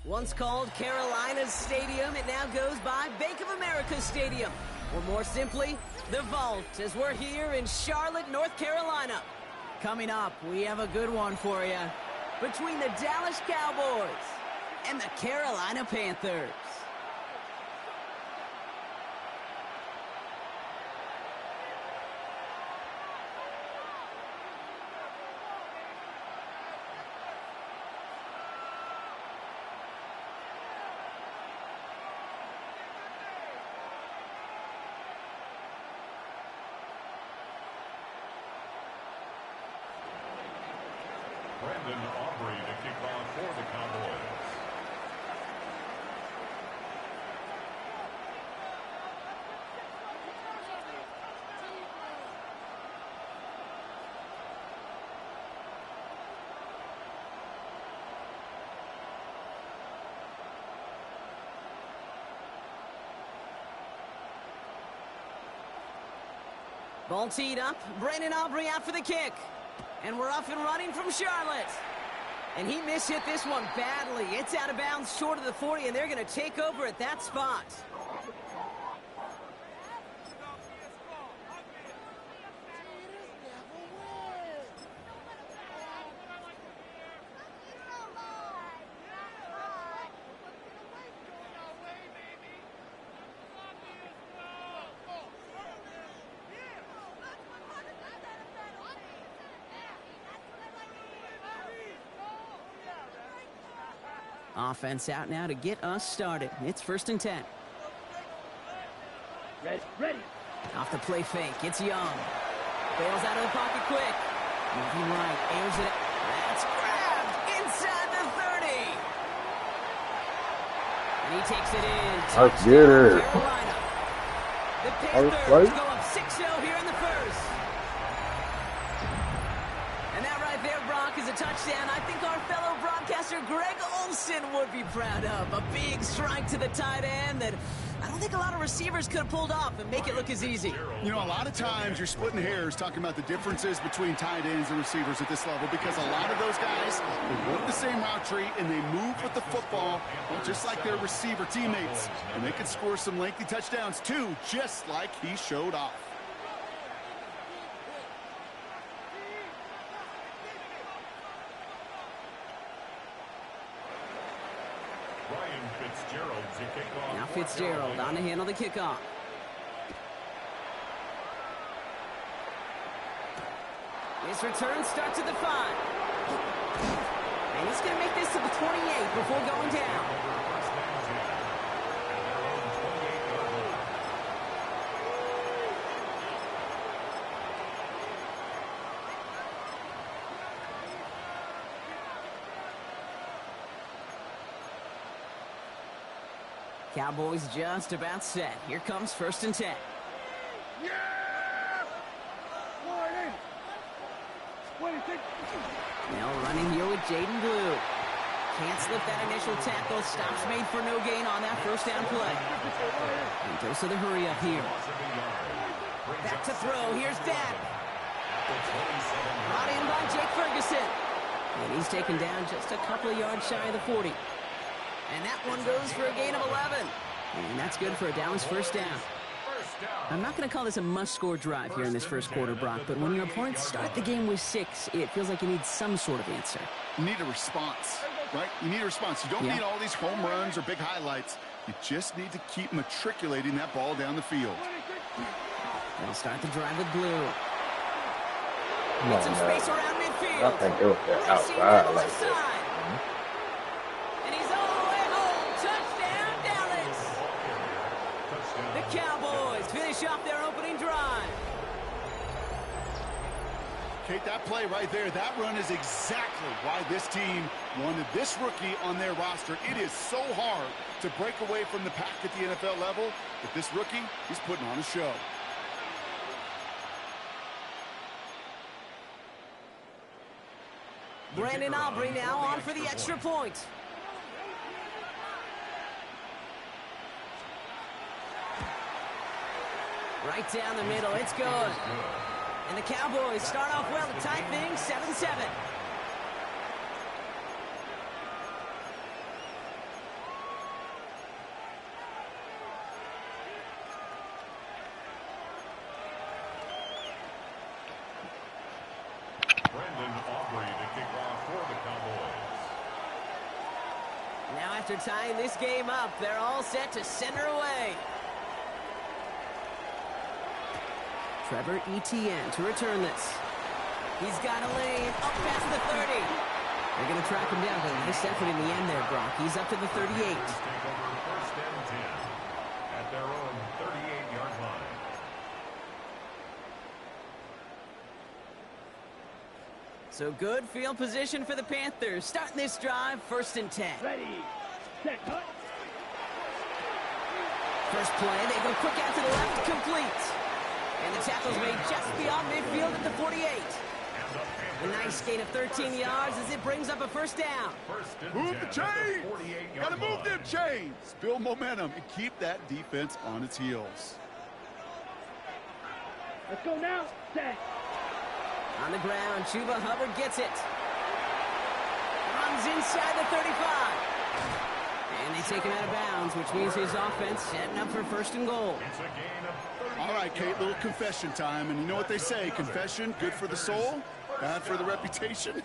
Once called Carolina's Stadium, it now goes by Bank of America Stadium. Or more simply, the Vault, as we're here in Charlotte, North Carolina. Coming up, we have a good one for you. Between the Dallas Cowboys and the Carolina Panthers. Aubrey to kick off for the Cowboys. Ball teed up. Brandon Aubrey out for the kick. And we're off and running from Charlotte. And he mishit this one badly. It's out of bounds short of the 40, and they're going to take over at that spot. Offense out now to get us started. It's 1st and 10. Ready. Off the play fake. It's Young. Bails out of the pocket quick. Moving right. Airs it. That's grabbed inside the 30. And he takes it in. Let's get her. Carolina. The Panthers go up 6-0 here in the first. And that right there, Brock, is a touchdown. I think our fellow broadcaster Greg Olsen would be proud of. A big strike to the tight end that I don't think a lot of receivers could have pulled off and make it look as easy. You know, a lot of times you're splitting hairs talking about the differences between tight ends and receivers at this level because a lot of those guys, they work the same route tree and they move with the football, well, just like their receiver teammates. And they can score some lengthy touchdowns too, just like he showed off. Now Fitzgerald on to handle the kickoff. His return starts at the 5. And he's going to make this to the 28 before going down. Cowboys just about set. Here comes 1st and 10. Yeah! Now running here with Jaden Blue. Can't slip that initial tackle. Stops made for no gain on that 1st down play. And dose of the hurry up here. Back to throw. Here's Dak. Brought in by Jake Ferguson. And he's taken down just a couple of yards shy of the 40. And that one goes for a gain of 11. And that's good for a Dallas 1st down. I'm not going to call this a must-score drive here in this first quarter, Brock, but when your opponents start the game with 6, it feels like you need some sort of answer. You need a response, right? You need a response. You don't need all these home runs or big highlights. You just need to keep matriculating that ball down the field. They'll start the drive with Blue. Get some space around midfield. I think it was outside like that. And he's all the way home. Touchdown, Dallas. The Cowboys finish off their opening drive. Kate, that play right there, that run is exactly why this team wanted this rookie on their roster. It is so hard to break away from the pack at the NFL level, but this rookie, he's putting on a show. Brandon Aubrey now on for the extra point. Right down the middle, it's good. And the Cowboys start off well to tie things 7-7. after tying this game up, they're all set to send her away. Trevor Etienne to return this. He's got a lane up past the 30. They're going to track him down, but a nice effort in the end there, Brock. He's up to the 38. Take over first and 10 at their own 38-yard line. So good field position for the Panthers. Starting this drive, 1st and 10. Ready, set, cut. First play, they go quick out to the left, complete. And the tackle's made just beyond midfield at the 48. A nice gain of 13 yards as it brings up a 1st down. Move the chains! Gotta move them chains! Build momentum and keep that defense on its heels. Let's go now, set. On the ground, Chuba Hubbard gets it. Runs inside the 35. And they take him out of bounds, which means his offense setting up for 1st and goal. It's a gain of 30. All right, Kate, little confession time. And you know what they say, confession, good for the soul, bad for the reputation.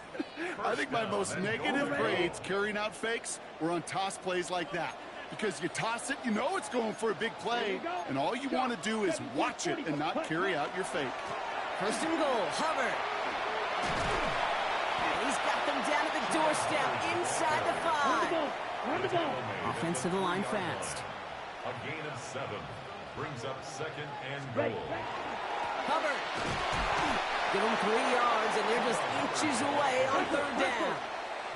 I think my most negative grades carrying out fakes were on toss plays like that. Because you toss it, you know it's going for a big play, and all you want to do is watch it and not carry out your fake. 1st and goal, Hubbard. And he's got them down at the doorstep inside the 5. Run the ball. Offense to the line fast. A gain of 7 brings up 2nd and goal. Hubbard. Give them 3 yards, and they're just inches away on 3rd down.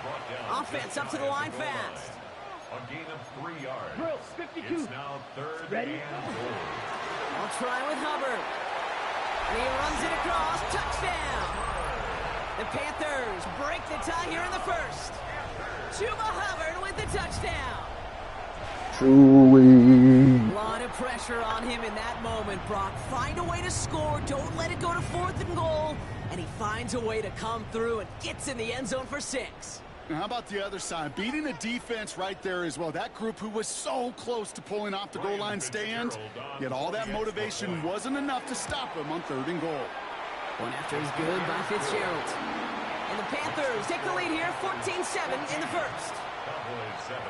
Brought down Offense up to the line fast. a gain of 3 yards. Drill, 52. It's now 3rd Ready? and goal. I'll try with Hubbard. And he runs it across. Touchdown. The Panthers break the tie here in the 1st. Chuba Hubbard with the touchdown. Chewy. A lot of pressure on him in that moment, Brock. Find a way to score. Don't let it go to 4th and goal. And he finds a way to come through and gets in the end zone for 6. Now, how about the other side? Beating the defense right there as well. That group who was so close to pulling off the goal line stand, yet all that motivation wasn't enough to stop him on 3rd and goal. One after is good by Fitzgerald. And the Panthers take the lead here, 14-7 in the 1st. Cowboys 7.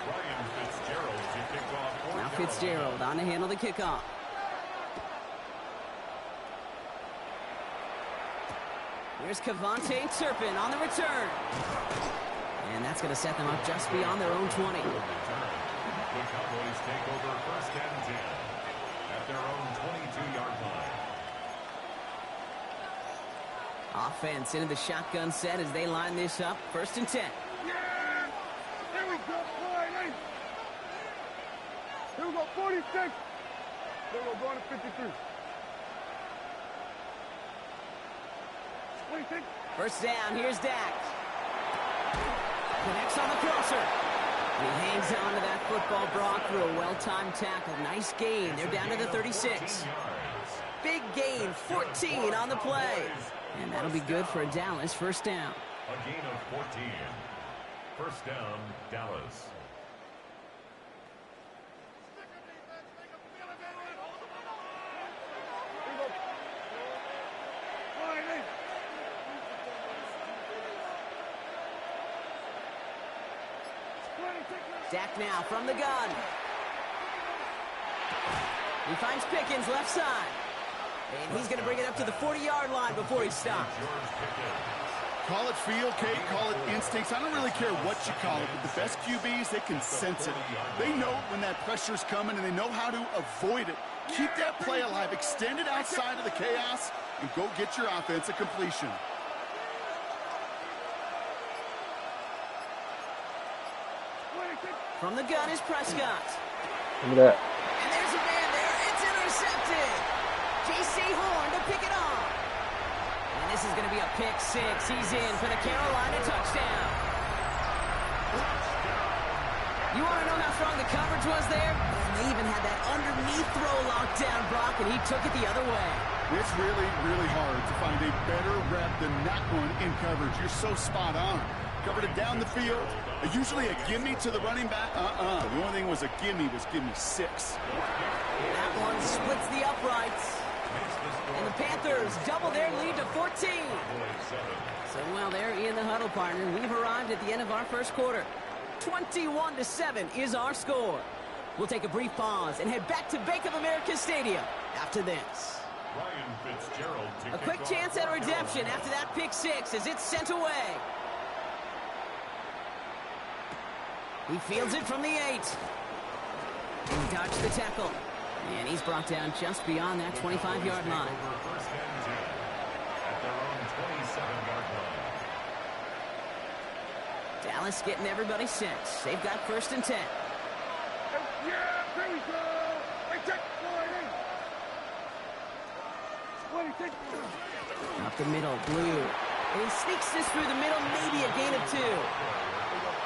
Ryan Fitzgerald as he kicked off. Now Fitzgerald on to handle the kickoff. Here's Kevontae Turpin on the return. And that's going to set them up just beyond their own 20. The Cowboys take over 1st and 10 at their own 22-yard line. Offense into the shotgun set as they line this up. 1st and 10. Here we go, boy. Here we go, 46. Here we go, going to 53. 26. 1st down, here's Dak. Connects on the crosser. And he hangs on to that football, Brock, through a well-timed tackle. Nice gain. They're down to the 36. Big gain, 14 on the play. And that'll be good for a Dallas 1st down. A gain of 14. 1st down, Dallas. Dak now from the gun. He finds Pickens left side. And he's going to bring it up to the 40-yard line before he stops. Call it feel, Kate, call it instincts. I don't really care what you call it, but the best QBs, they can sense it. They know when that pressure's coming, and they know how to avoid it. Keep that play alive, extend it outside of the chaos, and go get your offense a completion. From the gun is Prescott. Look at that. And there's a man there. It's intercepted. J.C. Horn to pick it off. And this is going to be a pick 6. He's in for the Carolina touchdown. You want to know how strong the coverage was there? And they even had that underneath throw locked down, Brock, and he took it the other way. It's really, really hard to find a better rep than that one in coverage. You're so spot on. Covered it down the field. Usually a gimme to the running back. The only thing was a gimme 6. That one splits the uprights. And the Panthers double their lead to 14. So while they're in the huddle, partner, we've arrived at the end of our first quarter. 21-7 is our score. We'll take a brief pause and head back to Bank of America Stadium after this. A quick chance at redemption after that pick six as it's sent away. He fields it from the 8. And dodged the tackle. And he's brought down just beyond that 25-yard line. Dallas getting everybody set. They've got 1st and 10. Yeah, there we go. I check. Up the middle, Blue. And he sneaks this through the middle, maybe a gain of 2.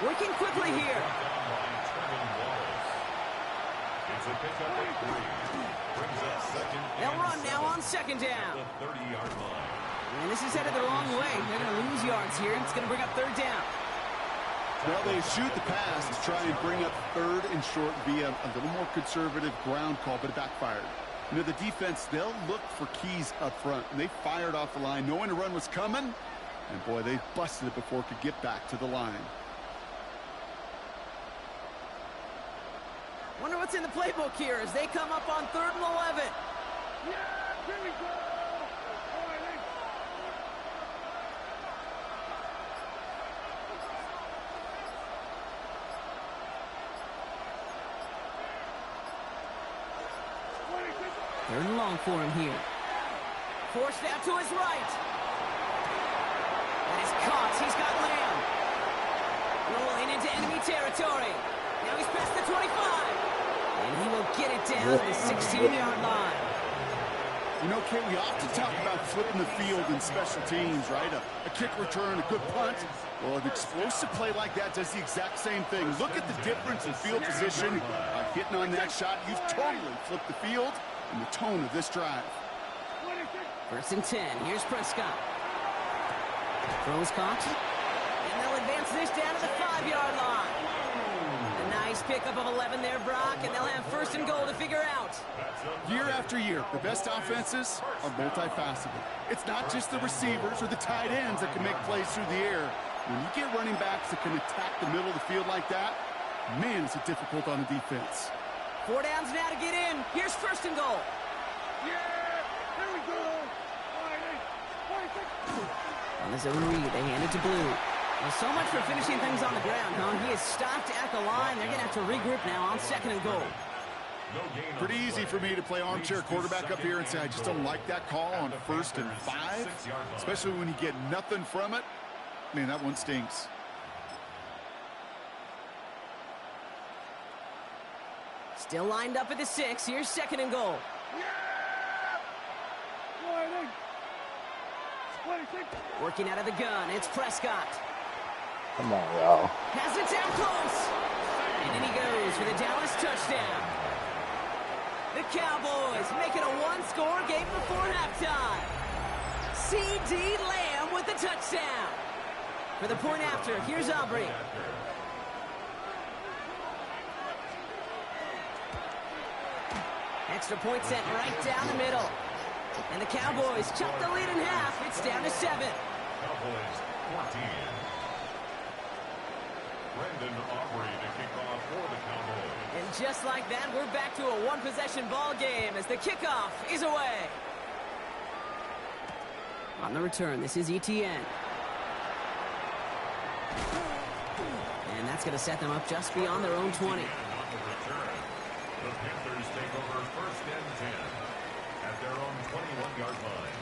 Working quickly here. They'll run now on 2nd down. And this is headed the wrong way. They're going to lose yards here. It's going to bring up 3rd down. Well, they shoot the pass to try and bring up 3rd and short via a little more conservative ground call, but it backfired. You know, the defense, they'll look for keys up front. And they fired off the line, knowing the run was coming. And, boy, they busted it before it could get back to the line. Wonder what's in the playbook here as they come up on 3rd and 11. Yeah, here we go. All right, let's... Third and long for him here. Forced out to his right. That is caught. He's got Lamb. Rolling into enemy territory. Now he's past the 25. And he will get it down to the 16-yard line. You know, Kay, we often talk about flipping the field in special teams, right? A kick return, a good punt. Well, an explosive play like that does the exact same thing. Look at the difference in field position. By hitting on that shot, you've totally flipped the field and the tone of this drive. 1st and 10. Here's Prescott. Throws caught. And they'll advance this down to the 5-yard line. A nice pickup of 11 there, Brock, and they'll have 1st and goal to figure out. Year after year, the best offenses are multifaceted. It's not just the receivers or the tight ends that can make plays through the air. When you get running backs that can attack the middle of the field like that, man, is it difficult on the defense. 4 downs now to get in. Here's 1st and goal. Yeah, here we go. All right, On the zone read, they hand it to Blue. Well, so much for finishing things on the ground, huh? He is stopped at the line. They're going to have to regroup now on 2nd and goal. Pretty easy for me to play armchair quarterback up here and say I just don't like that call on 1st and 5, especially when you get nothing from it. Man, that one stinks. Still lined up at the 6. Here's 2nd and goal. Working out of the gun, it's Prescott. Come on, y'all. Has it down close. And in he goes for the Dallas touchdown. The Cowboys make it a 1-score game before halftime. C.D. Lamb with the touchdown. For the point after, here's Aubrey. Extra point set right down the middle. And the Cowboys chop the lead in half. It's down to 7. Cowboys 14. Brendan Aubrey to kick off for the Cowboys. And just like that, we're back to a one-possession ball game as the kickoff is away. On the return, this is ETN. And that's going to set them up just beyond their own 20. On the return, the Panthers take over 1st and 10 at their own 21-yard line.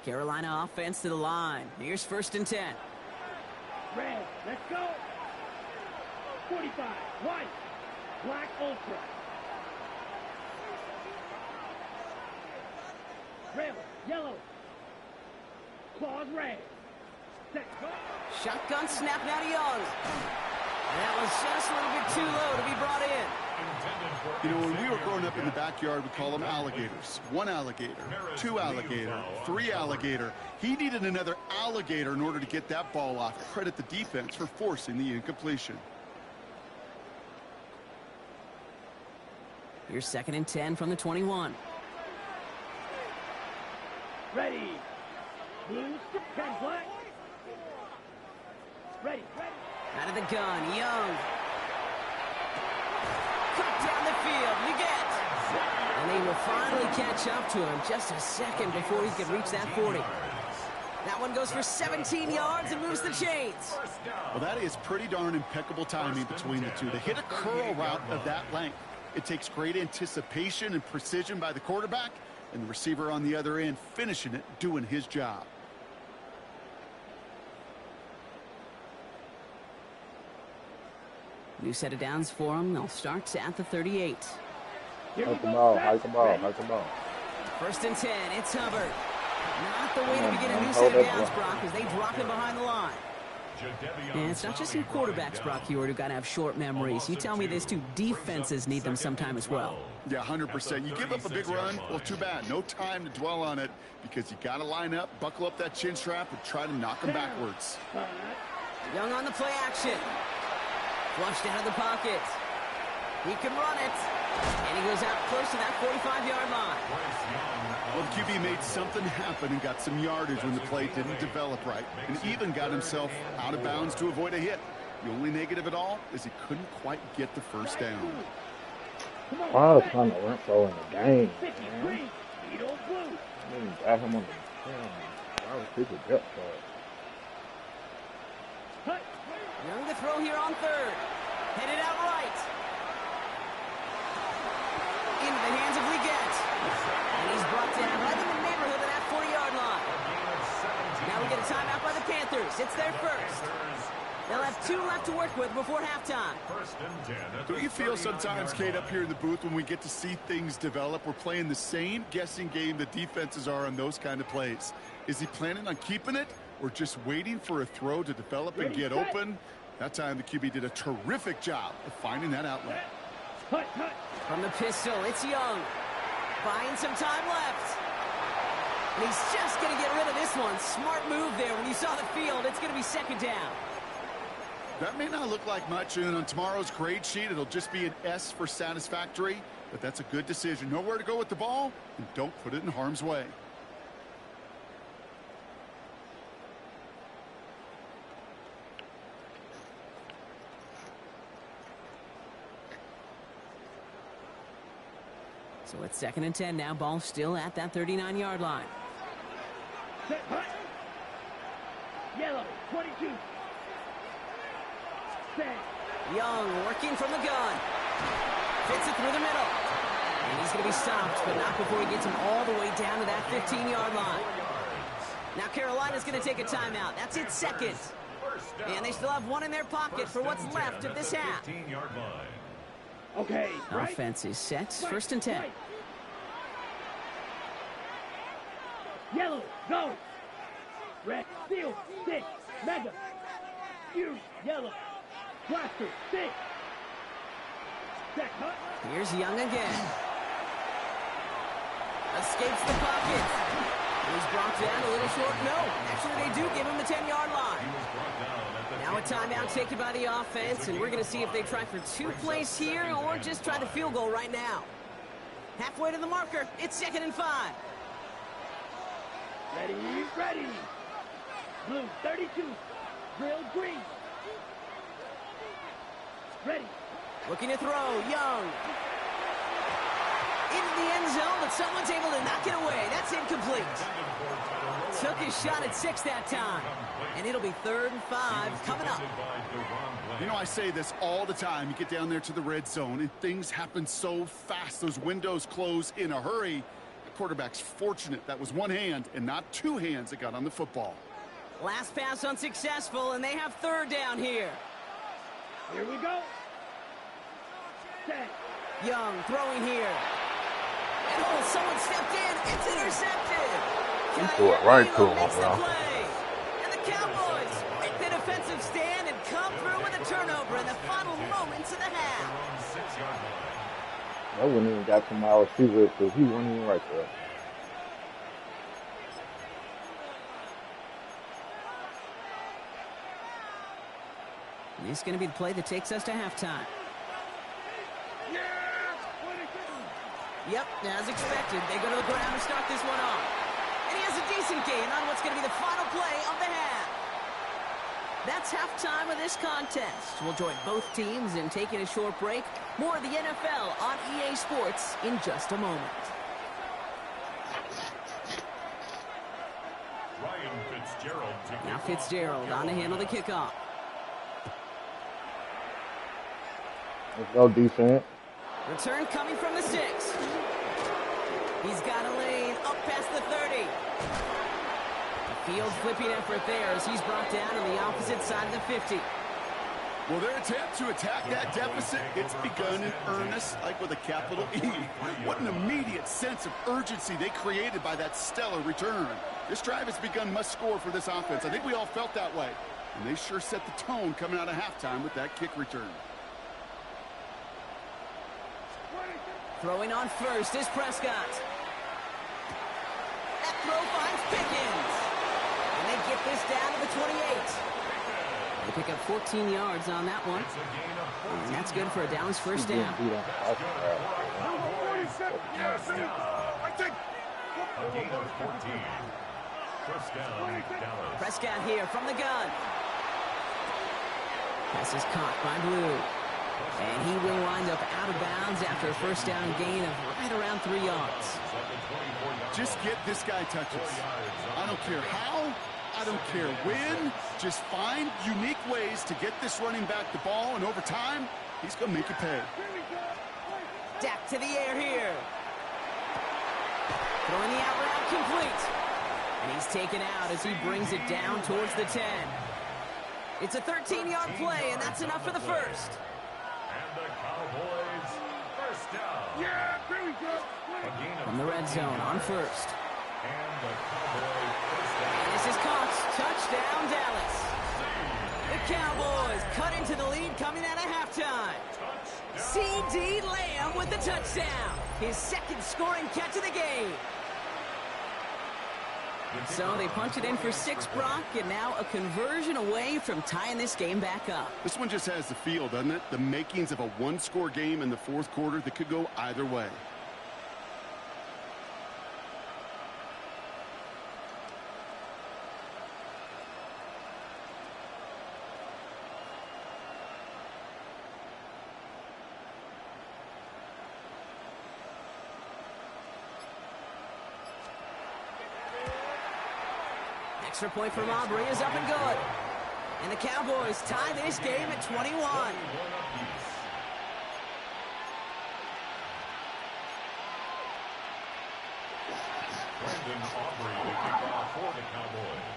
Carolina offense to the line. Here's 1st and 10. Red, let's go. 45, white, black ultra. Red, yellow, claws red. Set, go. Shotgun snap now to Young. That was just a little bit too low to be brought in. You know, when we were growing up in the backyard, we call them alligators. 1 alligator, 2 alligator, 3 alligator. He needed another alligator in order to get that ball off. Credit the defense for forcing the incompletion. Here's 2nd and 10 from the 21. Ready. Blue, pen black. Ready. Out of the gun, Young. Cut down the field, Leggett. And they will finally catch up to him just a second before he could reach that 40. That one goes for 17 yards and moves the chains. Well, that is pretty darn impeccable timing between the two. To hit a curl route of that length, it takes great anticipation and precision by the quarterback, and the receiver on the other end finishing it, doing his job. New set of downs for him. They'll start at the 38. Hike the ball, hike the ball, hike the ball. 1st and 10, it's Hubbard. Not the way to begin a new set of downs, Brock, as they drop him behind the line. And it's not just in quarterbacks, Brock Hewitt, who got to have short memories. You tell me these two defenses need them sometime as well. Yeah, 100%. You give up a big run, well, too bad. No time to dwell on it because you got to line up, buckle up that chin strap, and try to knock them backwards. Young on the play action. Flushed out of the pocket. He can run it. And he goes out close to that 45-yard line. Well, the QB made something happen and got some yardage when the play didn't develop right, and even got himself out of bounds to avoid a hit. The only negative at all is he couldn't quite get the first down. Wow, it's kind of went so in the game, man. I didn't got him on the why was people depth for it? Young to throw here on 3rd. Headed out right. Into the hands of Leggett. And he's brought down right in the neighborhood of that 40-yard line. Now we get a timeout by the Panthers. It's their first. They'll have 2 left to work with before halftime. Do you feel sometimes, Kate, up here in the booth when we get to see things develop, we're playing the same guessing game the defenses are on those kind of plays? Is he planning on keeping it or just waiting for a throw to develop and get open? That time the QB did a terrific job of finding that outlet. From the pistol, it's Young. Buying some time left. And he's just going to get rid of this one. Smart move there. When you saw the field, it's going to be 2nd down. That may not look like much, and on tomorrow's grade sheet, it'll just be an S for satisfactory, but that's a good decision. Know where to go with the ball, and don't put it in harm's way. So it's 2nd and 10 now. Ball still at that 39-yard line. Yellow, 22. Young working from the gun. Fits it through the middle. And he's going to be stopped, but not before he gets him all the way down to that 15-yard line. Now Carolina's going to take a timeout. That's its 2nd. And they still have 1 in their pocket for what's left of this half. Okay. Offense is set. 1st and 10. Yellow, go. Red, steel, stick, mega. Fuse, yellow. Blaster, stick. Set, cut. Here's Young again. Escapes the pocket. He's brought down a little short. No, actually they do give him the 10-yard line. Now a timeout taken by the offense, and we're going to see if they try for 2 plays here or just try the field goal right now. Halfway to the marker. It's 2nd and 5. Ready, ready. Blue, 32. Grill, green. Ready. Looking to throw, Young. Into the end zone, but someone's able to knock it away. That's incomplete. Took his shot at 6 that time. And it'll be 3rd and 5 coming up. You know, I say this all the time. You get down there to the red zone, and things happen so fast. Those windows close in a hurry. The quarterback's fortunate. That was 1 hand and not 2 hands that got on the football. Last pass unsuccessful, and they have 3rd down here. Here we go. Set. Young throwing here. And oh, someone stepped in. It's intercepted. He threw it right to him, makes the bro. play. And the Cowboys break the defensive stand and come through with a turnover in the final moments of the half. I wouldn't even got to my receiver because he wasn't even right there. This is going to be the play that takes us to halftime. Yep, as expected, they go to the ground to start this one off. And he has a decent gain on what's going to be the final play of the half. That's halftime of this contest. We'll join both teams in taking a short break. More of the NFL on EA Sports in just a moment. Now Fitzgerald on to handle the kickoff. Let's go, defense. Return coming from the 6. He's got a lane up past the 30. A field flipping effort there as he's brought down on the opposite side of the 50. Well, their attempt to attack that deficit, it's begun in earnest, like with a capital E. What an immediate sense of urgency they created by that stellar return. This drive has begun must score for this offense. I think we all felt that way. And they sure set the tone coming out of halftime with that kick return. Throwing on first is Prescott. That throw finds Pickens. And they get this down to the 28. They pick up 14 yards on that one. And that's good for a Dallas first down. A gain of 14. First down, Dallas. Prescott here from the gun. Pass is caught by Blue. And he will wind up out of bounds after a first down gain of right around 3 yards. Just get this guy touches. I don't care how, I don't care when. Just find unique ways to get this running back the ball, and over time, he's going to make you pay. Dak to the air here. Throwing the out route complete. And he's taken out as he brings it down towards the 10. It's a 13-yard play, and that's enough for the first. And the Cowboys first down. Yeah, there we go. From the red zone on first. And the Cowboys first down. And this is caught. Touchdown, Dallas. The Cowboys cut into the lead coming out of halftime. C.D. Lamb with the touchdown. His second scoring catch of the game. So they punch it in for 6, Brock, and now a conversion away from tying this game back up. This one just has the feel, doesn't it? The makings of a one-score game in the fourth quarter that could go either way. Extra point from Aubrey is up and good. And the Cowboys tie this game at 21.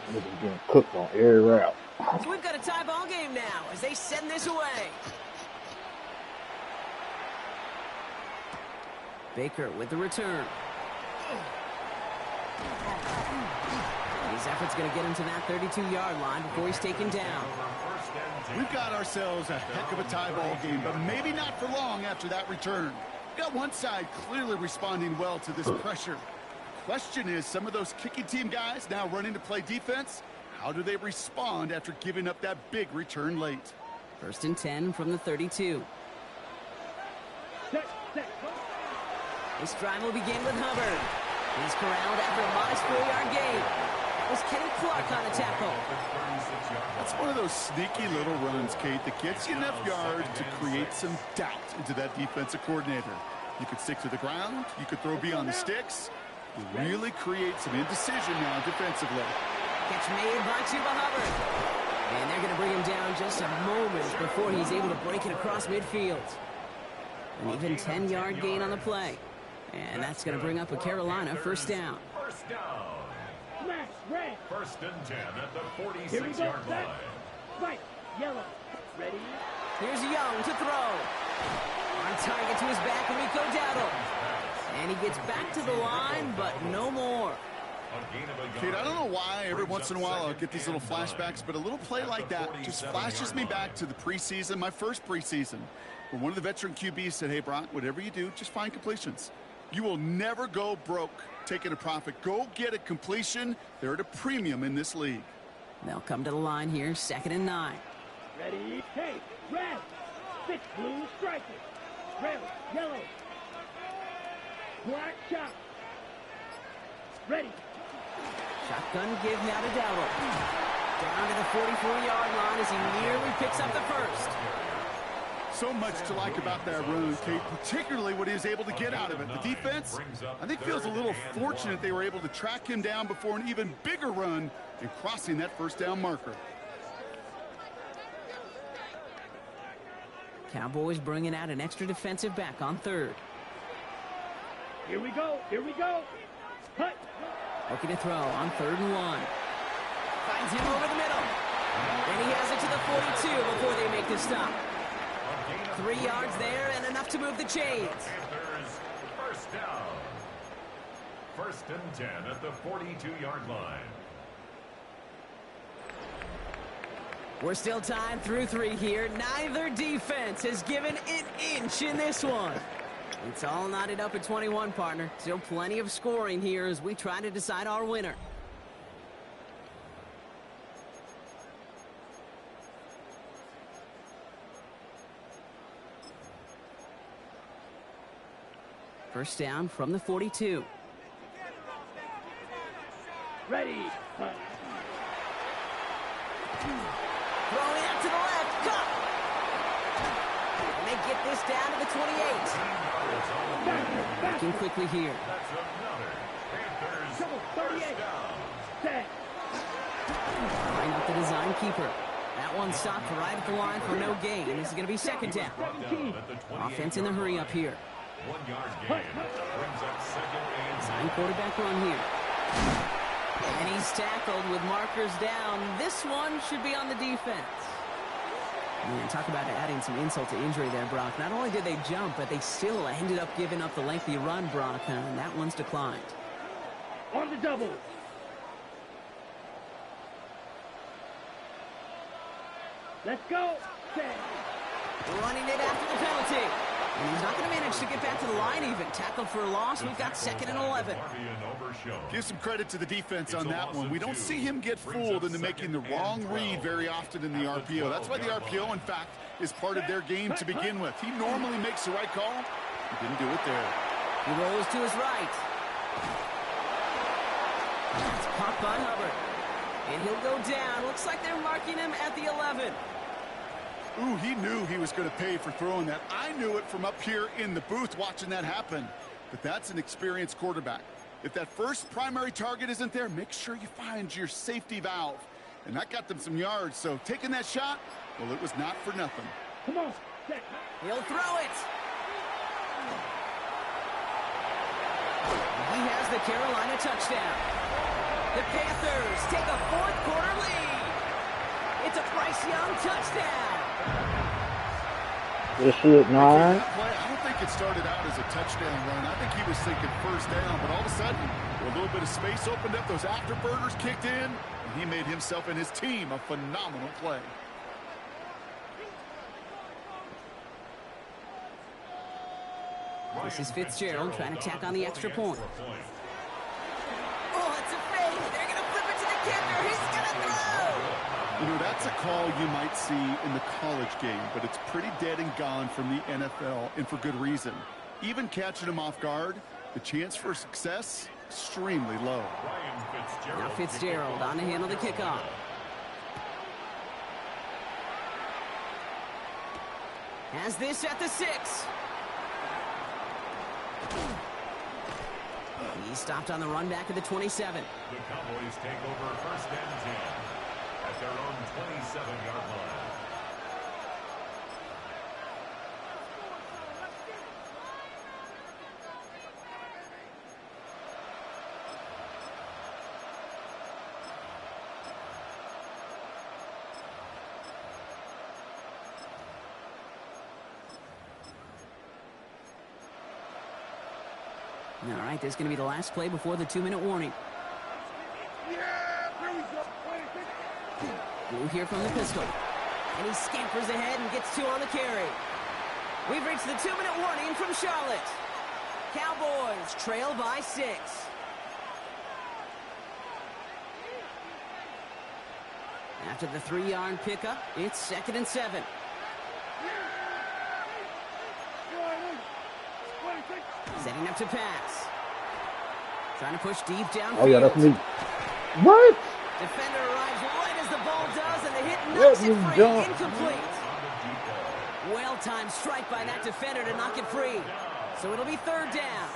This is getting cooked on every route. So we've got a tie ball game now as they send this away. Baker with the return. His effort's going to get him to that 32-yard line before he's taken down. We've got ourselves a heck of a tie ball game, but maybe not for long after that return. We've got one side clearly responding well to this pressure. Question is, some of those kicking team guys now running to play defense, how do they respond after giving up that big return late? 1st and 10 from the 32. This drive will begin with Hubbard. He's corralled after a modest 4-yard gain. That was Kenny Clark on the tackle. That's one of those sneaky little runs, Kate, that gets you enough yards to create some doubt into that defensive coordinator. You could stick to the ground. You could throw beyond the sticks. You really create some indecision now defensively. Catch made by Chuba Hubbard. And they're going to bring him down just a moment before he's able to break it across midfield. An even 10-yard gain on the play. And that's going to bring up a Carolina first down. First down. 1st and 10 at the 46-yard line. Right, yellow, ready? Here's Young to throw. On target to his back, Rico Dowdle. And he gets back to the line, but no more. Kate, I don't know why every once in a while I'll get these little flashbacks, but a little play like that just flashes me back to the preseason, my first preseason, where one of the veteran QBs said, hey, Brock, whatever you do, just find completions. You will never go broke taking a profit. Go get a completion. They're at a premium in this league. They'll come to the line here, 2nd and 9. Ready? Hey, red. 6 blue strikers. Red, yellow. Black chop. Ready. Shotgun give now to Dowell. Down to the 44-yard line as he nearly picks up the first. So much to like about that run, Kate, particularly what he was able to get out of it. The defense, I think, feels a little fortunate they were able to track him down before an even bigger run and crossing that first down marker. Cowboys bringing out an extra defensive back on 3rd. Here we go. Here we go. Hut. Looking to throw on 3rd and 1. Finds him over the middle. And he has it to the 42 before they make the stop. 3 yards there and enough to move the chains. Panthers, first down. 1st and 10 at the 42-yard line. We're still tied through 3 here. Neither defense has given an inch in this one. It's all knotted up at 21, partner. Still plenty of scoring here as we try to decide our winner. First down from the 42. Ready. Throwing out to the left. Cut! And they get this down to the 28. Working quickly here. That's another Panthers Double 38. first down. Set. Line up the design keeper. That one stopped right at the line for no gain. This is going to be 2nd down. Offense in the hurry up here. 1 yard gain. Brings up 2nd and Design quarterback run here. And he's tackled with markers down. This one should be on the defense. Man, talk about adding some insult to injury there, Brock. Not only did they jump, but they still ended up giving up the lengthy run, Brock, and that one's declined. On the double. Let's go. Set. Running it after the penalty. And he's not going to manage to get back to the line even. Tackled for a loss. We've got 2nd and 11. Give some credit to the defense on that one. We don't see him get fooled into making the wrong read very often in the RPO. That's why the RPO, in fact, is part of their game to begin with. He normally makes the right call. He didn't do it there. He rolls to his right. It's caught by Hubbard. And he'll go down. Looks like they're marking him at the 11. Ooh, he knew he was going to pay for throwing that. I knew it from up here in the booth watching that happen. But that's an experienced quarterback. If that first primary target isn't there, make sure you find your safety valve. And that got them some yards, so taking that shot, well, it was not for nothing. Come on. Set. He'll throw it. He has the Carolina touchdown. The Panthers take a 4th quarter lead. It's a Bryce Young touchdown. This is 9. I don't think it started out as a touchdown run. I think he was thinking first down, but all of a sudden, a little bit of space opened up, those afterburners kicked in, and he made himself and his team a phenomenal play. This is Fitzgerald trying to tack on the extra point. Oh, it's a fake. They're going to flip it to the kicker. He's going to throw. You know, that's a call you might see in the college game, but it's pretty dead and gone from the NFL, and for good reason. Even catching him off guard, the chance for success, extremely low. Now Fitzgerald on to handle the kickoff. Has this at the 6. He stopped on the run back at the 27. The Cowboys take over 1st and 10 at their own 27-yard line. All right, this is going to be the last play before the 2-minute warning. Blue here from the pistol. And he scampers ahead and gets 2 on the carry. We've reached the 2-minute warning from Charlotte. Cowboys trail by 6. After the 3-yard pickup, it's 2nd and 7. Setting up to pass. Trying to push deep downfield. Oh, yeah, that's me. What? Defender arrives right as the ball does, and the hit knocks it free. Incomplete. Well-timed strike by that defender to knock it free. So it'll be 3rd down.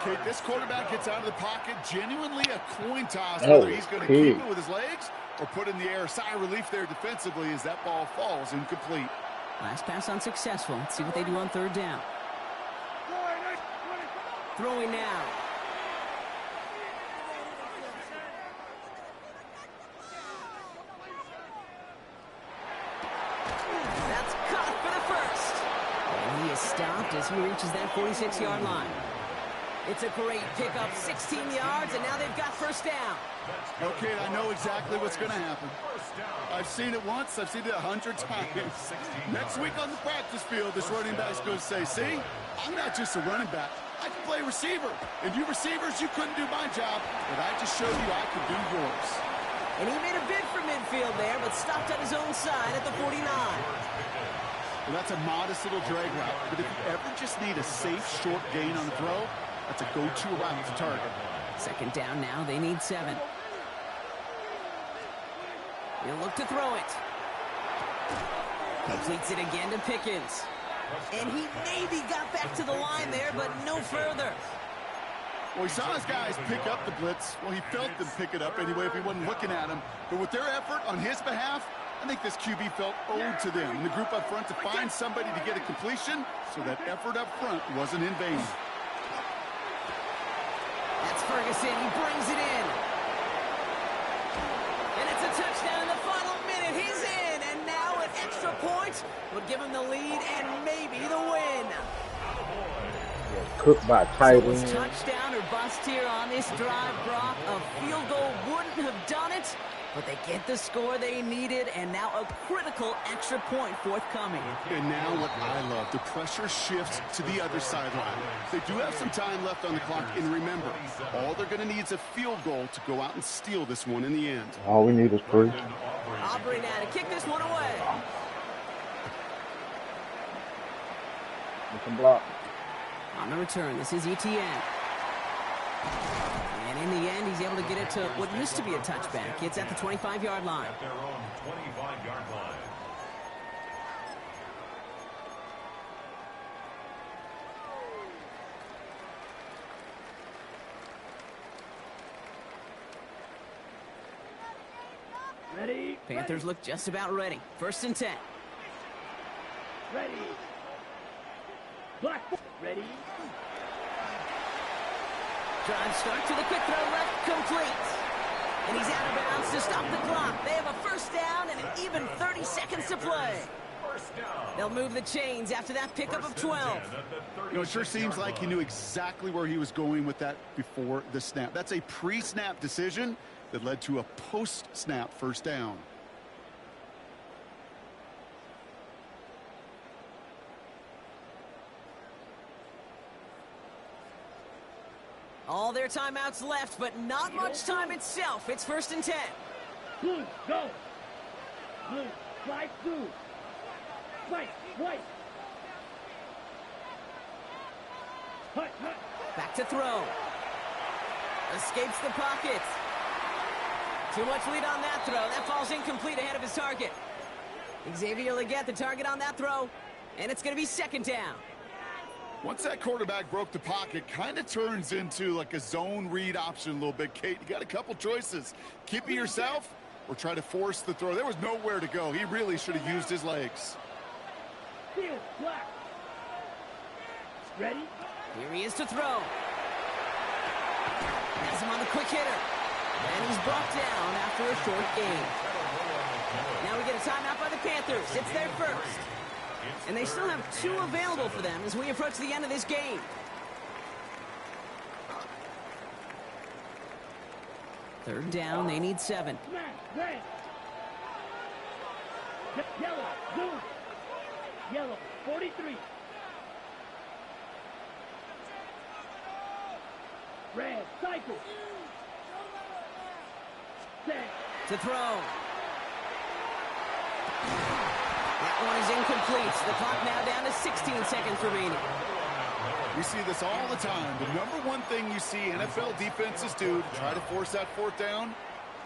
Okay, this quarterback gets out of the pocket. Genuinely a coin toss whether he's going to keep it with his legs or put in the air. Sigh of relief there defensively as that ball falls incomplete. Last pass unsuccessful. Let's see what they do on 3rd down. Throwing now. That's caught for the first. And he is stopped as he reaches that 46-yard line. It's a great pickup, 16 yards, and now they've got 1st down. Okay, I know exactly what's going to happen. I've seen it once, I've seen it 100 times. Next week on the practice field, this running back's going to say, see, I'm not just a running back. I can play receiver. And you receivers, you couldn't do my job, but I just showed you I could do yours. And he made a bid for midfield there, but stopped on his own side at the 49. Well, that's a modest little drag route, but if you ever just need a safe, short gain on the throw, that's a go-to route to target. 2nd down now, they need 7. He'll look to throw it. Completes it again to Pickens. And he maybe got back to the line there, but no further. Well, he saw his guys pick up the blitz. Well, he felt them pick it up anyway if he wasn't looking at him. But with their effort on his behalf, I think this QB felt owed to them. And the group up front to find somebody to get a completion, so that effort up front wasn't in vain. That's Ferguson. He brings it in. And it's a touchdown in the final minute. He's in. And now an extra point would give him the lead and maybe the win. Cooked by tight end. So touchdown or bust here on this drive, Brock. A field goal wouldn't have done it, but they get the score they needed, and now a critical extra point forthcoming. And now what I love, the pressure shifts to the other sideline. They do have some time left on the clock, and remember, all they're going to need is a field goal to go out and steal this one in the end. All we need is 3. Aubrey now to kick this one away. We can block. On the return, this is Etienne. And in the end, he's able to get it to what used to be a touchback. It's at the 25-yard line. At their own 25-yard line. Ready? Panthers look just about ready. 1st and 10. Ready. Black. Ready. Drive start to the quick throw left, complete. And he's out of bounds to stop the clock. They have a 1st down and an even 30 seconds to play. They'll move the chains after that pickup of 12. You know, it sure seems like he knew exactly where he was going with that before the snap. That's a pre-snap decision that led to a post-snap 1st down. All their timeouts left, but not much time itself. It's 1st and 10. Blue, go. Blue, slide through. White, white. Hut, hut. Back to throw. Escapes the pocket. Too much lead on that throw. That falls incomplete ahead of his target. Xavier Legette, the target on that throw. And it's going to be 2nd down. Once that quarterback broke the pocket, kind of turns into like a zone read option a little bit. Kate, you got a couple choices. Keep it yourself or try to force the throw. There was nowhere to go. He really should have used his legs. Field, black. Ready? Here he is to throw. Has him on the quick hitter. And he's brought down after a short gain. Now we get a timeout by the Panthers. It's their 1st. And they still have 2 available for them as we approach the end of this game. Third down, they need 7. Smash, red. Yellow, blue. Yellow, 43. Red, cycle. Set. To throw. That one is incomplete. The clock now down to 16 seconds remaining. We see this all the time. The number one thing you see NFL defenses do to try to force that fourth down,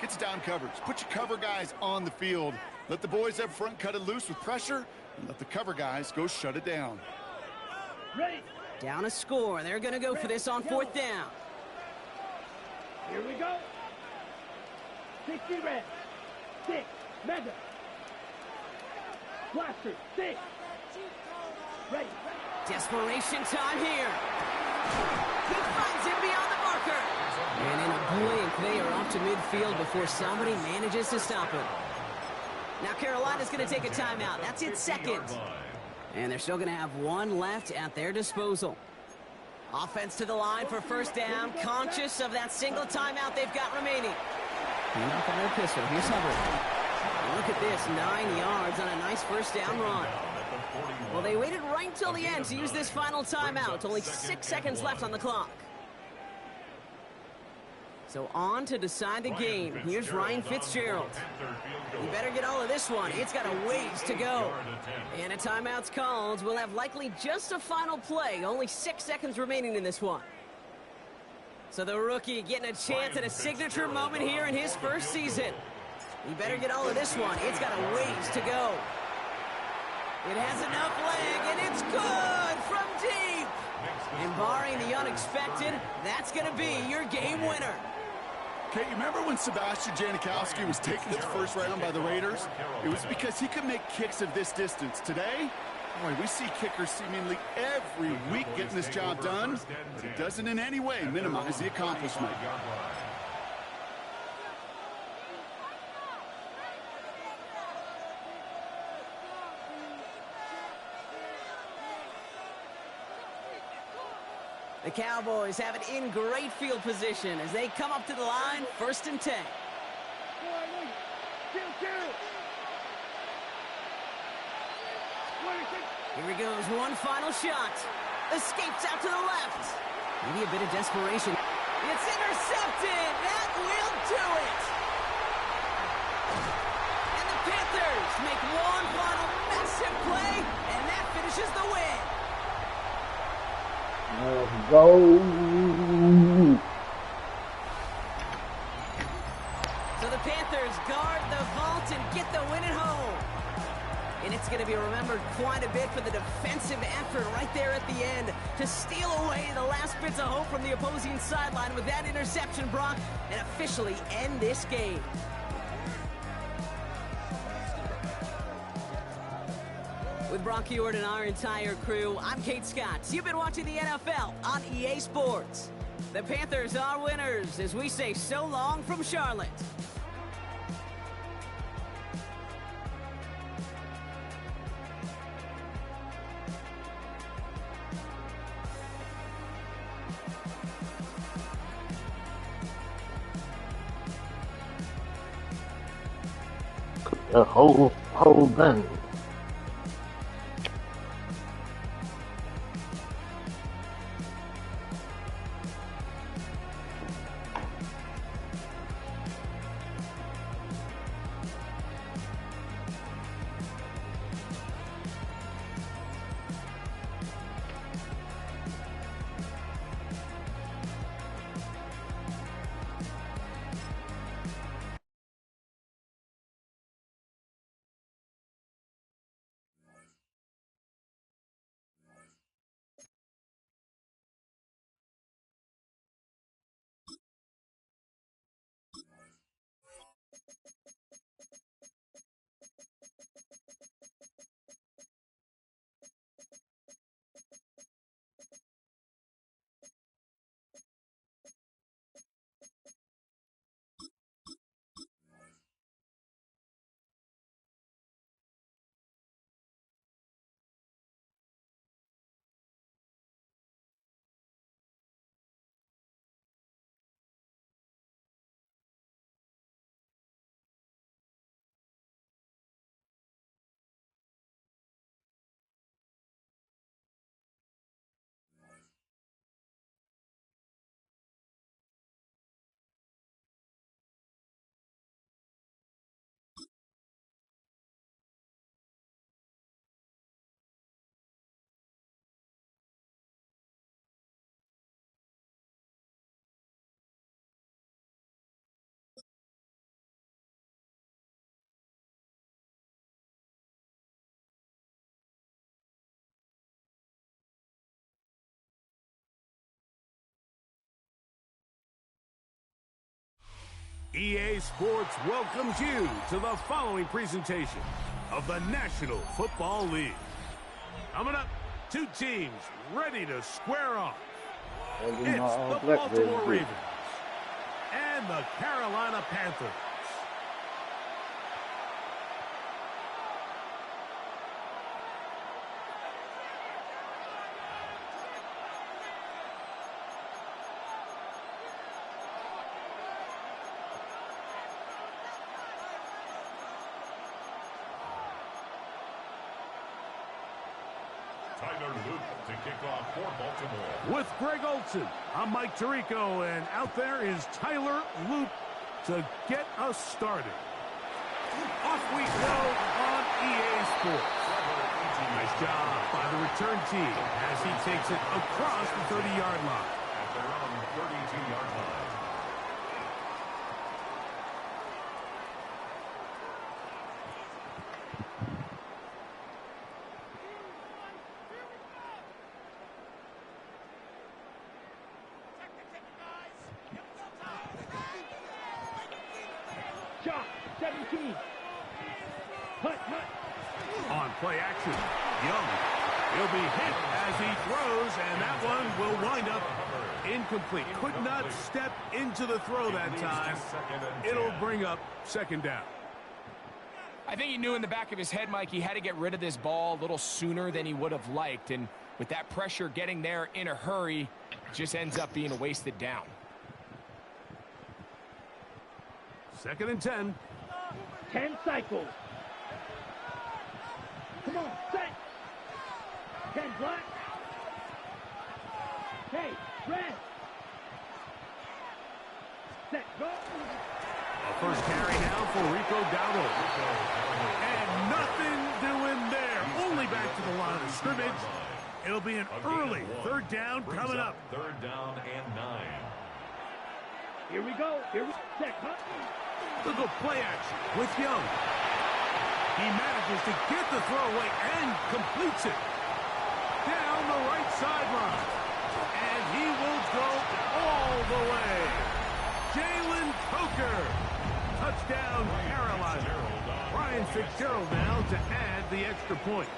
gets down coverage. Put your cover guys on the field. Let the boys up front cut it loose with pressure, and let the cover guys go shut it down. Ready. Down a score. They're going to go for this on 4th down. Here we go. 60 red. 6. Mega. Blaster. 6. Ready. Desperation time here. He finds him beyond the marker. And in a blink, they are off to midfield before somebody manages to stop him. Now Carolina's going to take a timeout. That's its second. And they're still going to have one left at their disposal. Offense to the line for first down, conscious of that single timeout they've got remaining. Enough on their pistol. Here's Hubbard. Look at this, 9 yards on a nice first down run. Well, they waited right until the end to use this final timeout. Only 6 seconds left on the clock. So on to decide the game. Here's Ryan Fitzgerald. You better get all of this one. It's got a ways to go. And a timeout's called. We'll have likely just a final play. Only 6 seconds remaining in this one. So the rookie getting a chance at a signature moment here in his first season. You better get all of this one. It's got a ways to go. It has enough leg, and it's good from deep. And barring the unexpected, that's going to be your game winner. Okay, you remember when Sebastian Janikowski was taken at the first round by the Raiders? It was because he could make kicks of this distance. Today, boy, we see kickers seemingly every week getting this job done, but it doesn't in any way minimize the accomplishment. The Cowboys have it in great field position as they come up to the line, 1st and 10. Here he goes, one final shot. Escapes out to the left. Maybe a bit of desperation. It's intercepted. That will do it. And the Panthers make one final massive play, and that finishes the win. Let's go. So the Panthers guard the vault and get the win at home. And it's going to be remembered quite a bit for the defensive effort right there at the end to steal away the last bits of hope from the opposing sideline with that interception, Brock, and officially end this game. With Brock Heward and our entire crew, I'm Kate Scott. You've been watching the NFL on EA Sports. The Panthers are winners as we say so long from Charlotte. The whole thing. EA Sports welcomes you to the following presentation of the National Football League. Coming up, two teams ready to square off. It's the Baltimore Ravens and the Carolina Panthers. To kick off for Baltimore. With Greg Olson, I'm Mike Tirico, and out there is Tyler Loop to get us started. Off we go on EA Sports. Nice job by the return team as he takes it across the 30-yard line. At their own 32-yard line. Shot, 17. Hut. On play action, Young. He'll be hit as he throws, and that one will wind up incomplete. Could not step into the throw that time. It'll bring up second down. I think he knew in the back of his head, Mike, he had to get rid of this ball a little sooner than he would have liked. And with that pressure getting there in a hurry, it just ends up being a wasted down. 2nd and 10. 10 cycles. Come on, set. 10 black. Hey, red. Set, go. A first carry now for Rico Dowdle. And nothing doing there. Only back to the line of scrimmage. It'll be an early 3rd down coming up. 3rd down and 9. Here we go. Set, huh? Look at play action with Young. He manages to get the throw away and completes it. Down the right sideline. And he will go all the way. Jalen Coker. Touchdown, Carolina. Ryan Fitzgerald now to add the extra point.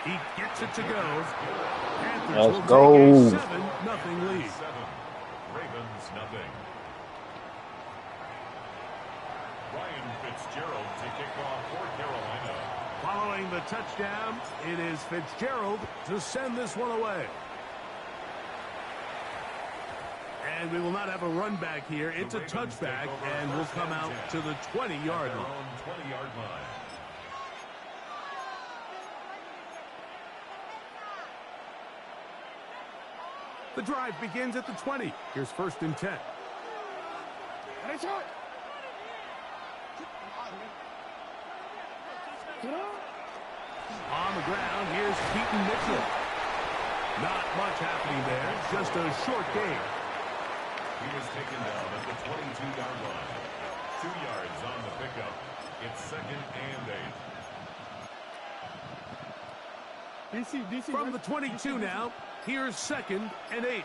He gets it to go. Panthers will take a 7-0 lead. Ravens nothing. Ryan Fitzgerald to kick off for Carolina. Following the touchdown, it is Fitzgerald to send this one away. And we will not have a run back here. It's a touchback, and we'll come out to the 20-yard line. 20-yard line. The drive begins at the 20. Here's 1st and 10. On the ground, here's Keaton Mitchell. Not much happening there, just a short gain. He was taken down at the 22-yard line. 2 yards on the pickup. It's 2nd and 8. From the 22 now, here's 2nd and 8.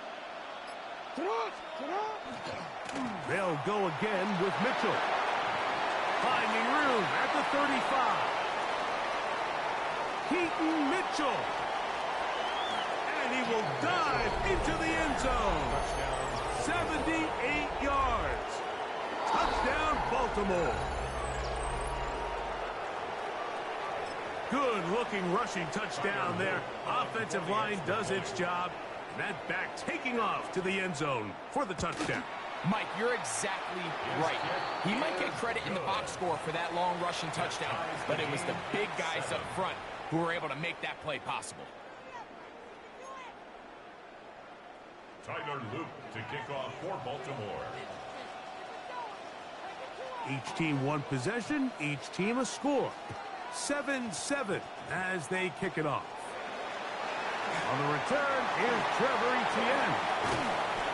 They'll go again with Mitchell. Finding room at the 35. Keaton Mitchell. And he will dive into the end zone. 78 yards. Touchdown, Baltimore. Good-looking rushing touchdown there. Offensive line does its job. And that back taking off to the end zone for the touchdown. Mike, you're exactly right. He might get credit in the box score for that long rushing touchdown, but it was the big guys up front who were able to make that play possible. Tyler Loop to kick off for Baltimore. Each team one possession, each team a score. 7-7 as they kick it off. On the return, here's Trevor Etienne.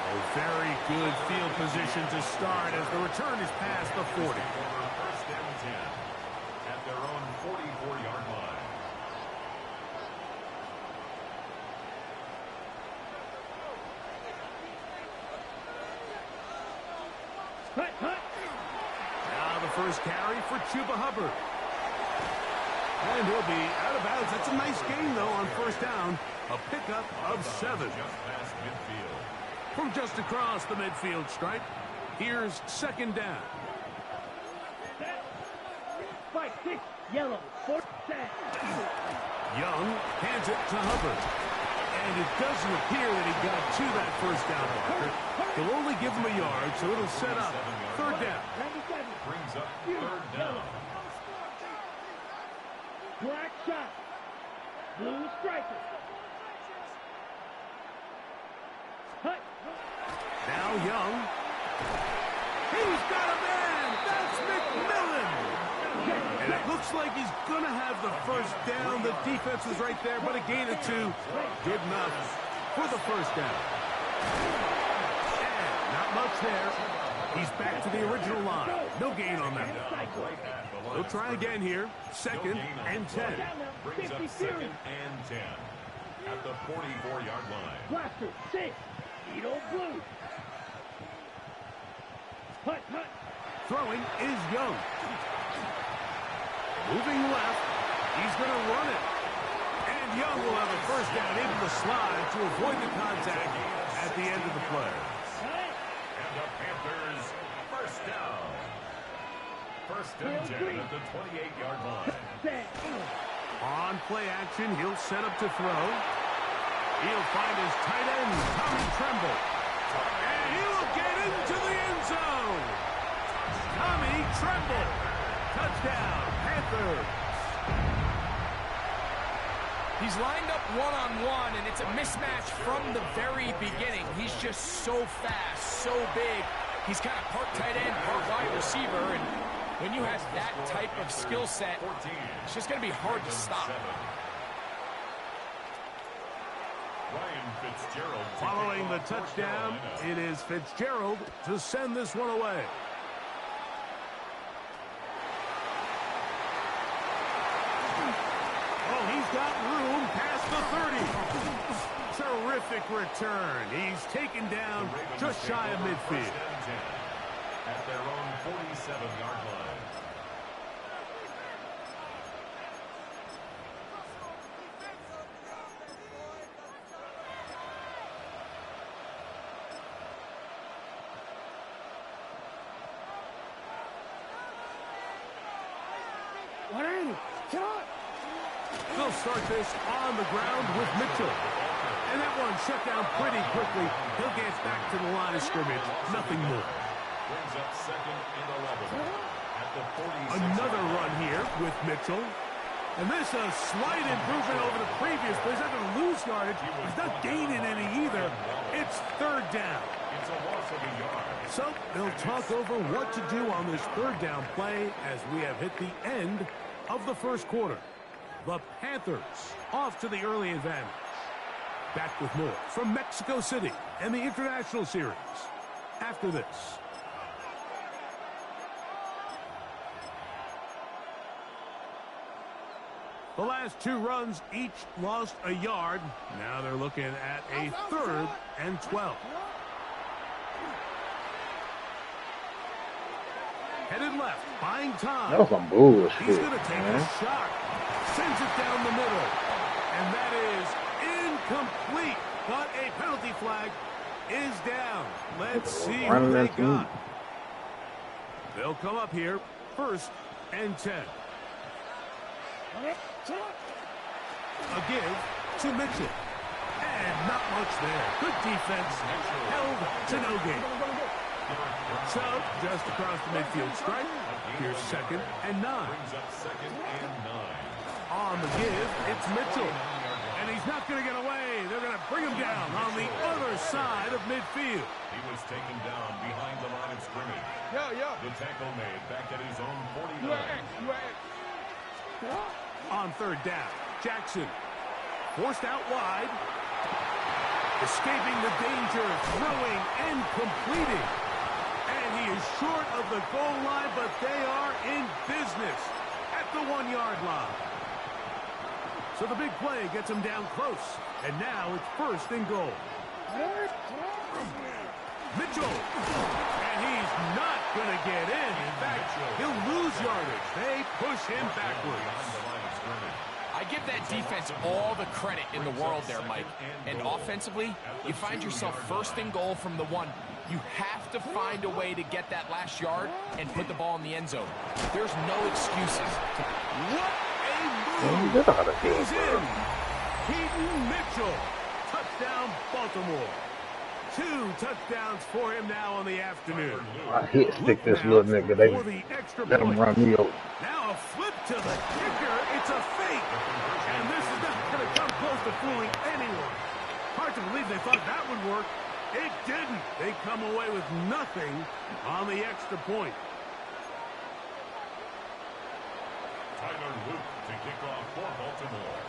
A very good field position to start as the return is past the 40. 1st and 10 at their own 44-yard line. first carry for Chuba Hubbard. And he'll be out of bounds. That's a nice gain, though, on first down. A pickup of 7. From just across the midfield stripe, here's second down. Spike 6, yellow, 4th down. Young hands it to Hubbard. And it doesn't appear that he got to that first down marker. They'll only give him a yard, so it'll set up third down. Brings up third down. Black shot. Blue striker. Hut. Now Young. He's got a man. That's McMillan. And it looks like he's going to have the first down. The defense is right there, but a gain of 2. Good enough for the first down. And not much there. He's back to the original line. No gain on that. They'll try again here. Second and 10. Brings up second and 10 at the 44-yard line. Blaster 6. Edo blue. Hut, hut. Throwing is Young. Moving left. He's going to run it. And Young will have a first down into the slide to avoid the contact at the end of the play. And the Panthers first down. First and 10 at the 28-yard line. On play action, he'll set up to throw. He'll find his tight end, Tommy Tremble. And he'll get into the end zone. Tommy Tremble. Touchdown, Panthers. He's lined up one-on-one, and it's a mismatch from the very beginning. He's just so fast, so big. He's kind of part tight end, part wide receiver, and when you have that type of skill set, it's just going to be hard to stop. Following the touchdown, it is Fitzgerald to send this one away. Oh, he's got room past the 30. Terrific return. He's taken down just shy of midfield. At their own 47-yard line. They'll start this on the ground with Mitchell. And that one shut down pretty quickly. He'll get back to the line of scrimmage. Nothing more. Brings up second and 11 at the 46. Another run here with Mitchell. And this a slight improvement over the previous play. He's not going to lose yardage. He's not gaining any either. It's third down. It's a loss of a yard. So they'll talk over what to do on this third down play as we have hit the end of the first quarter. The Panthers off to the early advantage. Back with more from Mexico City and the International Series after this. The last 2 runs each lost a yard. Now they're looking at a 3rd and 12. Headed left, buying time. That was some bullshit. He's going to take a shot. Sends it down the middle. And that is incomplete. But a penalty flag is down. Let's see who they got. They'll come up here. 1st and 10. A give to Mitchell. And not much there. Good defense. Held to no gain. So, just across the midfield stripe, here's 2nd and 9. Brings up second and 9. On the give, it's Mitchell. And he's not going to get away. They're going to bring him down on the other side of midfield. He was taken down behind the line of scrimmage. The tackle made back at his own 49. On 3rd down, Jackson forced out wide. Escaping the danger, throwing and completing. And he is short of the goal line, but they are in business at the 1-yard line. So the big play gets him down close. And now it's 1st and goal. Mitchell. And he's not going to get in. In fact, he'll lose yardage. They push him backwards. I give that defense all the credit in the world there, Mike. And offensively, you find yourself first and goal from the 1. You have to find a way to get that last yard and put the ball in the end zone. There's no excuses. What a move! He's in. Keaton Mitchell. Touchdown, Baltimore. 2 touchdowns for him now on the afternoon. I hit stick this little nigga. They let him run me over. Now a flip to the kicker. It's a fake. And this is not going to come close to fooling anyone. Hard to believe they thought that would work. It didn't. They come away with nothing on the extra point. Tyler Luke to kick off for Baltimore.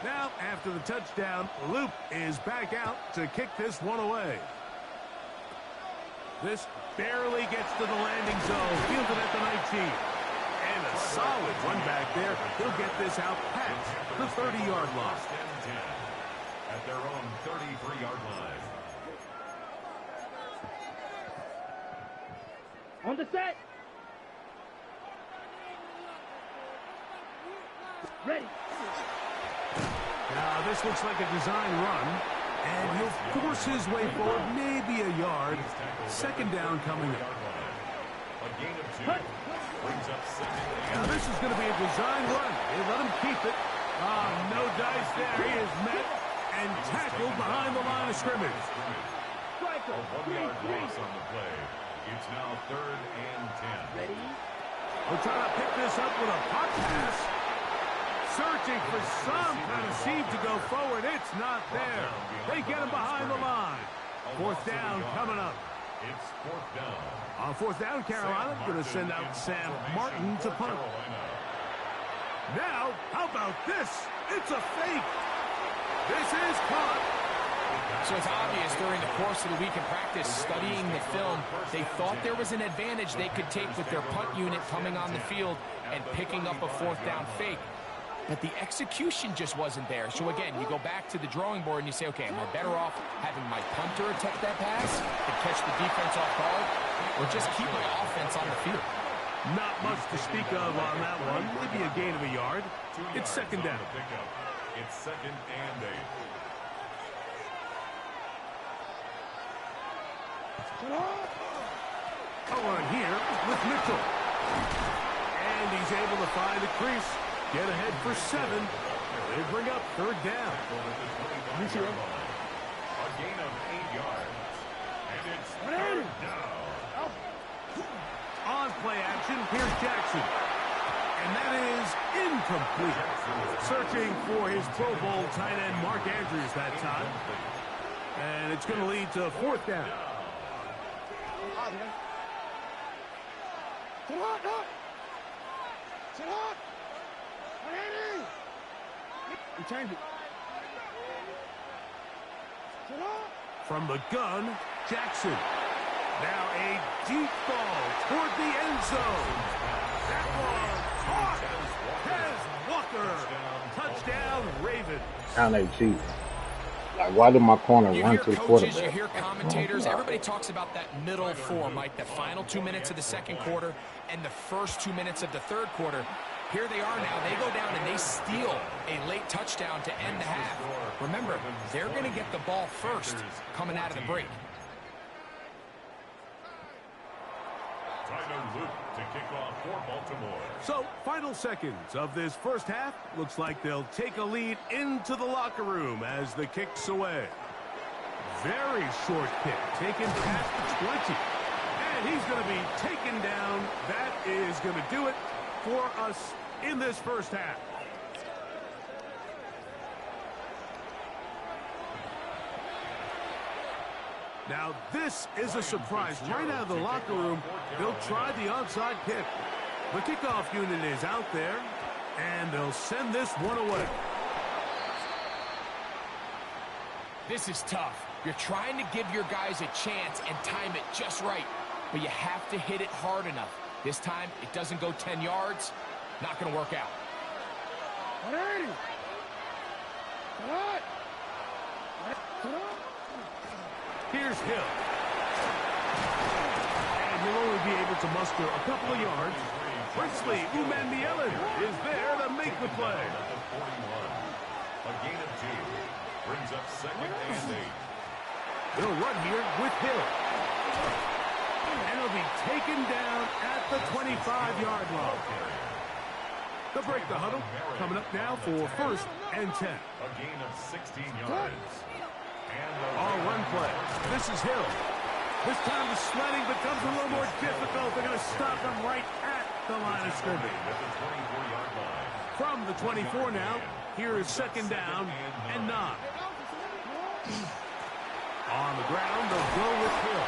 Now, after the touchdown, Loop is back out to kick this one away. This barely gets to the landing zone, fielded at the 19. And a solid run back there. He'll get this out past the 30-yard line. At their own 33-yard line. On the set. Ready. Now, this looks like a design run, and he'll force his way forward, maybe a yard. Second down coming up. A gain of 2. Brings up second. Now, this is going to be a design run. They let him keep it. No dice there. He is met and tackled behind the line of scrimmage. A 1-yard loss on the play. It's now 3rd and 10. Ready. We'll try to pick this up with a pop pass. Searching for some kind of seam to go forward. It's not there. They get him behind the line. 4th down coming up. It's 4th down. On 4th down, Carolina going to send out Sam Martin to punt. Now, how about this? It's a fake. This is caught. So it's obvious during the course of the week in practice, studying the film, they thought there was an advantage they could take with their punt unit coming on the field and picking up a 4th down fake. But the execution just wasn't there. So again, you go back to the drawing board and you say, okay, am I better off having my punter attempt that pass and catch the defense off guard, or just keep my offense on the field? Not much to speak of on that one. Maybe a gain of a yard. It's 2nd down. It's 2nd and 8. Cohen here with Mitchell. And he's able to find the crease. Get ahead for 7. They bring up 3rd down. A gain of 8 yards. And it's 3rd down. On play action, here's Jackson. And that is incomplete. Searching for his Pro Bowl tight end Mark Andrews that time. And it's going to lead to 4th down. Return it. From the gun, Jackson. Now a deep ball toward the end zone. That one caught. Walker. Touchdown, Ravens. Count 8 Chiefs. Like, why did my corner run to the quarterback? You hear commentators, everybody talks about that middle 4, Mike, the final 2 minutes of the 2nd quarter and the first 2 minutes of the 3rd quarter. Here they are now. They go down and they steal a late touchdown to end the half. Remember, they're going to get the ball first coming out of the break. Tyler Luke to kick off for Baltimore. So, final seconds of this first half. Looks like they'll take a lead into the locker room as the kick's away. Very short kick, taken past the 20. And he's going to be taken down. That is going to do it for us in this first half. Now, this is a surprise. Right out of the locker room, they'll try the onside kick. The kickoff unit is out there, and they'll send this one away. This is tough. You're trying to give your guys a chance and time it just right, but you have to hit it hard enough. This time, it doesn't go 10 yards. Not going to work out. 180. Here's Hill. And he'll only be able to muster a couple of yards. Princely Umandielen is there to make the play. A gain of 2. Brings up 2nd and 8. They'll run here with Hill. And he'll be taken down at the 25-yard line. They'll break the huddle. Coming up now for 1st and 10. A gain of 16 yards. All run play. This is Hill. This time the sledding becomes a little more difficult. They're going to stop him right at the line of scrimmage. From the 24 now, here is 2nd down and 9. On the ground, they'll go with Hill.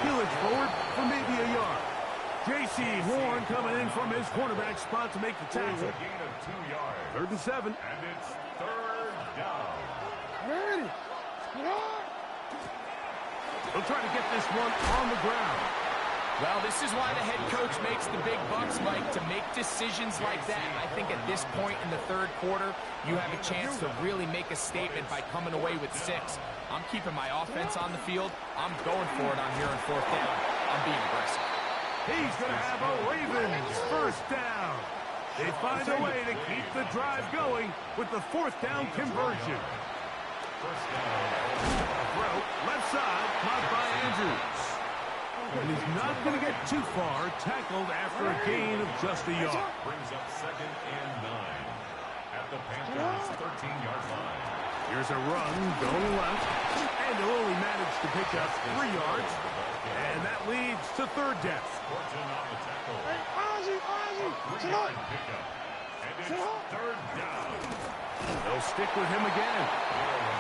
Hillage forward for maybe a yard. J.C. Horn coming in from his cornerback spot to make the tackle. A gain of 2 yards. 3rd and 7. And it's 3rd down. They'll try to get this one on the ground. Well, this is why the head coach makes the big bucks, Mike, to make decisions like that. I think at this point in the 3rd quarter, you have a chance to really make a statement by coming away with 6. I'm keeping my offense on the field. I'm going for it on here on 4th down. I'm being aggressive. He's going to have a Ravens 1st down. They find a way to keep the drive going with the 4th down conversion. Throw, left side, caught by Andrews. And he's not going to get too far, tackled after a gain of just a yard. Brings up 2nd and 9 at the Panthers' 13-yard line. Here's a run going left, and he'll only manage to pick up 3 yards, and that leads to 3rd down. Fortune on the tackle. A 3-yard pickup. And it's 3rd down. They'll stick with him again.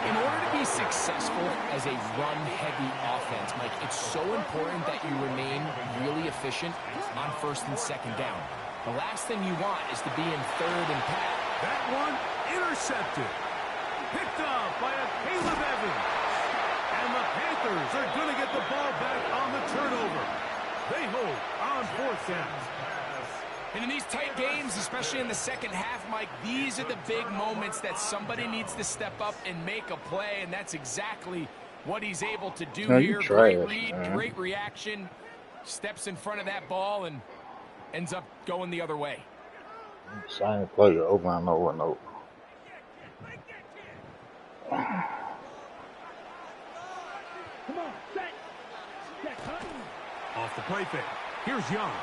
In order to be successful as a run-heavy offense, Mike, it's so important that you remain really efficient on 1st and 2nd down. The last thing you want is to be in 3rd and pat. That one intercepted. Picked up by a Caleb Evans. And the Panthers are going to get the ball back on the turnover. They hold on 4th down. And in these tight games, especially in the 2nd half, Mike, these are the big moments that somebody needs to step up and make a play, and that's exactly what he's able to do here. Great read, great reaction, steps in front of that ball and ends up going the other way. Same play over and over and over. Come on, set. Set, cut. Off the play fake. Here's Young.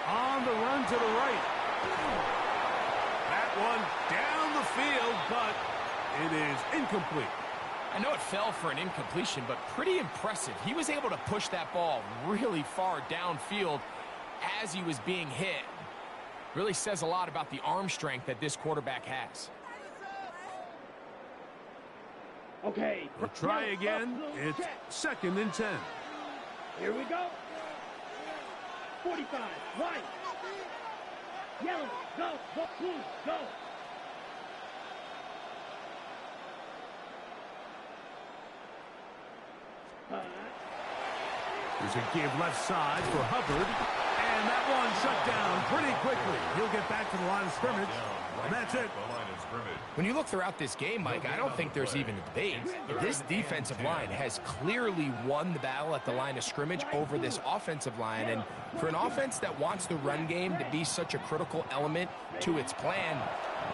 On the run to the right. That one down the field, but it is incomplete. I know it fell for an incompletion, but pretty impressive. He was able to push that ball really far downfield as he was being hit. Really says a lot about the arm strength that this quarterback has. Okay. We'll try again. It's 2nd and 10. Here we go. 45, white, yellow, go, blue, go. There's a give left side for Hubbard, and that one shut down pretty quickly. He'll get back to the line of scrimmage, and that's it. When you look throughout this game, Mike, I don't think there's even a debate. This defensive line has clearly won the battle at the line of scrimmage over this offensive line. And for an offense that wants the run game to be such a critical element to its plan,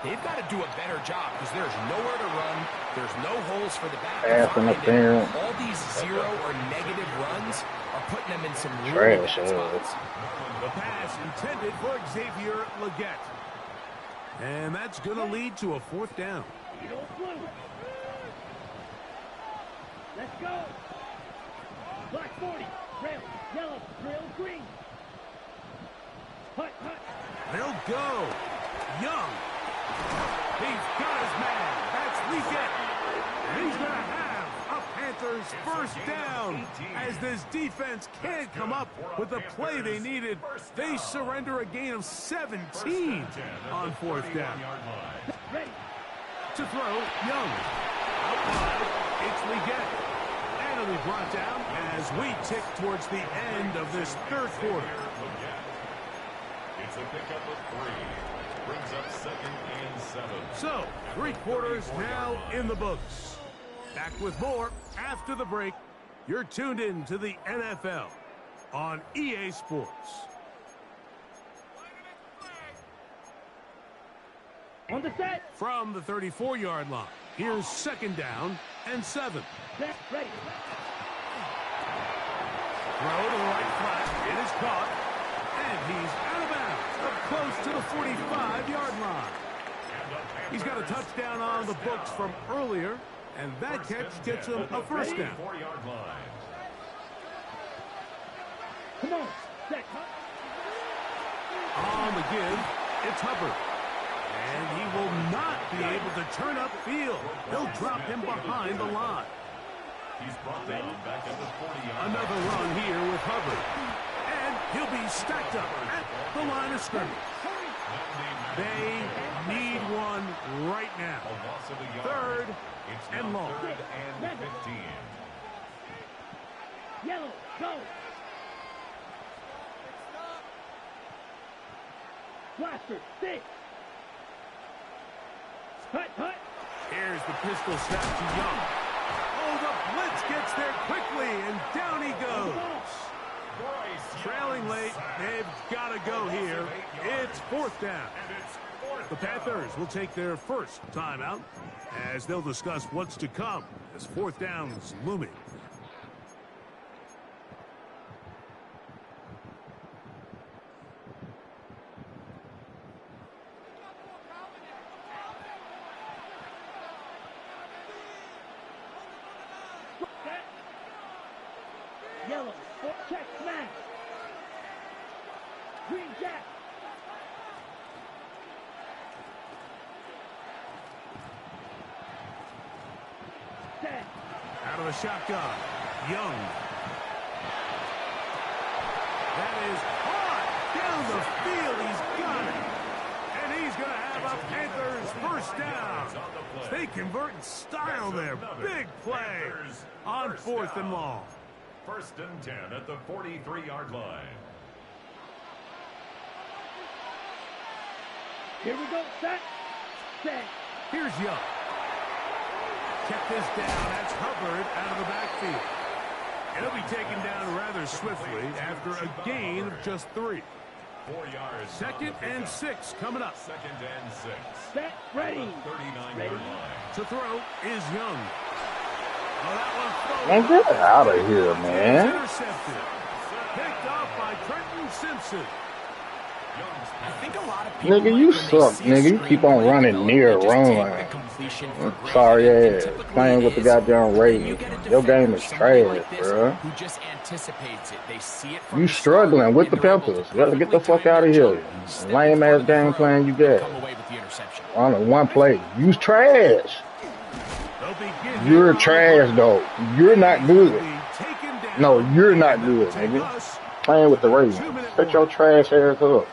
they've got to do a better job because there's nowhere to run. There's no holes for the back to find. All these 0 or negative runs are putting them in some really bad spots. The pass intended for Xavier Legette. And that's going to lead to a 4th down. Let's go. Black 40, rail, yellow, rail, green. Hut, hut. They'll go. Young. He's got his man. That's Legette. And he's going to have a Panthers 1st down as this defense can't come up with the play they needed. They surrender a gain of 17 on 4th down. Ready. To throw, Young. Out wide, it's Legette. And it'll be brought down as we tick towards the end of this 3rd quarter. It's a pickup of 3. Brings up 2nd and 7. So, 3 quarters now in the books. Back with more after the break. You're tuned in to the NFL on EA Sports. On the set. From the 34-yard line, here's 2nd down and 7. Set. Ready. Throw to the right flat. It is caught. And he's out of bounds, up close to the 45-yard line. He's got a touchdown on the books from earlier, and that catch gets him a 1st down. Come on. Set. On the give, it's Hubbard. And he will not be able to turn upfield. He'll drop him behind the line. He's brought down back at the 40-yard. Another run here with Hubbard. And he'll be stacked up at the line of scrimmage. They need one right now. 3rd and long. 3rd and 15. Yellow. Go. Blaster. 6. Hut. Here's the pistol snap to Young. Oh, the blitz gets there quickly, and down he goes. Trailing late, they've got to go here. It's 4th down. The Panthers will take their first timeout as they'll discuss what's to come as 4th down's looming. Yellow. Check smash. Green jack. Set. Out of the shotgun, Young. That is hard down the field. He's got it. And he's going to have a Panthers 1st down. They convert in style there. Big play on 4th and long. 1st and 10 at the 43-yard line. Here we go. Set. Here's Young. Check this down. That's Hubbard out of the backfield. And he'll be taken down rather swiftly after a gain of just 3. 4 yards. 2nd and 6 coming up. 2nd and 6. Set. Ready. 39-yard line. To throw is Young. Oh, that one Man, get out of here, man. Intercepted. Picked off by Trenton Simpson. I think a lot of people Nigga, you suck, nigga. You keep on running near run. Sorry ass. Playing with the goddamn Ravens. Your game is trash, bro. Who just anticipates it. They see it You struggling with the Panthers. Get the fuck out of here. Lame ass game plan you got. On one play. You trash. You're trash, though. You're not good. No, you're not good, nigga. Playing with the Ravens. Set your trash ass up.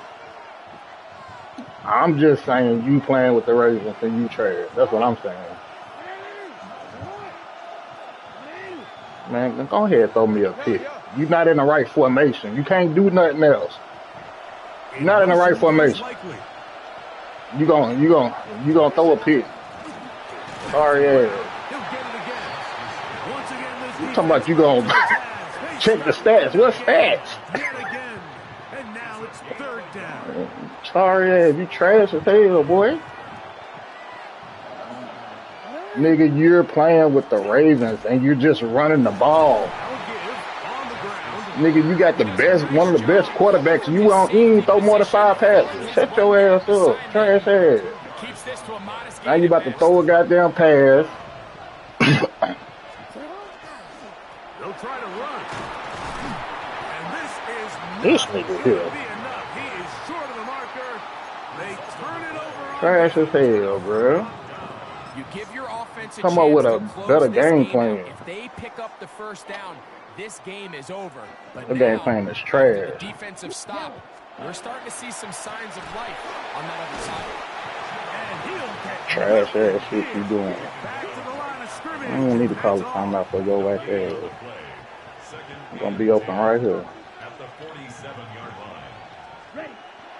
I'm just saying you playing with the Ravens and you trash. That's what I'm saying. Man, go ahead and throw me a pick. You're not in the right formation. You can't do nothing else. You're not in the right formation. You gonna throw a pick. Sorry, yeah. You talking about you gonna check the stats? What stats? And now it's 3rd down. Sorry, yeah, you trash as hell, boy. Nigga, you're playing with the Ravens and you're just running the ball. Nigga, you got the best, one of the best quarterbacks. You won't even throw more than 5 passes. Shut your ass up. Trash ass. Now you about to throw a goddamn pass. They'll try to run. And This nigga here. He is short of the marker. They turn it over. Trash as hell, bro. You give your offense a Come up with a chance to better close this game game plan. out. If they pick up the 1st down, this game is over. But The game plan is after trash. the defensive stop, we're starting to see some signs of life on that other side. And he'll get Trash ass shit you doing. back to the line of scrimmage. I don't need to call a timeout for your right there. I'm gonna be open right here. At the 47-yard line.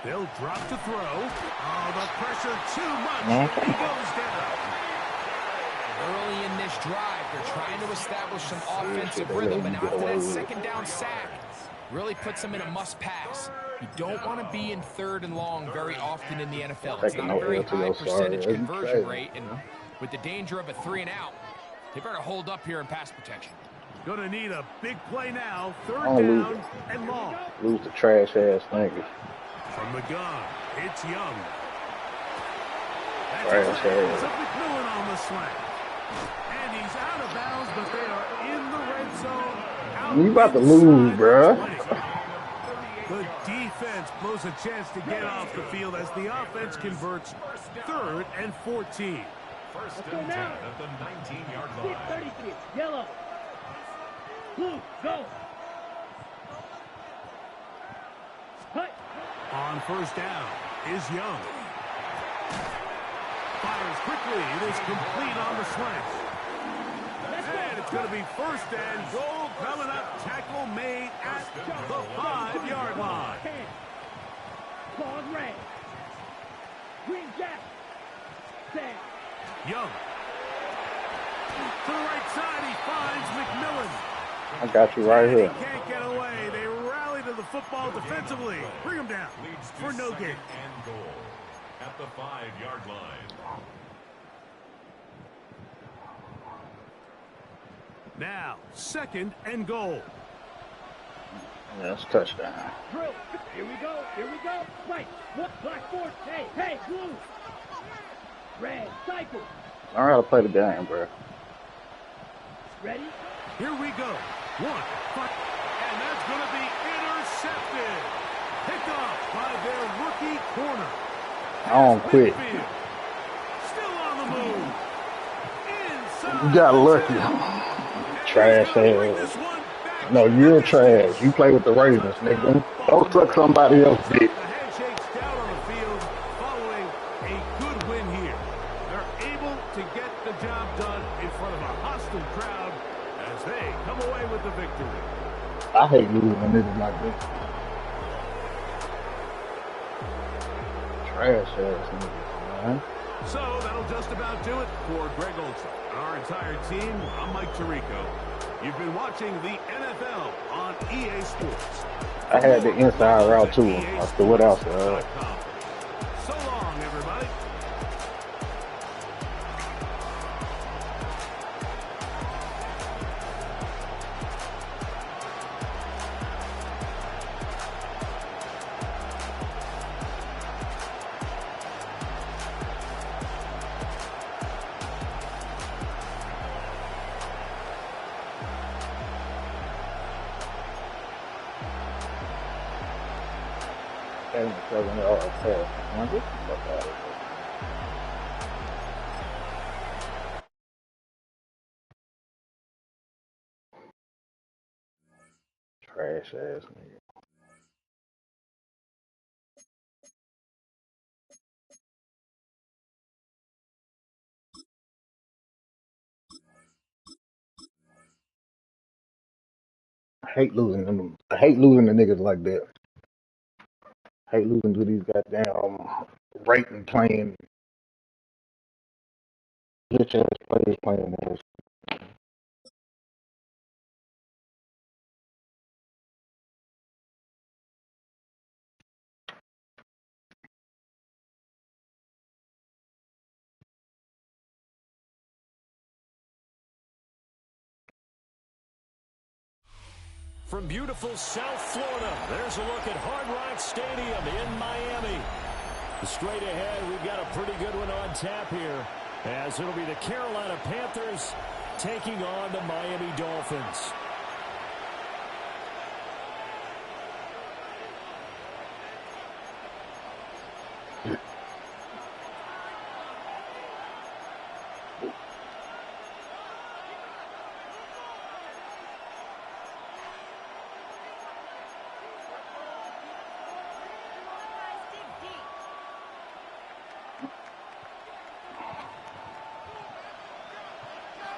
They'll drop to throw. Oh, the pressure too much. He goes down. early in this drive. They're trying to establish some offensive rhythm, and after that second down sack, really puts them in a must-pass. You don't want to be in 3rd and long very often in the NFL. It's not a very high percentage conversion rate, and with the danger of a 3 and out, they better hold up here in pass protection. Going to need a big play now. 3rd down and long. Lose the trash-ass niggas. From the gun, it's Young. That's Trash-ass. McMillan on the slant. And he's out of bounds, but they are in the red zone. You about to lose, bruh. The defense blows a chance to get off the field as the offense converts 3rd and 14. First and 10 at the 19-yard line. 33, yellow. Blue, go. Cut. On 1st down is Young. Fires quickly. It is complete on the slant. And it's going to be 1st and goal coming up. Tackle made at the 5-yard line. Claws red. Green jack. Sam. Young. To the right side, he finds McMillan. I got you right here. He can't get away. They rally to the football defensively. Bring him down for no gain. And goal at the 5-yard line. Now, 2nd and goal. That's touchdown. Drill. Here we go. Here we go. Right. What? Black force. Hey. Hey. Blue. Red. Cycle. Learn how to play the game, bro. Ready? Here we go. 1, 5. And that's going to be intercepted. Picked off by their rookie corner. I don't quit. Still on the move. Inside. You got lucky. Trash ass. No, you're trash. You play with the Ravens, nigga. Don't suck somebody else's dick. The handshake's down on the field following a good win here. They're able to get the job done in front of a hostile crowd as they come away with the victory. I hate losing a nigga like this. Trash ass niggas, man. So that'll just about do it for Greg Olson and our entire team. I'm Mike Tirico. You've been watching the NFL on EA Sports. I had the inside route too. I threw it out there. So long, everybody. Trash ass nigga. I hate losing them. I hate losing the niggas like that. I hate losing to these goddamn rating playing bitch ass players playing this. From beautiful South Florida, there's a look at Hard Rock Stadium in Miami. Straight ahead, we've got a pretty good one on tap here, as it'll be the Carolina Panthers taking on the Miami Dolphins.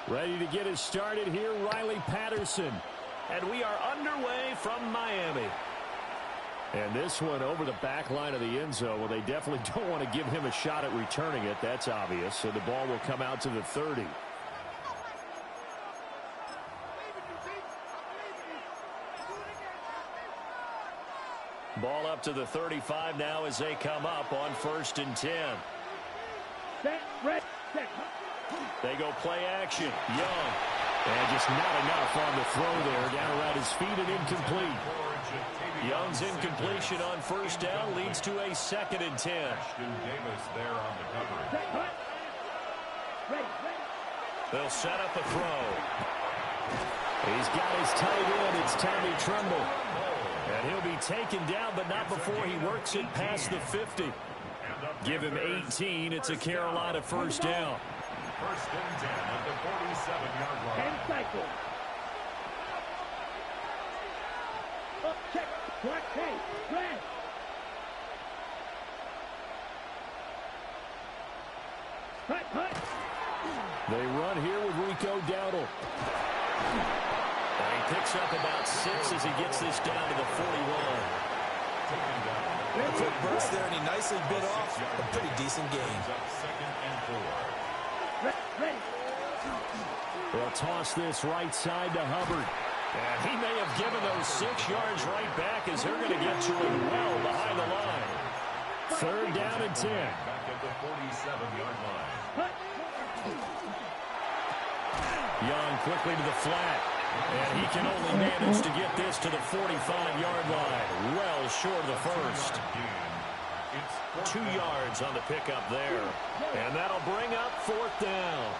Ready to get it started here, Riley Patterson. And we are underway from Miami. And this one over the back line of the end zone. Well, they definitely don't want to give him a shot at returning it. That's obvious. So the ball will come out to the 30. up to the 35 now as they come up on 1st and 10. Set, red, set. They go play action. Young. And just not enough on the throw there. Down around his feet and incomplete. Young's incompletion on 1st down leads to a 2nd and 10. Davis there on the coverage. They'll set up a throw. He's got his tight end. It's Tommy Tremble. And he'll be taken down, but not before he works it past the 50. Give him 18. It's a Carolina 1st down. 1st and 10 at the 47-yard line. And cycle. Up, check. Black tape. Red. Hut. They run here with Rico Dowdle. And he picks up about 6 as he gets this down to the 41. A quick burst there, and he nicely bit off a pretty decent game. 2nd and 4. Ready. They'll toss this right side to Hubbard. And he may have given those 6 yards right back as they're going to get to him well behind the line. 3rd down and 10. Back at the 47-yard line. Young quickly to the flat. And he can only manage to get this to the 45-yard line. Well short of the 1st. 2 yards on the pickup there. And that'll bring up 4th down.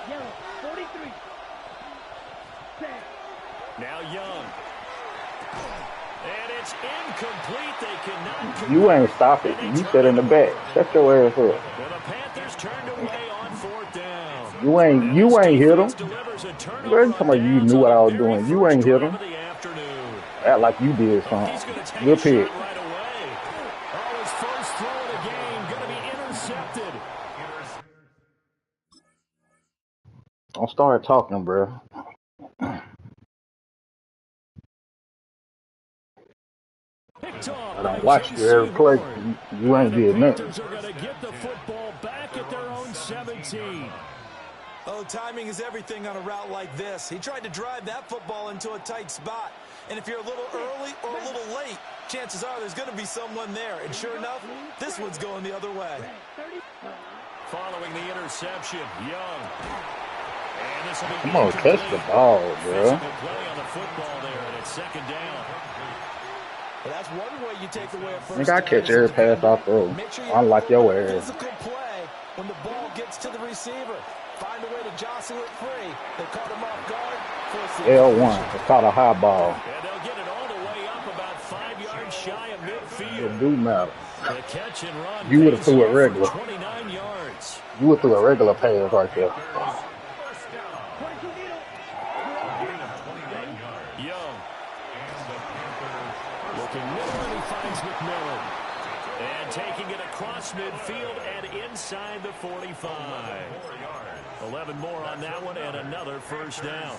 Yellow, 43. Now Young. And it's incomplete. They cannot. You ain't stopping. You sit in the back. Shut your ass up. Well, the Panthers turned away on 4th down. You ain't hit him. Bro, you talking about you knew what I was doing. You ain't hit him. Act like you did something. Good pick. His first throw of the game going to be intercepted. Don't start talking, bro. I don't watch you every play. You ain't did nothing. Are going to get the football back at their own 17. Oh, timing is everything on a route like this. He tried to drive that football into a tight spot. And if you're a little early or a little late, chances are there's going to be someone there. And sure enough, this one's going the other way. Following the interception, Young. And this will be Come on, catch the ball, bro. Play on the football there, and it's 2nd down. Well, that's one way you take away a first I think I catch every pass I throw. Unlike your ass. Physical play when the ball gets to the receiver. Find a way to jostle it free. They caught him off guard. L1. It's called a high ball. And they'll get it all the way up about 5 yards shy of midfield. It do matter. The catch and run. You would have threw it regular. 29 yards. You would threw a regular pass right there. Young. Looking middle, and he finds McMillan. And taking it across midfield and inside the 45. 11 more on that one and another 1st down.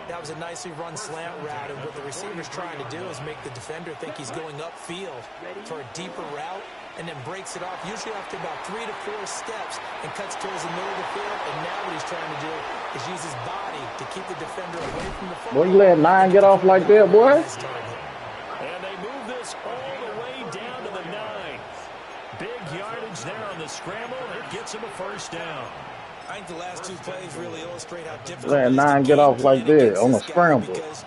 That was a nicely run slant route, and what the receiver's trying to do is make the defender think he's going upfield for a deeper route, and then breaks it off, usually after about 3 to 4 steps, and cuts towards the middle of the field. And now what he's trying to do is use his body to keep the defender away from the football. Boy, you let 9 get off like that, boy. And they move this all the way down to the 9. Big yardage there on the scramble, and it gets him a 1st down. I think the last 2 plays really illustrate how difficult Let 9 get off like that on a scramble. It's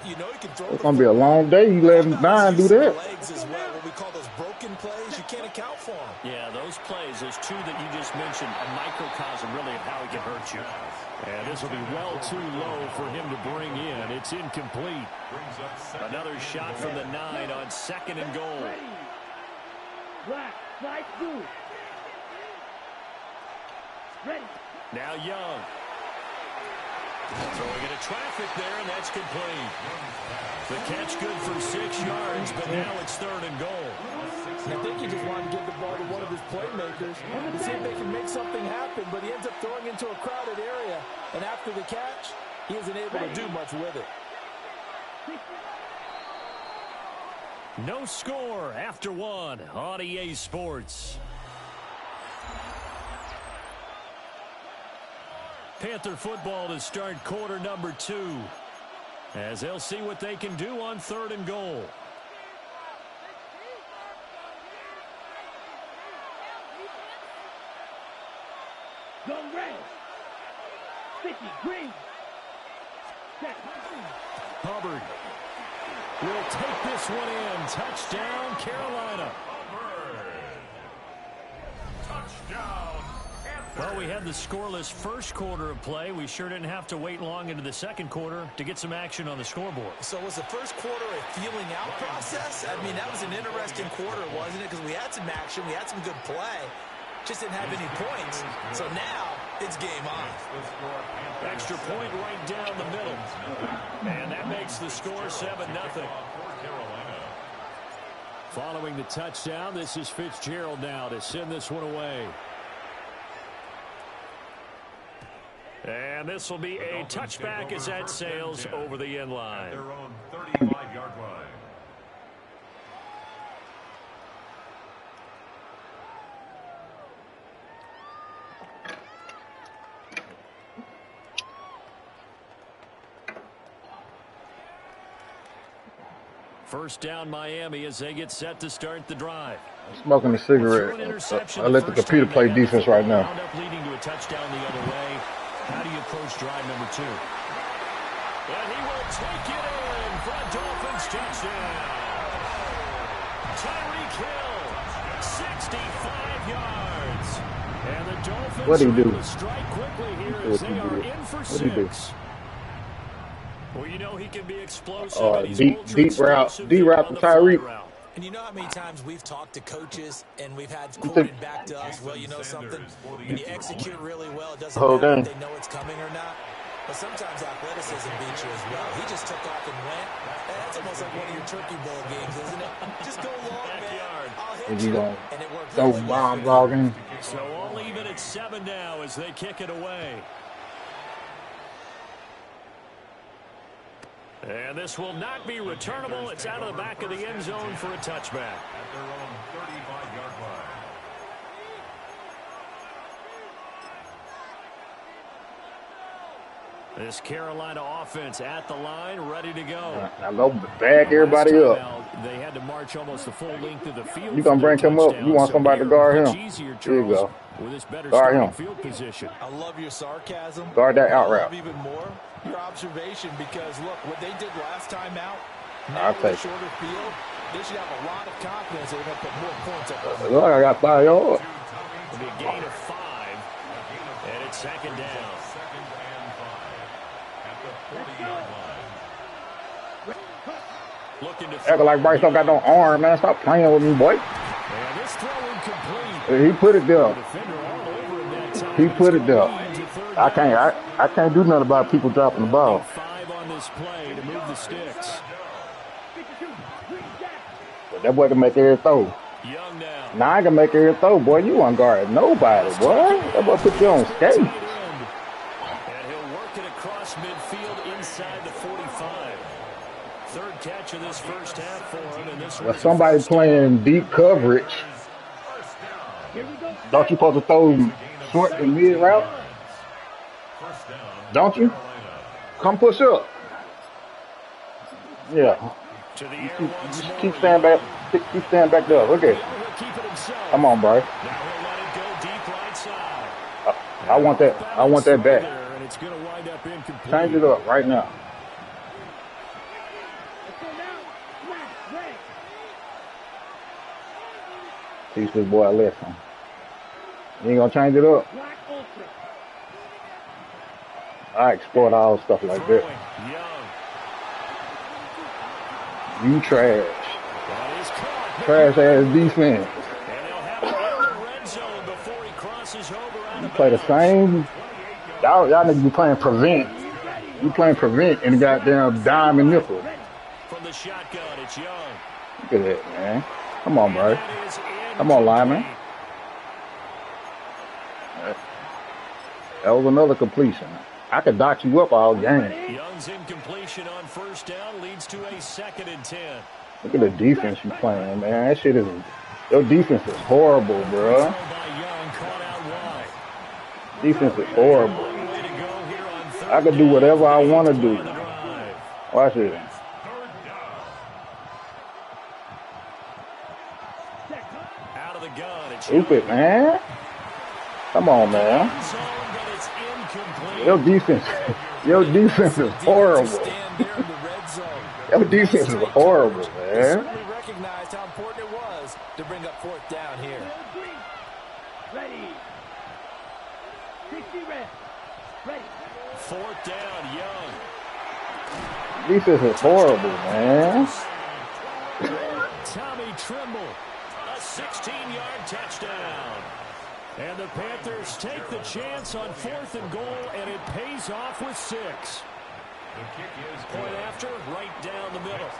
going to be a long day. You let 9 do that. What we call those broken plays, you can't account for them. Yeah, those plays, those 2 that you just mentioned, a microcosm really of how he can hurt you. And this will be well too low for him to bring in. It's incomplete. Another shot from the 9 on 2nd and goal. Black, slide through. Ready. Now Young. Throwing into traffic there, and that's complete. The catch good for 6 yards, but now it's 3rd and goal. I think he just wanted to give the ball to one of his playmakers to see if they can make something happen, but he ends up throwing into a crowded area, and after the catch, he isn't able to do much with it. No score after 1 on EA Sports. Panther football to start quarter number 2. as they'll see what they can do on 3rd and goal. Go red. Sticky, green. Set. Hubbard will take this one in. Touchdown, Carolina. Touchdown. Well, we had the scoreless first quarter of play. We sure didn't have to wait long into the second quarter to get some action on the scoreboard. So was the first quarter a feeling out process? I mean, that was an interesting quarter, wasn't it? Because we had some action, we had some good play. Just didn't have any points. So now it's game on. Extra point right down the middle. And that makes the score 7-0. Following the touchdown, this is Fitzgerald now to send this one away. And this will be a touchback as that sails over the end line. Their own 35-yard line. First down Miami as they get set to start the drive. Smoking a cigarette. I let the computer play defense right now. Wound up leading to a touchdown the other way. How do you approach drive number 2? And he will take it in for a Dolphins touchdown. Tyreek Hill, 65 yards. And the Dolphins What'd he do? will strike quickly here as they are in for 6. Well, you know he can be explosive. Deep route to Tyreek. And you know how many times we've talked to coaches and we've had quoted back to us, well, you know something, when you execute really well, it doesn't matter if they know it's coming or not. But sometimes athleticism beats you as well. He just took off and went. That's almost like one of your Turkey Bowl games, isn't it? Just go long, man. I'll hit you. And it worked really well. So all even at 7 now as they kick it away. And this will not be returnable. It's out of the back of the end zone for a touchback. At their own 35-yard line. This Carolina offense at the line, ready to go. Now go bag everybody up. They had to march almost the full length of the field. You gonna bring him up? You want somebody to guard him? Here you go. With this better guard him. Field position. I love your sarcasm. Guard that out route. Even more your observation, because look what they did last time out. I'll take shorter field. They should have a lot of confidence they're going to put more points up. Look, I got 5 yards. It'll be a gain of 5, and it's second down. Second and 5 at the 40-yard line. Looking to Acting like Bryce don't got no arm, man. Stop playing with me, boy. And this throw incomplete. He put it there. He put it there. I can't do nothing about people dropping the ball. 5 on this play to move the sticks. But that boy can make every throw. Young now. Now I can make every throw, boy. You won't guard nobody, boy. That boy put you on skate. And he'll work it across midfield inside the 45. Third catch of this first half for him. And this Well, somebody playing deep coverage. Don't you supposed to throw short and mid route? Don't you? Come push up. Yeah. You keep standing back. Keep standing back there. Look at it. Come on, bro. I want that. I want that back. Change it up right now. Teach this boy a lesson. You ain't gonna change it up. I exploit all stuff like that. You trash. Trash ass defense. You play the same. Y'all niggas be playing prevent. You playing prevent in the goddamn dime and nickel. From the shotgun, it's Young. Look at that, man. Come on, bro. Come on, lineman. That was another completion. I could dock you up all game. Young's incompletion on first down leads to a 2nd and 10. Look at the defense you playing, man. That shit is, your defense is horrible, bro. Defense is horrible. I could do whatever I want to do. Watch it. Out of the gun. It's Stupid, man. Come on, man. Your defense is horrible. Your defense is horrible, man. Recognized how important it was to bring up fourth down here. Ready. 60 red. Ready. Fourth down, Young. Defense is horrible, man. Tommy Trimble, a 16-yard touchdown. And the Panthers take the chance on 4th and goal, and it pays off with 6. Point after, right down the middle.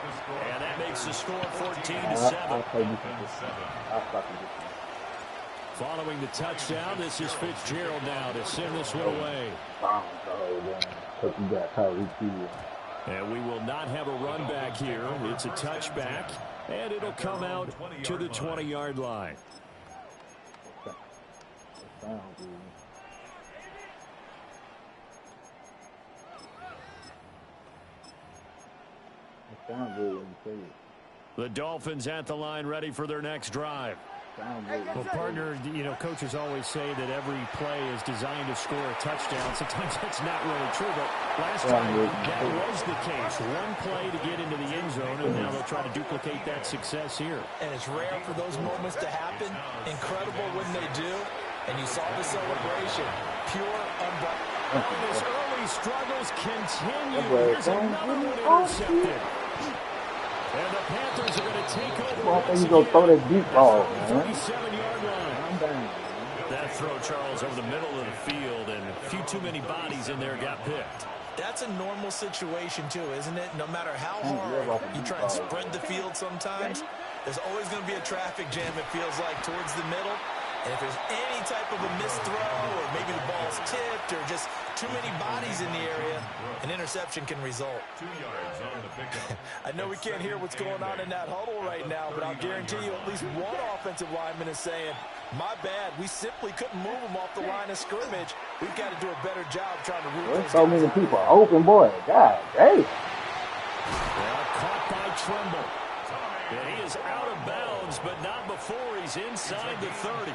And that makes the score 14-7. Following the touchdown, this is Fitzgerald now to send this one away. And we will not have a run back here. It's a touchback, and it'll come out to the 20-yard line. The Dolphins at the line, ready for their next drive. Well, partner, coaches always say that every play is designed to score a touchdown. Sometimes that's not really true, but last time that was the case. One play to get into the end zone, and now they'll try to duplicate that success here. And it's rare for those moments to happen. Incredible when they do. And you saw the celebration. Pure, unbelievable. His early struggles continue. Here's another one intercepted. And the Panthers are going to take over. I think he's going to throw that deep ball, man. 37-yard line. That throw, Charles, over the middle of the field, and a few too many bodies in there got picked. That's a normal situation, too, isn't it? No matter how hard you try and spread the field sometimes, there's always going to be a traffic jam, it feels like, towards the middle. And if there's any type of a missed throw, or maybe the ball's tipped, or just too many bodies in the area, an interception can result. 2 yards on the pickup. I know we can't hear what's going on in that huddle right now, but I'll guarantee you at least one offensive lineman is saying, my bad, we simply couldn't move them off the line of scrimmage. We've got to do a better job trying to root those so many people open, boy. God, hey. Well, caught by Trimble. And he is out of bounds, but not before he's inside the 30.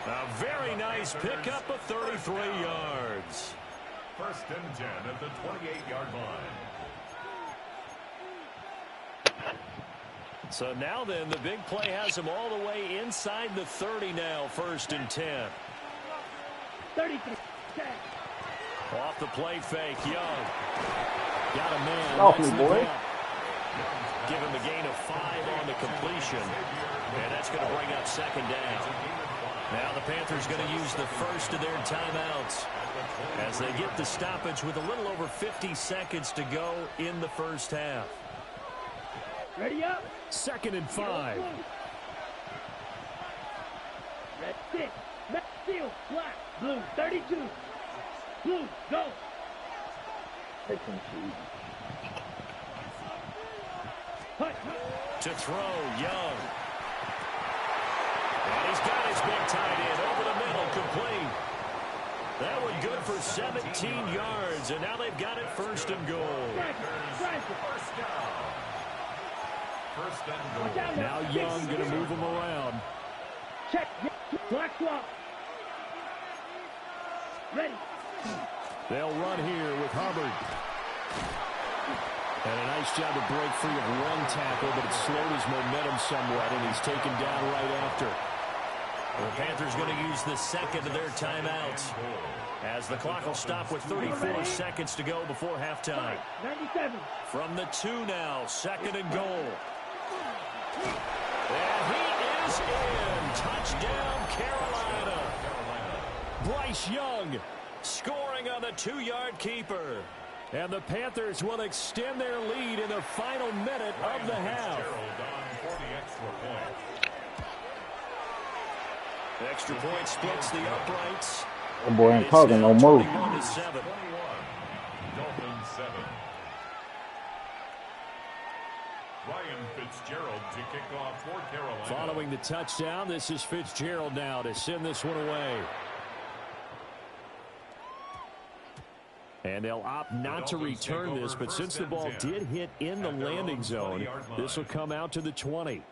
A very nice pickup of 33 yards. 1st and 10 at the 28-yard line. So now then, the big play has him all the way inside the 30 now, 1st and 10. 33. Off the play fake, Young. Got a man. Off me, boy. Give him a gain of 5 on the completion. And that's going to bring up 2nd down. Now the Panthers going to use the first of their timeouts as they get the stoppage with a little over 50 seconds to go in the first half. Ready up. 2nd and 5. Red 6. Red steel. Black. Blue 32. Blue. Go. To throw, Young. And he's got his big tight end over the middle, complete. That one good for 17 yards, and now they've got it 1st and goal. Now Young going to move him around. Check. Black swap. Ready. They'll run here with Hubbard. And a nice job to break free of one tackle, but it slowed his momentum somewhat, and he's taken down right after. The Panthers going to use the 2nd of their timeouts as the clock will stop with 34 seconds to go before halftime. 97. From the 2 now, 2nd and goal. And he is in. Touchdown, Carolina. Bryce Young scoring on the 2-yard keeper. And the Panthers will extend their lead in the final minute of the half. Extra point splits the uprights. That boy ain't talking no more. 21-7. Dolphins 7. Ryan Fitzgerald to kick off for Carolina. Following the touchdown, this is Fitzgerald now to send this one away. And they'll opt not to return this, but since the ball did hit in the landing zone, this will come out to the 20.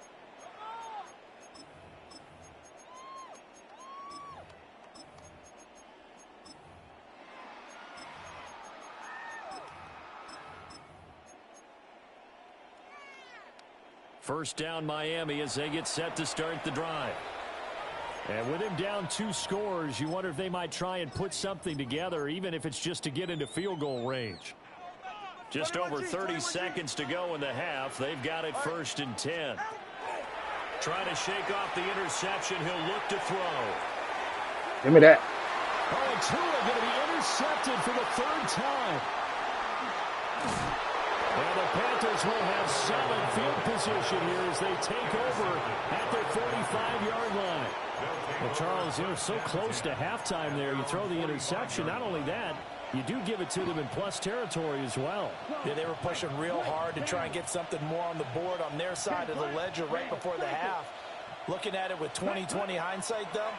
First down Miami as they get set to start the drive. And with him down 2 scores, you wonder if they might try and put something together, even if it's just to get into field goal range. Just over 30 seconds to go in the half. They've got it 1st and 10. Trying to shake off the interception. He'll look to throw. Give me that. Oh, and Tua going to be intercepted for the 3rd time. Well, the Panthers will have 7 field position here as they take over at their 45-yard line. Well, Charles, you're so close to halftime there. You throw the interception. Not only that, you do give it to them in plus territory as well. Yeah, they were pushing real hard to try and get something more on the board on their side of the ledger right before the half. Looking at it with 20/20 hindsight, though,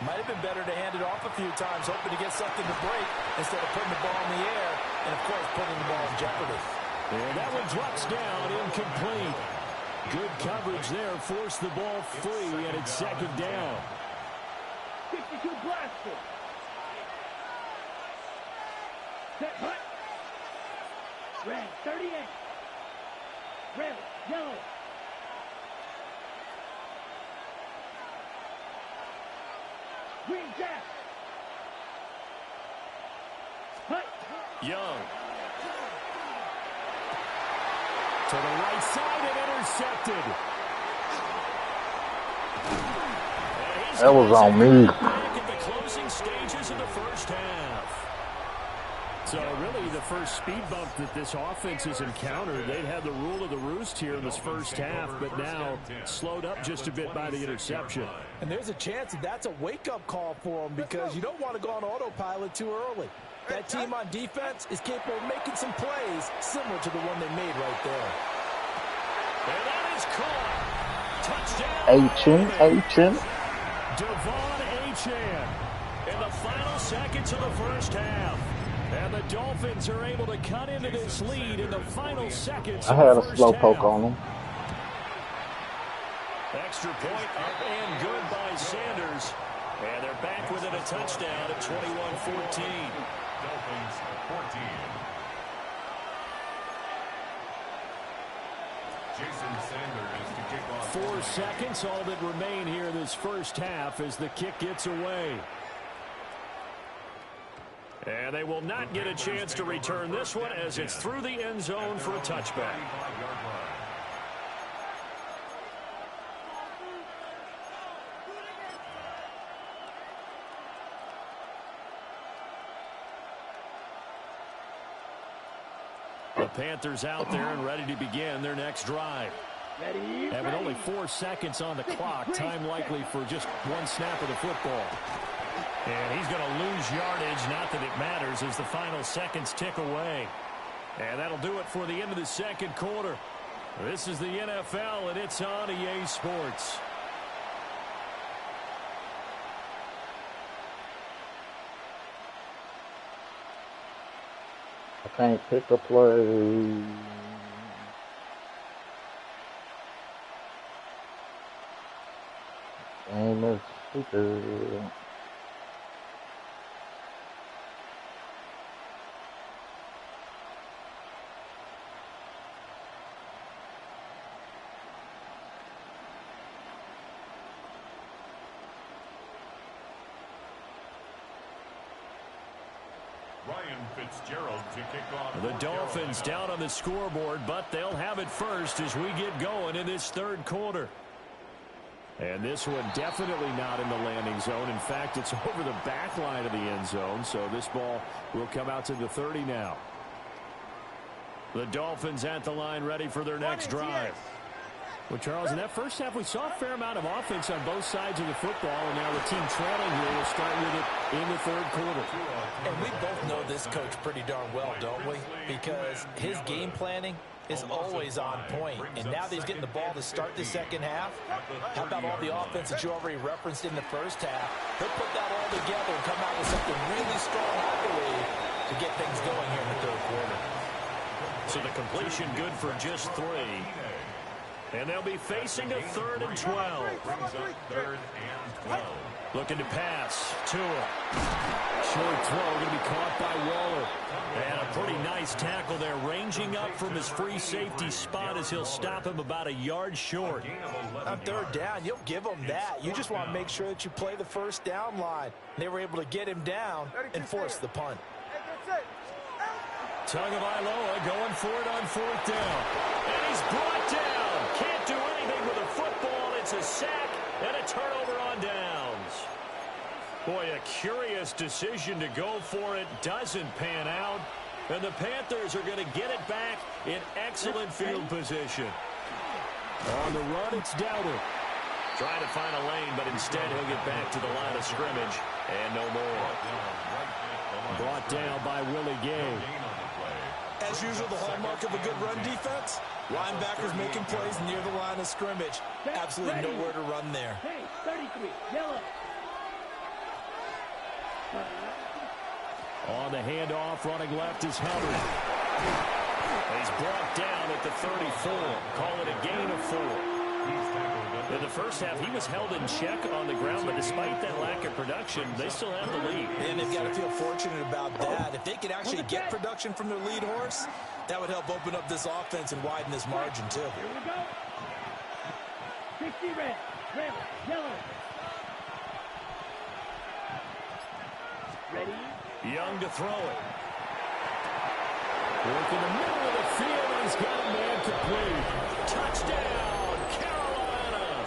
might have been better to hand it off a few times, hoping to get something to break instead of putting the ball in the air and, of course, putting the ball in jeopardy. And that one drops down, incomplete. Good coverage there, forced the ball free, and it's 2nd down. 52 blaster. Set, hut. Red, 38. Red, yellow. Green, jack. Hut. Young. To the right side and intercepted. That was on me. Back in the closing stages of the 1st half. So really the first speed bump that this offense has encountered, they've had the rule of the roost here in this 1st half, but now slowed up just a bit by the interception. And there's a chance that that's a wake-up call for them because you don't want to go on autopilot too early. That team on defense is capable of making some plays similar to the one they made right there. And that is caught. Touchdown. Javon in the final seconds of the 1st half. And the Dolphins are able to cut into this lead in the final seconds I had a slow poke on them. Extra point up and good by Sanders. And they're back within a touchdown at 21-14. Dolphins 14. Jason Sanders to kick off. 4 seconds, all that remain here this 1st half as the kick gets away. And they will not get a chance to return this one as it's through the end zone for a touchback. The Panthers out there and ready to begin their next drive. And with only 4 seconds on the clock, time likely for just 1 snap of the football. And he's going to lose yardage, not that it matters, as the final seconds tick away. And that'll do it for the end of the 2nd quarter. This is the NFL, and it's on EA Sports. I can't pick a play. Game is stupid. The Dolphins down on the scoreboard, but they'll have it first as we get going in this 3rd quarter. And this one definitely not in the landing zone. In fact, it's over the back line of the end zone, so this ball will come out to the 30 now. The Dolphins at the line ready for their next drive. Well, Charles, in that 1st half, we saw a fair amount of offense on both sides of the football, and now the team trailing here will start with it in the 3rd quarter. And we both know this coach pretty darn well, don't we? Because his game planning is always on point. And now that he's getting the ball to start the 2nd half, how about all the offense that you already referenced in the 1st half? He'll put that all together and come out with something really strong, I believe, to get things going here in the third quarter. So the completion good for just 3. And they'll be facing a 3rd and 12. Third and 12. Looking to pass. Tua. Short throw going to be caught by Waller. And a pretty nice tackle there, ranging up from his free safety spot as he'll stop him about a yard short. On third down, you'll give them that. You just want to make sure that you play the first down line. They were able to get him down and force the punt. Tagovailoa going for it on 4th down. And he's brought down. Can't do anything with a football. It's a sack and a turnover on downs. Boy, a curious decision to go for it. Doesn't pan out. And the Panthers are going to get it back in excellent field position. On the run, it's Dowdle. Trying to find a lane, but instead he'll get back to the line of scrimmage. And no more. Brought down by Willie Gay. As usual, the hallmark of a good run defense, linebackers making plays near the line of scrimmage. Absolutely nowhere to run there. Hey, 33, yellow. On the handoff, running left is Hubbard. He's brought down at the 34. Call it a gain of 4. In the first half, he was held in check on the ground, but despite that lack of production, they still have the lead. And they've got to feel fortunate about that. If they could actually get production from their lead horse, that would help open up this offense and widen this margin, too. Here we go. 60 red, yellow. Ready? Young to throw it. Work in the middle of the field, and he's got a man complete. Touchdown, Carolina.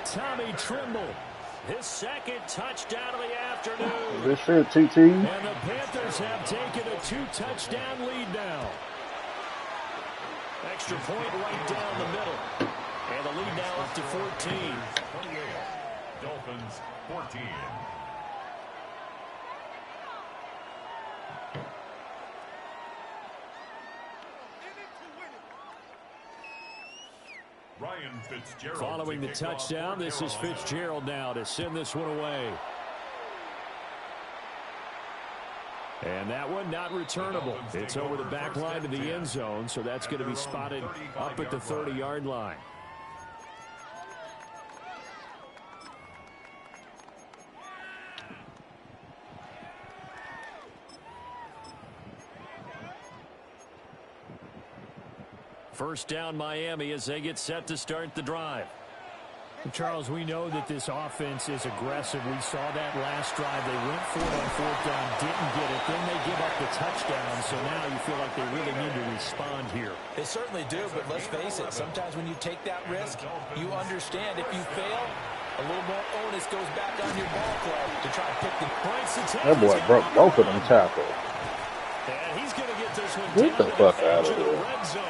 Tommy Trimble, his 2nd touchdown of the afternoon. This shit, TT. And the Panthers have taken a 2-touchdown lead now. Extra point right down the middle. And the lead now up to 14. 28. Dolphins 14. Ryan Fitzgerald. Following the touchdown, this is Fitzgerald now to send this one away. And that one not returnable. It's over the back line of the end zone, so that's going to be spotted up at the 30-yard line. First down Miami as they get set to start the drive. Charles, we know that this offense is aggressive. We saw that last drive. They went for it on 4th down, didn't get it. Then they give up the touchdown, so now you feel like they really need to respond here. They certainly do, but let's face it, sometimes when you take that risk, you understand if you fail, a little more onus goes back on your ball club to try and pick the points. That boy broke both of them tackles. And he's going to get this one Get the fuck out of the here. red zone.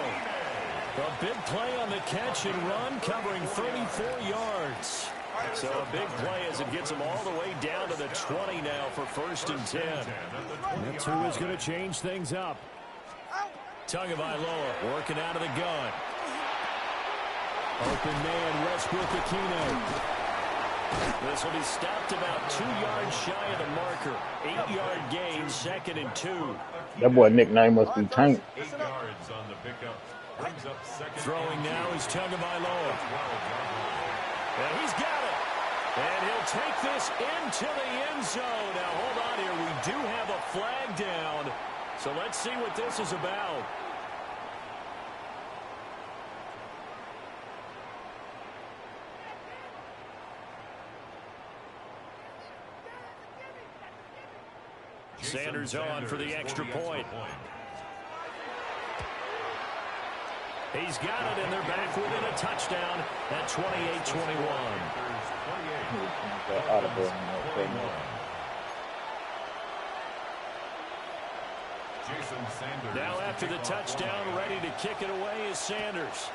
A big play on the catch and run, covering 34 yards. So a big play as it gets them all the way down to the 20 now for 1st and 10. That's who is going to change things up. Tagovailoa working out of the gun. Open man, Westbrook-Ikhine. This will be stopped about 2 yards shy of the marker. 8-yard gain, 2nd and 2. That boy nickname must be Tank. 8 yards on the pickup. Brings up 2nd. Throwing now is Tagovailoa. And he's got it. And he'll take this into the end zone. Now, hold on here. We do have a flag down. So let's see what this is about. Sanders on for the extra point. He's got it, and they're back within a touchdown at 28-21. Now after the touchdown, ready to kick it away is Sanders.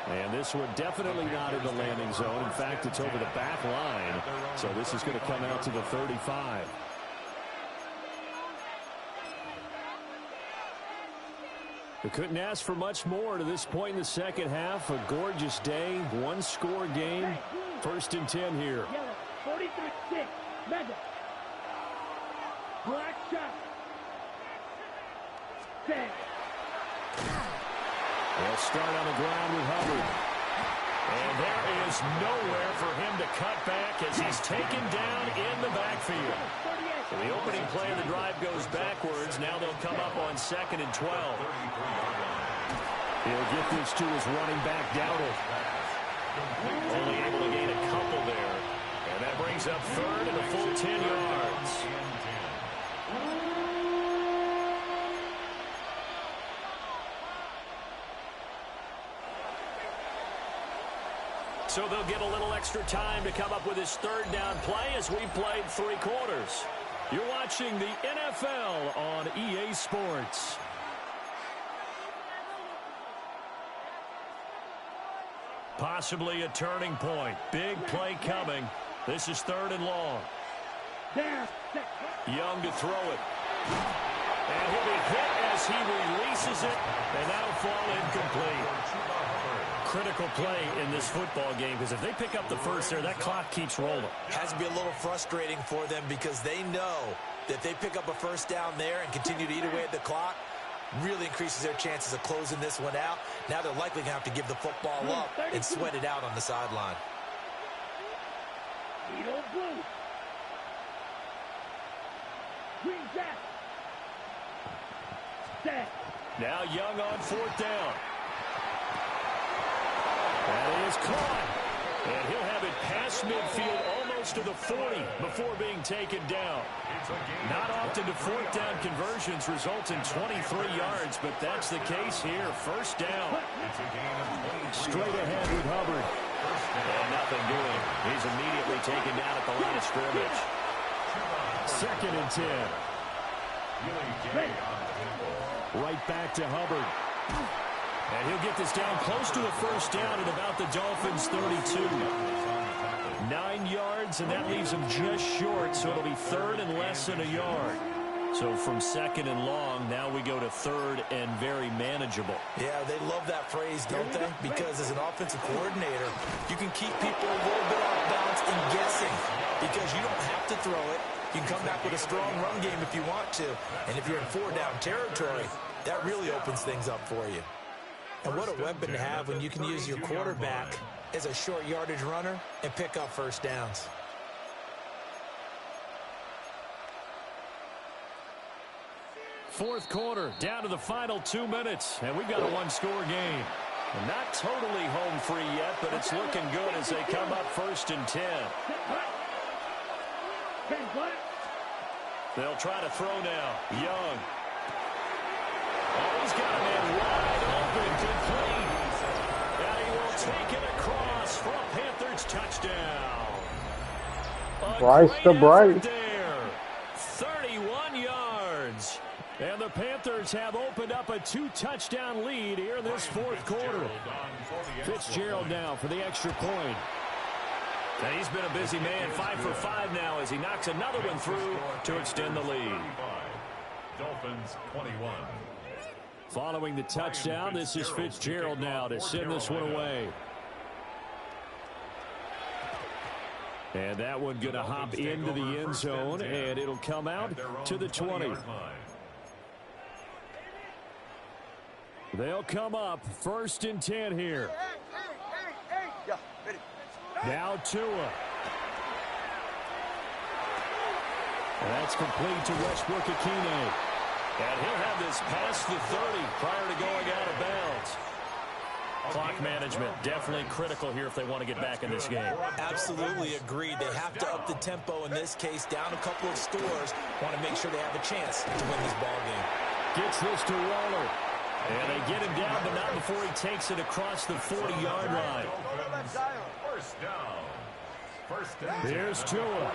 And this one definitely not in the landing zone. In fact, it's over the back line. So this is going to come out to the 35. We couldn't ask for much more to this point in the second half. A gorgeous day, one-score game. 1st and 10 here. 43-6. Mega. Black shot. Set. They'll start on the ground with Hubbard. And there is nowhere for him to cut back as he's taken down in the backfield. So the opening play of the drive goes backwards. Now they'll come up on 2nd and 12. He'll get this to his running back, Dowdle. Only able to gain a couple there. And that brings up 3rd and a full 10 yards. So they'll get a little extra time to come up with his 3rd down play as we've played 3 quarters. You're watching the NFL on EA Sports. Possibly a turning point. Big play coming. This is 3rd and long. Young to throw it. And he'll be hit as he releases it. And that'll fall incomplete. Critical play in this football game because if they pick up the first there, that clock keeps rolling. Has to be a little frustrating for them because they know that if they pick up a first down there and continue to eat away at the clock, really increases their chances of closing this one out. Now they're likely going to have to give the football up and sweat it out on the sideline. Now Young on 4th down. That is caught. And he'll have it past midfield almost to the 40 before being taken down. Not often do 4th down conversions result in 23 yards, but that's the case here. 1st down. Straight ahead with Hubbard. And nothing doing. He's immediately taken down at the line of scrimmage. 2nd and 10. Right back to Hubbard. And he'll get this down close to a 1st down at about the Dolphins' 32. 9 yards, and that leaves him just short, so it'll be 3rd and less than a yard. So from 2nd and long, now we go to 3rd and very manageable. Yeah, they love that phrase, don't they? Because as an offensive coordinator, you can keep people a little bit off balance and guessing because you don't have to throw it. You can come back with a strong run game if you want to. And if you're in 4-down territory, that really opens things up for you. And what a weapon to have when you can use your quarterback as a short yardage runner and pick up first downs. Fourth quarter, down to the final 2 minutes, and we've got a one-score game. And not totally home free yet, but it's looking good as they come up 1st and 10. They'll try to throw now. Young. Oh, he's got a man wide open, complete. And he will take it across for a Panthers touchdown. Bryce to Bryce. There. 31 yards. And the Panthers have opened up a 2-touchdown lead here in this 4th quarter. Fitzgerald now for the extra point. And he's been a busy man, 5 for 5 now as he knocks another one through to extend the lead. Dolphins 21. Following the touchdown, this is Fitzgerald now to send this one away. And that one going to hop into the end zone, and it'll come out to the 20. They'll come up 1st and 10 here. Now Tua. And that's complete to Westbrook-Ikhine. And he'll have this past the 30 prior to going out of bounds. Clock management definitely critical here if they want to get back in this game. Absolutely agreed. They have to up the tempo in this case, down a couple of scores. Want to make sure they have a chance to win this ball game. Gets this to Waller. And they get him down, but not before he takes it across the 40-yard line. First down. Here's Tua.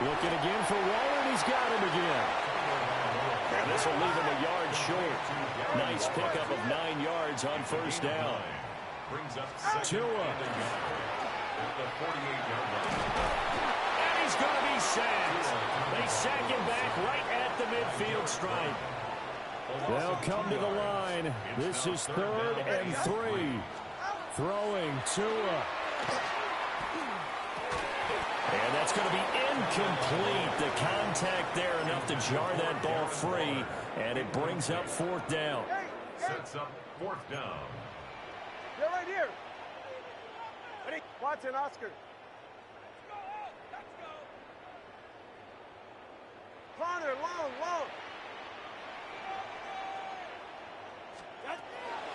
Looking again for Waller, and he's got him again. And this will leave him a yard short. Nice pickup of 9 yards on 1st down. Tua. And he's going to be sacked. They sack him back right at the midfield stripe. They'll come to the line. This is 3rd and 3. Throwing Tua. And that's going to be incomplete. The contact there enough to jar that ball free, and it brings up fourth down. Sets up fourth down. You're right here. Ready? Watson, Oscar. Let's go. Corner, long.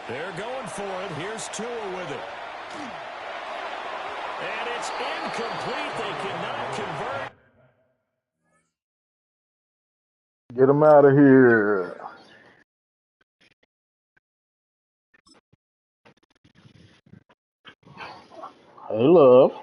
They're going for it. Here's Tua with it. And it's incomplete. They cannot convert. Get him out of here. Hey, love.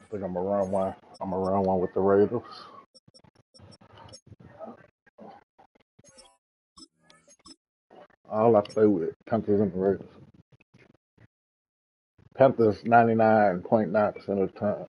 I think I'm gonna run one. I'm gonna run one with the Raiders. All I play with Panthers and the Raiders. Panthers 99.9% of the time.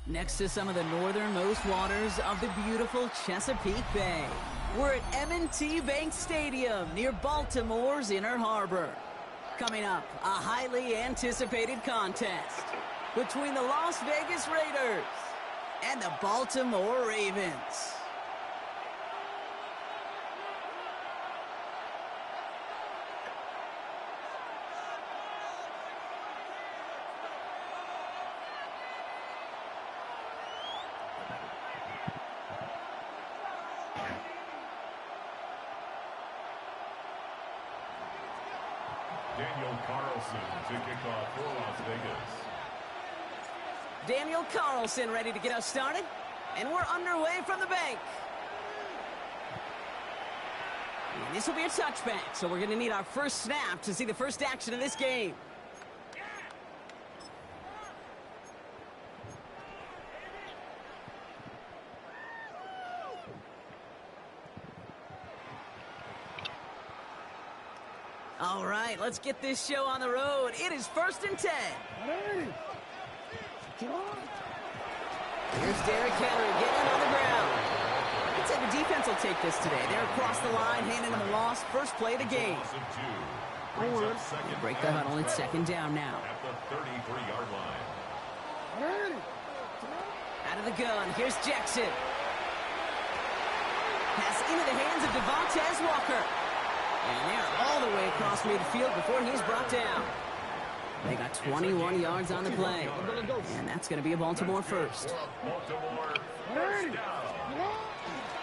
Next to some of the northernmost waters of the beautiful Chesapeake Bay, we're at M&T Bank Stadium near Baltimore's Inner Harbor. Coming up, a highly anticipated contest between the Las Vegas Raiders and the Baltimore Ravens. Daniel Carlson to kick off for Las Vegas. Daniel Carlson ready to get us started, and we're underway from the bank. And this will be a touchback, so we're going to need our first snap to see the first action of this game. All right, let's get this show on the road. It is 1st and 10. Here's Derrick Henry getting on the ground. I'd say the defense will take this today. They're across the line, handing them a loss. First play of the game. Break the huddle. It's 2nd down now. At the 33-yard line. Out of the gun, here's Jackson. Pass into the hands of Devontae Walker. And they're all the way across midfield before he's brought down. They got 21 yards on the play. And that's going to be a Baltimore first. Baltimore first down.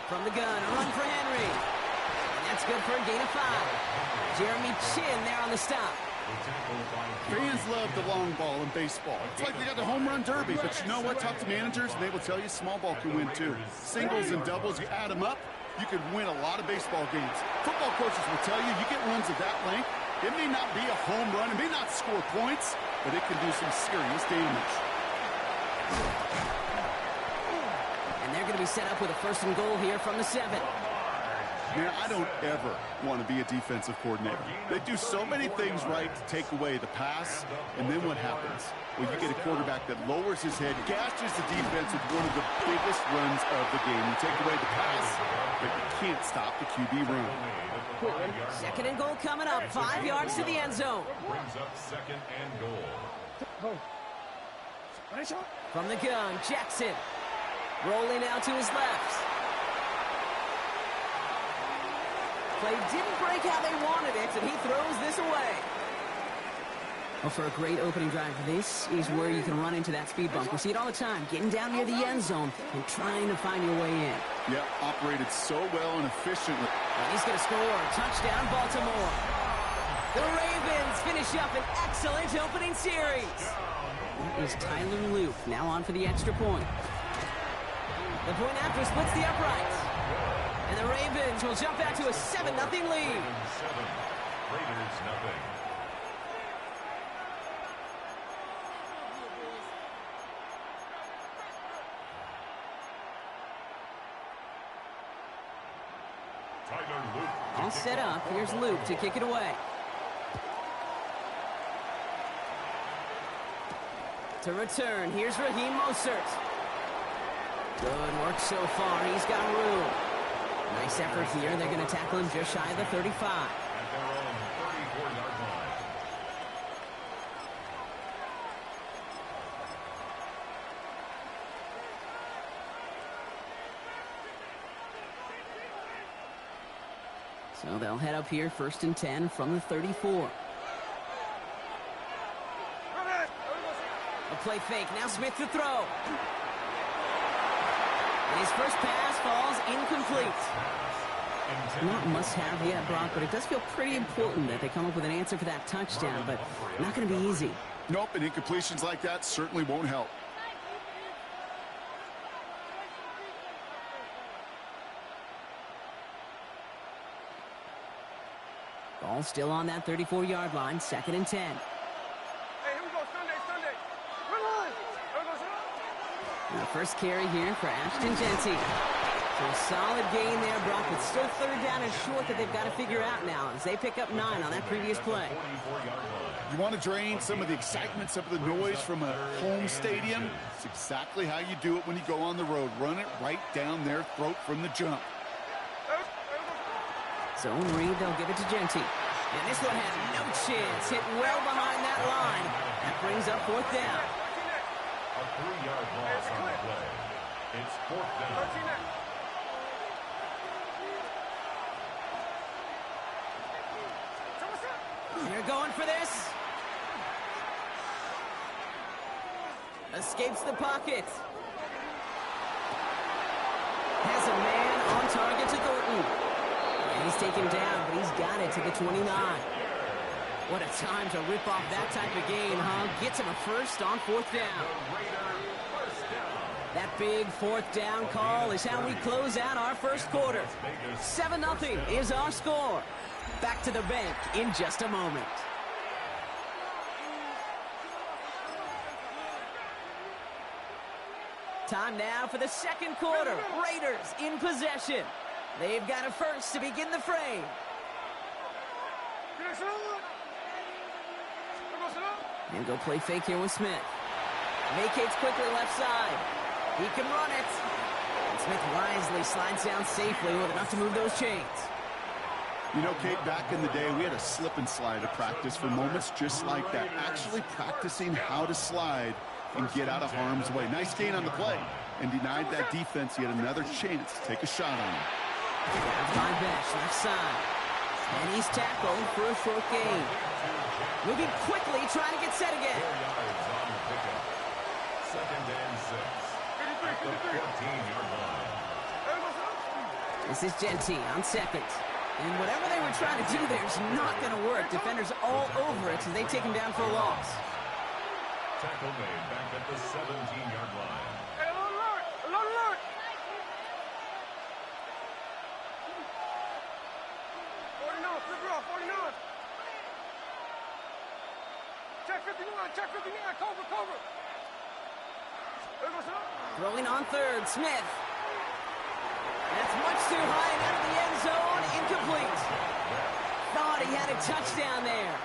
From the gun, a run for Henry. And that's good for a gain of 5. Jeremy Chin there on the stop. Fans love the long ball in baseball. It's like they got the home run derby, but you know what? Talk to managers, and they will tell you small ball can win too. Singles and doubles, you add them up, you can win a lot of baseball games. Football coaches will tell you, you get runs of that length, it may not be a home run, it may not score points, but it can do some serious damage. And they're going to be set up with a 1st and goal here from the 7. Man, I don't ever want to be a defensive coordinator. They do so many things right to take away the pass, and then what happens? Well, you get a quarterback that lowers his head, gashes the defense with one of the biggest runs of the game. You take away the pass, but you can't stop the QB run. 2nd and goal coming up, 5 yards to the end zone. Brings up 2nd and goal. From the gun, Jackson. Rolling out to his left. Play didn't break how they wanted it, and he throws this away. Well, for a great opening drive, this is where you can run into that speed bump. We see it all the time, getting down near the end zone and trying to find your way in. Yeah, operated so well and efficiently. And he's going to score. Touchdown, Baltimore. The Ravens finish up an excellent opening series. That is Tyler Luke, now on for the extra point. The point after splits the uprights. And the Ravens will jump out to a 7-0 lead. 7, Raiders nothing. Tyler Luke. All set up. Here's Luke to kick it away. To return, here's Raheem Mostert. Good work so far. He's got room. Nice effort here. They're going to tackle him just shy of the 35. At their own 34-yard line. So they'll head up here, 1st and 10 from the 34. A play fake. Now Smith to throw. And his first pass falls incomplete. Not must-have yet, Brock, but it does feel pretty important that they come up with an answer for that touchdown, but not going to be easy. Nope, and incompletions like that certainly won't help. Ball still on that 34-yard line, 2nd and 10. Hey, here we go, Sunday. Run on. And the first carry here for Ashton Genty. So a solid gain there, Brock, but still third down and short that they've got to figure out now as they pick up 9 on that previous play. You want to drain some of the excitement, some of the noise from a home stadium? It's exactly how you do it when you go on the road. Run it right down their throat from the jump. Zone read, they'll give it to Genty. And this one had no chance. Hit well behind that line. That brings up 4th down. A 3-yard loss on the play. It's 4th down. They're going for this. Escapes the pocket. Has a man on target to Thornton. And he's taken down, but he's got it to the 29. What a time to rip off that type of gain, huh? Gets him a first on 4th down. That big 4th down call is how we close out our first quarter. 7-0 is our score. Back to the bank in just a moment. Time now for the second quarter. Raiders in possession. They've got a first to begin the frame. And go play fake here with Smith. Vacates quickly left side. He can run it. And Smith wisely slides down safely with enough to move those chains. You know, Kate, back in the day, we had a slip and slide of practice for moments just like that. Actually practicing how to slide and get out of harm's way. Nice gain on the play. And denied that defense yet another chance to take a shot on him. By Besh, left side. And he's tackled for a short gain. Moving quickly, trying to get set again. 2nd and 6. At the 14-yard line. This is Genty on 2nd. And whatever they were trying to do there is not going to work. Defenders all over it as they take him down for a loss. Tackle made back at the 17-yard line. Hey, alert! 49, flip it off, 49. Check 59, cover. Throwing on 3rd, Smith. That's much too high and out of the end zone. Incomplete. Thought he had a touchdown there.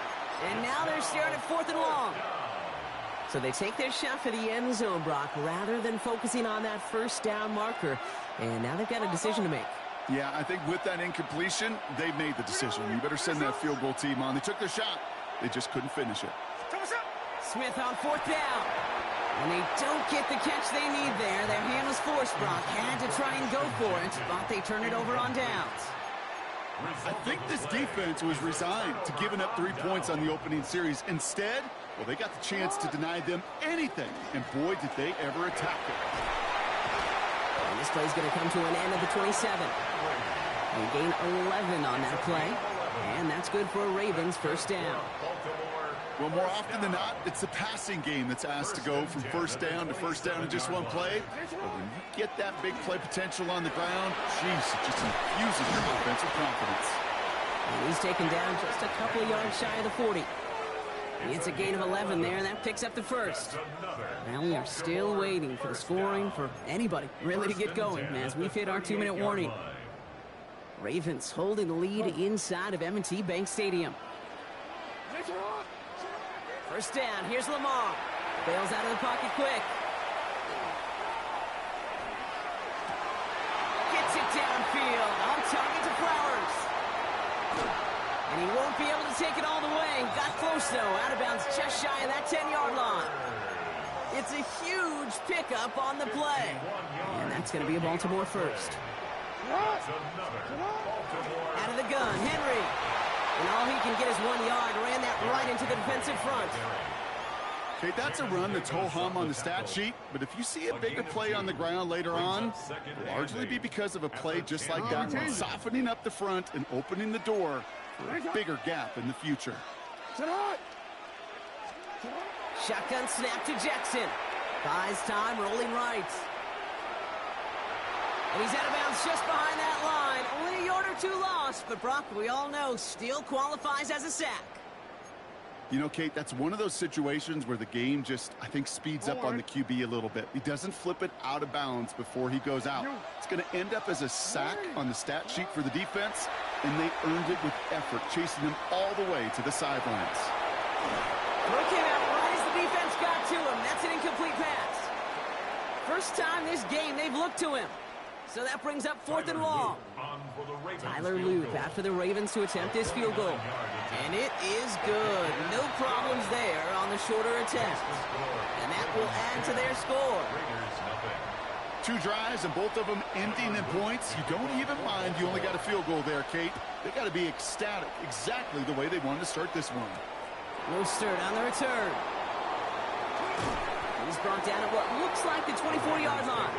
And now they're staring at 4th and long. So they take their shot for the end zone, Brock, rather than focusing on that first down marker. And now they've got a decision to make. Yeah, I think with that incompletion, they made the decision. You better send that field goal team on. They took their shot. They just couldn't finish it. Smith on 4th down. And they don't get the catch they need there. Their hand was forced, Brock. Had to try and go for it, but they turn it over on downs. I think this defense was resigned to giving up 3 points on the opening series. Instead, well, they got the chance to deny them anything. And boy, did they ever attack it. And this play's going to come to an end of the 27. They gain 11 on that play. And that's good for a Ravens first down. Well, more often than not, it's the passing game that's asked to go from first down in just one play. But when you get that big play potential on the ground, geez, it just infuses your offensive confidence. And he's taken down just a couple of yards shy of the 40. It's a gain of 11 there, and that picks up the first. Now we are still waiting for the scoring for anybody really to get going as we've hit our 2-minute warning. Ravens holding the lead inside of M&T Bank Stadium. First down, here's Lamar. Bails out of the pocket quick. Gets it downfield, on target to Flowers. And he won't be able to take it all the way. Got close, though, out of bounds just shy of that 10-yard line. It's a huge pickup on the play. And that's going to be a Baltimore first. Out of the gun, Henry. And all he can get is 1 yard. Ran that right into the defensive front. Okay, that's a run that's ho-hum on the stat sheet, but if you see a bigger play on the ground later on, it'll largely be because of a play just like that one, softening up the front and opening the door for a bigger gap in the future. Shotgun snap to Jackson. Buys time, rolling right. And he's out of bounds just behind that line. Only a yard or two lost, but Brock, we all know, still qualifies as a sack. You know, Kate, that's one of those situations where the game just, I think, speeds up on the QB a little bit. He doesn't flip it out of bounds before he goes out. It's going to end up as a sack on the stat sheet for the defense, and they earned it with effort, chasing him all the way to the sidelines. Throw came out right as the defense got to him. That's an incomplete pass. First time this game they've looked to him. So that brings up 4th and long. Tyler Loop after the Ravens to attempt this field goal. And it is good. No problems there on the shorter attempt. And that will add to their score. 2 drives and both of them ending in points. You don't even mind you only got a field goal there, Kate. They got to be ecstatic, exactly the way they wanted to start this one. Mostert on the return. He's brought down at what looks like the 24-yard line.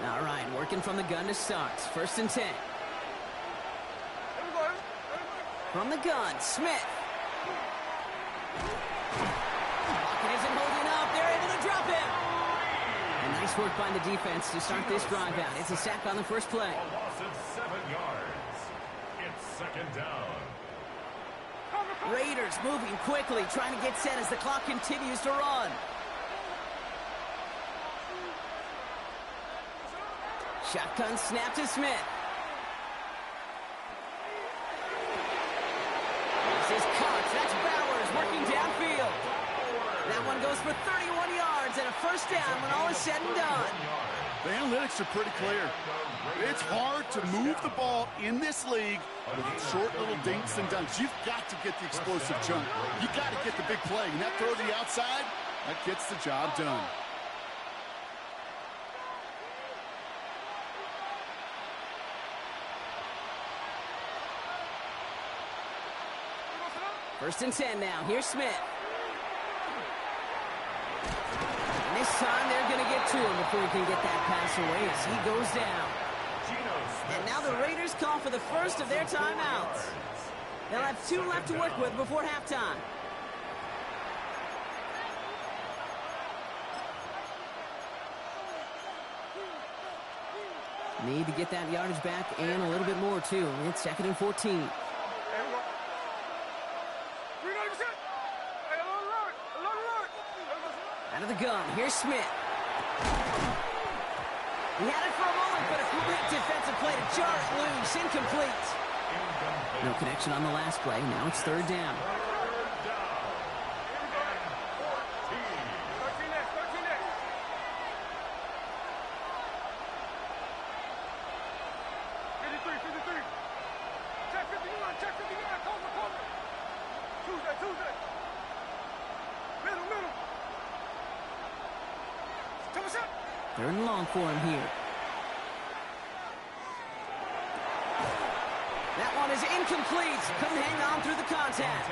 All right, working from the gun to start. 1st and 10. From the gun, Smith. Pocket isn't holding up. They're able to drop him. And nice work by the defense to start this drive out. It's a sack on the first play. A loss of 7 yards. It's 2nd down. Raiders moving quickly, trying to get set as the clock continues to run. Shotgun snap to Smith. This is caught. That's Bowers working downfield. That one goes for 31 yards and a 1st down when all is said and done. The analytics are pretty clear. It's hard to move the ball in this league with short little dinks and dunks. You've got to get the explosive chunk. You've got to get the big play. And that throw to the outside, that gets the job done. First and 10 now. Here's Smith. And this time they're going to get to him before he can get that pass away as he goes down. And now the Raiders call for the first of their timeouts. They'll have 2 left to work with before halftime. Need to get that yardage back and a little bit more, too. It's 2nd and 14. Out of the gun, here's Smith. He had it for a moment, but a great defensive play to jar it loose. Incomplete. No connection on the last play. Now it's 3rd down. Third and long for him here. That one is incomplete. Couldn't hang on through the contact.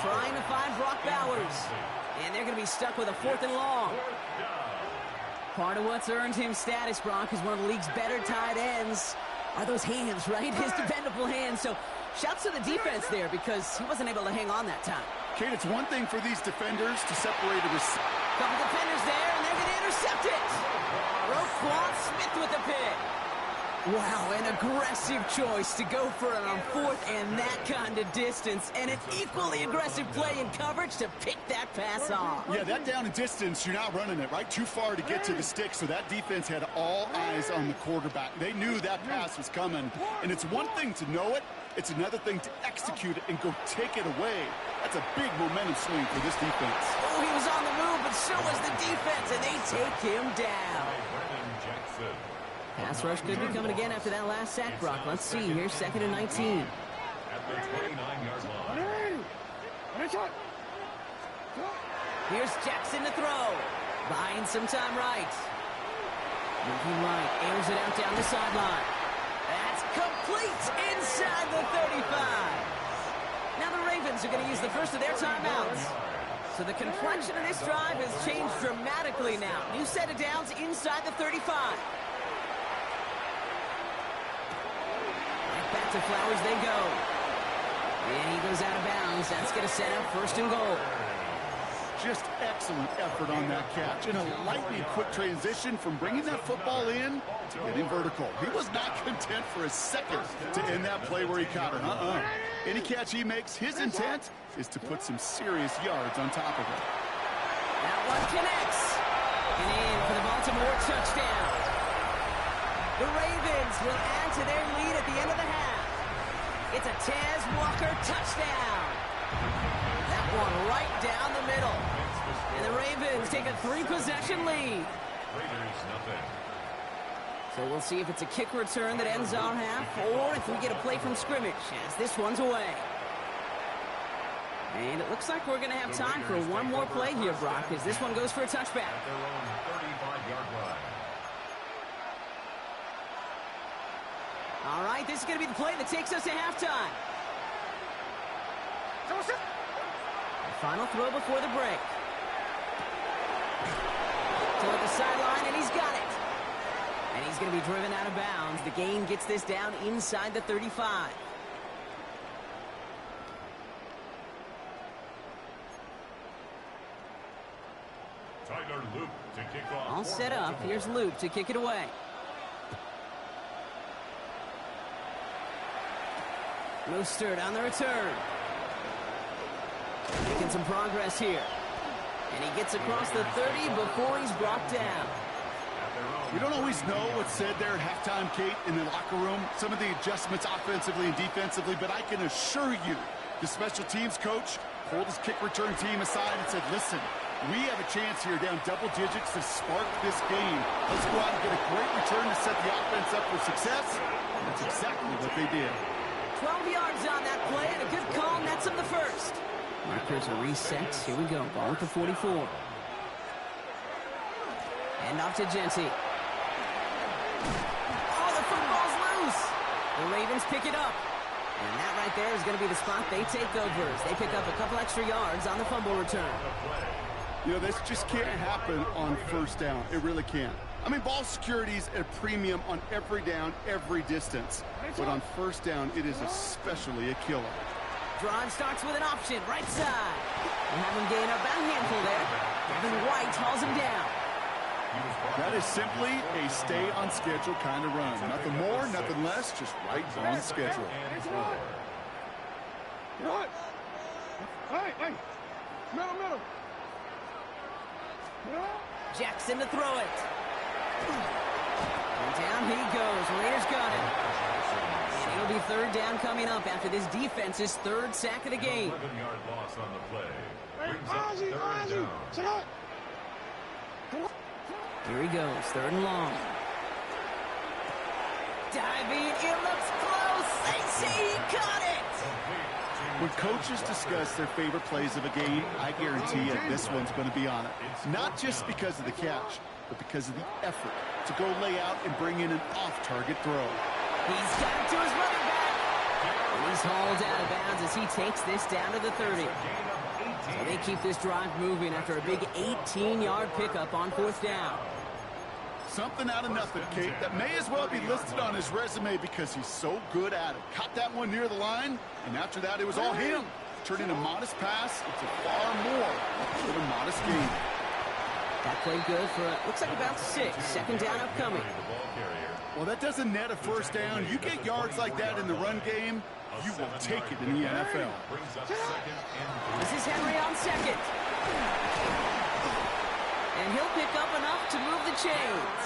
Trying to find Brock Bowers. And they're going to be stuck with a 4th and long. Part of what's earned him status, Brock, is one of the league's better tight ends. Are those hands, right? His dependable hands. So shouts to the defense there because he wasn't able to hang on that time. Kate, it's one thing for these defenders to separate a receiver. Couple defenders there, and they're going to intercept it. Roquan Smith with the pick. Wow, an aggressive choice to go for it on 4th and that kind of distance, and an equally aggressive play in coverage to pick that pass off. Yeah, that down and distance, you're not running it, right? Too far to get to the stick, so that defense had all eyes on the quarterback. They knew that pass was coming, and it's one thing to know it, it's another thing to execute it and go take it away. That's a big momentum swing for this defense. Oh, he was on the move, but so was the defense, and they take him down. Pass rush could be coming again after that last sack, Brock. Let's see. Here's 2nd and 19. At the 29-yard line. Here's Jackson to throw. Buying some time right. Moving right. Airs it out down the sideline. That's complete inside the 35. Now the Ravens are going to use the first of their timeouts. So the complexion of this drive has changed dramatically now. New set of downs inside the 35. Back to Flowers they go. And he goes out of bounds. That's going to set up 1st and goal. Just excellent effort on that catch. And a lightning quick transition from bringing that football in to getting vertical. He was not content for a second to end that play where he caught it. Any catch he makes, his intent is to put some serious yards on top of it. That one connects. And in for the Baltimore touchdown. The Ravens will add to their lead at the end of the half. It's a Tez Walker touchdown. That one right down the middle. And the Ravens take a 3-possession lead. So we'll see if it's a kick return that ends our half or if we get a play from scrimmage as this one's away. And it looks like we're going to have time for one more play here, Brock, as this one goes for a touchback. At their own 35-yard line. All right, this is going to be the play that takes us to halftime. The final throw before the break. Toward the sideline, and he's got it. And he's going to be driven out of bounds. The gain gets this down inside the 35. Tyler Luke to kick off. All set up. Here's Luke to kick it away. Mostert on the return. Making some progress here. And he gets across the 30 before he's brought down. We don't always know what's said there at halftime, Kate, in the locker room. Some of the adjustments offensively and defensively, but I can assure you the special teams coach pulled his kick return team aside and said, listen, we have a chance here down double digits to spark this game. Let's go out and get a great return to set the offense up for success. And that's exactly what they did. 12 yards on that play, and a good call nets him the first. Markers are reset. Here we go. Ball at the 44. And off to Genty. Oh, the football's loose. The Ravens pick it up. And that right there is going to be the spot they take over as they pick up a couple extra yards on the fumble return. You know, this just can't happen on first down. It really can't. I mean, ball security is at a premium on every down, every distance. But on first down, it is especially a killer. Drive starts with an option, right side. And have him gain about a handful there. Devin White hauls him down. That is simply a stay-on-schedule kind of run. Nothing more, nothing less, just right on schedule. Hey, middle. Jackson to throw it. And down he goes. Raiders got it. And it'll be third down coming up after this defense's third sack of the game. 11-yard loss on the play. Brings up third down. Here he goes, third and long. Diving, it looks close. They say he caught it. When coaches discuss their favorite plays of a game, I guarantee you this one's going to be on it. Not just because of the catch, but because of the effort to go lay out and bring in an off-target throw. He's got it to his running back. And he's hauled out of bounds as he takes this down to the 30. So they keep this drive moving after a big 18-yard pickup on fourth down. Something out of nothing, Kate, that may as well be listed on his resume because he's so good at it. Caught that one near the line, and after that, it was all him. Turning a modest pass into far more than a modest gain. That played good for, looks like about 6. Second down upcoming. Well, that doesn't net a first down. You get yards like that in the run game, you will take it in the NFL. This is Henry on second. And he'll pick up enough to move the chains.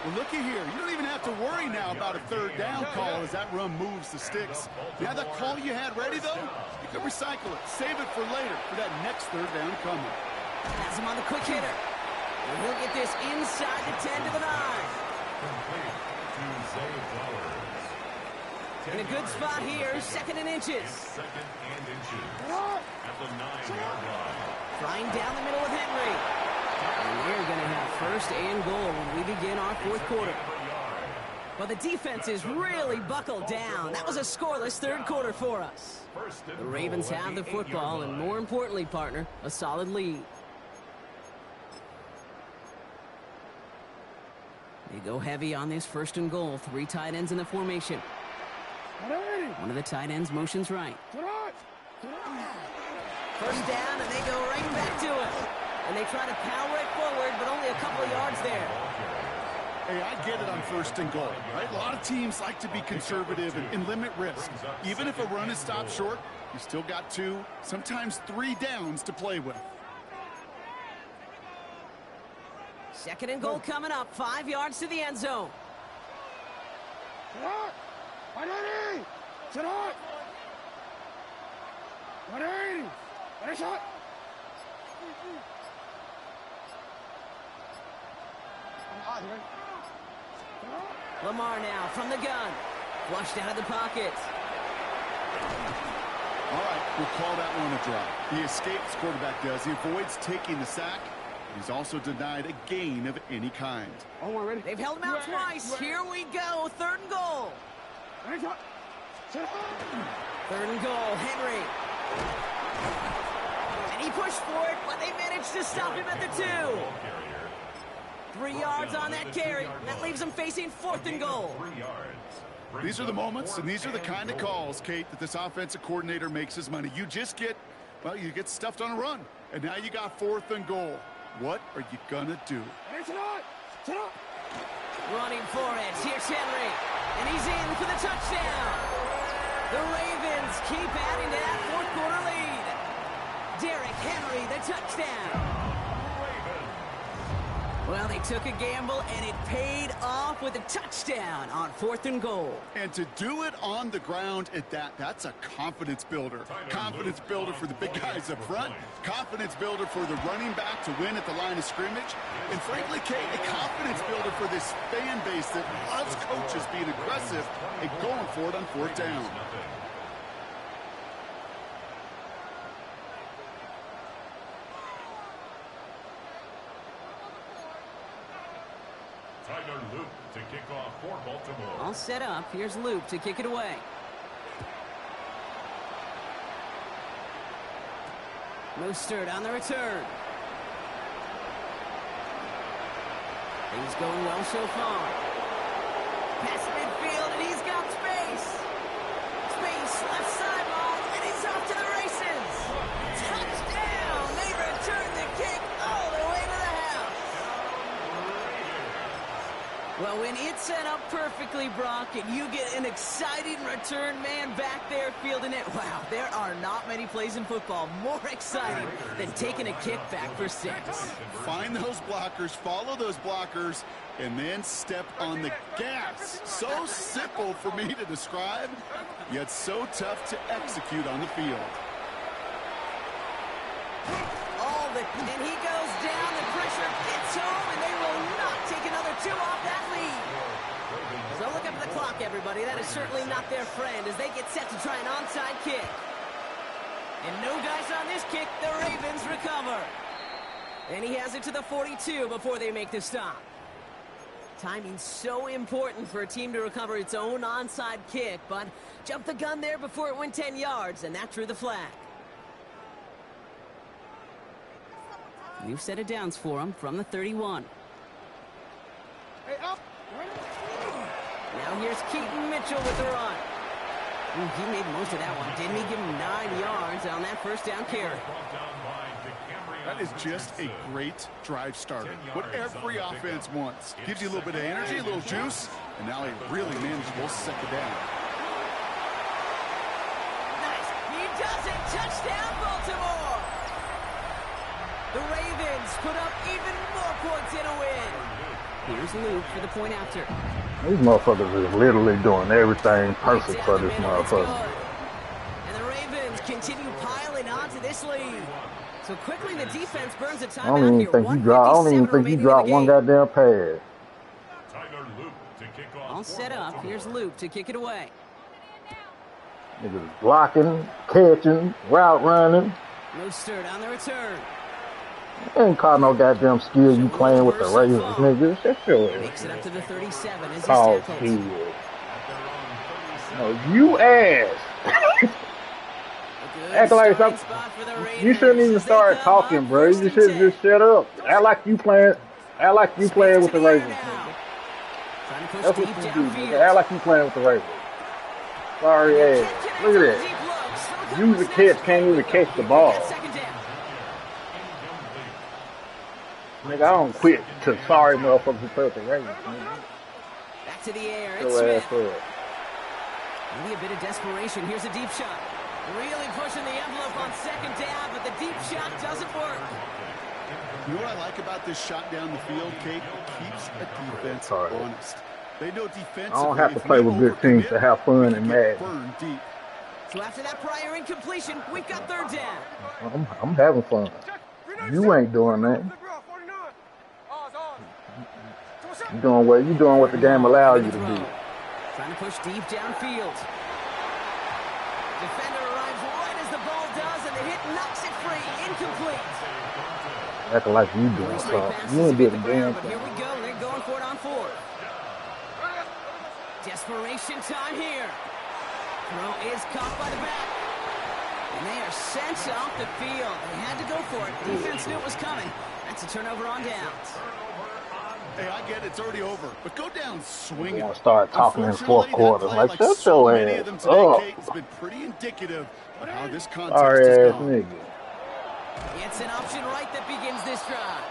Well, looky here. You don't even have to worry now about a third down call as that run moves the sticks. You have that call you had ready, though? You can recycle it. Save it for later for that next third down coming. Has him on the quick hitter. And he'll get this inside the 10 to the 9. In a good spot here, second and inches. Second and inches. At the 9-yard line. Flying down the middle with Henry. And we're going to have first and goal when we begin our fourth quarter. Well, the defense is really buckled down. That was a scoreless third quarter for us. The Ravens have the football and, more importantly, partner, a solid lead. They go heavy on this first and goal. 3 tight ends in the formation. One of the tight ends motions right. First down, and they go right back to it. And they try to power it forward, but only a couple of yards there. Hey, I get it on first and goal, right? A lot of teams like to be conservative and limit risk. Even if a run is stopped short, you still got 2, sometimes 3 downs to play with. Second and goal coming up, 5 yards to the end zone. Lamar now from the gun. Flushed out of the pocket. All right, we'll call that one a drive. He escapes, quarterback does. He avoids taking the sack. He's also denied a gain of any kind. They've held him out twice. Here we go. Third and goal. Third and goal. Henry. And he pushed for it, but they managed to stop him at the 2. 3 yards on that carry. That leaves him facing 4th and goal. These are the moments, and these are the kind of calls, Kate, that this offensive coordinator makes his money. You just get, well, you get stuffed on a run. And now you got 4th and goal. What are you going to do? Running for it. Here's Henry. And he's in for the touchdown. The Ravens keep adding to that 4th quarter lead. Derrick Henry, the touchdown. Well, they took a gamble, and it paid off with a touchdown on 4th and goal. And to do it on the ground at that, that's a confidence builder. Confidence builder for the big guys up front. Confidence builder for the running back to win at the line of scrimmage. And frankly, Kate, a confidence builder for this fan base that loves coaches being aggressive and going for it on 4th down. Luke to kick off for Baltimore. All set up. Here's Luke to kick it away. Mostert on the return. Things going well so far. Past midfield, and he's got space. Space, left sideline, and he's off to the races. Touchdown! They return the kick all the way to the house. Well, when it's set up perfectly, Brock, and you get an exciting return man back there fielding it, wow, there are not many plays in football more exciting than taking a kick back for 6. Find those blockers, follow those blockers, and then step on the gas. So simple for me to describe, yet so tough to execute on the field. And he goes down, the pressure gets home, and they will not take another 2 off that lead. So look up at the clock, everybody. That is certainly not their friend as they get set to try an onside kick. And no dice on this kick, the Ravens recover. And he has it to the 42 before they make the stop. Timing's so important for a team to recover its own onside kick, but jumped the gun there before it went 10 yards, and that drew the flag. New set of downs for him from the 31. Hey, up. Now here's Keaton Mitchell with the run. Ooh, he made most of that one, didn't he? Give him 9 yards on that first down carry. That is just a great drive starter. What every offense wants. Gives you a little bit of energy, a little juice, and now a really manageable second down. Nice. He does it. Touchdown, Baltimore. The Ravens put up even more points in a win. Here's Luke for the point after. These motherfuckers is literally doing everything perfect for this motherfucker. And the Ravens continue piling onto this lead. So quickly the defense burns a timeout. I don't even think he dropped one goddamn pass. All set up. Here's Luke to kick it away. Niggas blocking, catching, route running. Mostert on the return. Ain't caught no goddamn skill you playing with the Ravens, niggas. That's your Makes it up to the 37 as he's tackled. No, you ass. Act like something. You shouldn't even start talking, bro. You should just shut up. Act like you playing. Act like you playing with the Ravens, nigga. That's what you do, nigga. Act like you playing with the Ravens. Sorry ass. Look at that. Use the catch, can't even catch the ball. Nigga, I don't quit to sorry motherfuckers who play with the Ravens. Back to the air. It's Your Smith. ass up. Maybe a bit of desperation. Here's a deep shot. Really pushing the envelope on second down, but the deep shot doesn't work. You know what I like about this shot down the field, Kate? It keeps a defense honest. They know defensively. I don't have to play with good teams to have fun and mad. Deep. So after that prior incompletion, we've got third down. I'm having fun. You ain't doing that. You doing what the game allows you to do. Trying to push deep downfield. Defender arrives right as the ball does, and the hit knocks it free. Incomplete. Acting like you doing something. You ain't doing a damn thing. Here we go. They're going for it on fourth. Desperation time here. Throw is caught by the back. And they are sent off the field. They had to go for it. Defense knew it was coming. That's a turnover on downs. Hey, I get it. It's already over. But go down swinging. You want to start talking in fourth quarter. Like, shut your ass up. It's been pretty indicative of how this contest sorry is ass gone. nigga. It's an option right that begins this drive.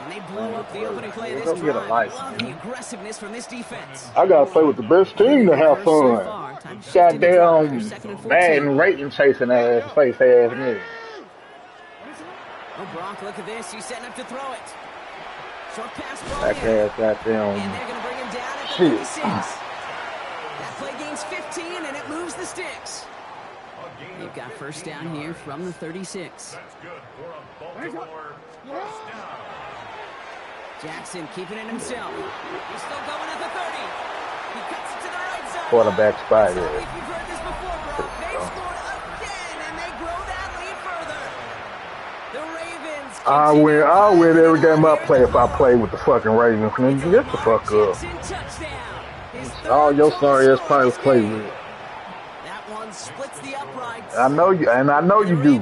And they blew up the opening play of this Don't get a drive. license, Love the aggressiveness from this defense. I gotta play with the best team to have fun. Goddamn Madden rating chasing ass, face ass nigga. Oh, Brock, look at this. He's setting up to throw it. Short pass ball That in. ass goddamn And they're going to bring him down at the shit. 36. That play gains 15, and it moves the sticks. They've got first down here from the 36. That's good for a Baltimore first down. Jackson keeping it himself. He's still going at the 30. He cuts it to the right side. Quarterback spy It's not there. like you've heard this before, bro. They've scored again, and they grow that lead further. The Ravens. I'll win every game I play if I play with the fucking Ravens. Nigga, get the fuck up. All your sorry ass players play with. That one splits the uprights. I know you, and I know you do.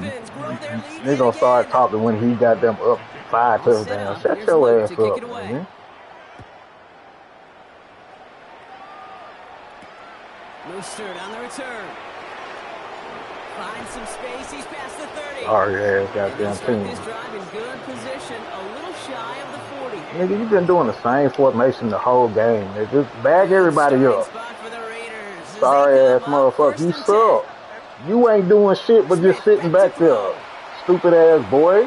They gonna start talking when he got them up 5 touchdowns. Shut your ass up, man. Mostert on the return. Finds some space. He's past the 30. Sorry ass goddamn team. This drive in good position, a little shy of the 40. Nigga, you been doing the same formation the whole game. Nigga, just bag everybody up. Sorry ass motherfucker, you suck. You ain't doing shit but just sitting back there. Stupid ass boy.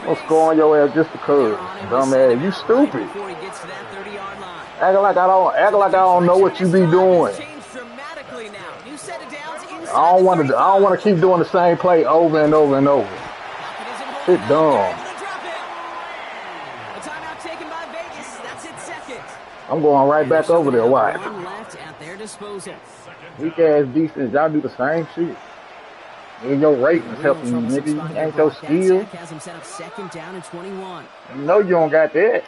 What's going on your ass just because? Dumb ass, you stupid. Acting like I don't know what you be doing. I don't want to keep doing the same play over and over and over. Shit dumb. I'm going right back over there. Watch. Weak ass defense. Y'all do the same shit. Nigga, your ratings helping you, nigga. You ain't your skill. Has him set up second down and 21. You know you don't got that.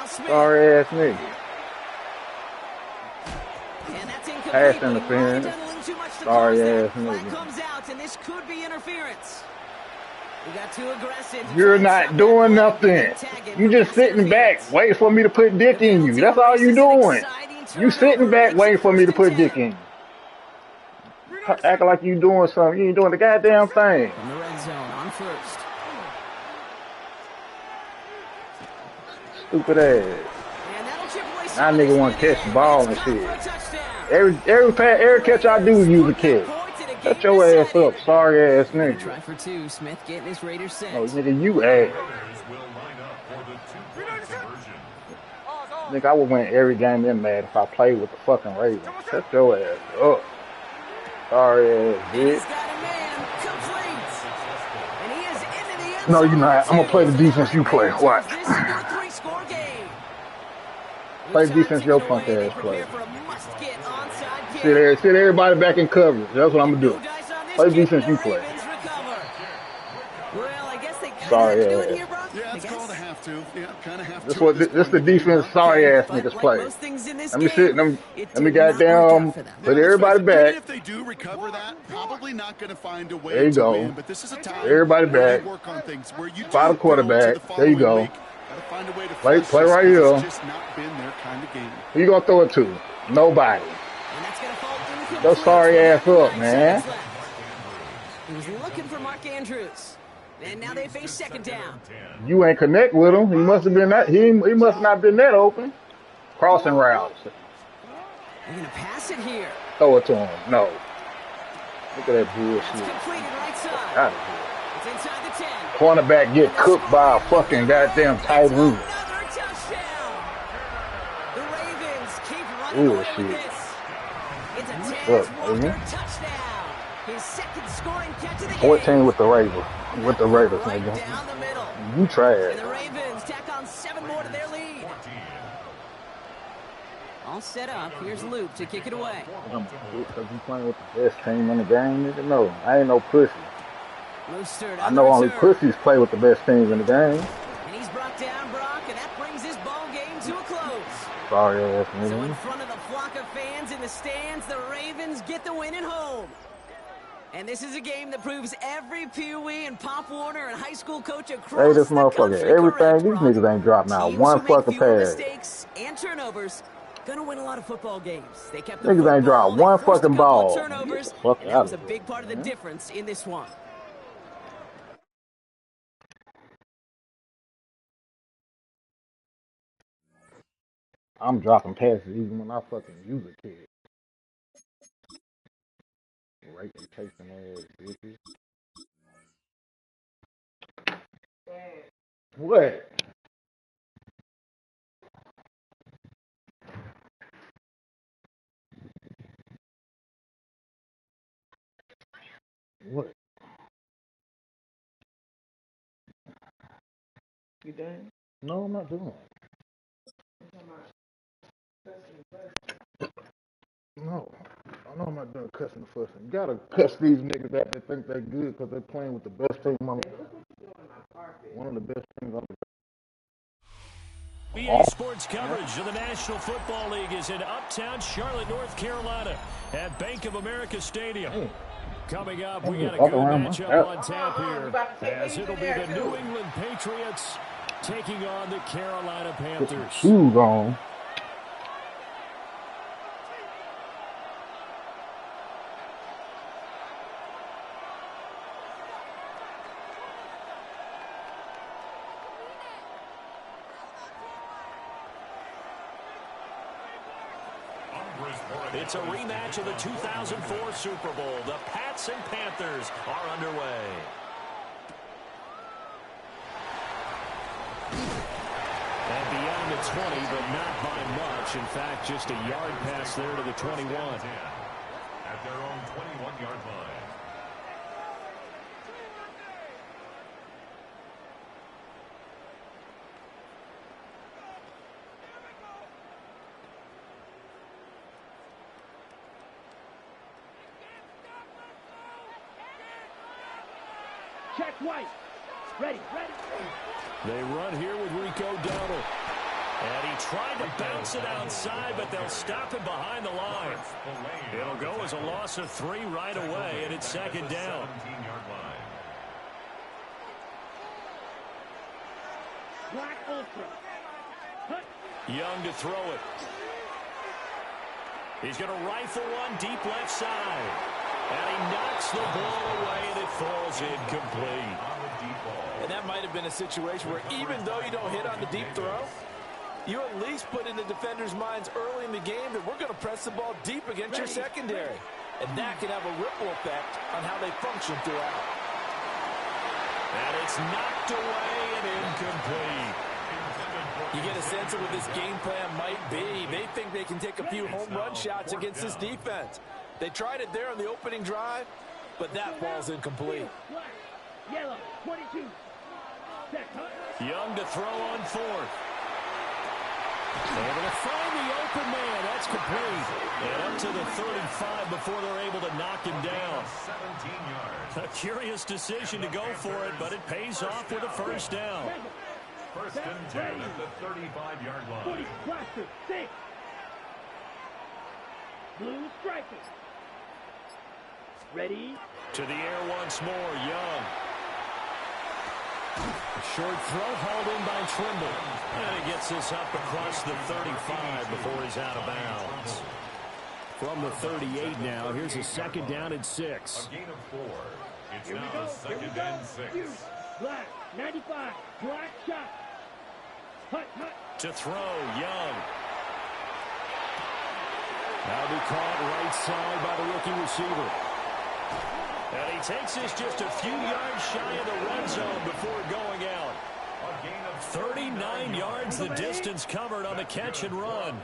Sorry ass nigga. Pass interference. Sorry ass nigga. Comes out, and this could be interference. We got too aggressive. You're not doing nothing. You just sitting back, waiting for me to put dick in you. That's all you doing. You sitting back, waiting for me to put dick in you. Acting like you doing something. You ain't doing the goddamn thing. In the red zone on first. Stupid ass. Now nigga want to catch the ball and shit. Every catch I do is use a catch. Shut your ass up, sorry ass nigga. Try for two. Smith getting his Raiders set. Oh, nigga, you ass. Nigga, I would win every game in Madden if I played with the fucking Ravens. Shut your ass up. Sorry ass bitch. No, you're not. I'm gonna play the defense you play. Watch. Play the defense your punk ass play. Sit everybody back in coverage. That's what I'm gonna do. Play the defense you play. Sorry ass. Yeah, it's called a have to. Yeah, kind of have to. This the defense sorry ass niggas play. Let me goddamn put everybody back. If they do recover that, probably not going to find a way there you to go. win, but this is a time everybody back. work on things where you Spot a quarterback. There you go. Play right here. here. Just not been their kind of game. Who you gonna throw it to? Nobody. Go sorry ass up, man. He was looking for Mark Andrews. And now they face second down. You ain't connect with him. He must have been that. He must not been that open. Crossing routes. They're gonna pass it here. Throw it to him. No. Look at that bullshit. It's completed right side. Out of here. It's inside the 10. Cornerback get cooked by a fucking goddamn tight end. Another touchdown. The Ravens keep running away with this. It's a Taz Walker touchdown. His second scoring catch of the game. 14 with the Raiders. With the Raiders, right nigga. down the middle. You trash. And the Ravens tack on 7 more to their lead. All set up. Here's Luke to kick it away. Because you playing with the best team in the game, nigga? No, I ain't no pussy. Mostert I know only pussies play with the best teams in the game. And he's brought down Brock, and that brings his ball game to a close. Sorry ass nigga. So in front of the flock of fans in the stands, the Ravens get the win at home. And this is a game that proves every Pee Wee and Pop Warner and high school coach across this motherfucker, everything, these niggas ain't dropped now one fucking pass. Mistakes and turnovers gonna win a lot of football games. They kept the niggas ain't dropped one fucking ball. Turnovers, and that was a big part of the difference in this one. I'm dropping passes even when I fucking use a kid. Right and chasing ass bitches. What? What? You done? No, I'm not doing it. No, I know I'm not done cussing the fussing. You gotta cuss these niggas out that think they're good because they're playing with the best team on one of the best teams on the BA Sports coverage of the National Football League is in uptown Charlotte, North Carolina at Bank of America Stadium. Coming up, we got a good matchup on tap here as it'll be the New England Patriots taking on the Carolina Panthers. Shoes on. It's a rematch of the 2004 Super Bowl. The Pats and Panthers are underway. And beyond the 20, but not by much. In fact, just a yard pass there to the 21. At their own 21-yard line. Check White. Ready. They run here with Rico Dowdle. And he tried to bounce it outside, but they'll stop him behind the line. It'll go as a loss of 3 right away, and it's second down. Black Ultra. Young to throw it. He's going to rifle one deep left side. And he knocks the ball away, and it falls incomplete. And that might have been a situation where even though you don't hit on the deep throw, you at least put in the defenders' minds early in the game that we're going to press the ball deep against your secondary. And that can have a ripple effect on how they function throughout. And it's knocked away and incomplete. You get a sense of what this game plan might be. They think they can take a few home run shots against this defense. They tried it there on the opening drive, but that ball's incomplete. Yellow, 22. Young to throw on 4th. Able to find the open man. That's complete. And up to the 35 before they're able to knock him down. 17 yards. A curious decision to go for it, but it pays off with a first down. First and 10 at the 35-yard line. Blaster, 6. Blue striker. Ready? To the air once more, Young. Short throw hauled in by Trimble. And he gets this up across the 35 before he's out of bounds. From the 38 now, here's a second down and 6. A gain of 4 It's Here we now go. Here we second go. and 6. You. Black. 95. Black shot. Hut, hut. To throw, Young. Now be caught right side by the rookie receiver. And he takes this just a few yards shy of the red zone before going out. 39 yards the distance covered on the catch and run.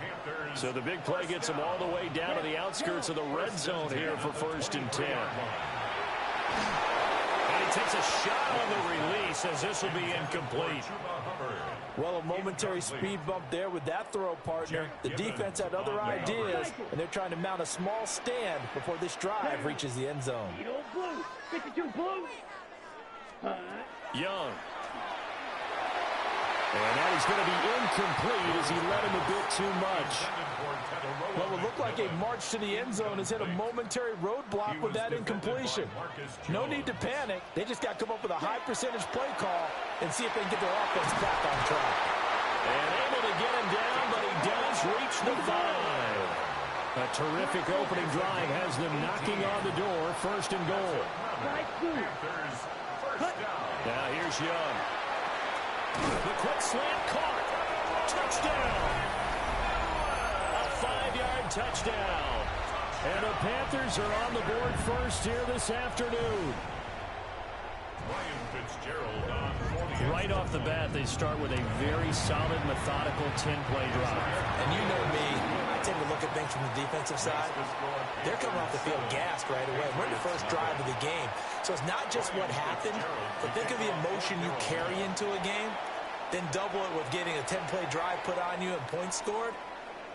So the big play gets him all the way down to the outskirts of the red zone here for 1st and 10. And he takes a shot on the release as this will be incomplete. Well, a momentary speed bump there with that throw, partner. The defense had other ideas, and they're trying to mount a small stand before this drive reaches the end zone. Blue. 52 blue. Young. And that is going to be incomplete as he led him a bit too much. Well, it looked like a march to the end zone has hit a momentary roadblock with that incompletion. No need to panic. They just got to come up with a high percentage play call and see if they can get their offense back on track. And able to get him down, but he does reach the 5. A terrific opening drive has them knocking on the door, 1st and goal. Now here's Young. The quick slant caught. Touchdown. A 5-yard touchdown. And the Panthers are on the board first here this afternoon. Right off the bat, they start with a very solid, methodical 10-play drive. And you know me, I take a look at things from the defensive side. They're coming off the field gassed right away. We're in the first drive of the game. So it's not just what happened, but think of the emotion you carry into a game, then double it with getting a 10-play drive put on you and points scored.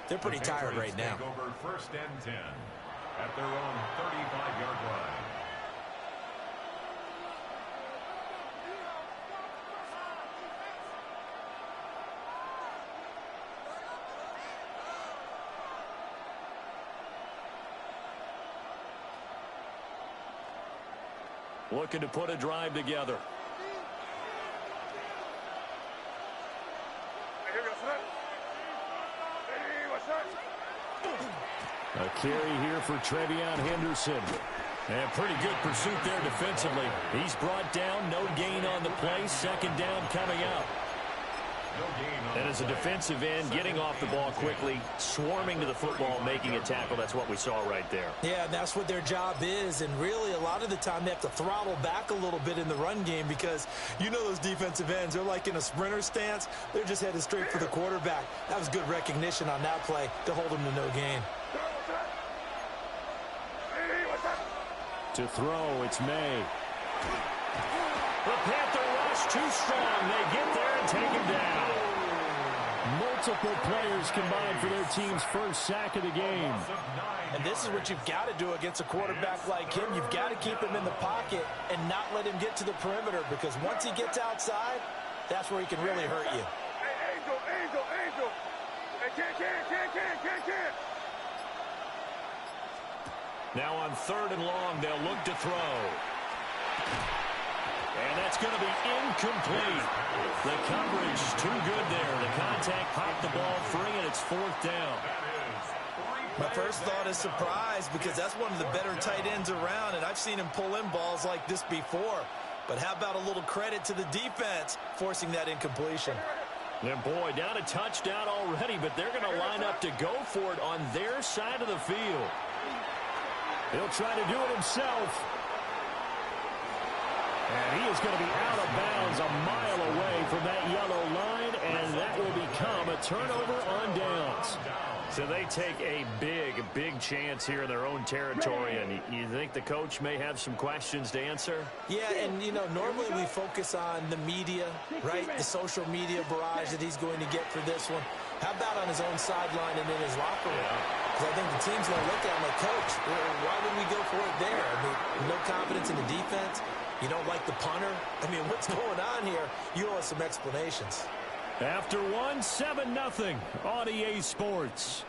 They're pretty tired right now. Over 1st and 10 at their own 35-yard line. Looking to put a drive together. A carry here for Trevion Henderson. And pretty good pursuit there defensively. He's brought down, no gain on the play. 2nd down coming up. And as a defensive end, getting off the ball quickly, swarming to the football, making a tackle. That's what we saw right there. Yeah, and that's what their job is. And really, a lot of the time, they have to throttle back a little bit in the run game because you know those defensive ends, they're like in a sprinter stance. They're just headed straight for the quarterback. That was good recognition on that play to hold them to no gain. To throw, it's May. The Panther rush too strong. They get there and take him down. Multiple players combined for their team's first sack of the game. And this is what you've got to do against a quarterback like him. You've got to keep him in the pocket and not let him get to the perimeter because once he gets outside, that's where he can really hurt you. Hey, Angel. Hey, can't. Now on 3rd and long, they'll look to throw. And that's going to be incomplete. The coverage too good there. The contact popped the ball free, and it's 4th down. My first thought is surprise because that's one of the better tight ends around, and I've seen him pull in balls like this before. But how about a little credit to the defense forcing that incompletion? And boy, down a touchdown already, but they're going to line up to go for it on their side of the field. He'll try to do it himself. And he is going to be out of bounds a mile away from that yellow line, and that will become a turnover on downs. So they take a big chance here in their own territory, and you think the coach may have some questions to answer? Yeah, and, you know, normally we focus on the media, right? The social media barrage that he's going to get for this one. How about on his own sideline and in his locker room? Because I think the team's going to look at him like, Coach, why would we go for it there? I mean, no confidence in the defense. You don't like the punter? I mean, what's going on here? You owe us some explanations. After one, 7-0 on EA Sports.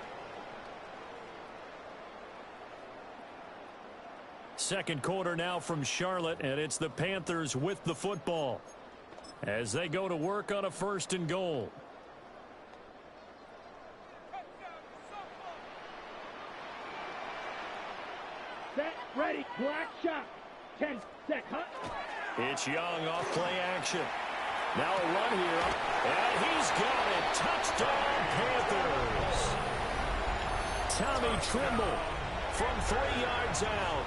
Second quarter now from Charlotte, and it's the Panthers with the football as they go to work on a 1st and goal. Set, ready, black shot. 10 set, huh? It's Young off play action. Now a run here. And he's got it. Touchdown, Panthers. Tommy Trimble from 3 yards out.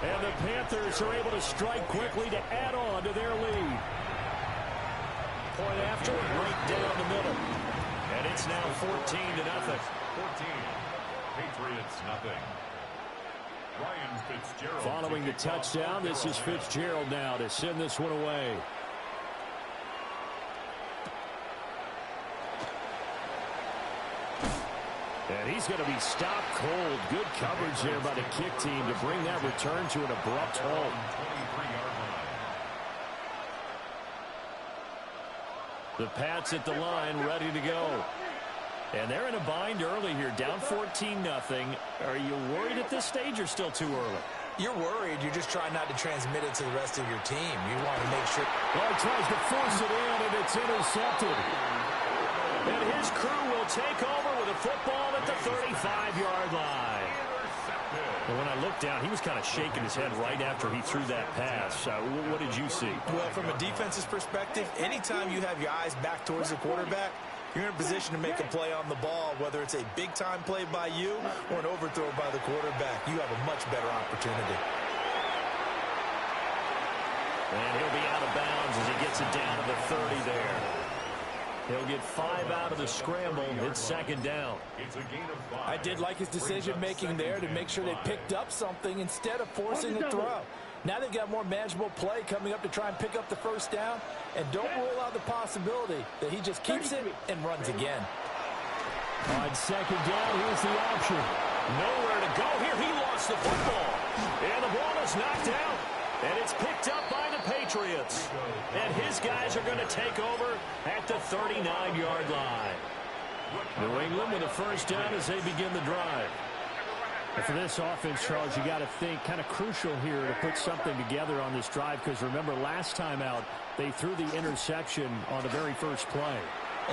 And the Panthers are able to strike quickly to add on to their lead. Point after, right down the middle. And it's now 14-0. 14. Patriots, nothing. Ryan Fitzgerald. Following the touchdown, this is Fitzgerald now to send this one away. And he's going to be stopped cold. Good coverage there by the kick team to bring that return to an abrupt halt. The Pats at the line, ready to go. And they're in a bind early here, down 14-0. Are you worried at this stage or still too early? You're worried. You're just trying not to transmit it to the rest of your team. You want to make sure. Well, he tries to force it in, and it's intercepted. And his crew will take over with a football at the 35-yard line. And when I looked down, he was kind of shaking his head right after he threw that pass. What did you see? Well, from a defense's perspective, anytime you have your eyes back towards the quarterback, you're in a position to make a play on the ball, whether it's a big-time play by you or an overthrow by the quarterback. You have a much better opportunity. And he'll be out of bounds as he gets it down to the 30 there. He'll get 5 out of the scramble. It's second down. I did like his decision-making there to make sure they picked up something instead of forcing a throw. Now they've got more manageable play coming up to try and pick up the first down. And don't rule out the possibility that he just keeps it and runs again. On second down, here's the option. Nowhere to go here. He lost the football. And the ball is knocked out. And it's picked up by the Patriots. And his guys are going to take over at the 39-yard line. New England with a first down as they begin the drive. And for this offense, Charles, you got to think kind of crucial here to put something together on this drive, because remember last time out they threw the interception on the very first play.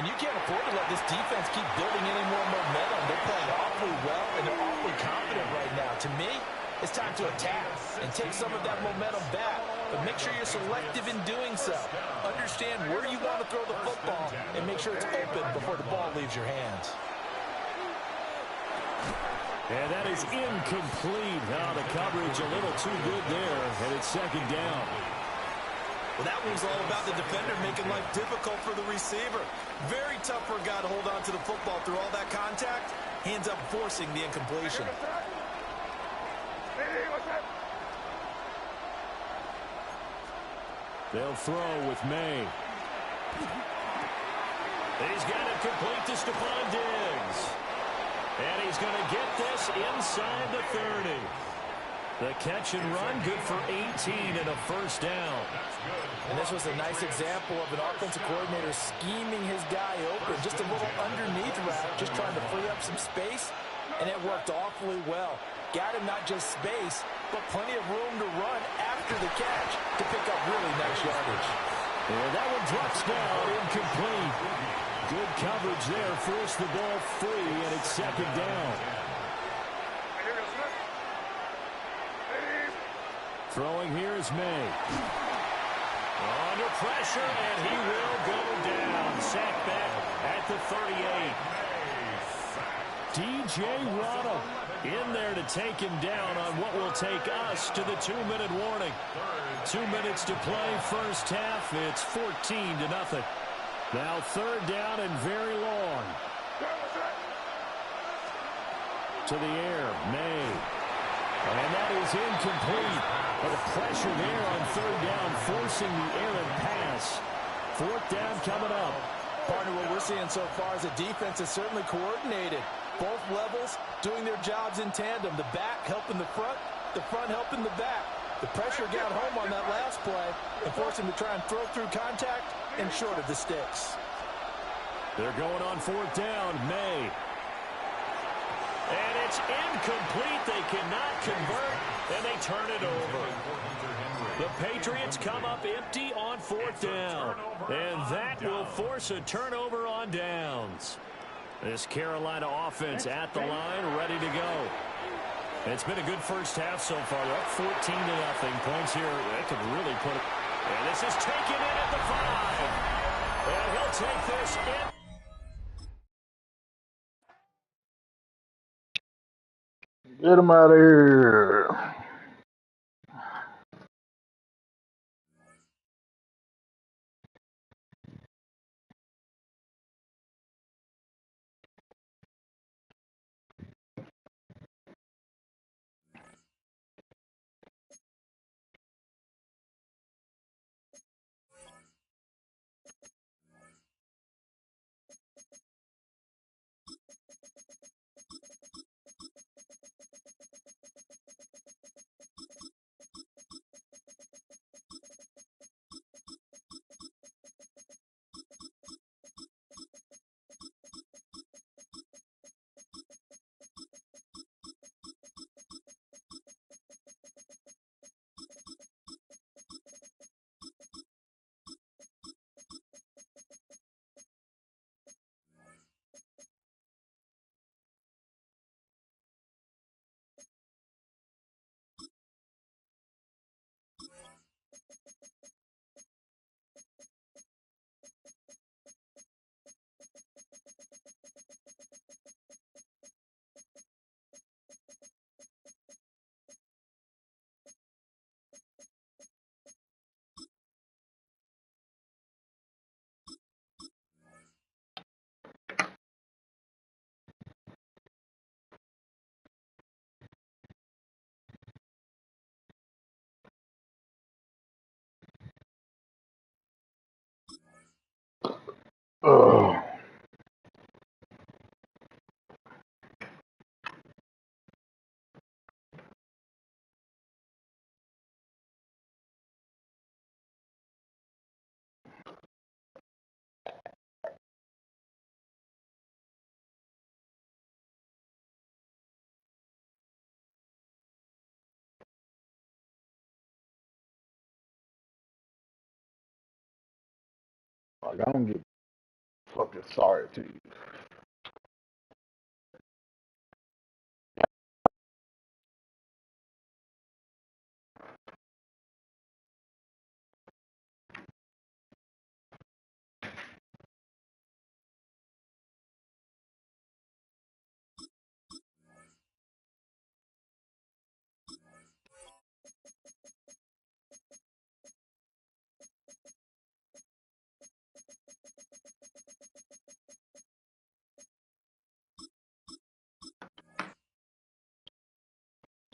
And you can't afford to let this defense keep building any more momentum. They're playing awfully well and they're awfully confident right now. To me, it's time to attack and take some of that momentum back, but make sure you're selective in doing so. Understand where you want to throw the football and make sure it's open before the ball leaves your hands. And that is incomplete. Now the coverage a little too good there, and it's second down. Well, that was all about the defender making life difficult for the receiver. Very tough for a guy to hold on to the football through all that contact. Hands up forcing the incompletion. They'll throw with May. He's got it complete to Stephon Diggs. And he's going to get this inside the 30. The catch and run, good for 18 and a first down. And this was a nice example of an offensive coordinator scheming his guy open. Just a little underneath route, just trying to free up some space. And it worked awfully well. Got him not just space, but plenty of room to run after the catch to pick up really nice yardage. And that one drops down, incomplete. Good coverage there, forced the ball free, and it's second down. Throwing here is May. Under pressure, and he will go down. Sacked back at the 38. DJ Rotto in there to take him down on what will take us to the 2-minute warning. 2 minutes to play, first half. It's 14-0. Now third down and very long. To the air, May. And that is incomplete. But the pressure there on third down, forcing the errant pass. Fourth down coming up. Partner, what we're seeing so far is the defense is certainly coordinated. Both levels doing their jobs in tandem. The back helping the front helping the back. The pressure got home on that last play and forced him to try and throw through contact and short of the sticks. They're going on fourth down, May. And it's incomplete. They cannot convert, and they turn it over. The Patriots come up empty on fourth down, and that will force a turnover on downs. This Carolina offense at the line, ready to go. It's been a good first half so far. They're up 14-0. Points here. That could really put it. And this is taken in at the 5. And he'll take this in. Get him out of here. Ugh. Like, I don't get fucking sorry to you.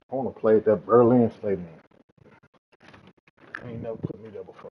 I want to play at that Berlin Stadium. Ain't never put me there before.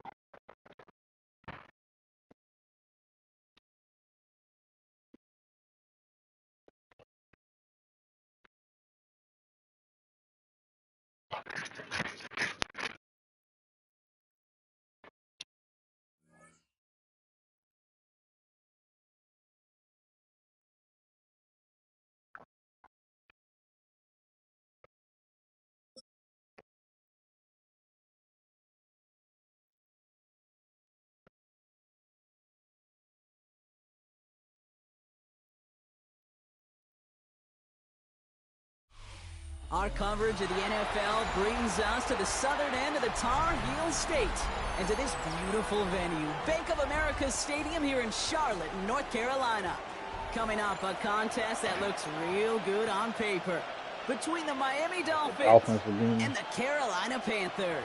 Our coverage of the NFL brings us to the southern end of the Tar Heel State and to this beautiful venue, Bank of America Stadium here in Charlotte, North Carolina. Coming up, a contest that looks real good on paper between the Miami Dolphins and the Carolina Panthers.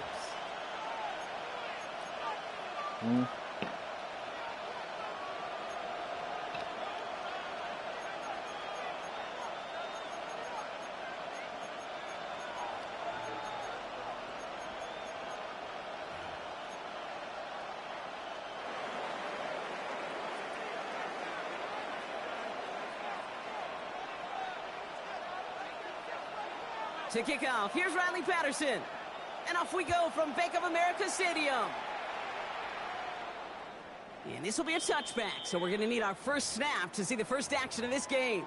To kick off, here's Riley Patterson. And off we go from Bank of America Stadium. And this will be a touchback, so we're going to need our first snap to see the first action of this game.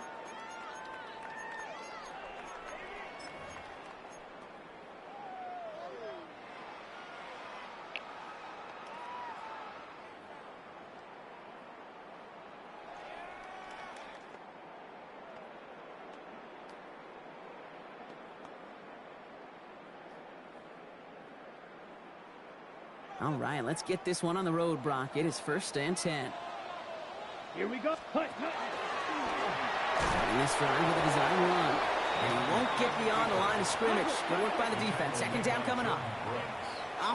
All right, let's get this one on the road, Brock. It is 1st and 10. Here we go. Starting this drive with a design run. And he won't get beyond the line of scrimmage. Good work by the defense. 2nd down coming up.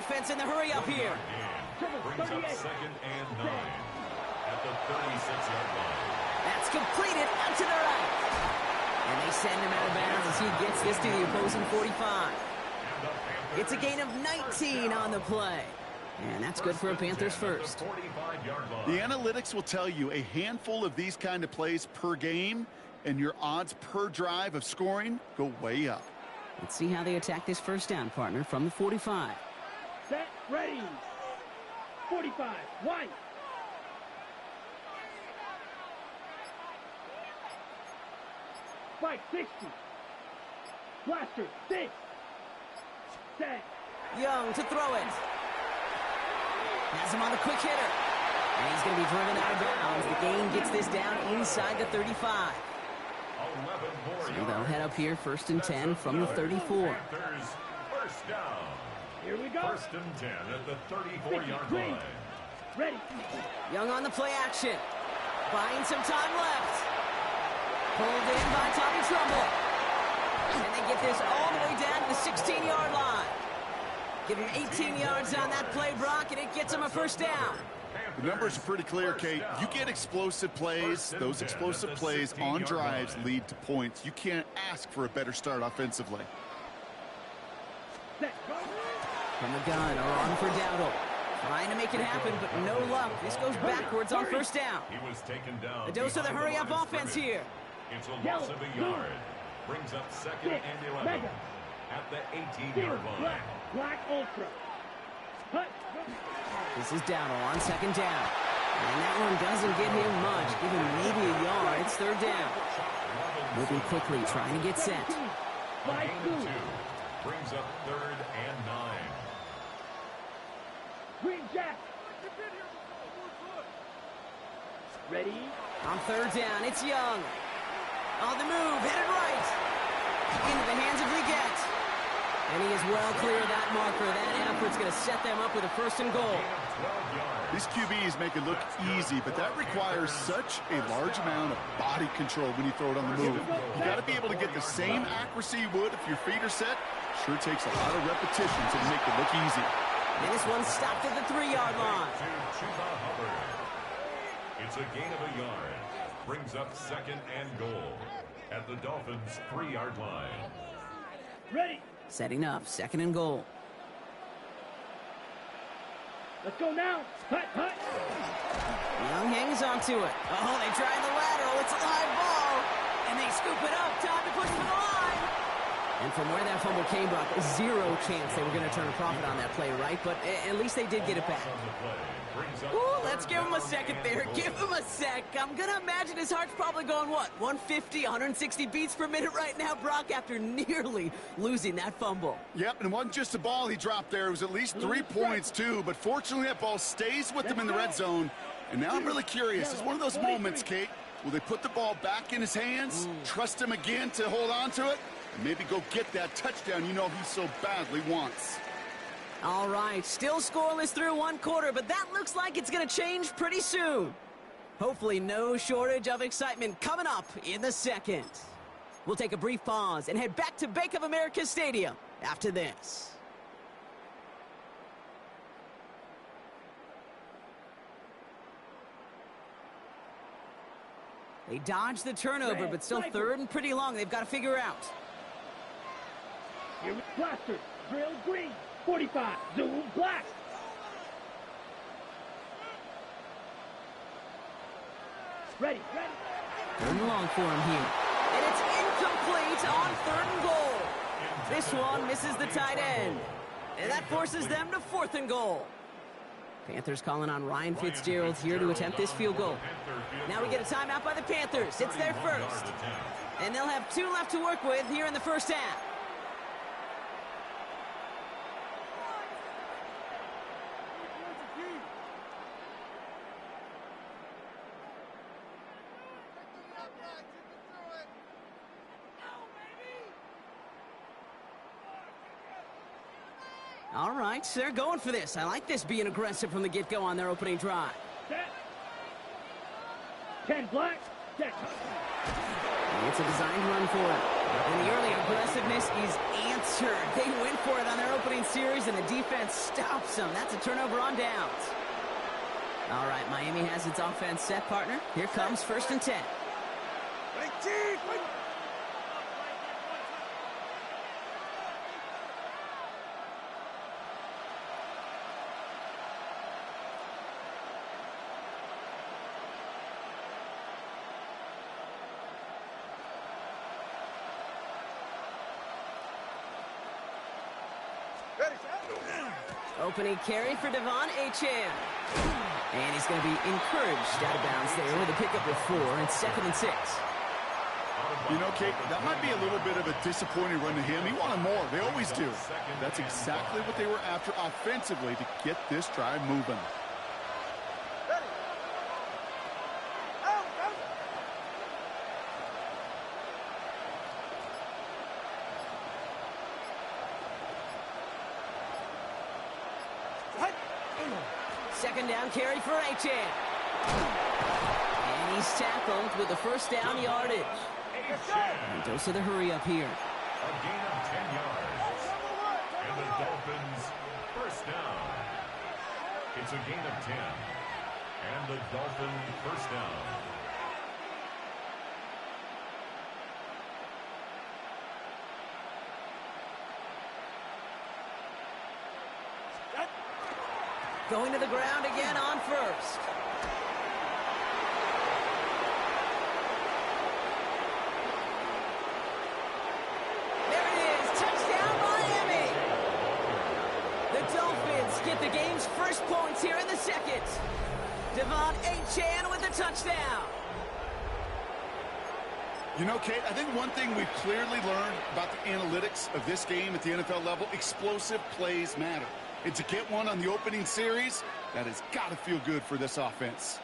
Offense in the hurry up here. Brings up 2nd and 9 at the 36-yard line. That's completed out to the right. And they send him out of bounds as he gets this to the opposing 45. It's a gain of 19 on the play. And that's good for a Panthers first. The analytics will tell you a handful of these kind of plays per game, and your odds per drive of scoring go way up. Let's see how they attack this 1st down, partner, from the 45. Set, ready. 45, one. Spike, 60. Blaster, 6. Set. Young to throw it. Has him on the quick hitter. And he's going to be driven out of bounds. The gain gets this down inside the 35. So they'll head up here 1st and 10 from the 34. First down. Here we go. 1st and 10 at the 34-yard line. Ready. Young on the play action. Buying some time left. Pulled in by Tommy Trumbull. And they get this all the way down to the 16-yard line. Give him 18 yards on that play, Brock, and it gets him a 1st down. The numbers are pretty clear, Kate. You get explosive plays. Those explosive plays on drives lead to points. You can't ask for a better start offensively. From the gun, on for Dowdle. Trying to make it happen, but no luck. This goes backwards on 1st down. He was taken down. A dose of the hurry-up offense here. It's a loss of a yard. Brings up 2nd and 11 at the 18-yard line. Black Ultra. This is Dowdle on 2nd down. And that one doesn't get him much. Give him maybe a yard. It's 3rd down. Moving quickly, trying to get set. Gain of 2. Brings up 3rd and 9. Green Jack. Ready. On 3rd down, it's Young. On the move, headed right. Into the hands of Leggett. And he is well clear of that marker. That effort's going to set them up with a 1st and goal. These QBs make it look easy, but that requires such a large amount of body control when you throw it on the move. You got to be able to get the same accuracy you would if your feet are set. Sure takes a lot of repetition to make it look easy. And this one stopped at the 3-yard line. It's a gain of a yard. Brings up 2nd and goal at the Dolphins' 3-yard line. Ready. Setting up, 2nd and goal. Let's go now. Hut. Young hangs onto it. Oh, they try the lateral. It's a live ball. And they scoop it up. Time to push for the line. And from where that fumble came, Brock, 0 chance they were going to turn a profit on that play, right? But at least they did get it back. Ooh, let's give him a second there. Give him a sec. I'm going to imagine his heart's probably going, what, 150, 160 beats per minute right now, Brock, after nearly losing that fumble. Yep, and it wasn't just a ball he dropped there. It was at least 3 points, too. But fortunately, that ball stays with him in the red zone. And now I'm really curious. It's one of those moments, Kate. Will they put the ball back in his hands, trust him again to hold on to it, and maybe go get that touchdown you know he so badly wants? All right, still scoreless through 1 quarter, but that looks like it's going to change pretty soon. Hopefully no shortage of excitement coming up in the 2nd. We'll take a brief pause and head back to Bank of America Stadium after this. They dodge the turnover, but still 3rd and pretty long. They've got to figure out. Here we Blaster. Drill green. 45. Zoom black. Ready. 3rd and long for him here. And it's incomplete on 3rd and goal. This one misses the tight end. And that forces them to 4th and goal. Panthers calling on Ryan Fitzgerald here to attempt this field goal. Now we get a timeout by the Panthers. It's their first. And they'll have 2 left to work with here in the 1st half. All right, they're going for this. I like this being aggressive from the get-go on their opening drive. Set. 10 black. Set. It's a designed run for it. And the early aggressiveness is answered. They went for it on their opening series, and the defense stops them. That's a turnover on downs. All right, Miami has its offense set, partner. Here comes 1st and 10. Opening carry for Javon. And he's going to be encouraged out of bounds there with a pickup of 4 and 2nd and 6. You know, Kate, that might be a little bit of a disappointing run to him. He wanted more. They always do. That's exactly what they were after offensively to get this drive moving. Second down carry for Achan. And he's tackled with the 1st down yardage. And dose of the hurry up here. A gain of 10 yards. And the Dolphins 1st down. It's a gain of 10. And the Dolphins 1st down. Going to the ground again on 1st. There it is. Touchdown, Miami. The Dolphins get the game's 1st points here in the 2nd. Javon Achan with the touchdown. You know, Kate, I think one thing we've clearly learned about the analytics of this game at the NFL level, explosive plays matter. And to get one on the opening series, that has got to feel good for this offense.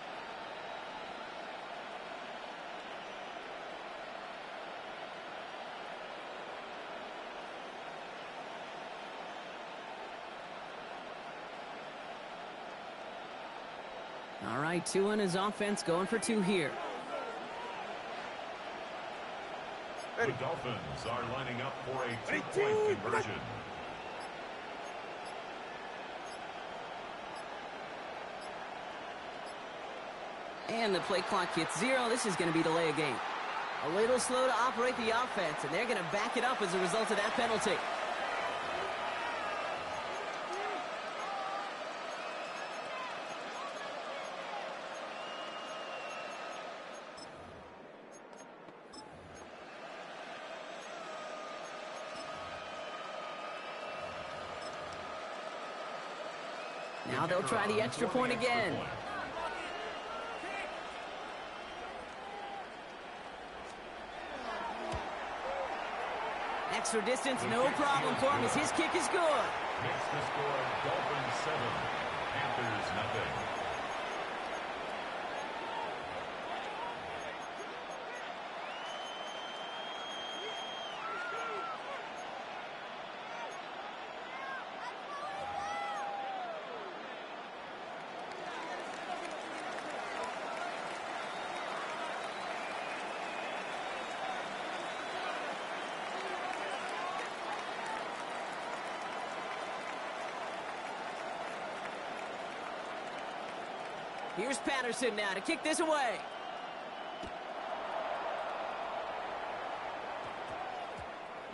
All right, 2 on his offense, going for 2 here. The Dolphins are lining up for a 2-point conversion. And the play clock hits 0. This is going to be delay a game. A little slow to operate the offense, and they're going to back it up as a result of that penalty. Now they'll try the extra point again. Extra distance, no problem for him as his kick is good. Makes the score Dolphins 7, Panthers nothing. Here's Patterson now to kick this away.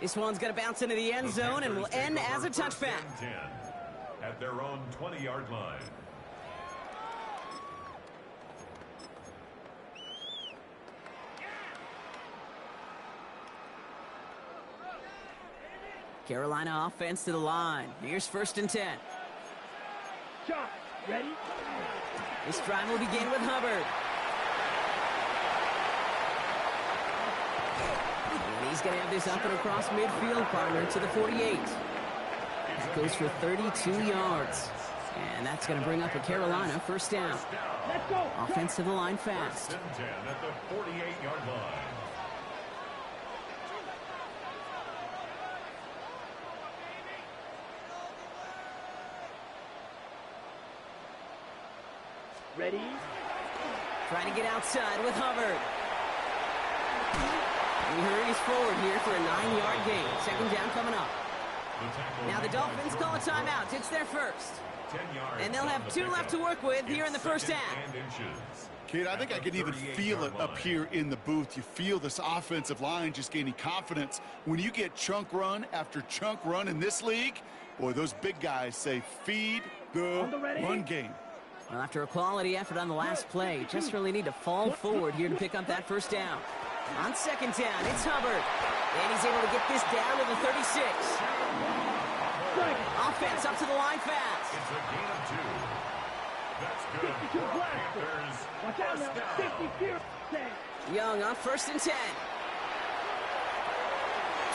This one's going to bounce into the end zone and will end as a touchback. At their own 20-yard line. Carolina offense to the line. Here's 1st and 10. Shot. Ready? This drive will begin with Hubbard. And he's going to have this up and across midfield, partner, to the 48. That goes for 32 yards. And that's going to bring up a Carolina 1st down. Let's go. Offense to the line fast. 1st and 10 at the 48-yard line. Ready? Trying to get outside with Hubbard. He hurries forward here for a 9-yard gain. Second down coming up. Now the Dolphins call a timeout. It's their first. And they'll have 2 left to work with here in the first half. Kid, I think I can even feel it up here in the booth. You feel this offensive line just gaining confidence. When you get chunk run after chunk run in this league, boy, those big guys say feed the run game. Well, after a quality effort on the last play, just really need to fall forward here to pick up that first down. On second down, it's Hubbard. And he's able to get this down to the 36. Offense up to the line fast. It's a gain of 2. That's good for Panthers. Watch out now. Young on first and 10.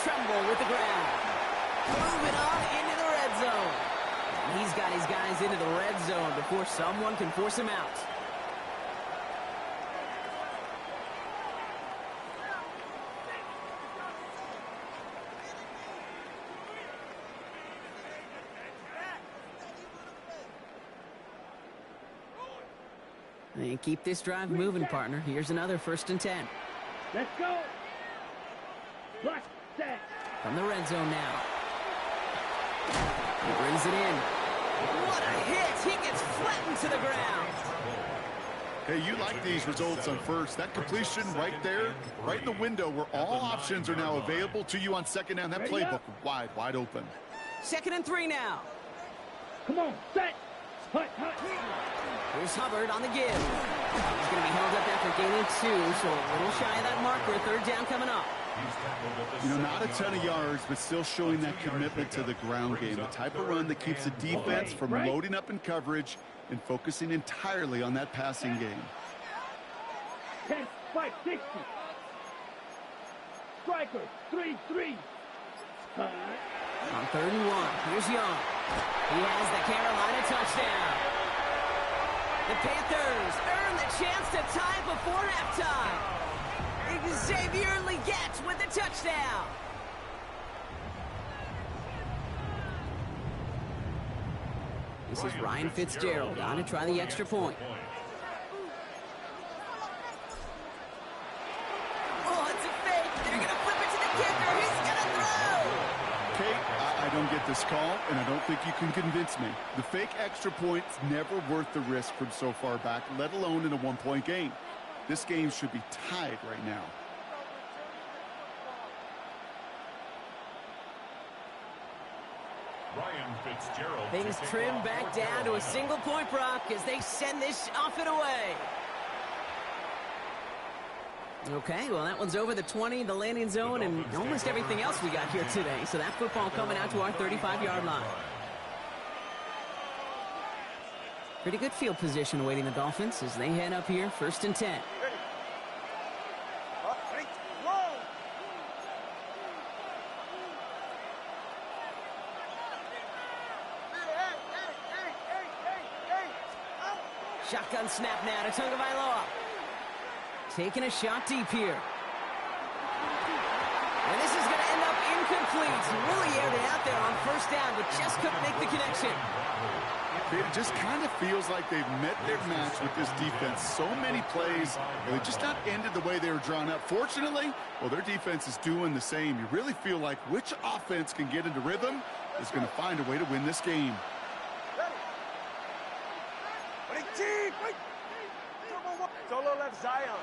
Tremble with the ground. Moving on into the red zone. And he's got his guys into the red zone before someone can force him out. And keep this drive moving, partner. Here's another first and 10. Let's go. Block set. From the red zone now. He brings it in. What a hit! He gets flattened to the ground. Hey, you like these results on first. That completion right there, right in the window where all options are now available to you on second down. That playbook wide open. Second and 3 now. Come on, set. Hut. Here's Hubbard on the give. He's going to be held up after gaining 2, so a little shy of that marker. Third down coming up. You know, not a ton of yards, but still showing that commitment to the ground game. The type of run that keeps the defense from loading up in coverage and focusing entirely on that passing game. 10, 5, 60. Striker, 3-3. On 3rd and 1, here's Young. He has the Carolina touchdown. The Panthers earn the chance to tie before halftime. Xavier Legette with the touchdown. This is Ryan Fitzgerald on to try the extra point. Oh, it's a fake. They're going to flip it to the kicker. He's going to throw. Kate, I don't get this call, and I don't think you can convince me. The fake extra point's never worth the risk from so far back, let alone in a one-point game. This game should be tied right now. Ryan Fitzgerald. Things trim back down to a single point, Brock, as they send this off and away. Okay, well, that one's over the 20, the landing zone, and almost everything else we got here today. So that football coming out to our 35-yard line. Pretty good field position awaiting the Dolphins as they head up here, 1st and 10. Shotgun snap now to Tagovailoa. Taking a shot deep here. And this is going to end up incomplete. Really aired it out there on 1st down, but just couldn't make the connection. It just kind of feels like they've met their match with this defense. So many plays, they just not ended the way they were drawn up. Fortunately, well, their defense is doing the same. You really feel like which offense can get into rhythm is going to find a way to win this game. Solo left Zion.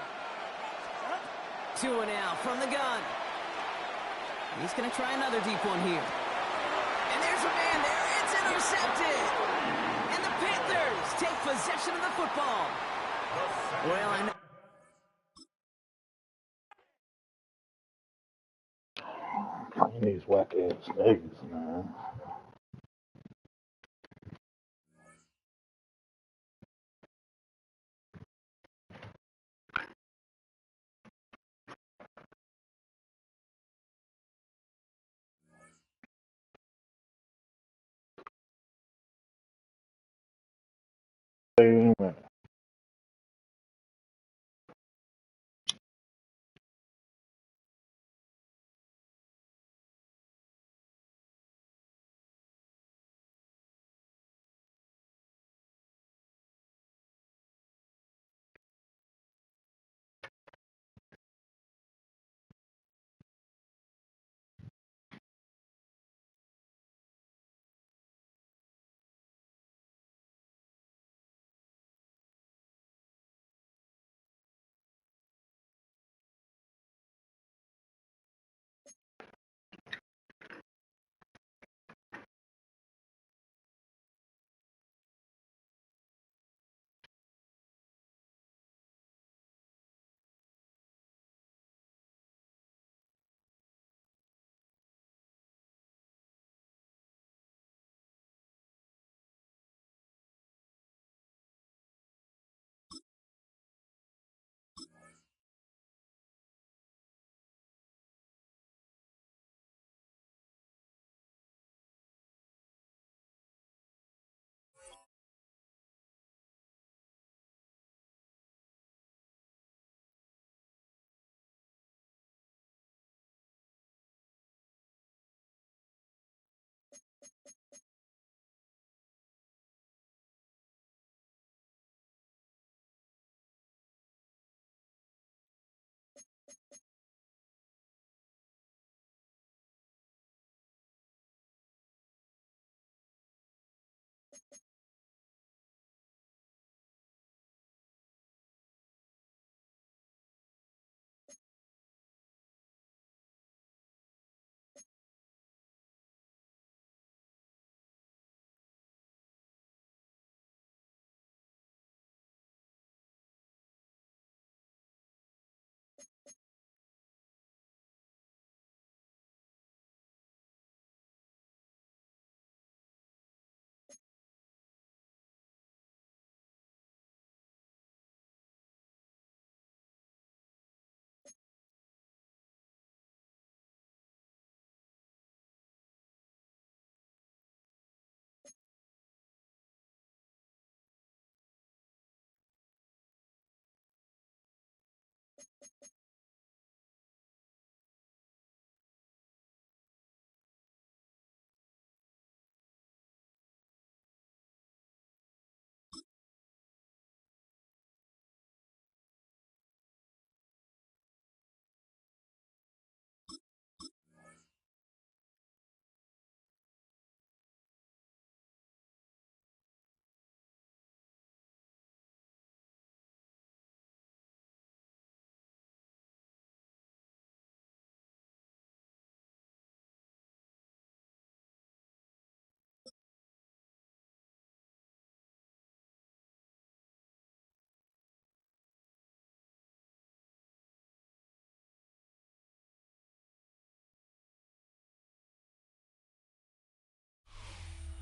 2 and out from the gun. He's going to try another deep one here. And there's a man there. It's intercepted. And the Panthers take possession of the football. Well, I know. These whack-ass niggas, man. Amen.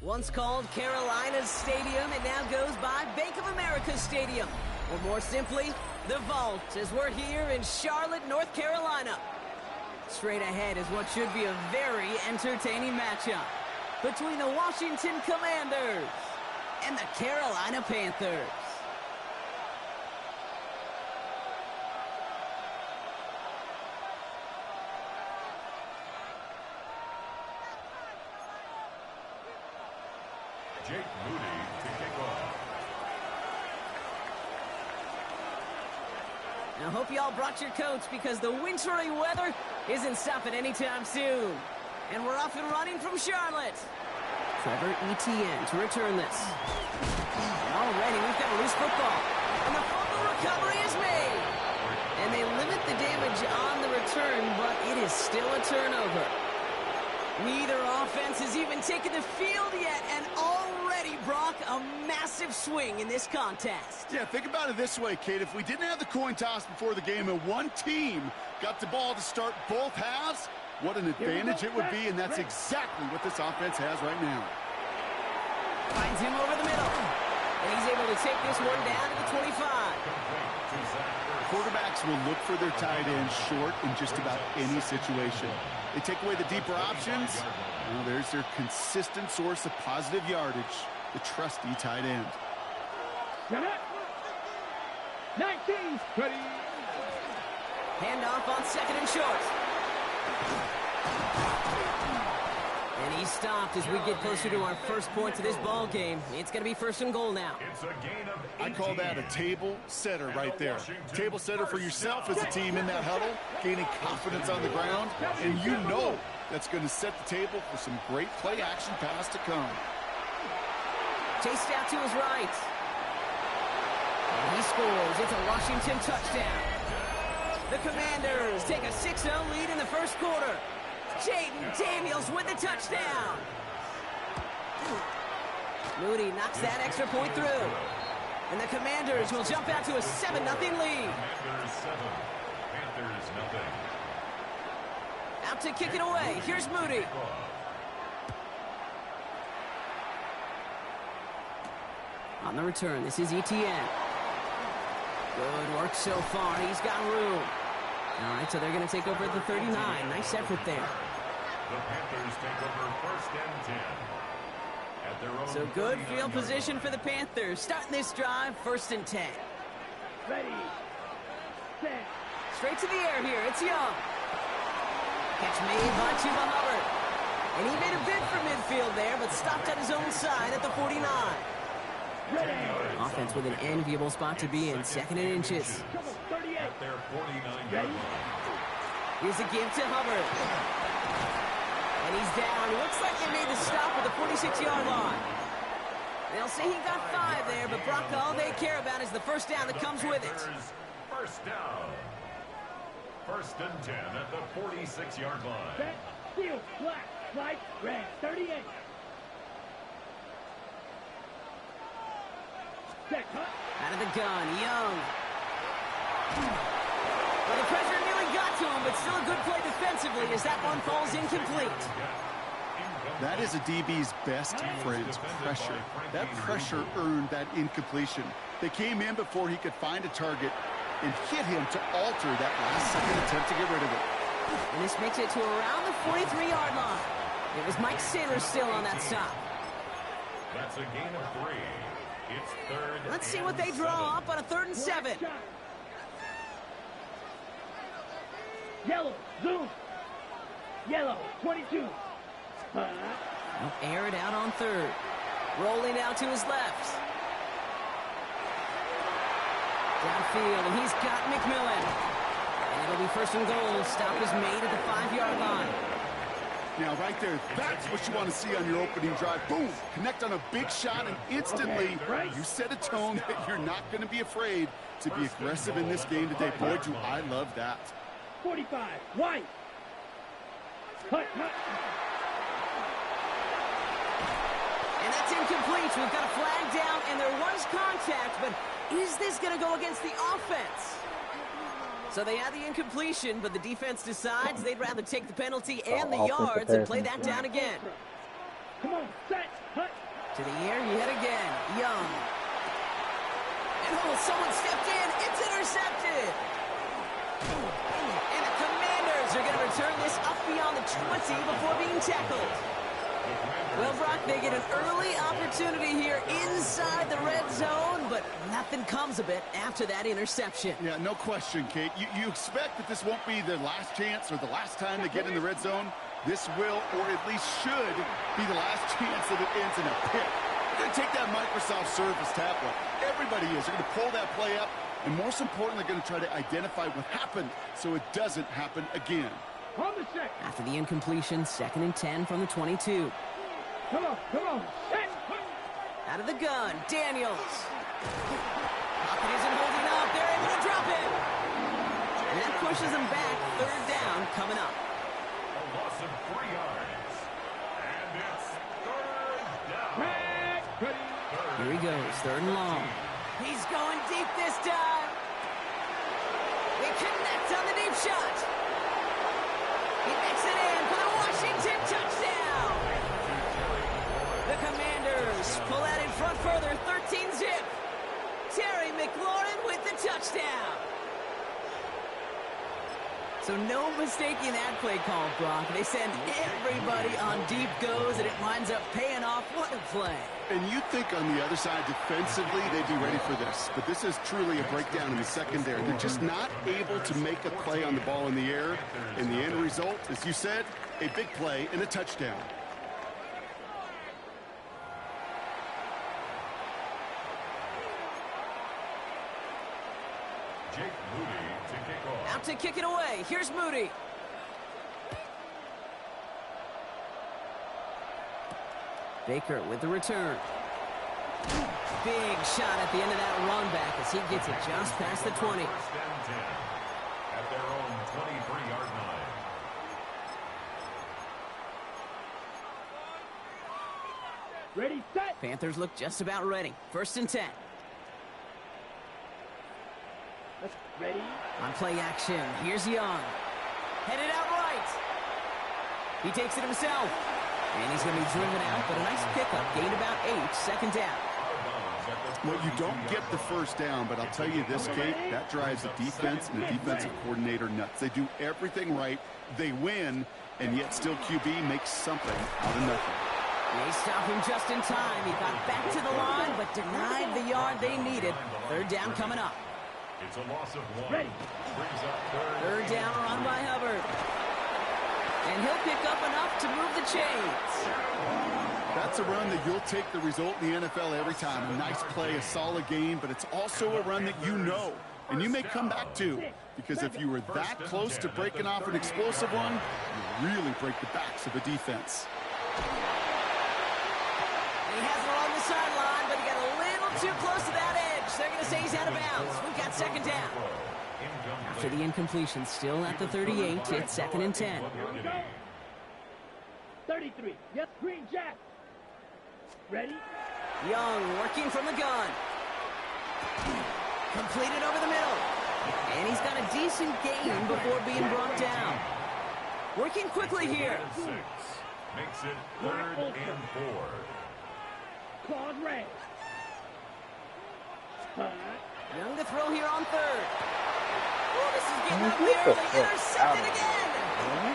Once called Carolina's Stadium, it now goes by Bank of America Stadium. Or more simply, the Vault, as we're here in Charlotte, North Carolina. Straight ahead is what should be a very entertaining matchup between the Washington Commanders and the Carolina Panthers. Jake Moody to kick off. I hope y'all brought your coats because the wintry weather isn't stopping anytime soon. And we're off and running from Charlotte. Trevor Etienne to return this. And already we've got a loose football. And the fumble recovery is made. And they limit the damage on the return, but it is still a turnover. Neither offense has even taken the field yet, and already, Brock, a massive swing in this contest. Yeah, think about it this way, Kate. If we didn't have the coin toss before the game and one team got the ball to start both halves, what an advantage it would be, and that's exactly what this offense has right now. Finds him over the middle, and he's able to take this one down to the 25. Quarterbacks will look for their tight end short in just about any situation. They take away the deeper options. Well, there's their consistent source of positive yardage, the trusty tight end. 19, ready. Handoff on second and short. And he's stopped as we get closer to our first points of this ball game. It's going to be first and goal now. It's a gain of 18. I call that a table setter right there. Table setter for yourself as a team in that huddle, gaining confidence on the ground, and you know that's going to set the table for some great play action pass to come. Chased out to his right. And he scores. It's a Washington touchdown. The Commanders take a 6-0 lead in the first quarter. Jaden Daniels with the touchdown. Moody knocks that extra point through. And the Commanders will jump out to a 7-0 lead. Commanders 7, Panthers nothing. Out to kick it away. Here's Moody. On the return, this is Etienne. Good work so far. He's got room. All right, so they're going to take over at the 39. Nice effort there. The Panthers take over first and 10. At their own So good field position for the Panthers. Starting this drive, first and 10. Ready, set. Straight to the air here. It's Young. Catch made by Chuba Hubbard. And he made a bid for midfield there, but stopped on his own side at the 49. Ready. Offense with an enviable spot to be in, second and inches. Trouble, 38. at their 49-yard line. Here's a give to Hubbard. And he's down. Looks like they made the stop at the 46-yard line. They'll say he got 5 there, but Brock, all they care about is the first down that comes with it. First down. First and 10 at the 46-yard line. Set, steal, black, white, red, 38. Set, cut. Out of the gun, Young. Well, the pressure nearly got to him, but still a good play defensively as that one falls incomplete. That is a DB's best friend, pressure. That pressure earned that incompletion. They came in before he could find a target and hit him to alter that last-second attempt to get rid of it. And this makes it to around the 43-yard line. It was Mike Sanders still on that stop. That's a gain of 3. It's third. Let's see what they draw up on a 3rd and 7. Yellow, zoom. Yellow, 22. They'll air it out on 3rd. Rolling out to his left. Downfield, and he's got McMillan. And it'll be first and goal. Stop is made at the 5-yard line. Now, right there, that's what you want to see on your opening drive. Boom! Connect on a big shot, and instantly you set a tone that you're not going to be afraid to be aggressive in this game today. Boy, do I love that. 45, white. Cut, cut. And that's incomplete. We've got a flag down, and there was contact, but is this going to go against the offense? So they had the incompletion, but the defense decides they'd rather take the penalty and the yards and play that down again. Come on, set, hut. To the air yet again. Young. And someone stepped in. It's intercepted. And the Commanders are going to return this up beyond the 20 before being tackled. Well, Brock, they get an early opportunity here inside the red zone, but nothing comes of it after that interception. Yeah, no question, Kate. You expect that this won't be their last chance or the last time they get in the red zone. This will, or at least should, be the last chance that it ends in a pick. They're going to take that Microsoft Surface tablet. Everybody is. They're going to pull that play up, and most importantly, they're going to try to identify what happened so it doesn't happen again. On the check. After the incompletion, 2nd and 10 from the 22. Come on, set. Out of the gun, Daniels. Pocket isn't holding up. They're able to drop it. And that pushes them back. 3rd down coming up. A loss of 3 yards. And it's 3rd down. Here he goes, 3rd and long. He's going deep this time. They connect on the deep shot. He makes it in for the Washington touchdown. The Commanders pull out in front further, 13-zip. Terry McLaurin with the touchdown. So no mistaking that play call, Brock. They send everybody on deep goes, and it winds up paying off. What a play. And you think on the other side defensively they'd be ready for this. But this is truly a breakdown in the secondary. They're just not able to make a play on the ball in the air. And the end result, as you said, a big play and a touchdown. Jake Moody to kick off. Out to kick it away. Here's Moody. Baker with the return. Big shot at the end of that run back as he gets it just past the 20. 1st and 10 at their own 23-yard line. Ready, set. Panthers look just about ready. 1st and 10. Ready. On play action, here's Young. Headed out right. He takes it himself. And he's going to be driven out, but a nice pickup. Gained about 8, 2nd down. Well, you don't get the 1st down, but I'll tell you this, Kate, that drives the defense and the defensive coordinator nuts. They do everything right. They win, and yet still QB makes something out of nothing. They stop him just in time. He got back to the line, but denied the yard they needed. 3rd down coming up. It's a loss of 1. Ready. Brings up 3rd down run by Hubbard. And he'll pick up enough to move the chains. That's a run that you'll take the result in the NFL every time. A nice play, a solid game, but it's also a run that you know, and you may come back to, because if you were that close to breaking off an explosive one, you really break the backs of a defense. He has it on the sideline, but he got a little too close to that edge. They're going to say he's out of bounds. We've got 2nd down. After the incompletion, still at the 38, it's 2nd and 10. 33. Yes, green jack. Ready. Young working from the gun. Completed over the middle. And he's got a decent gain before being brought down. Working quickly here. 6 makes it 3rd and 4. Claude Ray. Young to throw here on 3rd. Oh, this is getting up there. Intercepted again.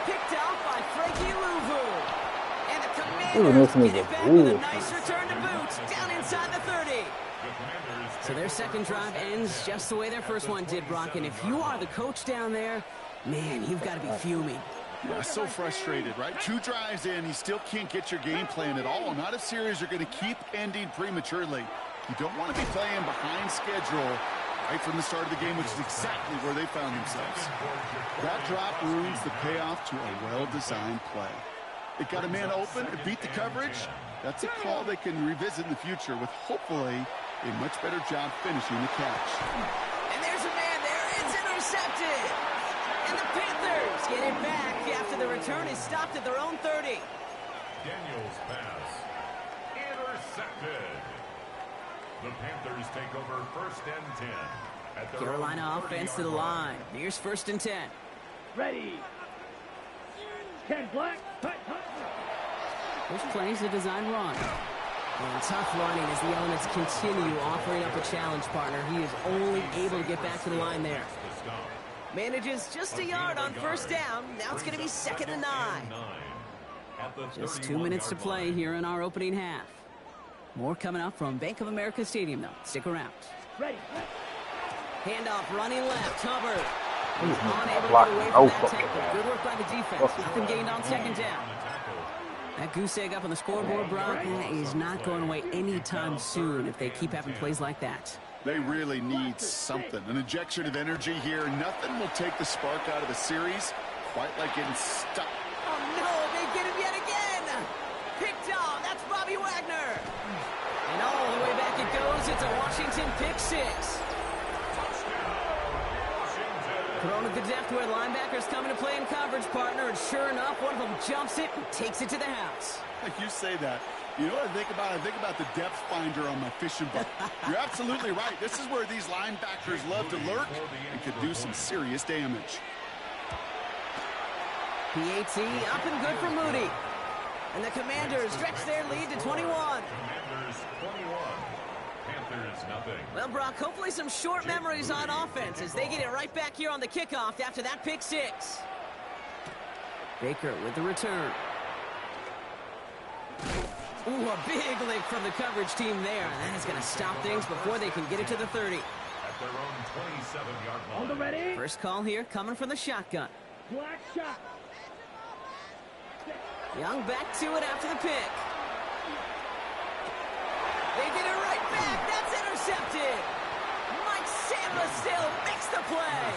Picked out by Frankie Louvu. And the Commanders get it back with a nice return to boot. Down inside the 30. So their 2nd drive ends just the way their 1st one did, Brock. And if you are the coach down there, man, you've got to be fuming. Yeah, so frustrated, right? 2 drives in, you still can't get your game plan at all. Not if series are going to keep ending prematurely. You don't want to be playing behind schedule right from the start of the game, which is exactly where they found themselves. That drop ruins the payoff to a well-designed play. It got a man open, it beat the coverage. That's a call they can revisit in the future with hopefully a much better job finishing the catch. And there's a man there. It's intercepted. And the Panthers get it back after the return is stopped at their own 30. Daniels pass. Intercepted. The Panthers take over 1st and 10. At their Carolina offense to the line. Here's 1st and 10. Ready. Ken Black. This plays a design run. And tough running as the elements continue offering up a challenge, partner. He is only able to get back to the line there. Manages just a yard on first down. Now it's going to be 2nd and 9. Just 2 minutes to play here in our opening half. More coming up from Bank of America Stadium, though. Stick around. Ready. Handoff running left. Hubbard. He's unable to get away from that tackle. Good work by the defense. Nothing gained on 2nd down. That goose egg up on the scoreboard, Brock, is not going away anytime soon if they keep having plays like that. They really need something. An injection of energy here. Nothing will take the spark out of the series quite like getting stuck. Oh, no, they get him yet again. Picked off. That's Bobby Wagner. And all the way back it goes. It's a Washington pick 6. Thrown to the depth where linebackers coming to play in coverage, partner. And sure enough, one of them jumps it and takes it to the house. You say that. You know what I think about? I think about the depth finder on my fishing boat. You're absolutely right. This is where these linebackers love to lurk and could do some serious damage. PAT up and good for Moody. And the Commanders stretch their lead to 21. Commanders 21. Panthers nothing. Well, Brock, hopefully some short memories on offense as they get it right back here on the kickoff after that pick 6. Baker with the return. Ooh, a big lick from the coverage team there. And that is going to stop things before they can get it to the 30. At their own 27-yard line. On the ready. First call here coming from the shotgun. Black shot. Young back to it after the pick. They get it right back. That's intercepted. Mike Sandler makes the play.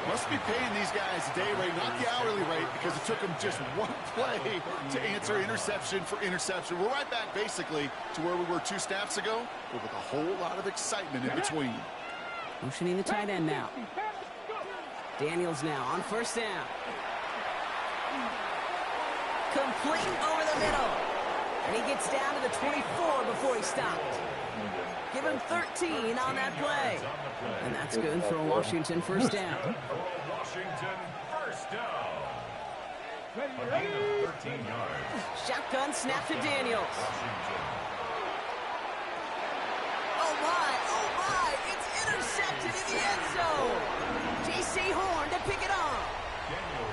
Must be paying these guys a day rate, not the hourly rate, because it took them just one play to answer interception for interception. We're right back, basically, to where we were 2 snaps ago, but with a whole lot of excitement in between. Motioning the tight end now. Daniels now on first down. Complete over the middle. And he gets down to the 24 before he stopped. Give him 13 on that play. And that's good for a Washington first down. Washington first down. A gain of 13 yards. Shotgun snap to Daniels. Washington. Oh my, it's intercepted in the end zone. J.C. Horn to pick it off.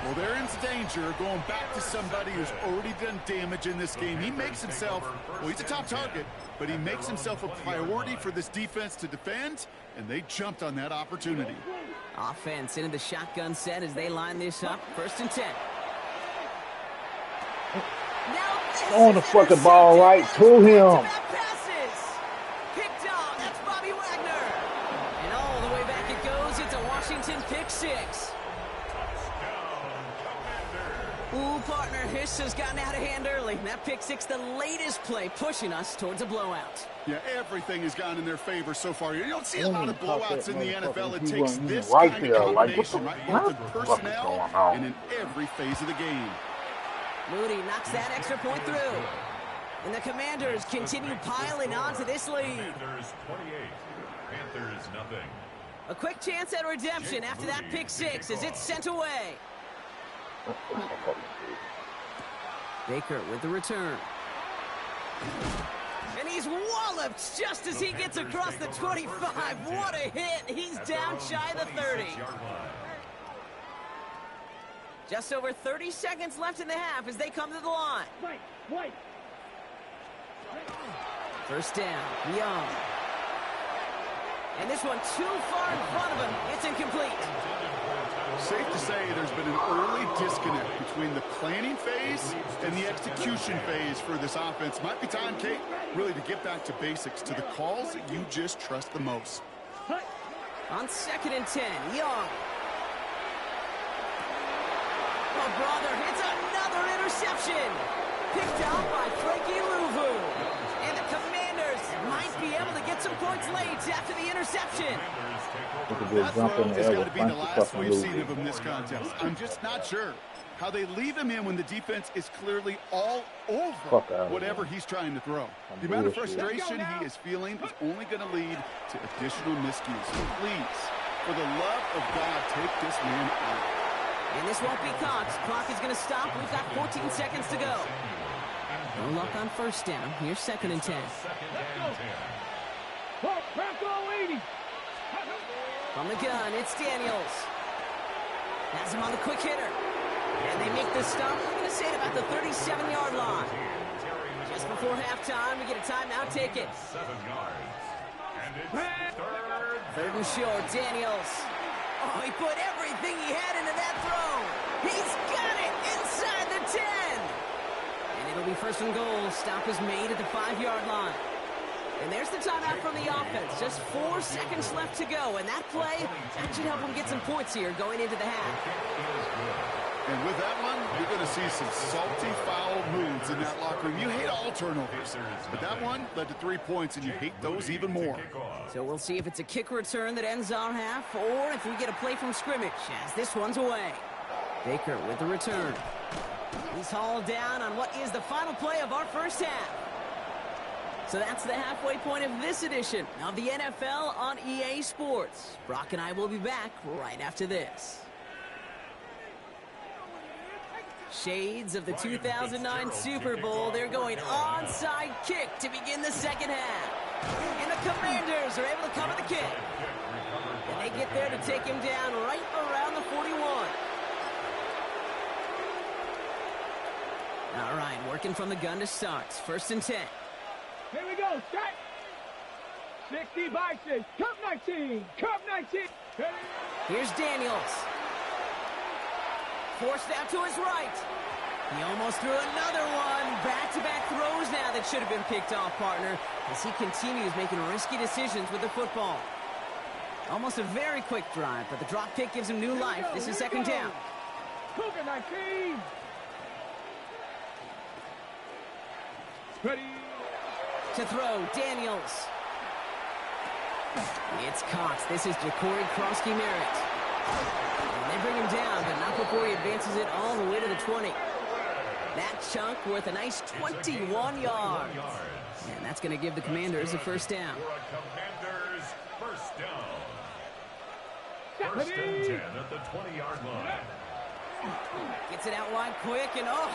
Well, they're in danger going back to somebody who's already done damage in this game. He makes himself, well, he's a top target, but he makes himself a priority for this defense to defend, and they jumped on that opportunity. Offense into the shotgun set as they line this up. 1st and 10. Throwing the fucking ball right to him. Picked off. That's Bobby Wagner. And all the way back it goes. It's a Washington pick 6. Ooh, partner, this has gotten out of hand early. That pick 6, the latest play, pushing us towards a blowout. Yeah, everything has gone in their favor so far. You don't see a lot of blowouts in the NFL. It takes this right kind there, of like, combination, right, with the personnel and in every phase of the game. Moody knocks that extra point through. And the Commanders continue piling on to this lead. Commanders 28. Panthers nothing. A quick chance at redemption after that pick 6 as it's sent away. Baker with the return. And he's walloped just as he gets across the 25. What a hit. He's down shy of the 30. Just over 30 seconds left in the half as they come to the line. White. First down, Young. And this one too far in front of him. It's incomplete. Safe to say there's been an early disconnect between the planning phase and the execution phase for this offense. Might be time, Kate, really to get back to basics, to the calls that you just trust the most. On 2nd and 10, Young. Oh, brother, it's another interception. Picked out by Frankie Louvu. And the Commanders might be able to get some points late after the interception. That throw is going to be the last we've seen of him this contest. I'm just not sure how they leave him in when the defense is clearly all over whatever he's trying to throw. The amount of frustration he is feeling is only going to lead to additional miscues. So please, for the love of God, take this man out. And this won't be caught. Clock is going to stop. We've got 14 seconds to go. No luck on first down. Here's 2nd and 10. From the gun, it's Daniels. Has him on the quick hitter. And they make this stop, I'm going to say, at about the 37-yard line. Just before halftime, we get a timeout ticket. 7 yards. And it's 3rd and short, Daniels. Oh, he put everything he had into that throw. He's got it inside the 10. And it'll be 1st and goal. Stop is made at the 5-yard line. And there's the timeout from the offense. Just 4 seconds left to go. And that play, that should help them get some points here going into the half. And with that one, you're going to see some salty, foul moves in that locker room. You hate all turnovers. But that one led to 3 points, and you hate those even more. So we'll see if it's a kick return that ends our half, or if we get a play from scrimmage, as this one's away. Baker with the return. He's hauled down on what is the final play of our first half. So that's the halfway point of this edition of the NFL on EA Sports. Brock and I will be back right after this. Shades of the 2009 Super Bowl. They're going onside kick to begin the second half. And the Commanders are able to cover the kick. And they get there to take him down right around the 41. All right, working from the gun to start. 1st and 10. Here we go, set. 60 by 6, Cup 19, Cup 19. Here's Daniels. Forced out to his right. He almost threw another one. Back-to-back throws now that should have been picked off, partner, as he continues making risky decisions with the football. Almost a very quick drive, but the drop kick gives him new life. This is 2nd down. Cougar 19. Ready. To throw, Daniels. It's Cox. This is Ja'Cory Krosky-Merritt. And they bring him down, but not before he advances it all the way to the 20. That chunk worth a nice 21 yards. And that's going to give the Commanders a 1st down. Commanders 1st down. 1st and 10 at the 20-yard line. Gets it out wide quick, and oh,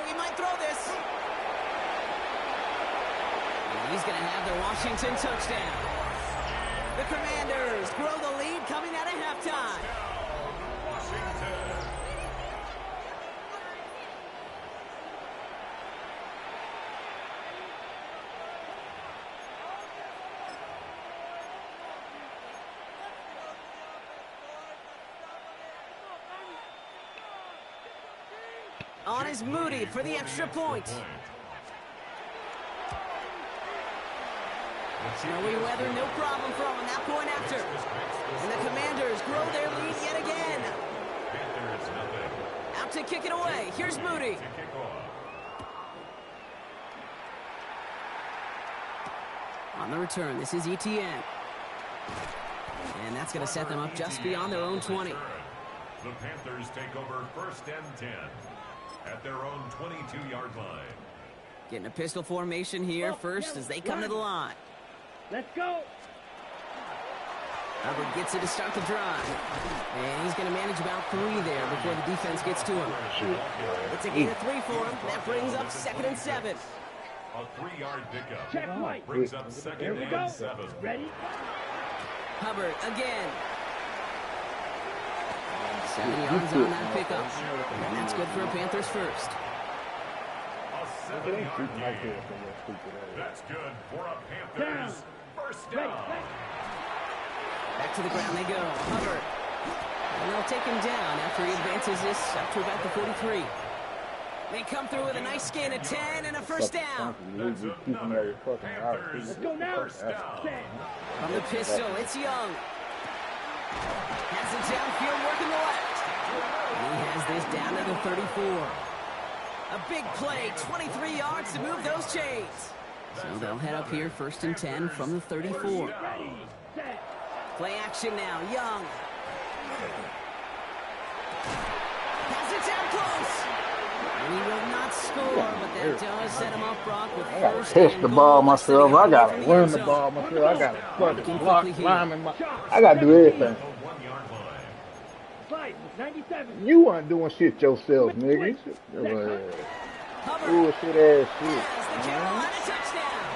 he might throw this. And he's going to have the Washington touchdown. The Commanders grow the lead coming out of halftime. On is Moody for the extra point. Snowy weather, no problem for him on that point after. And the Commanders grow their lead yet again. Out to kick it away. Here's Moody. On the return, this is ETN. And that's going to set them up just beyond their own 20. The Panthers take over 1st and 10 at their own 22-yard line. Getting a pistol formation here first as they come to the line. Let's go. Hubbard gets it to start the drive. And he's going to manage about 3 there before the defense gets to him. It's a gain of 3 for him. That brings up 2nd and 7. A 3-yard pickup. Check right. Brings up 2nd and 7. Ready? Hubbard again. 7 yards on that pickup. And that's good for a Panthers 1st. A 7-yard gain. That's good for a Panthers 1st down. Back to the ground they go. Hubbard. And they'll take him down after he advances this up to about the 43. They come through with a nice gain of 10 and a 1st down. That's another Panthers Let's go now. 1st down. From the pistol, it's Young. Has it downfield, working the left. And he has this down to the 34. A big play, 23 yards to move those chains. So they'll head up here 1st and 10 from the 34. Play action now, Young. Has it down close. And he will not score, but that does set him up, Brock, with I gotta 1st catch and the goal. ball myself. I gotta From the run end the zone. ball myself. I gotta fucking block, Quickly climb in my. I gotta do everything. Slide, 97. You weren't doing shit yourself, nigga. Hubbard bullshit ass shit. has the Carolina touchdown.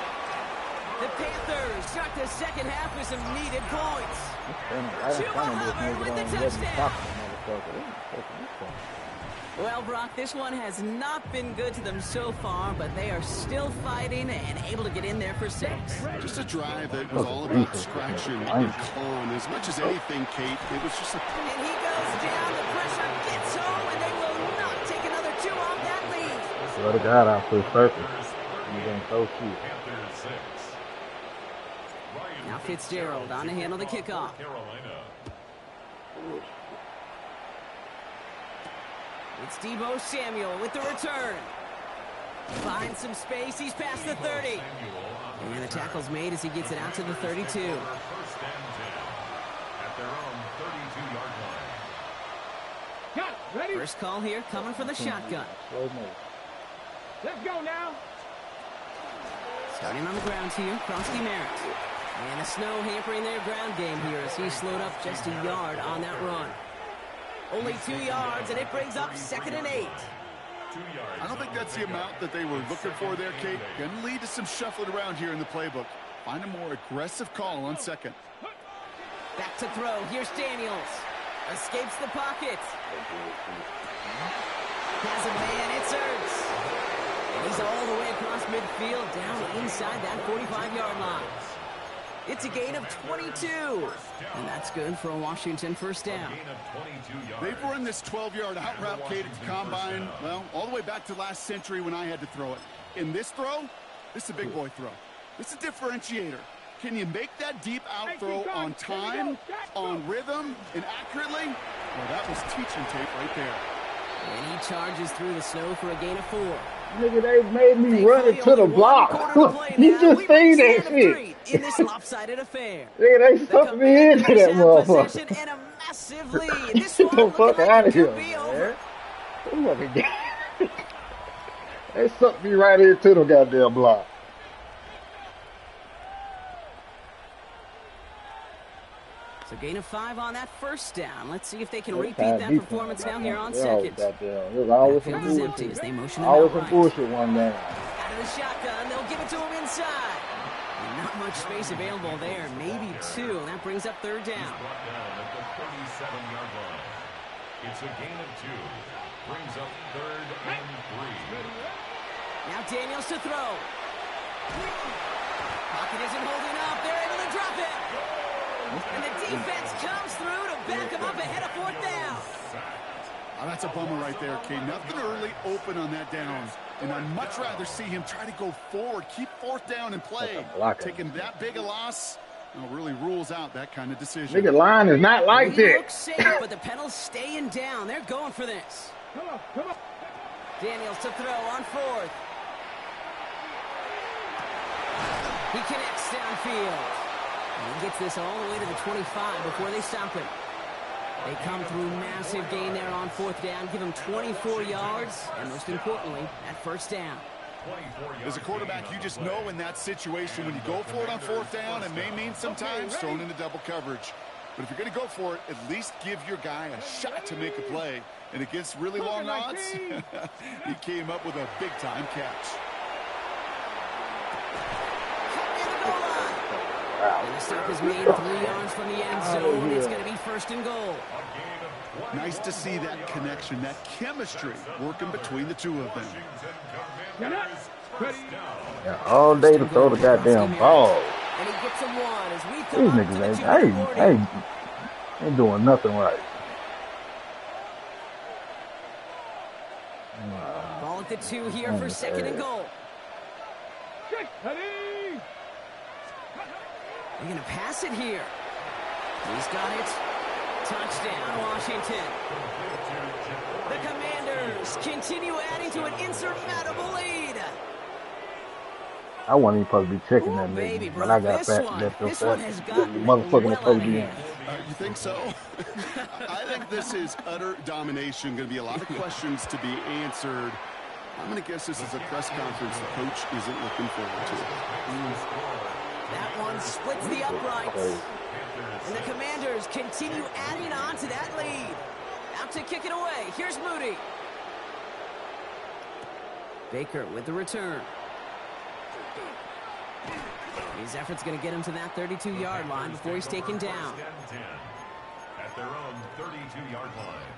The Panthers start the second half with some needed points. Hubbard with the touchdown. Well, Brock, this one has not been good to them so far, but they are still fighting and able to get in there for 6. Just a drive that was all about scratching and clawing. As much as anything, Kate, it was just a... And he goes down, the pressure gets home, and they will not take another 2 off that lead. Swear to God, I put surface. You're getting so cute. Now Fitzgerald on to handle the kickoff. It's Deebo Samuel with the return. Finds some space. He's past the 30. And the tackle's made as he gets it out to the 32. First and 10 at their own 32-yard line. Cut. Ready? First call here coming from the shotgun. Let's go now. Starting on the ground here, Frosty Merritt. And the snow hampering their ground game here as he slowed up just a yard on that run. Only 2 yards, and it brings up 2nd and 8. I don't think that's the amount that they were looking for there, Kate. Going to lead to some shuffling around here in the playbook. Find a more aggressive call on 2nd. Back to throw. Here's Daniels. Escapes the pocket. Has a man. It's Ertz. And he's all the way across midfield, down inside that 45-yard line. It's a gain of 22. And that's good for a Washington first down. They've run this 12-yard out route, Kate, at the combine, well, all the way back to last century when I had to throw it. In this throw, this is a big boy throw. This is a differentiator. Can you make that deep out throw on time, on rhythm, and accurately? Well, that was teaching tape right there. And he charges through the snow for a gain of 4. Nigga, they made me run into the block. You just seen that shit. In this lopsided affair. Nigga, they sucked me into that motherfucker. And a massive lead. This Get the fuck out of here, man. They sucked me right into the goddamn block. So gain of 5 on that first down. Let's see if they can repeat that performance now here on 2nd. There's always some Field is empty as they motion it always out some bullshit one day. Out of the shotgun, they'll give it to him inside. And not much space available there, maybe 2, and that brings up 3rd down. Brought down at the 37-yard line. It's a gain of 2. Brings up 3rd and 3. Now Daniels to throw. Pocket isn't holding up. They're able to drop it. And the defense comes through to back him up ahead of 4th down. Oh, that's a bummer right there, Kate. Nothing early open on that down. And I'd much rather see him try to go forward, keep 4th down and play. Taking that big a loss really rules out that kind of decision. Nigga, line is not like that. Looks safe, but the penalty's staying down. They're going for this. Come on, come on. Daniels to throw on 4th. He connects downfield. And he gets this all the way to the 25 before they stop him. They come through massive gain there on 4th down, give him 24 yards, and most importantly, that first down. As a quarterback, you just know in that situation when you go for it on 4th down, it may mean sometimes thrown into double coverage. But if you're going to go for it, at least give your guy a shot to make a play. And against really long odds, he came up with a big-time catch. And the stop is made 3 yards from the end zone. It's going to be 1st and goal. Nice to see that connection, that chemistry working between the two of them. Yeah, all day to throw the goddamn ball. And he gets him 1 as we These come niggas ain't doing nothing right. Ball at the 2 here for 2nd and goal. They're going to pass it here. He's got it. Touchdown, Washington. The Commanders continue adding to an insurmountable lead. I wasn't even supposed to be checking that nigga, but I got back left up there. Motherfucking supposed to be in. You think so? I think this is utter domination. Going to be a lot of questions to be answered. I'm going to guess this is a press conference the coach isn't looking forward to. That one splits the uprights. And the Commanders continue adding on to that lead. Out to kick it away. Here's Moody. Baker with the return. His effort's going to get him to that 32-yard line before he's taken down. At their own 32-yard line.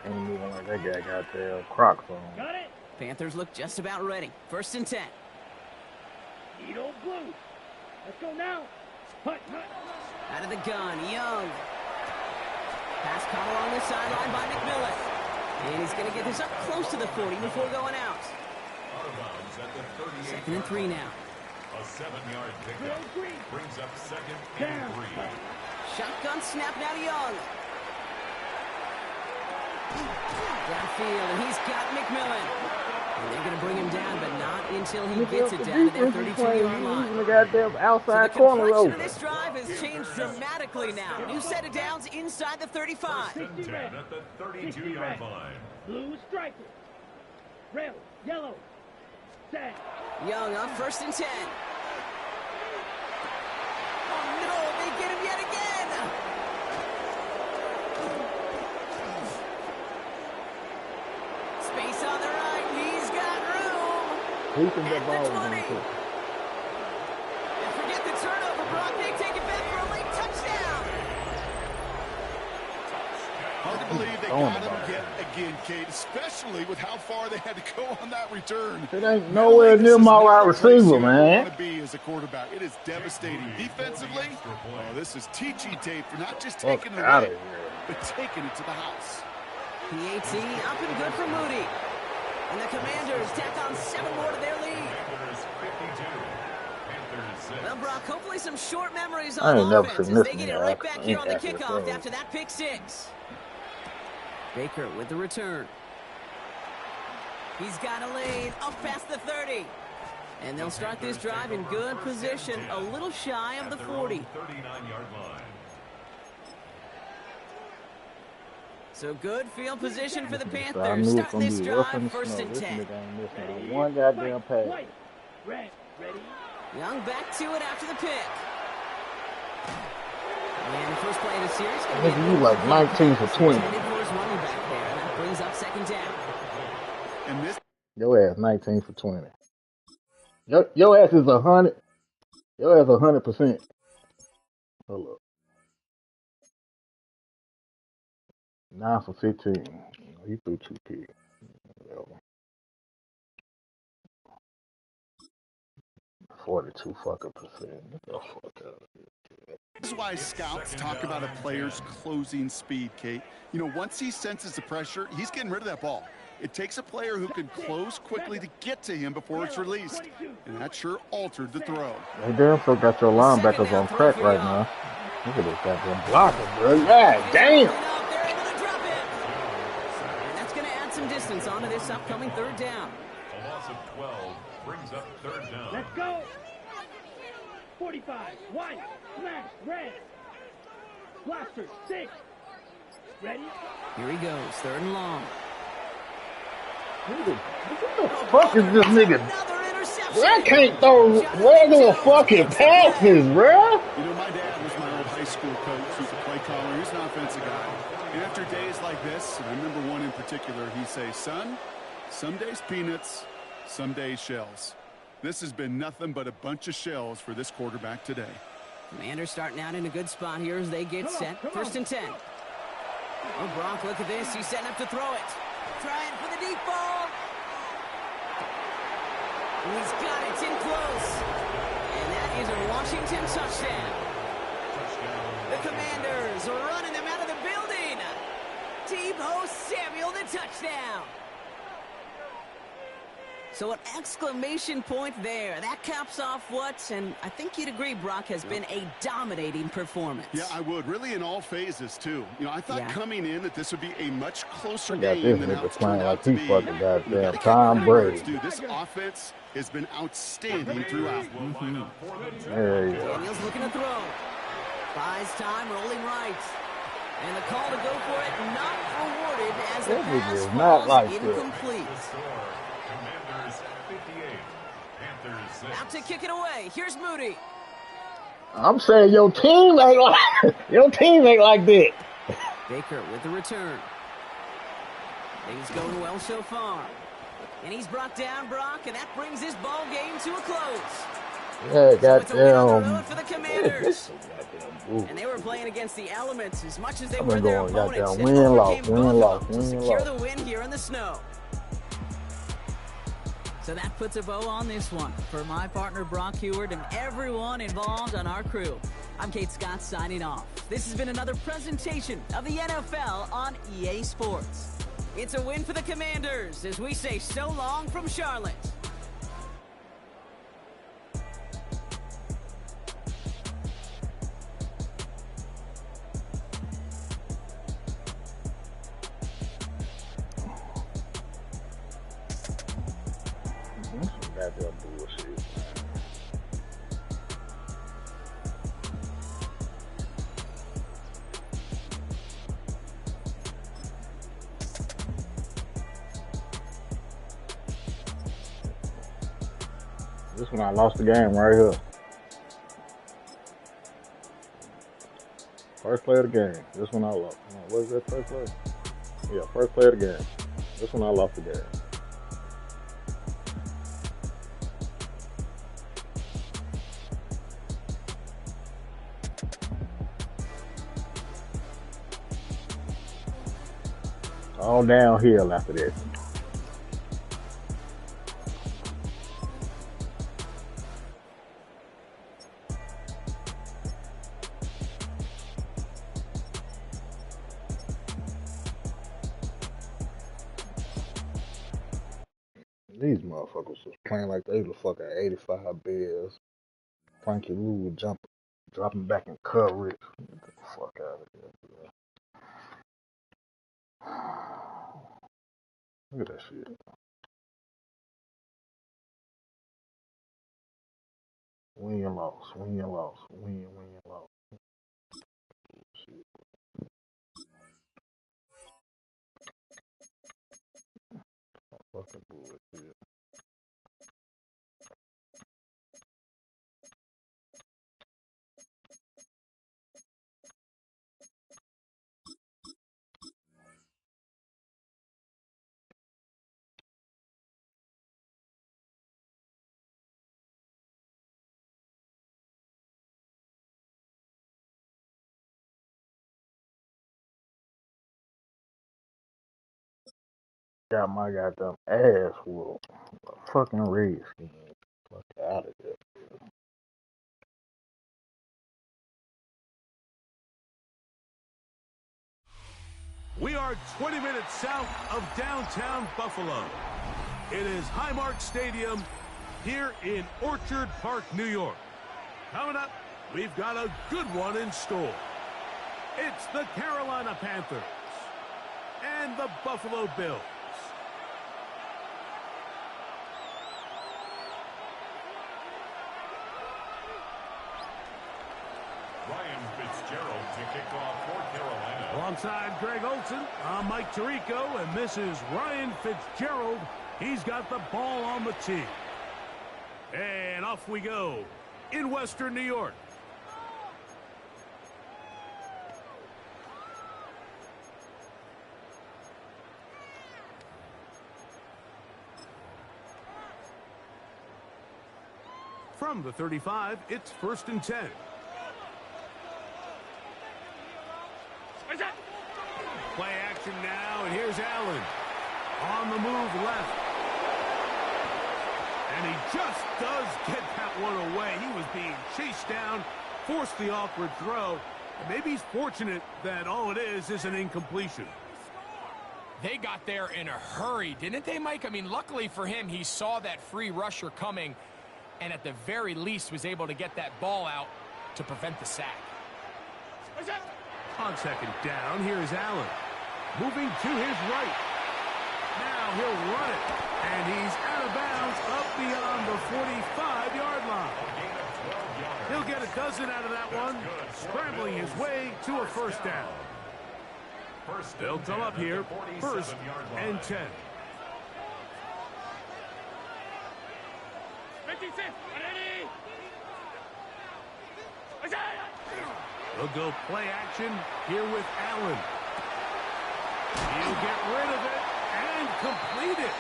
Ain't moving like that guy got their Crocs on. Got it. Panthers look just about ready. 1st and 10. Eat old blue. Let's go now. Hut. Out of the gun, Young. Pass caught along the sideline by McMillan. And he's going to get this up close to the 40 before going out. Out of bounds at the 38. 2nd and 3 now. A 7-yard pickup brings up 2nd and 3. Shotgun snap now to Young. Downfield, and he's got McMillan. And they're going to bring him down, but not until he gets it down to their 32-yard line. The goddamn outside So corner the complexion over. of this drive has changed dramatically now. New set of downs inside the 35. 1st and 10 at the 32-yard line. Blue striker. Red, yellow. Set. Young on 1st and 10. Oh, no, they get him yet again. Space on the right. He's got room. Who can get At ball the with 20. him? And forget the turnover, Brock. They take it back for a late touchdown. Hard to believe they got him yet again, Kate, especially with how far they had to go on that return. It ain't nowhere near my wide receiver, man. Want to be as a quarterback. It is devastating. Defensively, oh, this is teaching tape for not just taking it out of away, here. but taking it to the house. PAT up and good for Moody. And the Commanders tack on 7 more to their lead. Panthers 52. Panthers 6. Well, Brock, hopefully some short memories I ain't on never offense seen as this they get it in right there. back here on the Ain't kickoff that after that pick 6. Baker with the return. He's got a lane up past the 30. And they'll start this drive in good position, a little shy of the 40. 39-yard line. So good field position for the I Panthers. knew it Starting was this gonna be rough in drive, the 1st snow. and This 10. nigga ain't missing one goddamn pass. White. Red. Ready. Young back to it after the pick. And the first play of the series. Nigga, you like 19 for 20. Intended for his running back there. That brings up 2nd down. And this Your ass 19 for 20. Your ass is 100. Your ass 100%. Hold up. 9 for 15. He threw 2 picks. 42 fucking percent. Get the fuck out of here. is why scouts talk about a player's closing speed, Kate. You know, once he senses the pressure, he's getting rid of that ball. It takes a player who can close quickly to get to him before it's released. And that sure altered the throw. They damn still got your linebackers on crack right now. Look at this goddamn blocker, bro. God damn. They're able to drop it. And that's going to add some distance onto this upcoming 3rd down. A loss of 12 brings up 3rd down. Let's go. 45. White. Flash. Red. Blaster. 6. Ready? Here he goes. 3rd and long. What the fuck is this nigga? Another interception. I can't throw regular fucking passes, bro. You know, my dad was my old high school coach. He's a play caller. He's an offensive guy. And after days like this, and I remember one in particular, he'd say, son, some days peanuts, some days shells. This has been nothing but a bunch of shells for this quarterback today. Commanders starting out in a good spot here as they get set. 1st and 10. Oh, Brock, look at this. He's setting up to throw it. Trying for the deep ball. And he's got it. It's in close. And that is a Washington touchdown. The Commanders are running them out of the building. Tebow Samuel, the touchdown. So an exclamation point there. That caps off what, and I think you'd agree, Brock, has been a dominating performance. Yeah, I would. Really in all phases, too. You know, I thought coming in that this would be a much closer I got game this than how nigga it's playing turned like out to he be. fucking goddamn You gotta Tom give Brady. dude, this offense has been outstanding throughout. There you go. Daniels looking to throw. Buys time, rolling right. And the call to go for it not rewarded as the That nigga pass is not falls like that. incomplete. Commanders 58. Panthers 6. Out to kick it away. Here's Moody. I'm saying your team ain't like your team ain't like that. Baker with the return. Things going well so far. And he's brought down Brock, and that brings this ball game to a close. Yeah, So it's a win on the goddamn. road for the Commanders. And they were playing against the elements as much as they were been their going opponents. goddamn And overcame both of them to secure win-loss. the win here in the snow. So that puts a bow on this one. For my partner, Brock Heward, and everyone involved on our crew, I'm Kate Scott signing off. This has been another presentation of the NFL on EA Sports. It's a win for the Commanders as we say so long from Charlotte. Goddamn bullshit. This one I lost the game right here. First play of the game. This one I lost. What is that first play? Yeah, first play of the game. This one I lost the game. All downhill after this. These motherfuckers was playing like they the fucking 85 Bears. Frankie Lou was dropping back in coverage. Get the fuck out of here, bro. Look at that shit. Win and loss, win and loss, win and loss. Shit. Fucking bullshit. Got my goddamn ass whooped. Fucking Redskins. Fuck out of here. We are 20 minutes south of downtown Buffalo. It is Highmark Stadium here in Orchard Park, New York. Coming up, we've got a good one in store. It's the Carolina Panthers and the Buffalo Bills. Ryan Fitzgerald to kick off for Carolina. Alongside Greg Olson, I'm Mike Tirico, and this is Ryan Fitzgerald. He's got the ball on the tee. And off we go in Western New York. From the 35, it's 1st and 10. Play action now, and here's Allen. On the move left. And he just does get that one away. He was being chased down, forced the awkward throw. And maybe he's fortunate that all it is an incompletion. They got there in a hurry, didn't they, Mike? I mean, luckily for him, he saw that free rusher coming and at the very least was able to get that ball out to prevent the sack. On 2nd down, here's Allen. Moving to his right. Now he'll run it. And he's out of bounds up beyond the 45-yard line. He'll get a dozen out of that one, scrambling his way to a 1st down. They'll come up here, 1st and 10. They'll go play action here with Allen. He'll get rid of it, and complete it.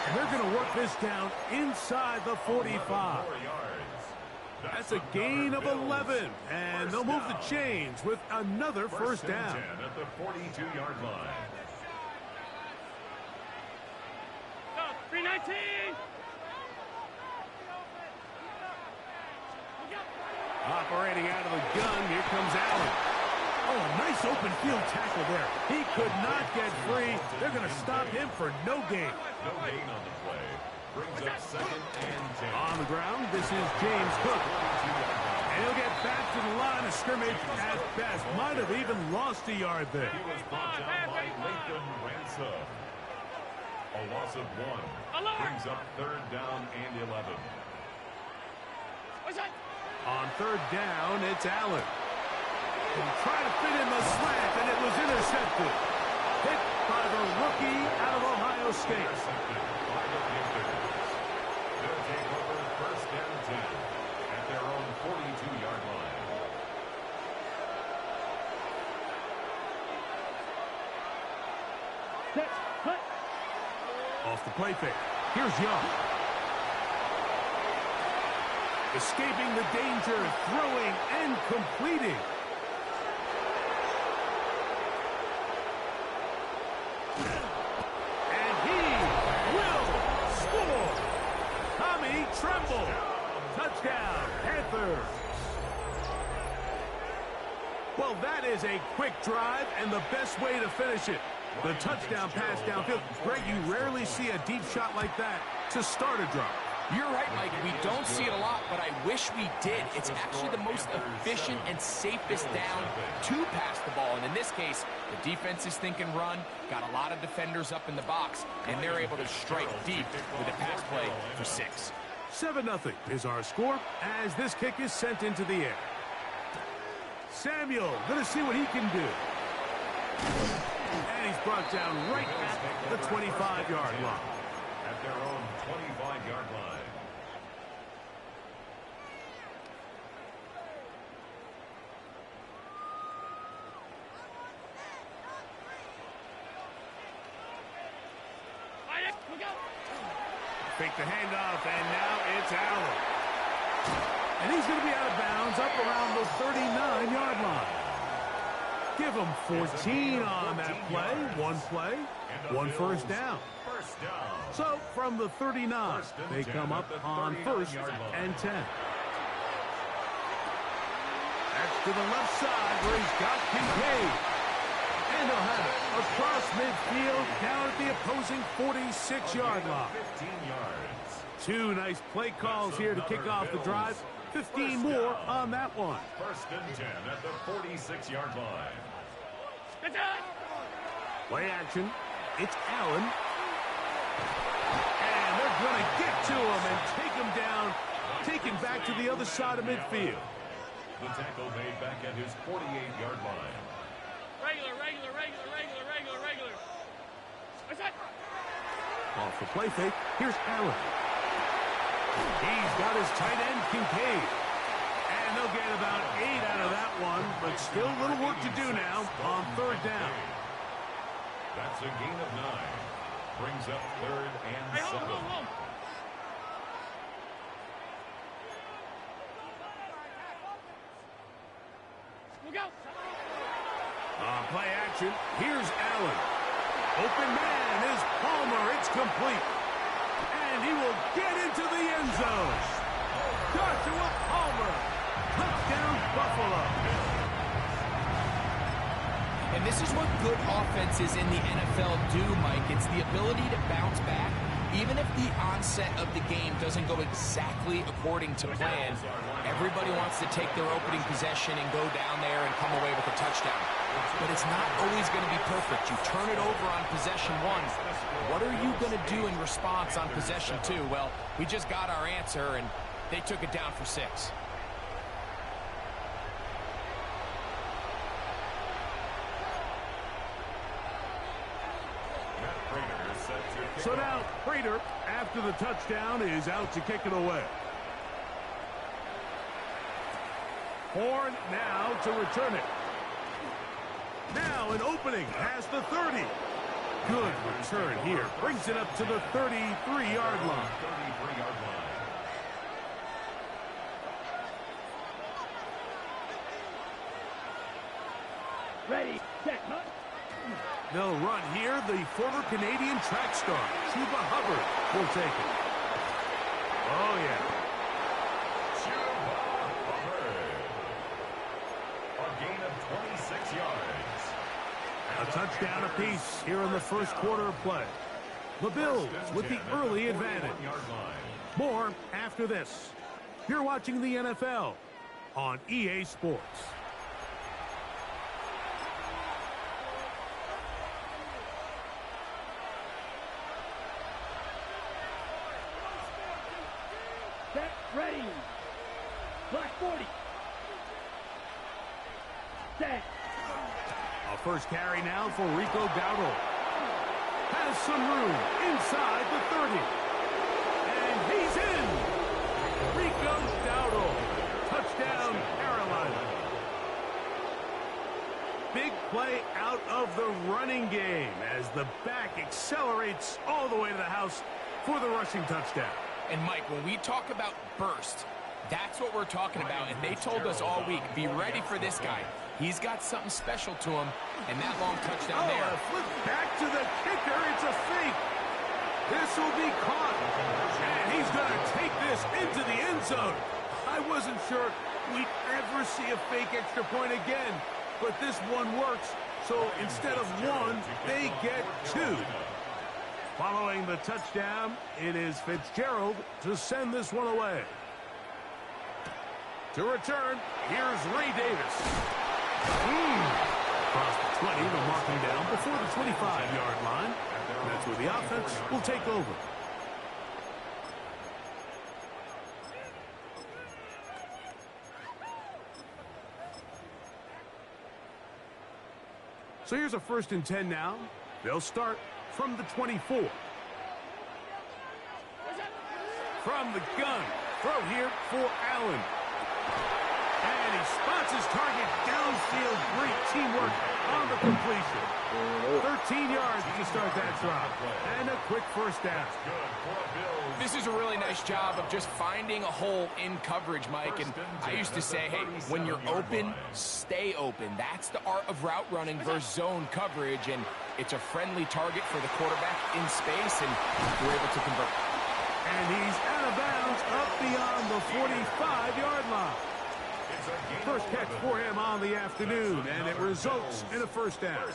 And they're going to work this down inside the 45. That's a gain of 11, and they'll move the chains with another first down. At the 42-yard line. 319. Operating out of the gun, here comes Allen. Oh, a nice open field tackle there. He could not get free. They're going to stop him for no gain. No gain on the play. Brings up 2nd and 10. On the ground, this is James Cook. And he'll get back to the line of scrimmage at best. Might have even lost a yard there. He was brought down by Latham Ransom. A loss of 1. Brings up 3rd down and 11. On 3rd down, it's Allen. And trying to fit in the slant, and it was intercepted. Hit by the rookie out of Ohio State. Intercepted by the Panthers. They'll take over 1st and 10 at their own 42-yard line. Set. Cut. Off the play fake. Here's Young. Escaping the danger, throwing and completing. And he will score. Tommy Tremble. Touchdown, Panthers. Well, that is a quick drive and the best way to finish it. The touchdown pass downfield. Greg, you rarely see a deep shot like that to start a drive. You're right, Mike. We don't see it a lot, but I wish we did. It's actually the most efficient and safest down to pass the ball. And in this case, the defense is thinking run, got a lot of defenders up in the box, and they're able to strike deep with a pass play for 6. 7-0 is our score as this kick is sent into the air. Samuel going to see what he can do. And he's brought down right at the 25-yard line. At their own 25-yard line. Fake the handoff, and now it's Allen. And he's going to be out of bounds up around the 39-yard line. Give him 14 on that play, 1 first down. So from the 39, they come up on 1st and 10. That's to the left side where he's got Kincaid. And he'll have it across midfield down at the opposing 46-yard line. 15 yards. 2 nice play calls here to kick off the drive. 15 more on that one. 1st and 10 at the 46-yard line. Play action. It's Allen. And they're going to get to him and take him down, take him back to the other side of midfield. The tackle made back at his 48-yard line. Regular. Off the play fake, here's Allen. He's got his tight end, Kincaid. And they'll get about 8 out of that one, but still a little work to do now on 3rd down. That's a gain of 9. Brings up 3rd and 7. On play action, here's Allen. Open man is Palmer. It's complete. And he will get into the end zone. Joshua Palmer. Touchdown, Buffalo. And this is what good offenses in the NFL do, Mike. It's the ability to bounce back, even if the onset of the game doesn't go exactly according to plan. Everybody wants to take their opening possession and go down there and come away with a touchdown. But it's not always going to be perfect. You turn it over on possession 1. What are you going to do in response on possession 2? Well, we just got our answer, and they took it down for 6. So now, Prater, after the touchdown, is out to kick it away. Horn now to return it. Now an opening past the 30. Good return here brings it up to the 33-yard line. Ready, set, huh? They'll run here. The former Canadian track star, Chuba Hubbard, will take it. Oh, yeah. Chuba Hubbard. A gain of 26 yards. A touchdown apiece here in the first quarter of play. The Bills with the early advantage. More after this. You're watching the NFL on EA Sports. Set, ready. Black 40. Set. A first carry now for Rico Dowdle. Has some room inside the 30. And he's in. Rico Dowdle. Touchdown, Carolina. Big play out of the running game as the back accelerates all the way to the house for the rushing touchdown. And, Mike, when we talk about burst, that's what we're talking about. And they told us all week, be ready for this guy. He's got something special to him, and that long touchdown there. A flip back to the kicker. It's a fake. This will be caught. And he's going to take this into the end zone. I wasn't sure we'd ever see a fake extra point again, but this one works. So instead of one, they get two. Following the touchdown, it is Fitzgerald to send this one away. To return, here's Ray Davis. Across the 20, they'll mark him down before the 25-yard line. That's where the offense will take over. So here's a 1st and 10 now. They'll start from the 24. From the gun. Throw here for Allen. And he spots his target downfield. Great teamwork on the completion. 13 yards to start that drive. And a quick first down. This is a really nice job of just finding a hole in coverage, Mike. And I used to say, hey, when you're open, stay open. That's the art of route running versus zone coverage. And it's a friendly target for the quarterback in space, and we're able to convert. And he's out of bounds up beyond the 45-yard line. First catch for him on the afternoon, and it results in a first down.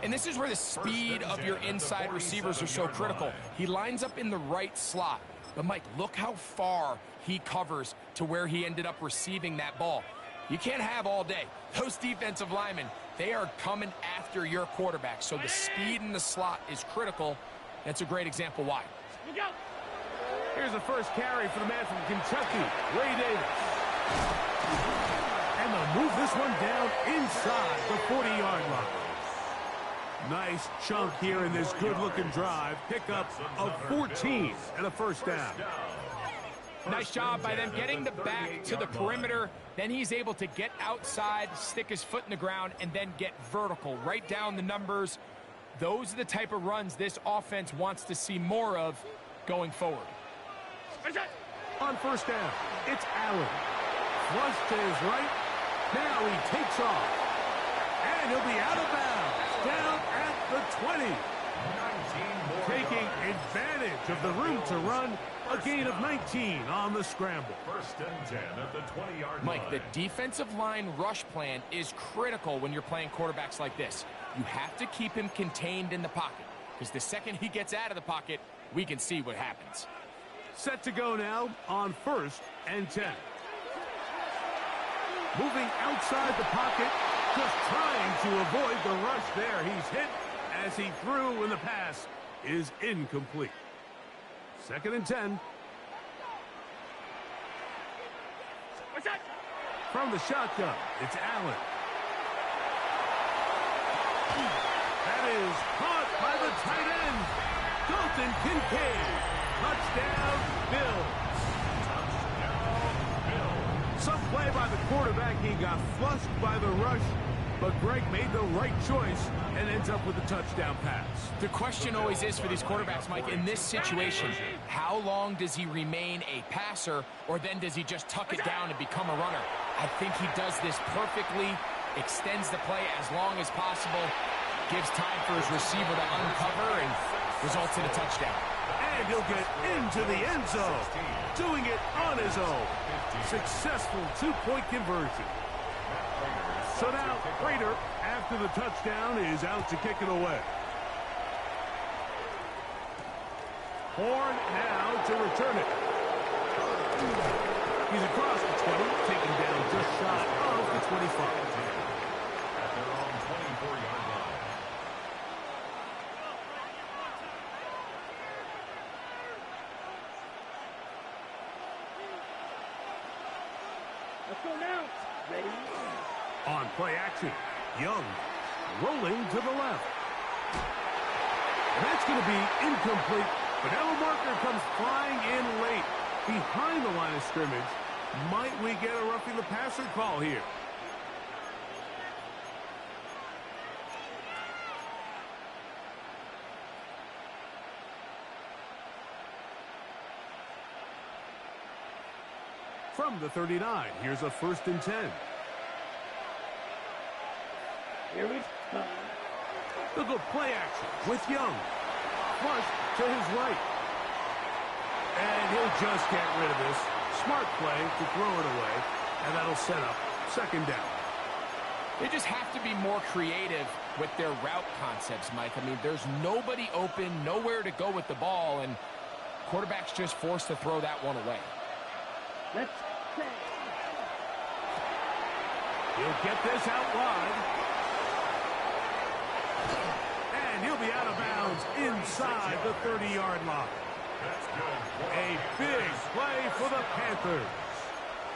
And this is where the speed of your inside receivers are so critical. He lines up in the right slot. But, Mike, look how far he covers to where he ended up receiving that ball. You can't have all day. Those defensive linemen, they are coming after your quarterback. So the speed in the slot is critical. That's a great example why. Here's the first carry for the man from Kentucky, Ray Davis. And they'll move this one down inside the 40-yard line. Nice chunk here in this good-looking drive. Pickup of 14 and a first down. Nice job by them getting the back to the perimeter. Then he's able to get outside, stick his foot in the ground, and then get vertical. Right down the numbers. Those are the type of runs this offense wants to see more of going forward. On first down, it's Allen. Flush to his right. Now he takes off. And he'll be out of bounds. Down at the 20. Taking advantage of the room to run. A gain of 19 on the scramble. 1st and 10 at the 20-yard line. Mike, the defensive line rush plan is critical when you're playing quarterbacks like this. You have to keep him contained in the pocket, because the second he gets out of the pocket, we can see what happens. Set to go now on 1st and 10. Moving outside the pocket, just trying to avoid the rush there. He's hit as he threw, and the pass is incomplete. 2nd and 10. From the shotgun, it's Allen. That is caught by the tight end, Dalton Kincaid. Touchdown, Bills. Some play by the quarterback. He got flushed by the rush, But Greg made the right choice and ends up with a touchdown pass. The question always is for these quarterbacks, Mike, in this situation, how long does he remain a passer, or then does he just tuck it down and become a runner? I think he does this perfectly, extends the play as long as possible, gives time for his receiver to uncover, and results in a touchdown. And he'll get into the end zone, doing it on his own. Successful two-point conversion. So now, Prater, after the touchdown, is out to kick it away. Horn now to return it. He's across the 20, taken down just shy of the 25. At their own 24-yard line. Let's go now. Ready? On play action, Young rolling to the left. And that's going to be incomplete, but now a marker comes flying in late behind the line of scrimmage. Might we get a roughing the passer call here? From the 39, here's a 1st and 10. Here we go. They'll go play action with Young. Flush to his right. And he'll just get rid of this. Smart play to throw it away. And that'll set up 2nd down. They just have to be more creative with their route concepts, Mike. I mean, there's nobody open, nowhere to go with the ball, and quarterback's just forced to throw that one away. Let's play. He'll get this out wide. And he'll be out of bounds inside the 30-yard line. A big play for the Panthers.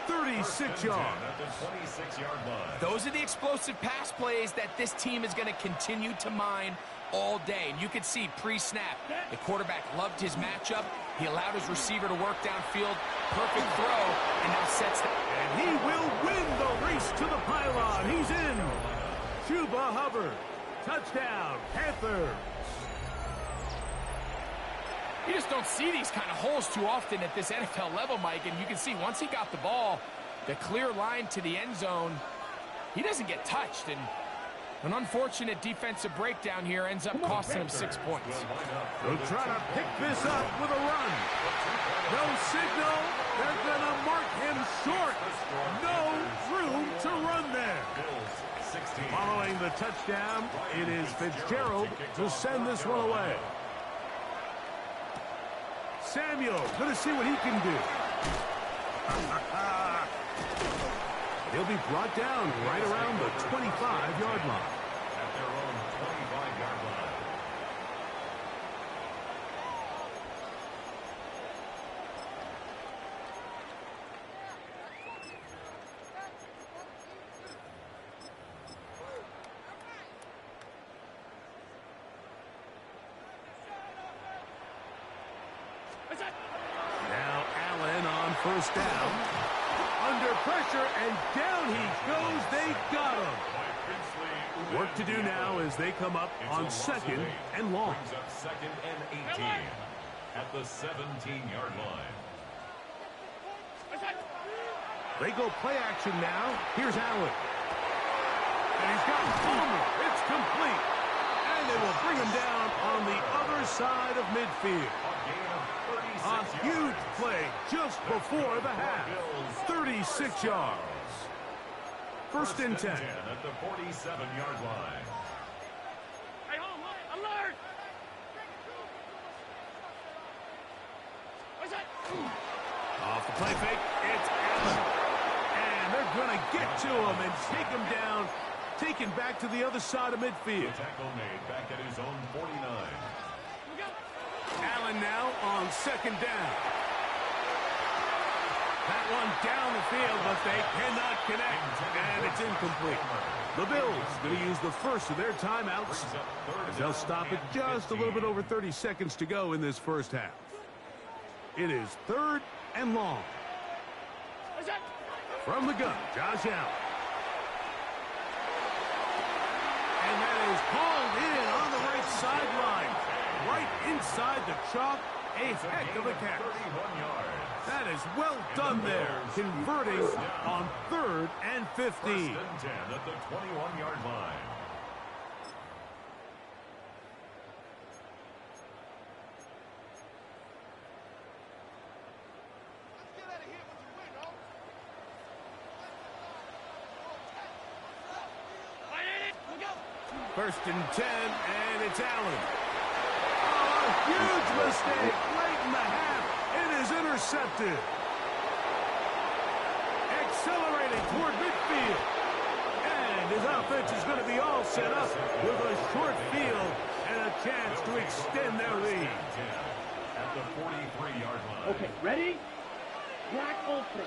36 yards. At the 26-yard line. Those are the explosive pass plays that this team is going to continue to mine all day. And you can see pre-snap, the quarterback loved his matchup. He allowed his receiver to work downfield. Perfect throw, and now sets the... And he will win the race to the pylon. He's in. Chuba Hubbard. Touchdown, Panthers. You just don't see these kind of holes too often at this NFL level, Mike. And you can see once he got the ball, the clear line to the end zone, he doesn't get touched. And an unfortunate defensive breakdown here ends up costing him 6 points. They'll try to pick this up with a run. No signal. They're going to mark him short. No room to run there. Following the touchdown, it is Fitzgerald to send this one away. Samuel, going to see what he can do. He'll be brought down right around the 25-yard line. At their own 25-yard line. Now Allen on 1st down. Under pressure, and down he goes. They got him. Work to do now as they come up on 2nd and long. Brings up 2nd and 18 at the 17-yard line. They go play action now. Here's Allen. And he's got Palmer. It's complete. And they will bring him down on the other side of midfield. A huge play just before the half. 36 yards. 1st and 10. At the 47-yard line. Alert! Off the play fake, it's Allen. And they're going to get to him and take him down. Taken back to the other side of midfield. The tackle made back at his own 49. Allen now on 2nd down. That one down the field, but they cannot connect, and it's incomplete. The Bills going to use the first of their timeouts, as they'll stop it just a little bit over 30 seconds to go in this first half. It is 3rd and long. From the gun, Josh Allen. is called in on the right sideline. Right inside the chalk. A heck of a catch. That is well done there, converting on 3rd and 15. First and 10 at the 21-yard line. First and 10, and it's Allen. Oh, a huge mistake late in the half. It is intercepted. Accelerating toward midfield. And his offense is going to be all set up with a short field and a chance to extend their lead. At the 43-yard line. Okay, ready? Black ultra.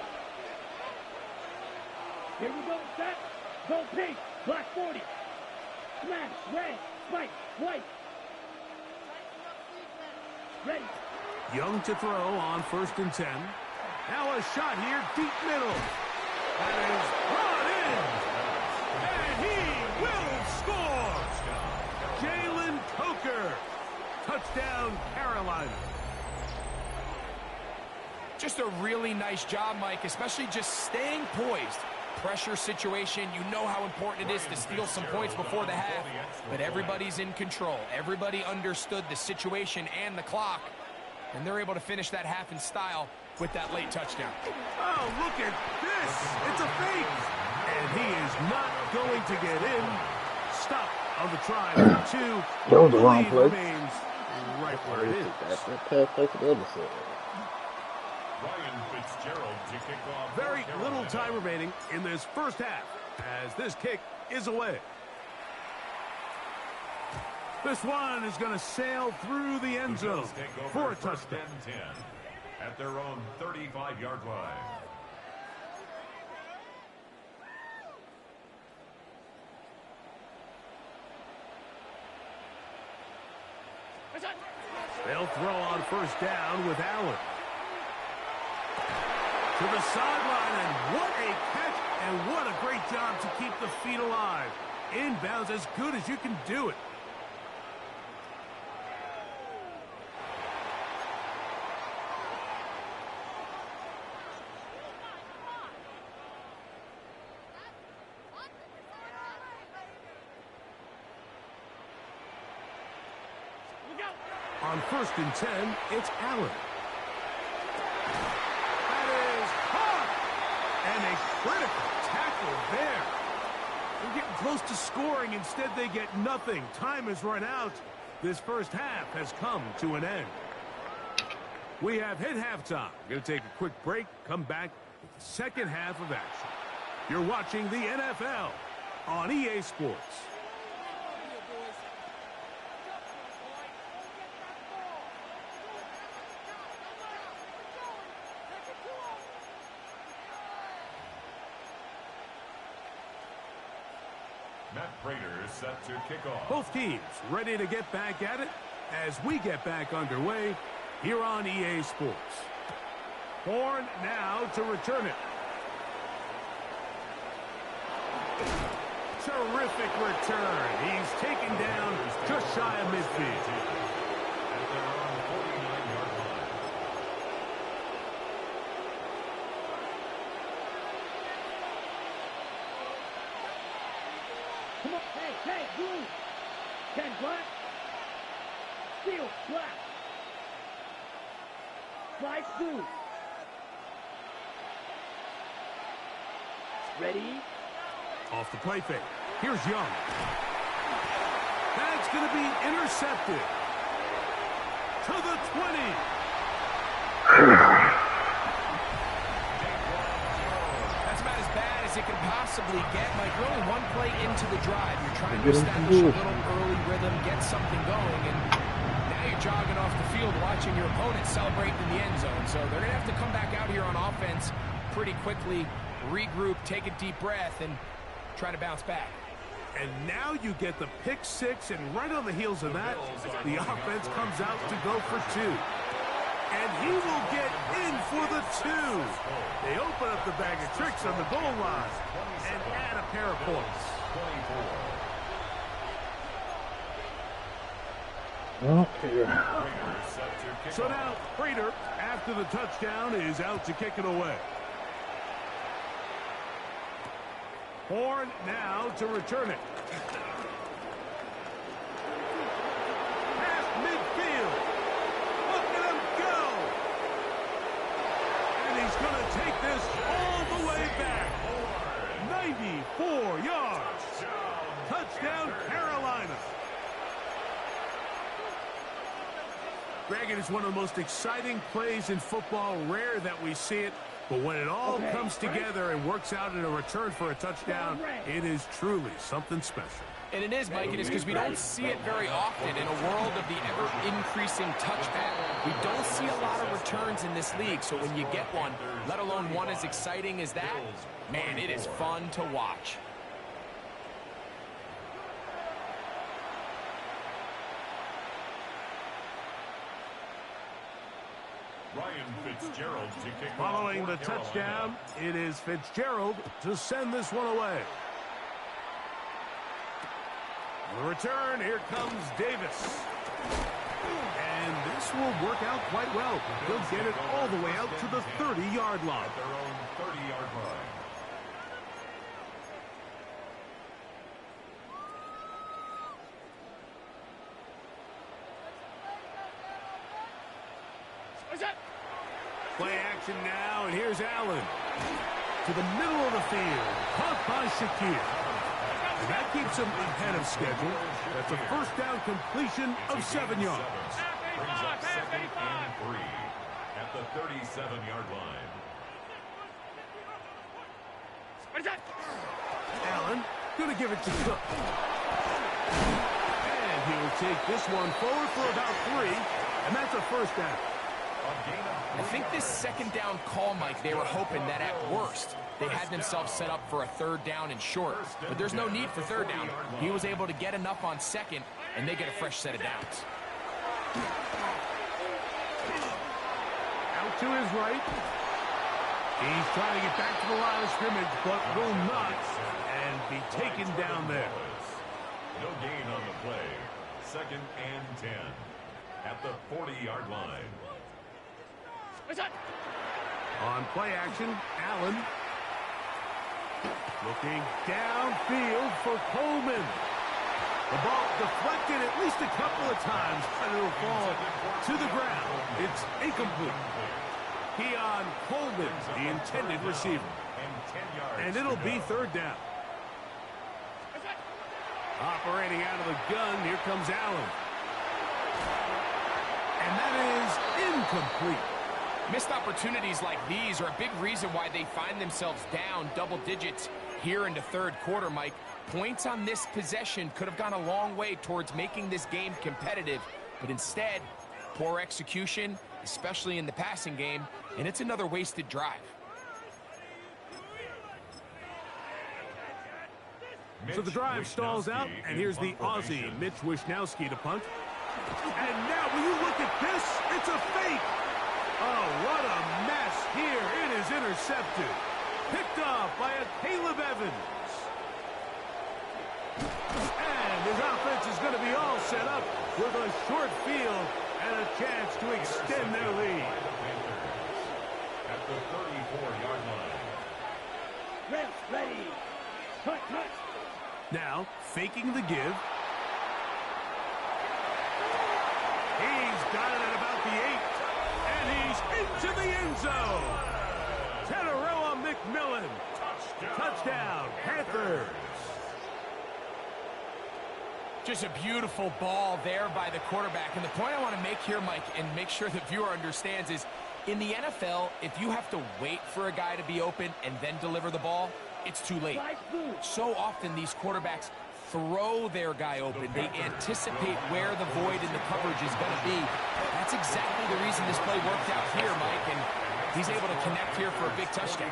Here we go, set. Go pink. Black 40. Smash, red, spike, white. Ready. Young to throw on 1st and 10. Now a shot here, deep middle. That is brought in. And he will score. Jalen Coker. Touchdown, Carolina. Just a really nice job, Mike, especially just staying poised. Pressure situation, you know how important it is to steal some points before the half, but everybody's in control. Everybody understood the situation and the clock, and they're able to finish that half in style with that late touchdown. Oh, look at this. It's a fake. And he is not going to get in. Stop on the try. 2. That was the wrong play. Remains right where it is. That pass play for the other side. Ryan Fitzgerald to kick off. Very little time remaining in this first half as this kick is away. This one is going to sail through the end zone for a touchdown. 10 at their own 35-yard line. They'll throw on 1st down with Allen. To the sideline, and what a catch, and what a great job to keep the feet alive. Inbounds as good as you can do it. On 1st and 10, it's Allen. And a critical tackle there. They're getting close to scoring. Instead, they get nothing. Time has run out. This first half has come to an end. We have hit halftime. We're going to take a quick break, come back with the second half of action. You're watching the NFL on EA Sports. Matt Prater is set to kick off. Both teams ready to get back at it as we get back underway here on EA Sports. Bourne now to return it. Terrific return. He's taken down just shy of midfield. At their own 49-yard line. Come on, hey, blue. 10 black. Steel, black. Slide blue. Ready? Off the play fake. Here's Young. That's going to be intercepted. To the 20. That's about as bad as it can possibly get. Like, really one play into the drive. You're trying to establish a little early rhythm, get something going, and now you're jogging off the field watching your opponent celebrate in the end zone. So they're going to have to come back out here on offense pretty quickly, regroup, take a deep breath, and try to bounce back. And now you get the pick six, and right on the heels of that, the offense comes out to go for 2. And he will get in for the 2. They open up the bag of tricks on the goal line and add a pair of points. Okay. So now, Prater, after the touchdown, is out to kick it away. Horn now to return it. Past midfield. Look at him go. And he's going to take this all the way back. 94 yards. Touchdown, Carolina. Greg, it is one of the most exciting plays in football. Rare that we see it. But when it all comes together and works out in a return for a touchdown, it is truly something special. And it is, Mike. It is because we don't see it very often in a world of the ever-increasing touchback. We don't see a lot of returns in this league. So when you get one, let alone one as exciting as that, man, it is fun to watch. Fitzgerald to kick. Following the touchdown, it is Fitzgerald to send this one away. On the return, here comes Davis. And this will work out quite well. He'll get it all the way out to the 30-yard line. At their own 30-yard line. Play action now, and here's Allen. To the middle of the field. Caught by Shakir. And that keeps him ahead of schedule. That's a first down completion of 7 yards. Brings up 2nd and 3 at the 37-yard line. Allen going to give it to Cook. And he'll take this one forward for about 3, and that's a first down. I think this second down call, Mike, they were hoping that at worst they had themselves set up for a third down and short. But there's no need for third down. He was able to get enough on second, and they get a fresh set of downs. Out to his right. He's trying to get back to the line of scrimmage, but will not, and be taken down there. No gain on the play. 2nd and 10 at the 40-yard line. On play action, Allen. Looking downfield for Coleman. The ball deflected at least a couple of times, but it'll fall to the ground. It's incomplete. Keon Coleman, the intended receiver. And it'll be third down. Operating out of the gun, here comes Allen. And that is incomplete. Missed opportunities like these are a big reason why they find themselves down double digits here in the third quarter, Mike. Points on this possession could have gone a long way towards making this game competitive, but instead, poor execution, especially in the passing game, and it's another wasted drive. So the drive stalls out, and here's the Aussie, Mitch Wishnowsky, to punt. And now, will you look at this? It's a fake. Oh, what a mess here. It is intercepted. Picked off by a Caleb Evans. And his offense is going to be all set up with a short field and a chance to extend their lead. At the 34-yard line. Refs ready. Cut. Now, faking the give. He's got it at about the 8. And he's into the end zone. Teteroa McMillan. Touchdown, Panthers. Just a beautiful ball there by the quarterback. And the point I want to make here, Mike, and make sure the viewer understands is, in the NFL, if you have to wait for a guy to be open and then deliver the ball, it's too late. So often these quarterbacks throw their guy open. They anticipate where the void in the coverage is going to be. That's exactly the reason this play worked out here, Mike, and he's able to connect here for a big touchdown.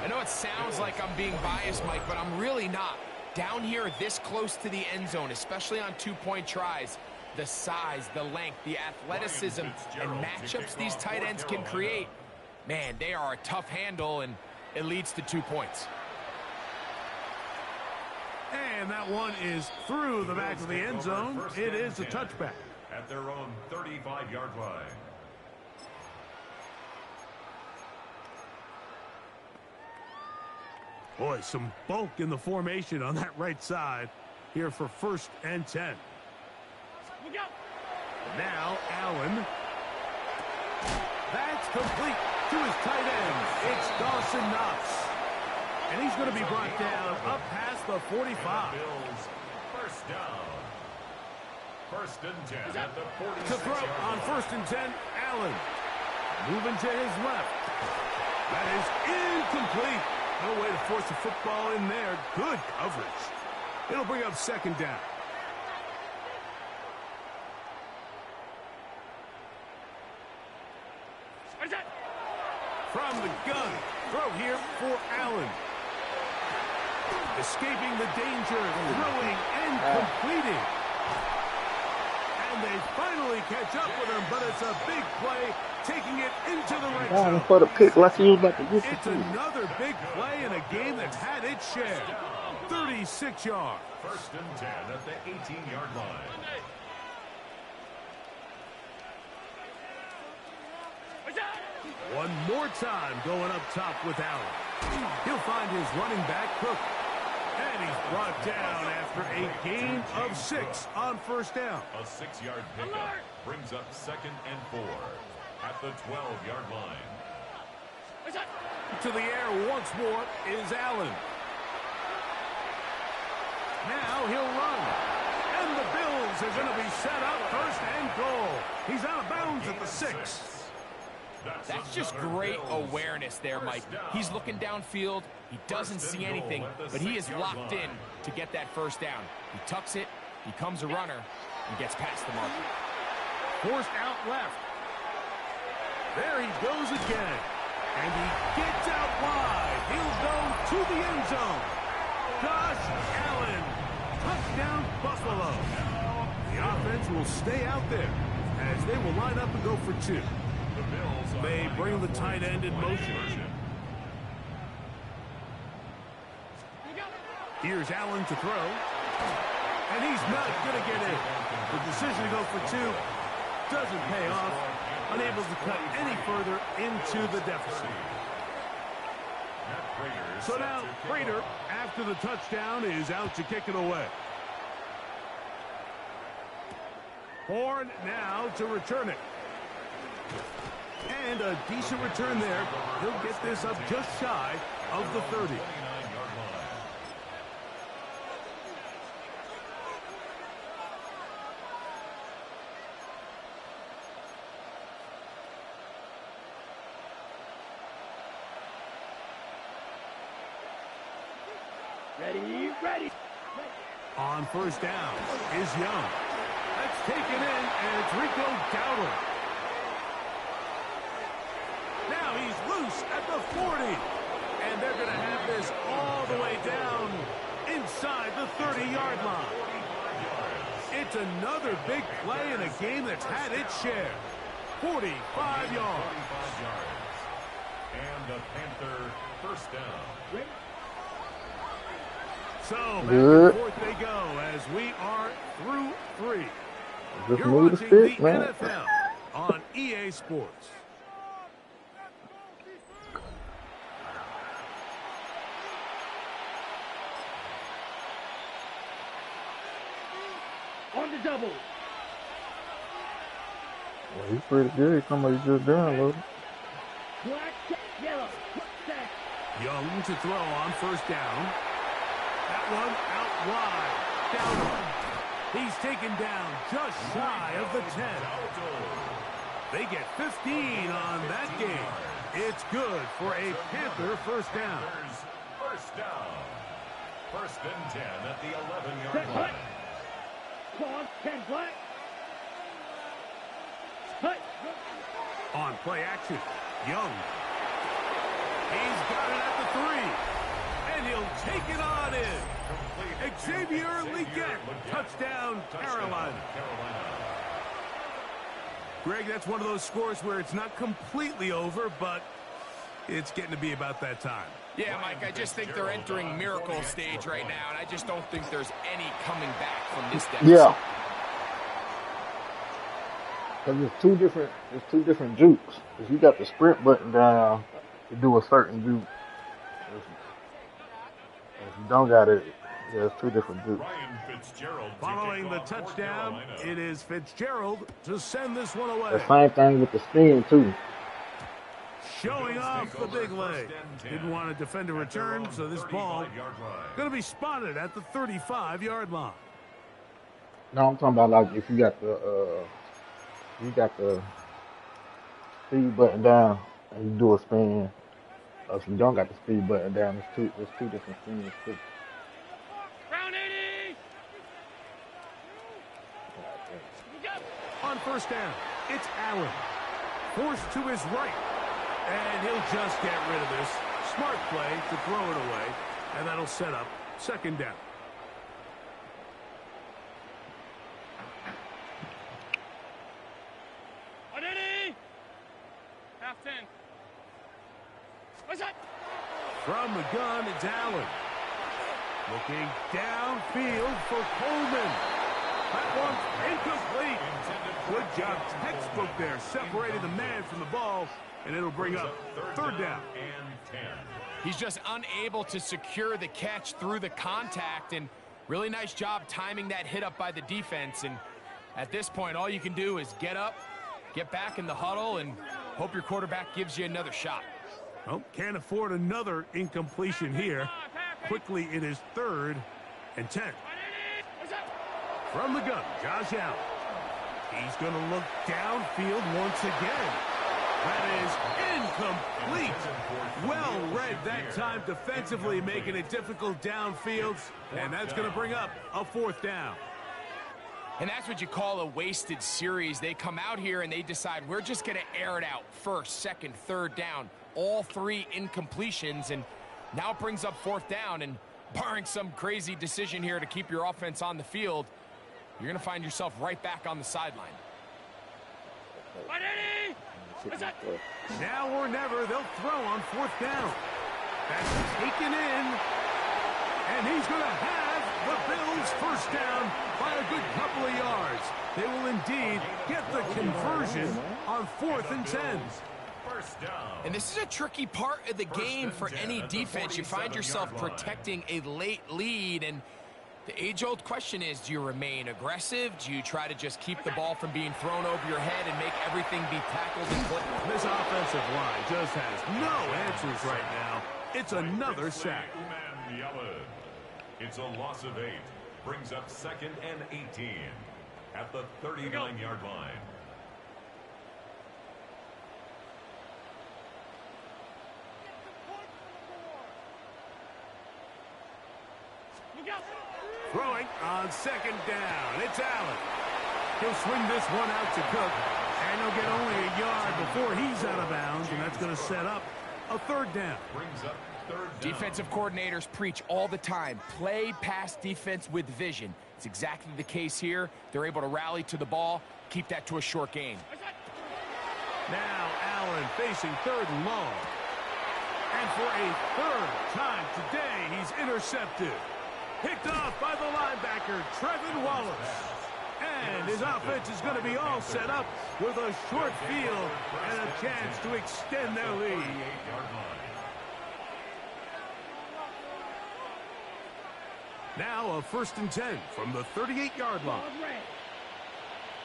I know it sounds like I'm being biased, Mike, but I'm really not. Down here this close to the end zone, especially on two-point tries, the size, the length, the athleticism, and matchups these tight ends can create, man, they are a tough handle, and it leads to 2 points. And that one is through the back of the end zone. It is a touchback. at their own 35-yard line. Boy, some bulk in the formation on that right side here for 1st and 10. Now Allen. That's complete to his tight end. It's Dawson Knox. And he's going to be brought down up past the 45. Bills, first down. 1st and 10 at the 46. To throw on 1st and 10, Allen. Moving to his left. That is incomplete. No way to force the football in there. Good coverage. It'll bring up 2nd down. From the gun. Throw here for Allen. Escaping the danger. Throwing and completing. And they finally catch up with him, but it's a big play, taking it into the red zone. For the pick, like he was about to get It's another big play in a game that's had its share. 36 yards. 1st and 10 at the 18-yard line. One more time going up top with Allen. He'll find his running back, Cook. And he's brought down after a gain of 6 on 1st down. A 6-yard pickup brings up 2nd and 4 at the 12-yard line. To the air once more is Allen. Now he'll run. And the Bills are going to be set up 1st and goal. He's out of bounds at the 6. That's just great awareness there, Mike. He's looking downfield. He doesn't see anything, but he is locked in to get that 1st down. He tucks it, becomes a runner, and gets past the marker. Forced out left. There he goes again. And he gets out wide. He'll go to the end zone. Josh Allen. Touchdown, Buffalo. The offense will stay out there as they will line up and go for 2. They bring the tight end in motion. Here's Allen to throw. And he's not going to get in. The decision to go for 2 doesn't pay off. Unable to cut any further into the deficit. So now Prater, after the touchdown, is out to kick it away. Horn now to return it. And a decent return there. He'll get this up just shy of the 30. Ready. On 1st down is Young. That's taken in, and it's Rico Dowdle. Now he's loose at the 40. And they're going to have this all the way down inside the 30-yard line. It's another big play in a game that's had its share. 45 yards. And the Panther 1st down. So back and forth they go as we are through 3. Just You're move the watching stick, the man. NFL on EA Sports. On the double. Well, he's pretty good. Somebody just downloaded. Black, yellow, set. Young to throw on 1st down. That one out wide. Down. He's taken down just shy of the 10. They get 15 on that game. It's good for a Panther 1st down. 1st down. 1st and 10 at the 11-yard line. Spawn, 10 black. Hut. On play action, Young. He's got it at the 3. And he'll take it on in. Xavier Legette. Touchdown, Carolina. Greg, that's one of those scores where it's not completely over, but it's getting to be about that time. Yeah, Mike, I just think they're entering miracle stage right now, and I just don't think there's any coming back from this deficit. Yeah. Cause it's two different jukes. If you got the sprint button down to do a certain juke, if you don't got it, there's two different jukes. Following the touchdown, it is Fitzgerald to send this one away. The same thing with the spin too. Showing off the big leg. Didn't want to defend a return, so this ball going to be spotted at the 35-yard line. No, I'm talking about like if you got the speed button down and you do a spin. Or if you don't got the speed button down, there's two different spins too. Round 80. On first down, it's Allen. Forced to his right. And he'll just get rid of this. Smart play to throw it away. And that'll set up second down. Half 10. What's that? From the gun, it's Allen. Looking downfield for Coleman. That one's incomplete. Good job, textbook there, separating the man from the ball, and it'll bring up third down. He's just unable to secure the catch through the contact, and really nice job timing that hit up by the defense. And at this point, all you can do is get up, get back in the huddle, and hope your quarterback gives you another shot. Well, can't afford another incompletion here. Quickly, it is 3rd and 10. From the gun, Josh Allen. He's going to look downfield once again. That is incomplete. Well read that time defensively, making it difficult downfield. And that's going to bring up a 4th down. And that's what you call a wasted series. They come out here and they decide we're just going to air it out. 1st, 2nd, 3rd down. All 3 incompletions, and now it brings up 4th down. And barring some crazy decision here to keep your offense on the field, you're going to find yourself right back on the sideline. Now or never, they'll throw on 4th down. That's taken in, and he's going to have the Bills' 1st down by a good couple of yards. They will indeed get the conversion on 4th and 10. And this is a tricky part of the game for any defense. You find yourself protecting a late lead, and the age-old question is, do you remain aggressive? Do you try to just keep the ball from being thrown over your head and make everything be tackled and put? This offensive line just has no answers right now. It's another sack. It's a loss of 8. Brings up 2nd and 18 at the 39-yard line. Throwing on 2nd down. It's Allen. He'll swing this one out to Cook, and he'll get only a yard before he's out of bounds, and that's going to set up a 3rd down. Brings up 3rd down. Defensive coordinators preach all the time, play pass defense with vision. It's exactly the case here. They're able to rally to the ball, keep that to a short gain. Now Allen facing 3rd and long. And for a 3rd time today, he's intercepted. Picked off by the linebacker, Trevin Wallace. And his offense is going to be all set up with a short field and a chance to extend their lead. Now a 1st and 10 from the 38-yard line.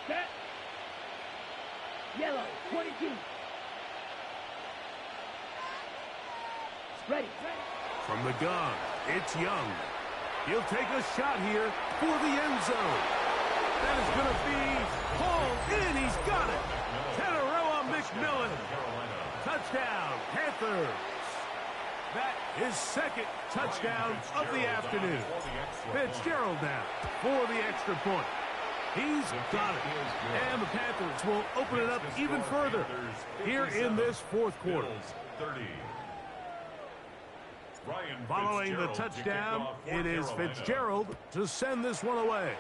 Set. Yellow, 22. Ready. From the gun, it's Young. He'll take a shot here for the end zone. That is going to be hauled in. He's got it. Teteroa McMillan. Touchdown, Panthers. That is 2nd touchdown of the afternoon. Fitzgerald now for the extra point. He's got it. And the Panthers will open it up even further here in this 4th quarter. Following the touchdown, it is Fitzgerald to send this one away.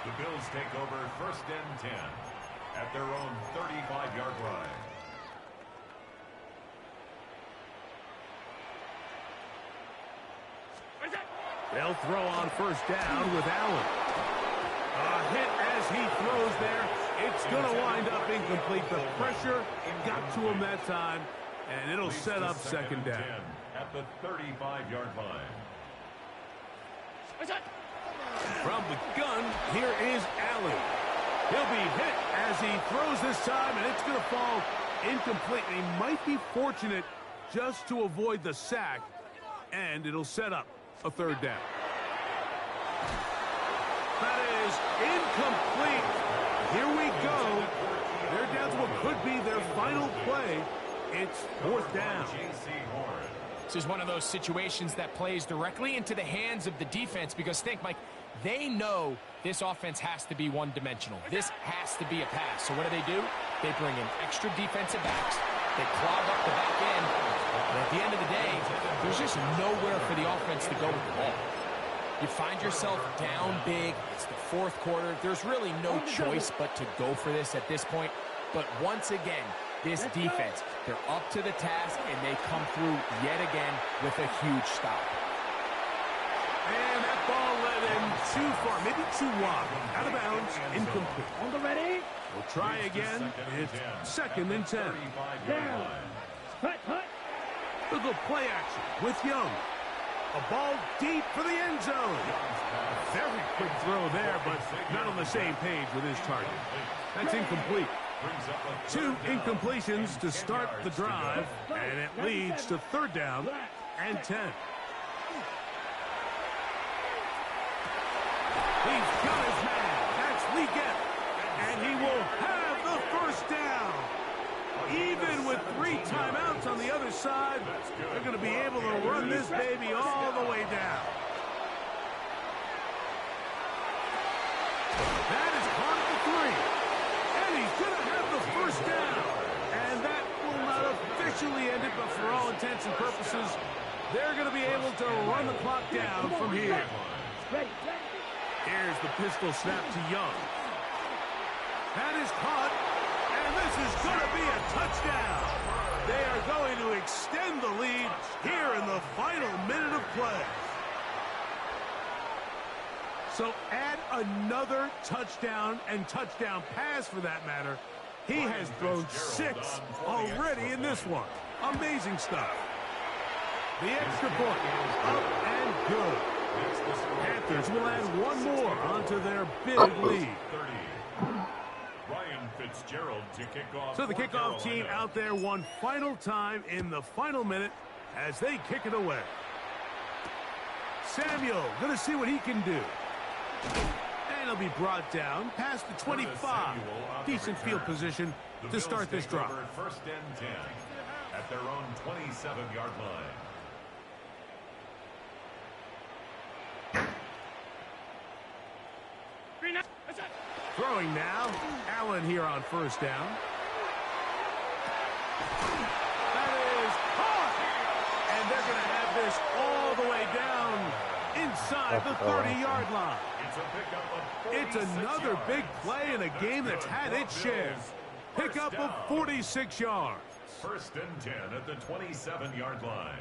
The Bills take over 1st and 10 at their own 35-yard line. They'll throw on 1st down with Allen. It's going to wind up incomplete. The pressure got to him that time, and it'll set up second down. At the 35-yard line. From the gun, here is Allen. He'll be hit as he throws this time, and it's going to fall incomplete. He might be fortunate just to avoid the sack, and it'll set up a third down. That is incomplete. Here we go. They're down to what could be their final play. It's fourth down. This is one of those situations that plays directly into the hands of the defense because think, Mike, they know this offense has to be one-dimensional. This has to be a pass. So what do? They bring in extra defensive backs. They clog up the back end. And at the end of the day, there's just nowhere for the offense to go with the ball. You find yourself down big. It's the fourth quarter. There's really no choice but to go for this at this point. But once again, this defense, they're up to the task, and they come through yet again with a huge stop. And that ball led him too far, maybe too wide. Out of bounds, incomplete. On the ready. We'll try again. It's second and 10. Down. Cut. Look at play action with Young. A ball deep for the end zone. A very quick throw there, but not on the same page with his target. That's incomplete. 2 incompletions to start the drive, and it leads to third down and 10. He's got his man. That's Leggett. And he will have the first down. Even with 3 timeouts on the other side, they're going to be able to run this baby all the way down. That is caught at the 3. And he's going to have the first down. And that will not officially end it, but for all intents and purposes, they're going to be able to run the clock down from here. Here's the pistol snap to Young. That is caught, and this is going to be a touchdown. They are going to extend the lead here in the final minute of play. So add another touchdown and touchdown pass for that matter. He has thrown 6 already in this one. Amazing stuff. The extra point up and good. Panthers will add one more onto their big lead. So the kickoff team out there one final time in the final minute as they kick it away. Samuel going to see what he can do. And he'll be brought down past the 25. Decent field position to start this drive. First and 10 at their own 27-yard line. Throwing now. Allen here on first down. That is caught. And they're going to have this all the way down inside the 30-yard line. It's another big play in a game that's had its share. Pickup of 46 yards. First and 10 at the 27-yard line.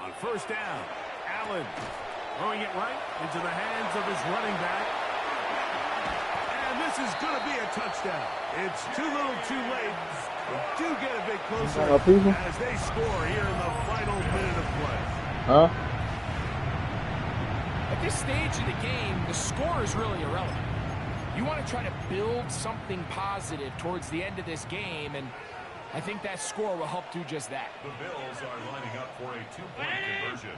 On first down, Allen throwing it right into the hands of his running back. And this is going to be a touchdown. It's too little too late. They do get a bit closer as they score here in the final minute of play. At this stage of the game, the score is really irrelevant. You want to try to build something positive towards the end of this game, and I think that score will help do just that. The Bills are lining up for a 2-point conversion.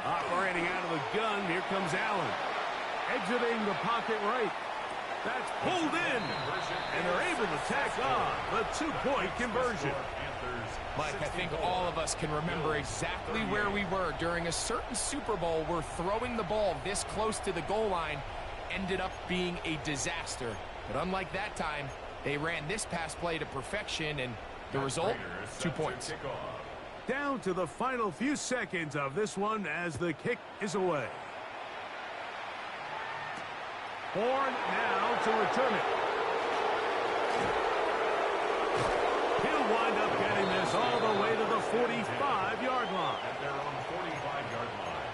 Operating out of the gun, here comes Allen. Exiting the pocket right. That's pulled in. And they're able to tack on the 2-point conversion. Mike, I think all of us can remember exactly where we were during a certain Super Bowl where throwing the ball this close to the goal line ended up being a disaster. But unlike that time, they ran this pass play to perfection, and the result, 2 points. Down to the final few seconds of this one as the kick is away. Horn now to return it. He'll wind up getting this all the way to the 45-yard line. At their own 45-yard line.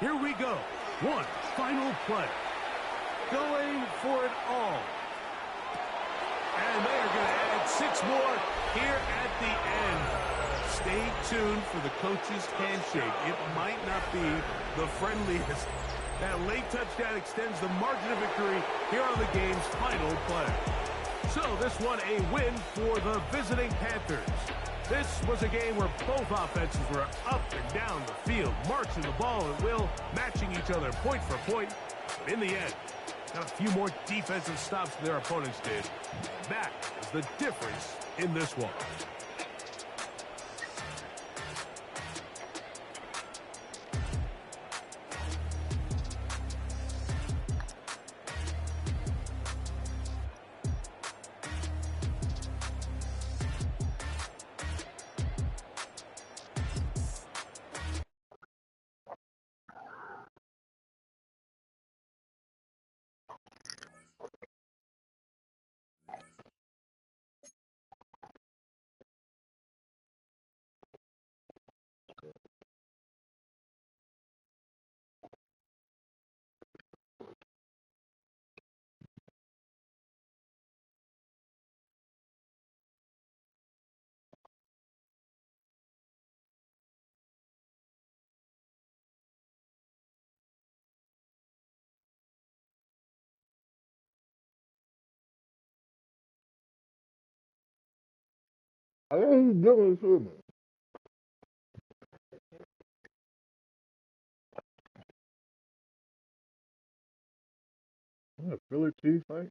Here we go. One final play. Going for it all. And they are going to add 6 more here at the end. Stay tuned for the coach's handshake. It might not be the friendliest. That late touchdown extends the margin of victory here on the game's final play. So this one a win for the visiting Panthers. This was a game where both offenses were up and down the field, marching the ball at will, matching each other point for point. But in the end, got a few more defensive stops than their opponents did. That is the difference in this one. I think he's doing it for me. Yeah, Philly cheese fight.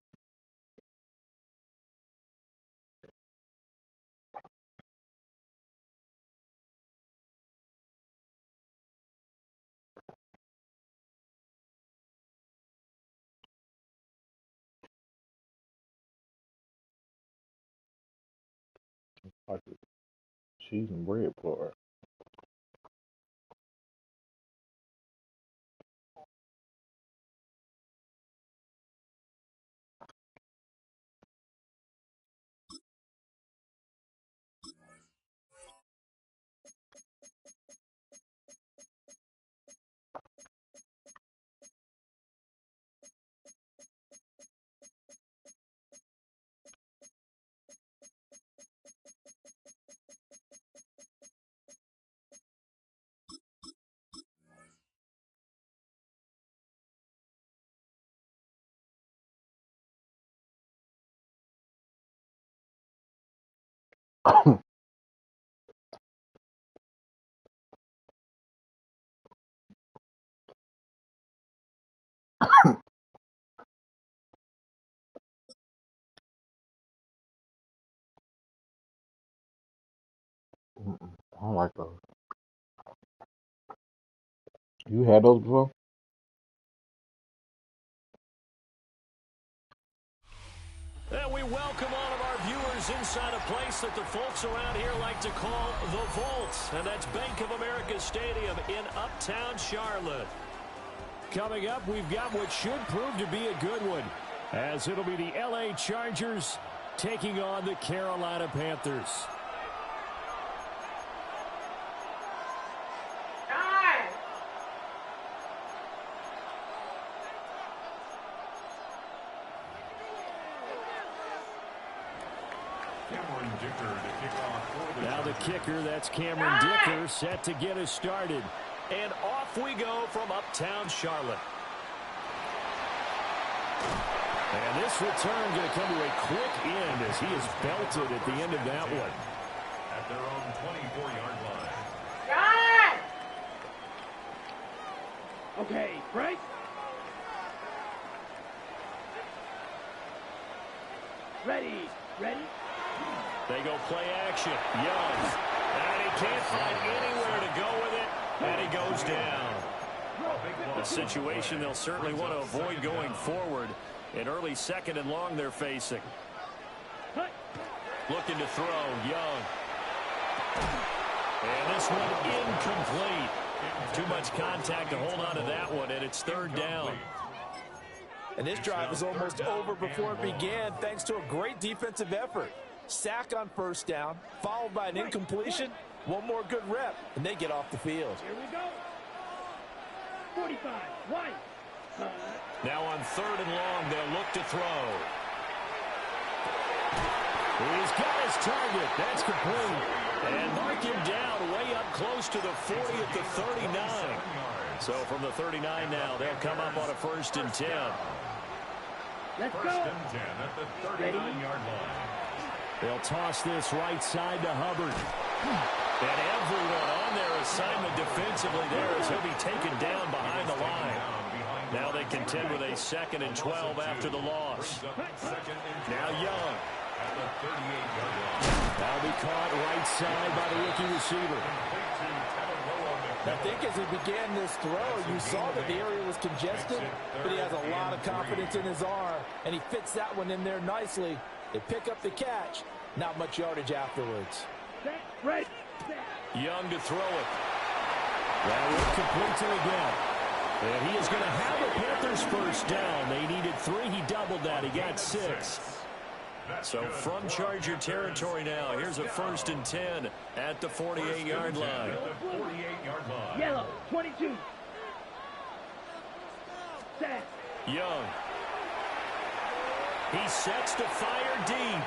Like the cheese and bread part. I don't like those. You had those before? And we welcome all of our viewers inside a place that the folks around here like to call the Vault. And that's Bank of America Stadium in Uptown Charlotte. Coming up, we've got what should prove to be a good one, as it'll be the LA Chargers taking on the Carolina Panthers. Now the kicker, that's Cameron Dicker, set to get us started. And off we go from Uptown Charlotte. And this return going to come to a quick end as he is belted at the end of that one. At their own 24-yard line. Okay, break. Ready. They go play action. Young. And he can't find anywhere to go with it. And he goes down. A situation they'll certainly want to avoid going forward. An early second and long they're facing. Looking to throw. Young. And this one incomplete. Too much contact to hold on to that one, and it's third down. And this drive is almost over before it began thanks to a great defensive effort. Sack on first down, followed by an incompletion. One more good rep, and they get off the field. Here we go. 45. White. Now on 3rd and long, they'll look to throw. He's got his target. That's complete. And mark him down way up close to the 40 at the 39. So from the 39 now, they'll come up on a 1st and 10. Let's go. 1st and 10 at the 39-yard line. They'll toss this right side to Hubbard. And everyone on their assignment defensively there as he'll be taken down behind the line. Now they contend with a 2nd and 12 after the loss. Now Young. That'll be caught right side by the rookie receiver. I think as he began this throw, you saw that the area was congested, but he has a lot of confidence in his arm, and he fits that one in there nicely. They pick up the catch. Not much yardage afterwards. Young to throw it. That one completes it again. And he is going to have the Panthers 1st down. They needed 3. He doubled that. He got 6. So from Charger territory now, here's a 1st and 10 at the 48-yard line. Yellow, 22. Set. Young. He sets to fire deep.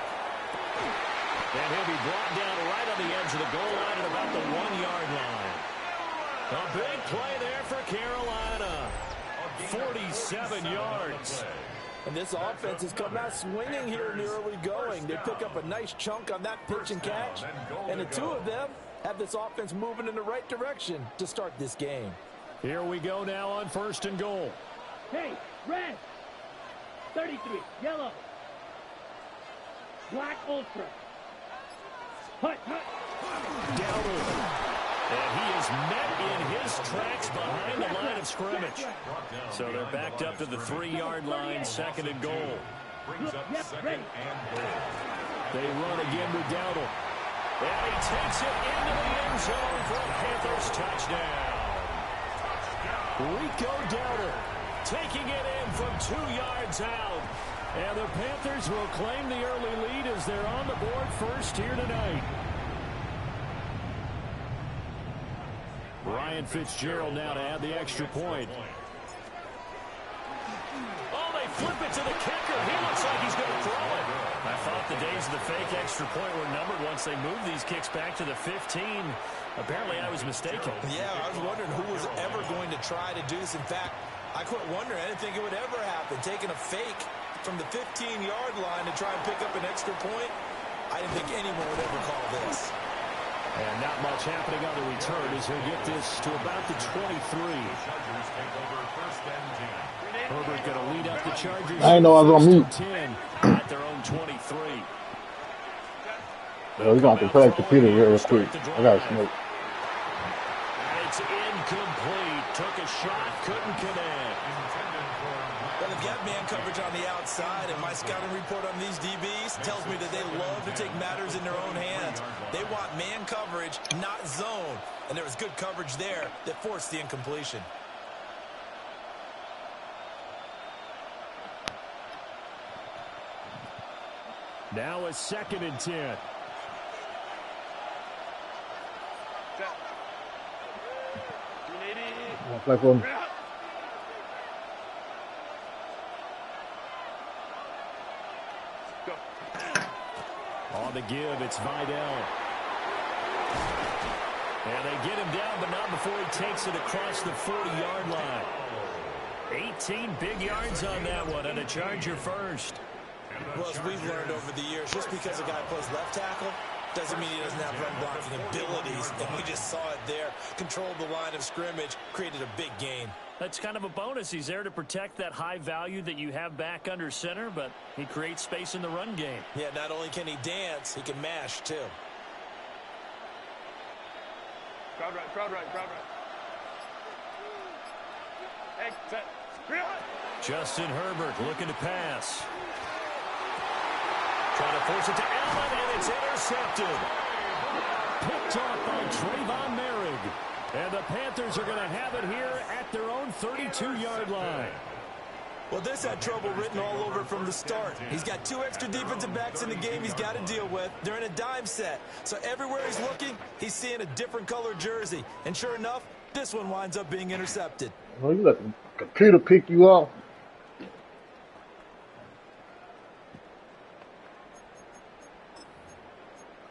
And he'll be brought down right on the edge of the goal line at about the 1-yard line. A big play there for Carolina. 47 yards. And this offense has come out swinging here in the early going. They pick up a nice chunk on that pitch and catch. And the two of them have this offense moving in the right direction to start this game. Here we go now on 1st and goal. Hey, red. 33, yellow. Black ultra. Hut, hut. Dowdle. And he is met in his tracks behind the line of scrimmage. So they're backed up to the 3-yard line, 2nd and goal. They run again with Dowdle. And he takes it into the end zone for a Panthers touchdown. Rico Dowdle taking it in from 2 yards out. And the Panthers will claim the early lead as they're on the board first here tonight. Ryan Fitzgerald now to add the extra point. Oh, they flip it to the kicker. He looks like he's going to throw it. I thought the days of the fake extra point were numbered once they moved these kicks back to the 15. Apparently, I was mistaken. Yeah, I was wondering who was ever going to try to do this. In fact, I quit wondering. I didn't think it would ever happen. Taking a fake from the 15-yard line to try and pick up an extra point, I didn't think anyone would ever call this. And not much happening on the return as he'll get this to about the 23. Herbert going to lead up the Chargers. I didn't know I was on mute. 10 at their own 23. Yeah, we're going to play the computer real quick. I got to smoke. It's incomplete. Took a shot, couldn't connect. Well, they've got man coverage on the outside, and my scouting report on these DBs tells me that they love to take matters in their own hands. They want man coverage, not zone. And there was good coverage there that forced the incompletion. Now a 2nd and 10. Play for him. On the give, it's Vidal. And they get him down, but not before he takes it across the 40-yard line. 18 big yards on that one, and a Charger first. Well, as we've learned over the years, just because a guy plays left tackle doesn't mean he doesn't have run blocking abilities. And we just saw it there. Controlled the line of scrimmage, created a big gain. That's kind of a bonus. He's there to protect that high value that you have back under center, but he creates space in the run game. Yeah, not only can he dance, he can mash, too. Crowd right, crowd right, crowd right. Hey, set. Justin Herbert looking to pass. Trying to force it to Allen, and it's intercepted. Picked off by Trayvon Merrick. And the Panthers are going to have it here at their own 32-yard line. Well, this had trouble written all over from the start. He's got 2 extra defensive backs in the game he's got to deal with. They're in a dime set. So everywhere he's looking, he's seeing a different color jersey. And sure enough, this one winds up being intercepted. Well, you let the computer pick you up.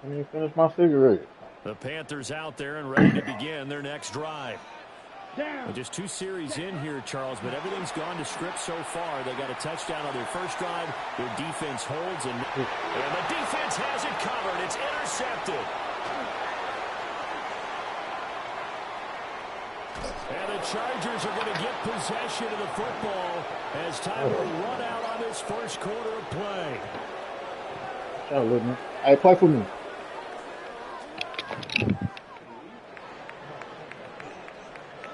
I didn't finish my cigarette. The Panthers out there and ready to begin their next drive. Well, just 2 series in here, Charles, but everything's gone to script so far. They got a touchdown on their first drive. Their defense holds, and the defense has it covered. It's intercepted. And the Chargers are going to get possession of the football as time will run out on this first quarter of play. Hey, play for me.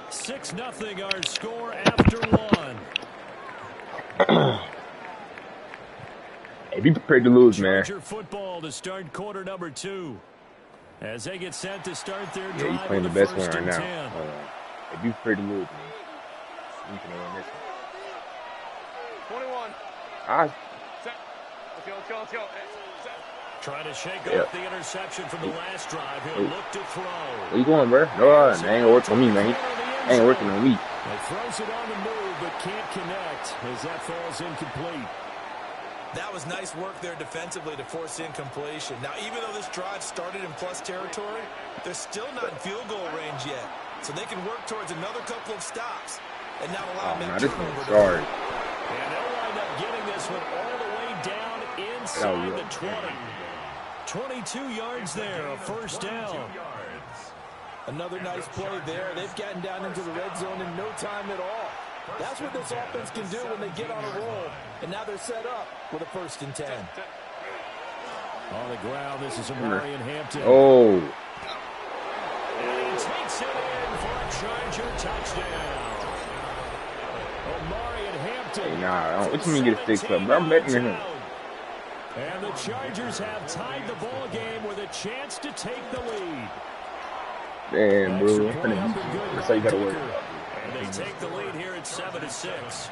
Six 0 our score after 1. Hey, be prepared to lose, man. Charger football to start quarter number 2. As they get set to start their Yeah, drive he's playing on the best one first right and now. 10. Hey, be prepared to lose, man. You can win this one. 21. Set. Let's go. Trying to shake off the interception from the last drive. He'll look to throw. Where you going, bro? No, they ain't working on me, man. Ain't working on me. He throws it on the move, but can't connect as that falls incomplete. That was nice work there defensively to force incompletion. Now, even though this drive started in plus territory, they're still not in field goal range yet. So they can work towards another couple of stops and not allow them to turn over. Sorry. And they'll wind up getting this one all the way down inside the 20. 22 yards there, a first down. Another nice play there. They've gotten down into the red zone in no time at all. That's what this offense can do when they get on a roll. And now they're set up with a 1st and 10. On the ground, this is Amari Hampton. Oh. And he takes it in for a Charger touchdown. Amari Hampton. Hey, nah, what you mean get a 6 up, bro? I'm betting on him. And the Chargers have tied the ball game with a chance to take the lead. Damn, bro. I'm finna beat you. That's all you gotta worry about. And they take the lead here at 7-6.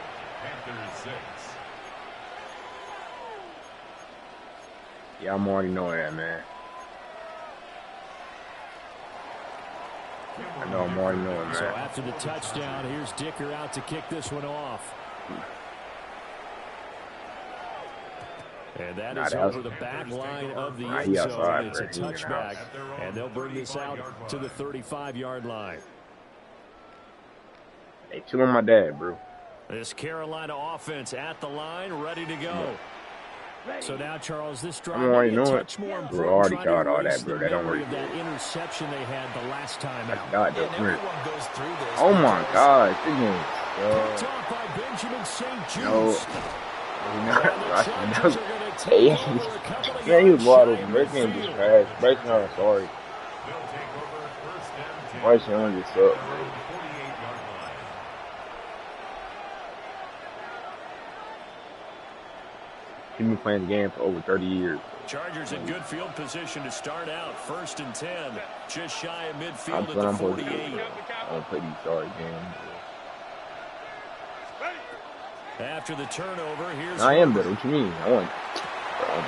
Yeah, I'm already knowing that, man. I know I'm already knowing, man. So after the touchdown, here's Dicker out to kick this one off. And that is over the back line of the end zone. It's a touchback, and they'll bring this out to the 35-yard line. Hey, chill on my dad, bro. This Carolina offense at the line, ready to go. So now, Charles, this drive I'm already knowing it. more Bro, I already got all that, bro. That don't work. That interception they had the last time out. God, that hurt. Oh my God, this game. Picked off by Benjamin St. Jude. Hey, man, he was wide open. Bryce game just crashed. Bryce Young, sorry. Bryce Young just sucked, bro. He's been playing the game for over 30 years. Chargers in good field position to start out. 1st and 10. Just shy of midfield at the 48. I don't play these sorry games. After the turnover, here's... I am better. What you mean? I want... And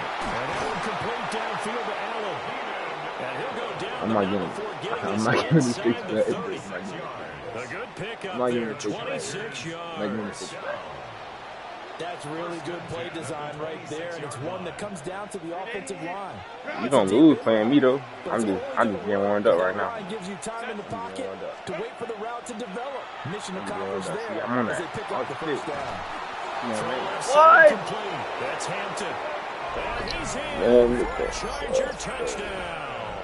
incomplete downfield to Allen. And he'll go down I'm not getting this fix back. A good pickup there, 26 yards. That's really good play design right there, and it's one that comes down to the offensive line. You gonna lose playing me though. I'm just getting warmed up right now. Gives you time in the pocket to wait for the route to develop. Mission accomplished there I'm on as that. they pick up the first down. What? That's Hampton. And he's in for a Charger touchdown.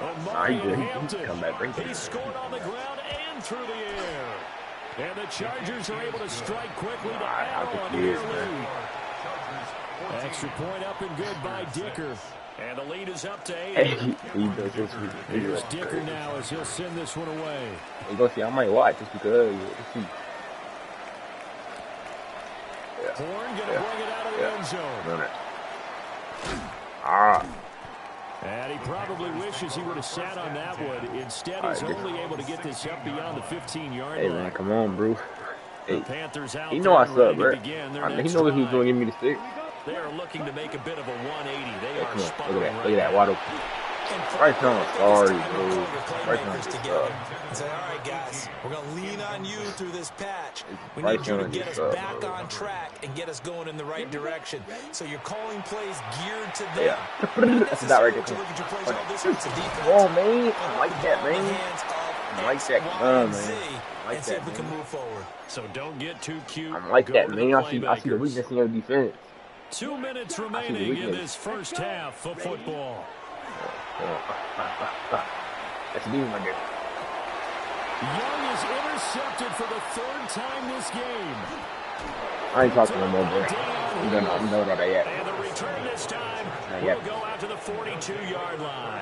Amari Hampton. He scored on the ground and through the air. And the Chargers are able to strike quickly to add on to their lead. Extra point up and good by Dicker. And the lead is up to 8. Here's Dicker now as he'll send this one away. You go see, I might watch just because. Horn going to bring it out of the end zone. And he probably wishes he would have sat on that one. Instead, he's only able to get this up beyond the 15-yard line. Hey, man, come on, bro. Hey, Panthers out he know I suck, bro. He knows he was going to give me the stick. They are looking to make a bit of a 180. They are Look sputtering at that, wide open. Right on, sorry, bro. Right on, together and say, all right, guys, we're going to lean on you through this patch. We need you to get us back on track and get us going in the right direction. So you're calling plays geared to them. Yeah. That's about right there. Oh, man. I like that, man. I like that. Man. I like that, man. Move forward. So don't get too cute. I like that, man. I see the weakness in your defense. 2 minutes remaining in this first half of football. That's a demon right there. Young is intercepted for the 3rd time this game. I ain't talking no more, bro. I'm done with all that yet. And the return this time will go out to the 42-yard line.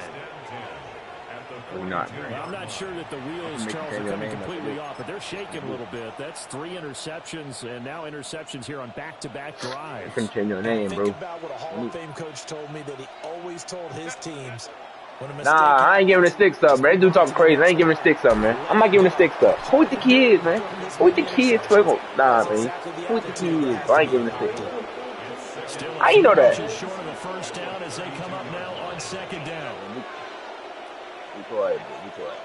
We're not. I'm not sure that the wheels, Charles, are coming completely off, but they're shaking a little bit. That's 3 interceptions, and now interceptions here on back-to-back drives. Continue your name, bro. Think about what a Hall of Fame coach told me that he always told his teams. Nah, I ain't giving the sticks up, man. That dude talking crazy. I ain't giving the sticks up, man. I'm not giving the sticks up. Who with the kids, man? Who with the kids? Nah, man. Who with the kids? I ain't giving the sticks up. How you know that? Short of the first down as they come up now on 2nd down. Be quiet, bro. Be quiet.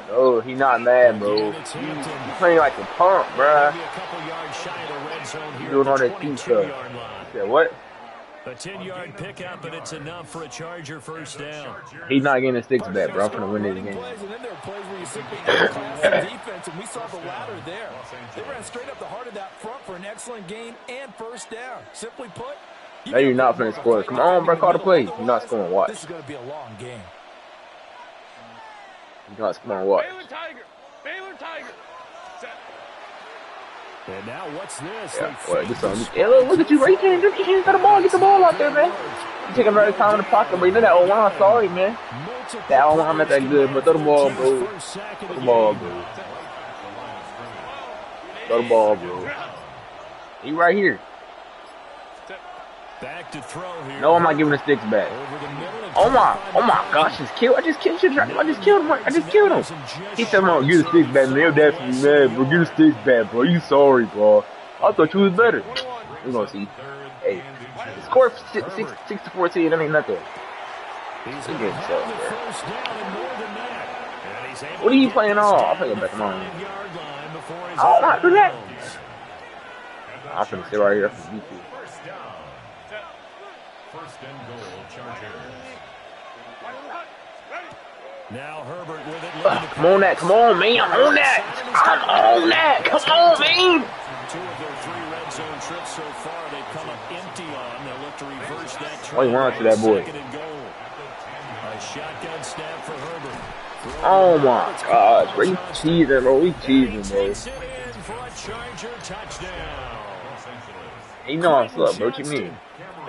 No, he not mad, bro. He's playing like a pump, bruh. He's doing all that team stuff. He said, what? A 10-yard pickup, and it's enough for a Charger first down. He's not getting the sticks back, bro. I'm gonna win this game. And then there are plays where you simply outclass defense, and we saw the latter there. They ran straight up the heart of that front for an excellent gain and first down. Simply put, no, you're not finna score. Come on, bro. Call the play. You're not scoring. Watch. This is going to be a long game. You're not scoring. Watch. Baylor Tiger. And now what's this? Yeah, look at you, bro. You can't get the ball. Get the ball out there, man. You taking very time in the pocket, bro. You know that O-line, sorry, man. That O-line not that good, but throw the ball, bro. Throw the ball, bro. Throw the ball, bro. He right here. Back to throw here. No, I'm not giving the sticks back. Oh my gosh, I just killed him. He said, "Man, give the sticks back, man. They're definitely mad, bro. Give the sticks back, bro. You sorry, bro. I thought you was better." We gonna see. Hey, score 6-14. That ain't nothing. He's getting so, bro. What are you playing on? I'll play it back on. I don't want to do that. I'm finna sit right here for YouTube. First and goal, Chargers. Now Herbert with it. Come on, that. Come on, man. I'm on that. I'm on that. Come on, man. 2 of their 3 red zone trips so far, they've come up empty on. They'll look to reverse that trend. Oh, you want to that boy. A shotgun snap for Herbert. Oh my gosh, bro. You cheating, bro. We cheating, bro. You know I suck, bro. What you mean?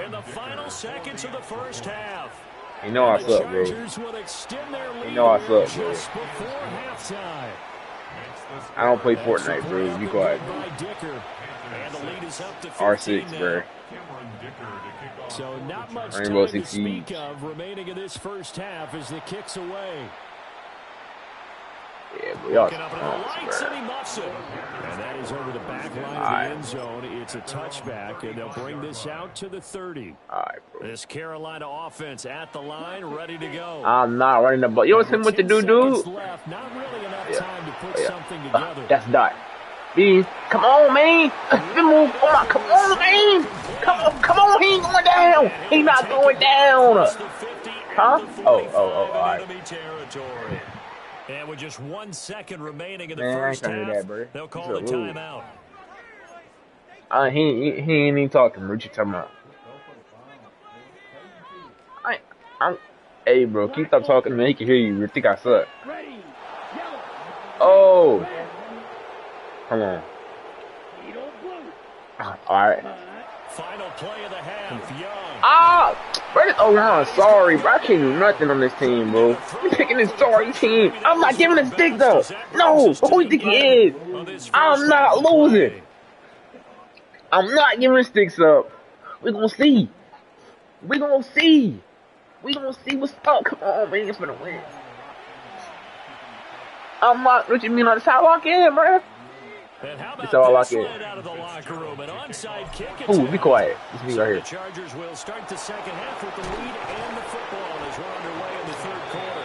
In the final seconds of the first half. You know I suck, bro. You know I suck, bro. I don't play Fortnite, bro. Be quiet. R6, bro. So not much Rainbow time Six to speak of remaining in this first half as the kick's away. Yeah, but y'all and that is over the back line of the end zone. It's a touchback, and they'll bring this out to the 30. All right, bro. This Carolina offense at the line, ready to go. I'm not running the ball. You know what's him with the dude? Left. Not really enough time to put something together. That's dot. B, come on, man. Move. Oh my, come on, man. Come on. He ain't going down. He not going down. Huh? Oh, all right. And with just 1 second remaining in the first half, they'll call the timeout. He ain't even talking. What you talking about? Hey, bro, keep stop talking to me. He can hear you. You think I suck? Oh, come on. All right. Final play of the half. Young. Bro, this O-line, sorry, bro. I can't do nothing on this team, bro. You picking this sorry team. I'm not giving a stick, though. No, who you think he is? I'm not losing. I'm not giving sticks up. We're going to see. We're going to see. We're going to see what's up. Come on, man. It's going to win. I'm not, what you mean, on the sidewalk in, bro? That's all I care. Out of the locker room, an onside kick. Ooh, be quiet. It's me right here. The Chargers will start the second half with the lead and the football as we're underway in the third quarter.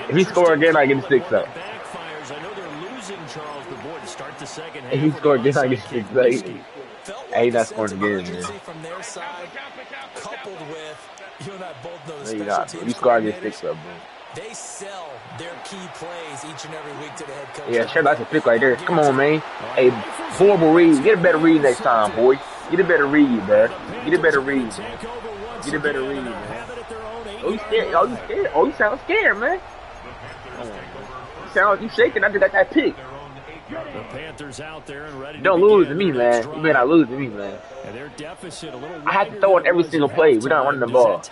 If he score again, I get the 6 up. Backfires. I know they're losing Charles, but boy, to start the second half. If he score again, I get the 6 up. Hey, not scoring again, man. From their side, coupled with, you and I both know the No, you're special not. teams You score, I get coordinators, 6 up, bro. they sell their key plays each and every week to the head coach. Yeah, sure, that's a pick right there. Come on, man. Hey, horrible read. Get a better read next time, boy. Get a better read, bro. Get a better read, man. Get a better read, man. Oh, you scared? Oh, you scared? Oh, you sound scared, man. You sound like you shaking. I just got that pick. The Panthers out there and ready. Don't lose to me, man. You better not lose to me, man. And their deficit a little. I have to throw it every single play. We don't run the ball.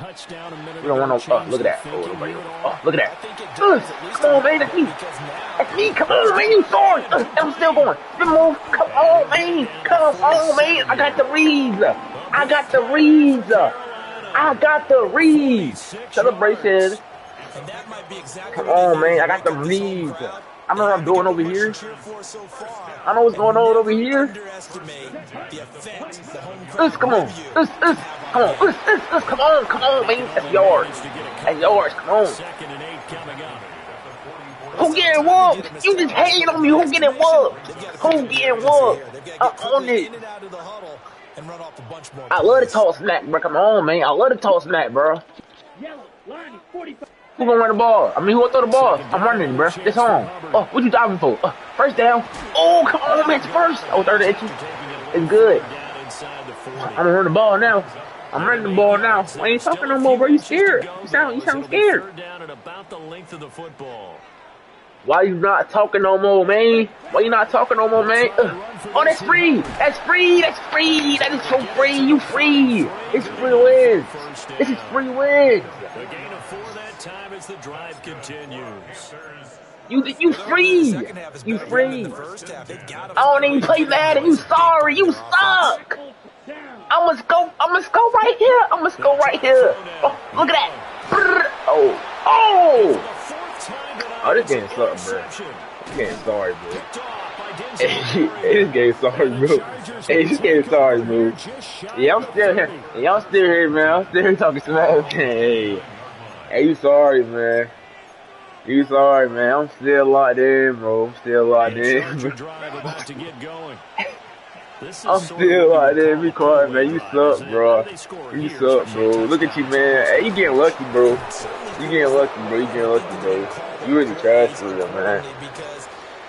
We don't want no. Look at that. Oh, nobody. Oh, look at that. Come on, man. That's me. That's me. Come on, man. You saw it. I'm still going. Good move. Come on, man. Come on, man. I got the reads. I got the reads. I got the reads. Celebration. Come on, man. I got the reads. I know what I'm doing over here. I know what's going on over here. Come on. Come on, man. That's yours. That's yours. Come on. Who getting whooped? You just hating on me. Who getting whooped? Who getting whooped? I'm on it. I love the tall smack, bro. Come on, man. I love the tall smack, bro. Who gonna run the ball? I mean, who gonna throw the ball? I'm running, bro. It's on. Oh, what you diving for? First down. Oh, come on, man. It's first. Oh, third itchy. It's good. I'm gonna run the ball now. I'm running the ball now. I ain't talking no more, bro. You scared? You sound scared. Why you not talking no more, man? Why you not talking no more, man? Oh, that's free. That's free. That's free. That is so free. You free. It's free wins. This is free wins. The gain of 4 that time as the drive continues. You free. You free. I don't even play Madden. You sorry. You suck. I'm gonna go right here. I'm gonna go right here. Oh, look at that. Oh. Oh, this game sucks, bro. This game sorry, bro. This game sorry, bro. Hey, this game sorry, bro. Yeah, I'm still here. Yeah, I'm still here, man. I'm still here talking smack. Hey, you sorry, man. You sorry, man. I'm still locked in, bro. I'm still locked in. I'm still locked in. Be quiet, man. You suck, bro. You suck, bro. Look at you, man. Hey, you getting lucky, bro. You getting lucky, bro. You getting lucky, bro. You really trash for real, man.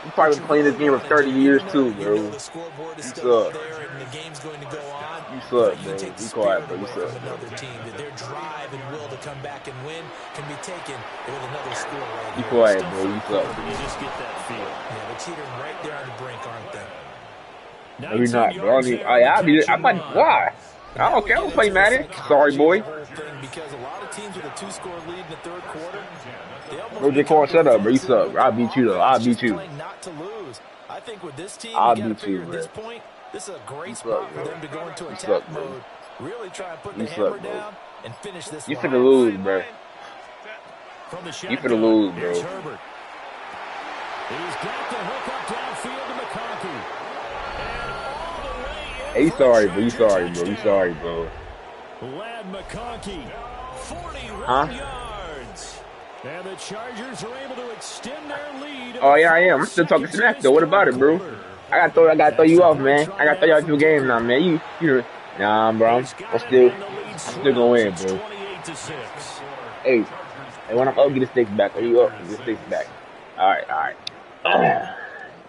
You probably been playing this game for 30 years too, bro. You suck. You suck, bro. Be quiet, bro. You suck. Their drive and will to come back and win can be taken with another score right here. Be quiet, bro. You suck. You just get that feel. Yeah, they're teetering right there on the brink, aren't they? No, you're not, bro. Why? I don't care. I don't play Madden. Sorry, boy. Because a lot of teams with a 2-score lead in the third quarter. Bro, J. Shut up, bro. You suck, bro. I'll beat you, though. I'll beat you. Not to lose. I think with this team, I'll beat you, bro. At this point, this is a great spot for them to go into attack mode. Really try and put the hammer down and finish this. You finna lose, bro. You finna lose, bro. He's got the hook up downfield to McConkey. Hey, you sorry, bro. You sorry, bro. You sorry, bro. Lad McConkey, 41 yards. And the Chargers are able to extend their lead. Oh, yeah, I am. I'm still talking smack, though. What about it, bro? I gotta throw you off, man. I gotta throw you out your game now, man. Nah, bro. I'm still gonna win, bro. Hey, when I'm up, get the sticks back. Are you up? Get the sticks back. All right. I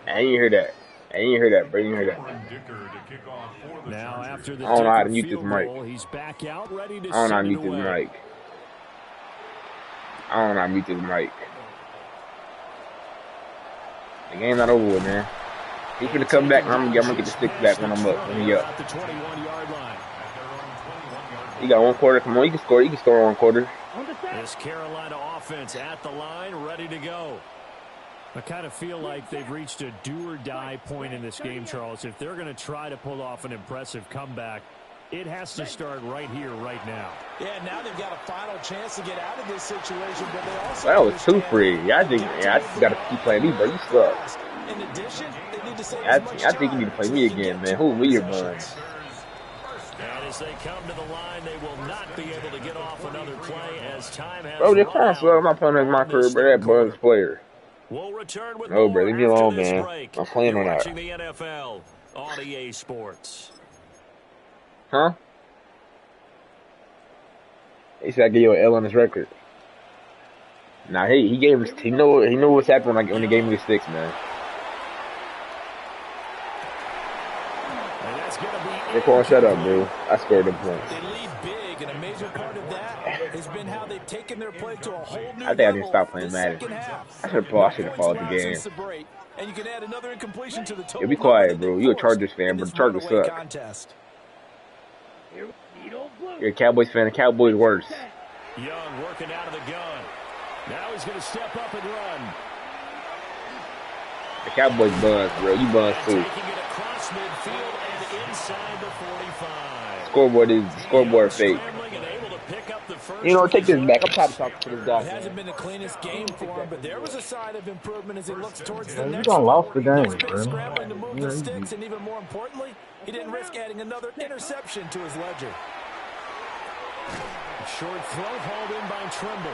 ain't hear that. Bro. You ain't hear that. Now after the I don't know how to mute this mic. He's back out, ready to I don't know how to mute this mic. The game's not over with, man. He's gonna come back, and I'm gonna get the sticks back when I'm up. When he up. You got 1 quarter. Come on, you can score. You can score 1 quarter. This Carolina offense at the line, ready to go. I kind of feel like they've reached a do-or-die point in this game, Charles. If they're going to try to pull off an impressive comeback, it has to start right here, right now. Yeah, now they've got a final chance to get out of this situation, but they also... That was too free. I just got to keep playing these, bro. You suck. In addition, they need to save I think you need to play me again, man. Who will your buns? And as they come to the line, they will not be able to get off another play as time has Bro, this run console, I'm not playing my career, bro. That buns player. We'll return with No, bro, leave me alone, man. break. I'm playing on that. Watching the NFL on EA Sports. Huh? He said I gave you an L on his record. Nah, he gave us. He know what's happening when he gave me the sticks, man. They call shut up, bro. I scored them points. They lead big, and a major part of that has been how they've taken their play to a whole new I think I need to stop playing Madden. I should have followed the game. And you can add another incompletion to the total. Yo, be quiet, bro. You a Chargers fan, but the Chargers suck. You're a Cowboys fan. The Cowboys worse. Young working out of the gun. Now he's going to step up and run. The Cowboys buzz, bro. You buzz too. Taking it across midfield and inside the 45. Scoreboard fake. You know, take this back. I'm tired of talking to this guy. It hasn't been the cleanest game for him, but there was a sign of improvement as he looks towards the next You done lost the game, scrambling to move the sticks, and even more importantly, he didn't risk adding another interception to his ledger. Short throw hauled in by Trimble.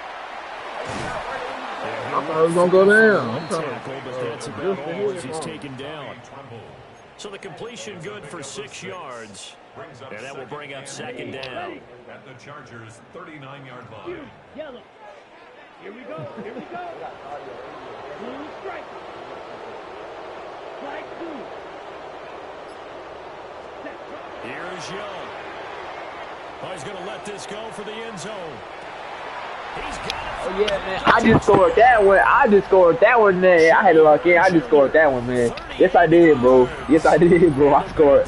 I thought it was going to go down. But that's about all as he's taken down. So the completion good for 6 yards. And that will bring up second down. At the Chargers' 39-yard line. Yellow. Here we go. Here we go. Blue strike. Flag 2. Here's Young. Oh, he's going to let this go for the end zone. He's got it. Oh, yeah, man. I just scored that one. Man. I had to lock in. I just scored that one, man. Yes, I did, bro. I scored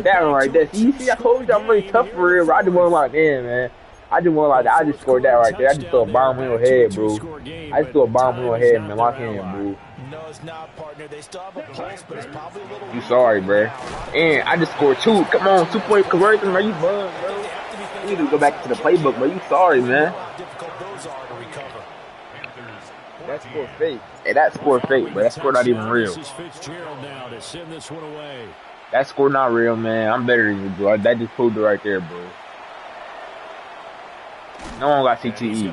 that one right there. See, I told you I'm really tough for real, bro. I just want to lock in, man. I just scored that right there. I just threw a bomb in your head, bro. Man. Lock in, bro. No, it's not, partner. They still have a pulse, but it's probably a little... You sorry, bro. And I just scored 2. Come on, 2-point conversion, bro. You buzzed, bro. You need to go back to the playbook, bro. You sorry, man. That score fake. Hey, that score fake, but that score not even real. That score not real, man. I'm better than you, bro. That just proved it right there, bro. No one got CTE.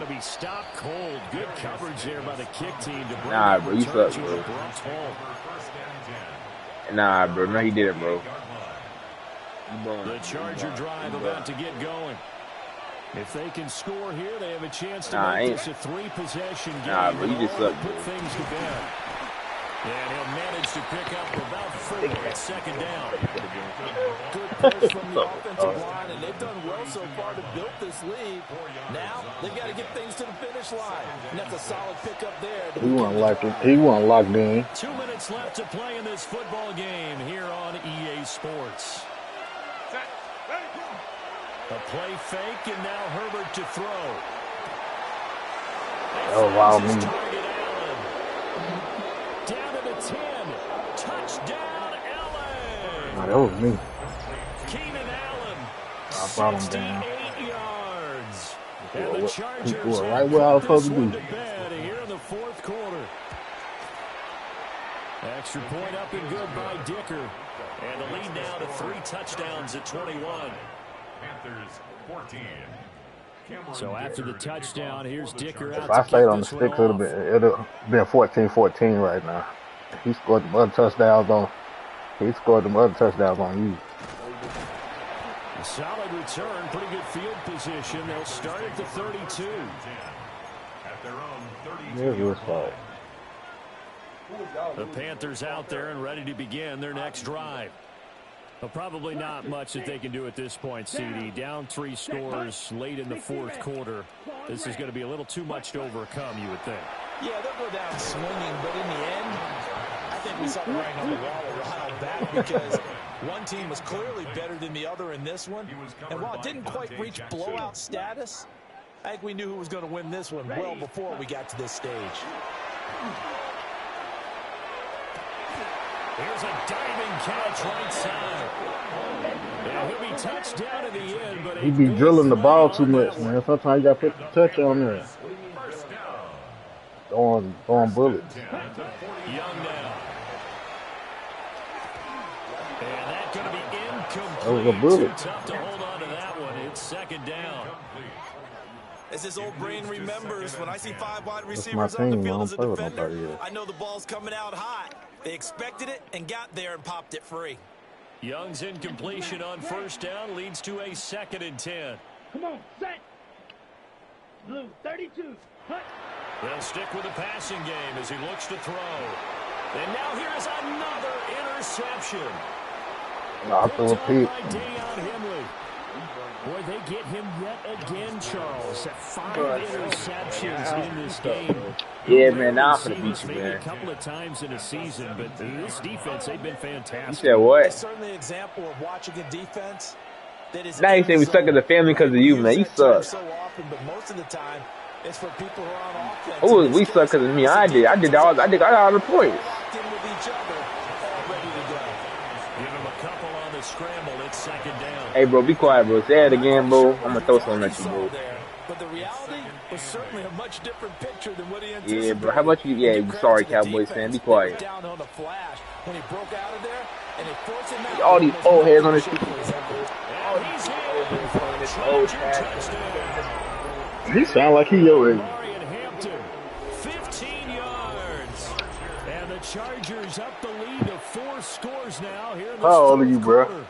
Nah, bro, you suck, bro. Nah, bro, no, he didn't, bro. The Charger drive about to get going. If they can score here, they have a chance to make this a 3-possession game. Nah, bro, you just suck, bro. Put things to bed. And he'll manage to pick up about 4 at second down. Good push from the offensive line, and they've done well so far to build this lead. Now, they've got to get things to the finish line. And that's a solid pickup there. He wasn't locked in. 2 minutes left to play in this football game here on EA Sports. A play fake, and now Herbert to throw. Oh, wow, me. Down to the 10. Touchdown, Allen. Nah, that was me. Keenan Allen. I brought him down. 68 yards. And the Chargers right where I was supposed to be. Here in the 4th quarter. Extra point up and good by Dicker. And the lead now to 3 touchdowns at 21. Panthers 14. So after the touchdown, here's Dicker out. If I stayed on the sticks, it would have been 14-14 right now. He scored the other touchdowns on you. A solid return, pretty good field position. They'll start at the 32. At their own 32. Here's your spot. The Panthers out there and ready to begin their next drive. Well, probably not much that they can do at this point, CD. Down 3 scores late in the 4th quarter. This is going to be a little too much to overcome, you would think. Yeah, they'll go down swinging, but in the end, I think we saw the writing on the wall a while back because one team was clearly better than the other in this one. And while it didn't quite reach blowout status, I think we knew who was going to win this one well before we got to this stage. Here's a diving catch right side. Yeah, he'll be touched down at the end, but he be drilling the ball too much, man. Sometimes you got to put the touch on there. Throwing bullets. Young now. was a bullet. Too tough to hold on to that one. It's second down. As his old brain remembers, when I see 5 wide That's receivers my on the team. I field don't as a play with defender, nobody else. I know the ball's coming out hot. They expected it and got there and popped it free. Young's incompletion on first down leads to a 2nd and 10. Come on, set. Blue, 32. Hut. They'll stick with the passing game as he looks to throw. And now here's another interception. I'll throw a pick. Boy, they get him yet again, Charles. 5 interceptions in this game. Yeah, man, now I'm gonna beat you, maybe man. a couple of times in a season, but this defense, they've been fantastic. You said what? It's certainly an example of watching a defense that is. Now you say we suck as a family because of you, man. You suck. So often, but most of the time, it's for people who are on offense. Oh, we suck because of me. I got all the points. Locked in with each other, all ready to go. Give him a couple on the scramble. It's second down. Hey, bro, be quiet, bro. Say it again, bro. I'm gonna throw something at you, bro. But the reality was certainly a much different picture than what he anticipated. Yeah, bro. How about you? Yeah, you sorry, Cowboys fan. Be quiet. Down on the flash when he broke out of there, and they forced him out. All these old heads on this. He sound like he your age. 15 yards. And the Chargers up the lead to 4 scores now here in the How old are you, bro?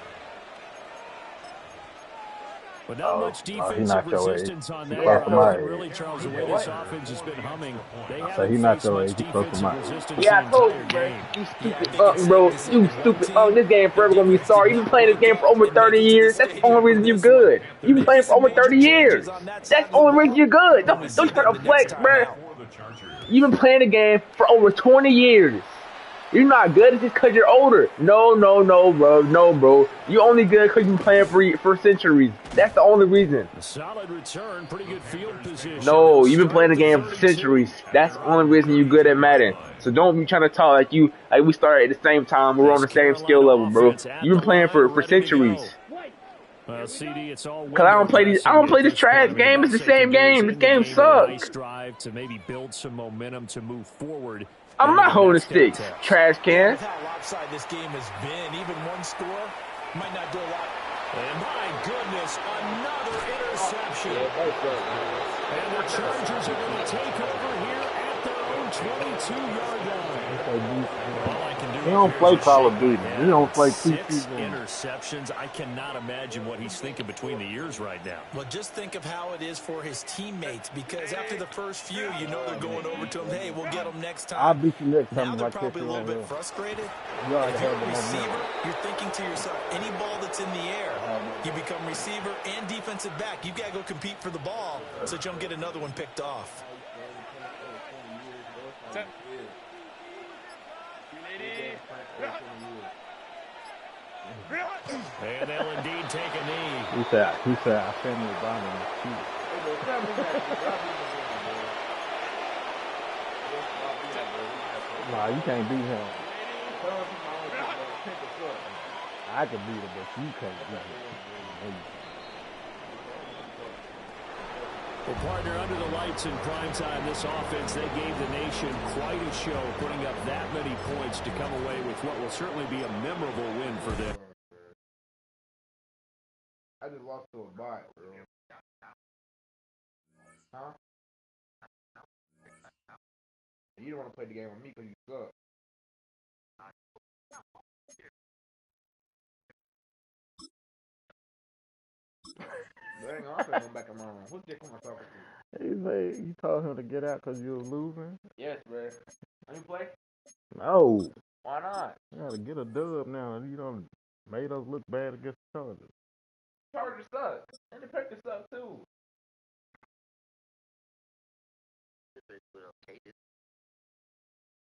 But not much defensive resistance on that. Really, Charles, the way this offense has been humming, they haven't he not faced your much age. He close to defensive mine. Yeah, resistance I the told entire you, game. bro. You stupid bro. You stupid. This game forever gonna be sorry. You've been playing this game for over 30 years. That's the only reason you're good. You've been playing for over 30 years. That's the only reason you're good. Don't try to flex, bro. You've been playing the game for over 20 years. You're not good. It's just because you're older. No, bro. No, bro. You're only good because you've been playing for centuries. That's the only reason. A solid return, pretty good field position. No, you've been playing the game for centuries. That's the only reason you're good at Madden. So don't be trying to talk like we started at the same time. We're on the same skill level, bro. You've been playing for centuries. CD, it's all Cause I don't play this trash game. It's the same game. This game sucks. Nice drive to maybe build some momentum to move forward. I'm not holding sticks, trash can. With how lopsided this game has been, even one score might not do a lot. And my goodness, another interception. And the Chargers are going to take over here at their own 22-yard line. He don't play Call of Duty. He don't play 6 PC games. interceptions. I cannot imagine what he's thinking between the ears right now. Well, just think of how it is for his teammates, because after the first few, you know they're going over to him, hey, we'll get them next time. I'll beat you next time. Now they're like probably a little bit here. frustrated. You already If you're had a the receiver, momentum. you're thinking to yourself, any ball that's in the air, you become receiver and defensive back. You've got to go compete for the ball so that you don't get another one picked off. And they'll indeed take a knee. He said, I sent you down in the cheek. Nah, you can't beat him. I can beat him, but you can't beat him. Well, partner, under the lights in primetime, this offense, they gave the nation quite a show, putting up that many points to come away with what will certainly be a memorable win for them. I just lost to a bot, bro. Huh? You don't want to play the game with me because you suck. Dang, I'm going back in my room. Who's dick am I talking to? He said you told him to get out because you was losing? Yes, bro. Let me play. No. Why not? You gotta get a dub now. You done made us look bad against the Chargers. Chargers suck. And the Packers suck too.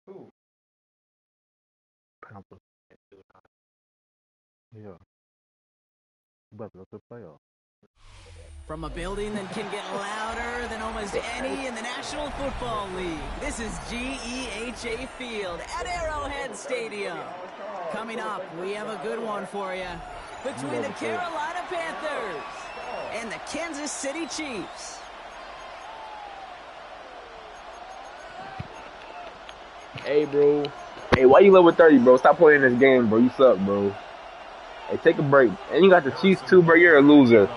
Who? Panthers. Yeah. About to go to the playoffs. From a building that can get louder than almost any in the National Football League, this is GEHA Field at Arrowhead Stadium. Coming up, we have a good one for you between the Carolina Panthers and the Kansas City Chiefs. Hey, bro. Hey, why you level 30, bro? Stop playing this game, bro. You suck, bro. Hey, take a break. And you got the Chiefs too, bro. You're a loser.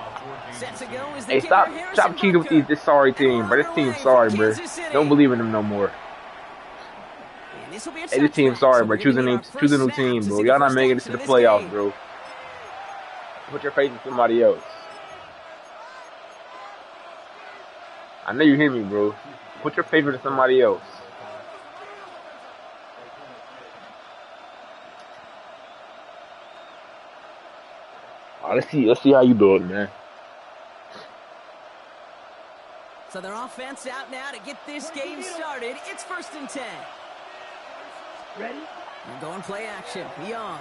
Hey, stop cheating with this sorry team, bro. This team's sorry, bro. Don't believe in them no more. Hey, this team's sorry, bro. Choose a new team, bro. Y'all not making it to the playoffs, bro. Put your faith in somebody else. I know you hear me, bro. Put your faith in somebody else. Let's see how you do it, man. So their offense out now to get this game started. It's 1st and 10. Ready? We're going play action. Young.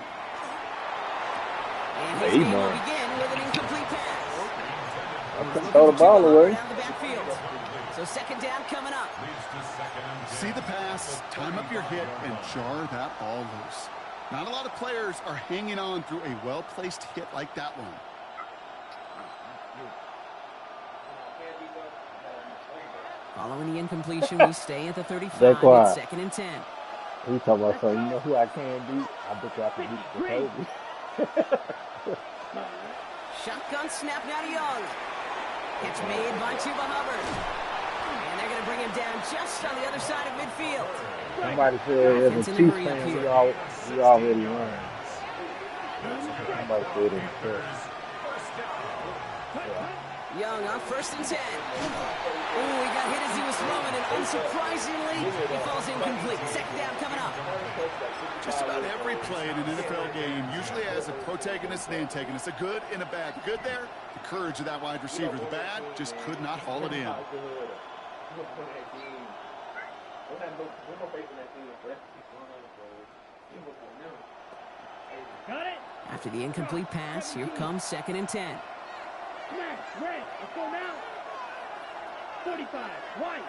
And his game will begin with an incomplete pass. Throw the ball away. Down the backfield. So 2nd down coming up. See the pass, time up your hit, and jar that ball loose. Not a lot of players are hanging on through a well-placed hit like that one. Following the incompletion, we stay at the 35. It's 2nd and 10. We talking about something. You know who I can beat? I bet you I can beat the Kobe. Shotgun snap now to Young. Catch made by Chuba Hubbard. And they're going to bring him down just on the other side of midfield. Somebody said as a Chiefs fan, we already won. Somebody said in the church. Young on 1st and 10. Ooh, he got hit as he was throwing, and unsurprisingly, he falls incomplete. 2nd down coming up. Just about every play in an NFL game usually has a protagonist and antagonist, a good and a bad. The good there, the courage of that wide receiver. The bad, just could not haul it in. After the incomplete pass, here comes 2nd and 10. Red, let's go now. 45, white,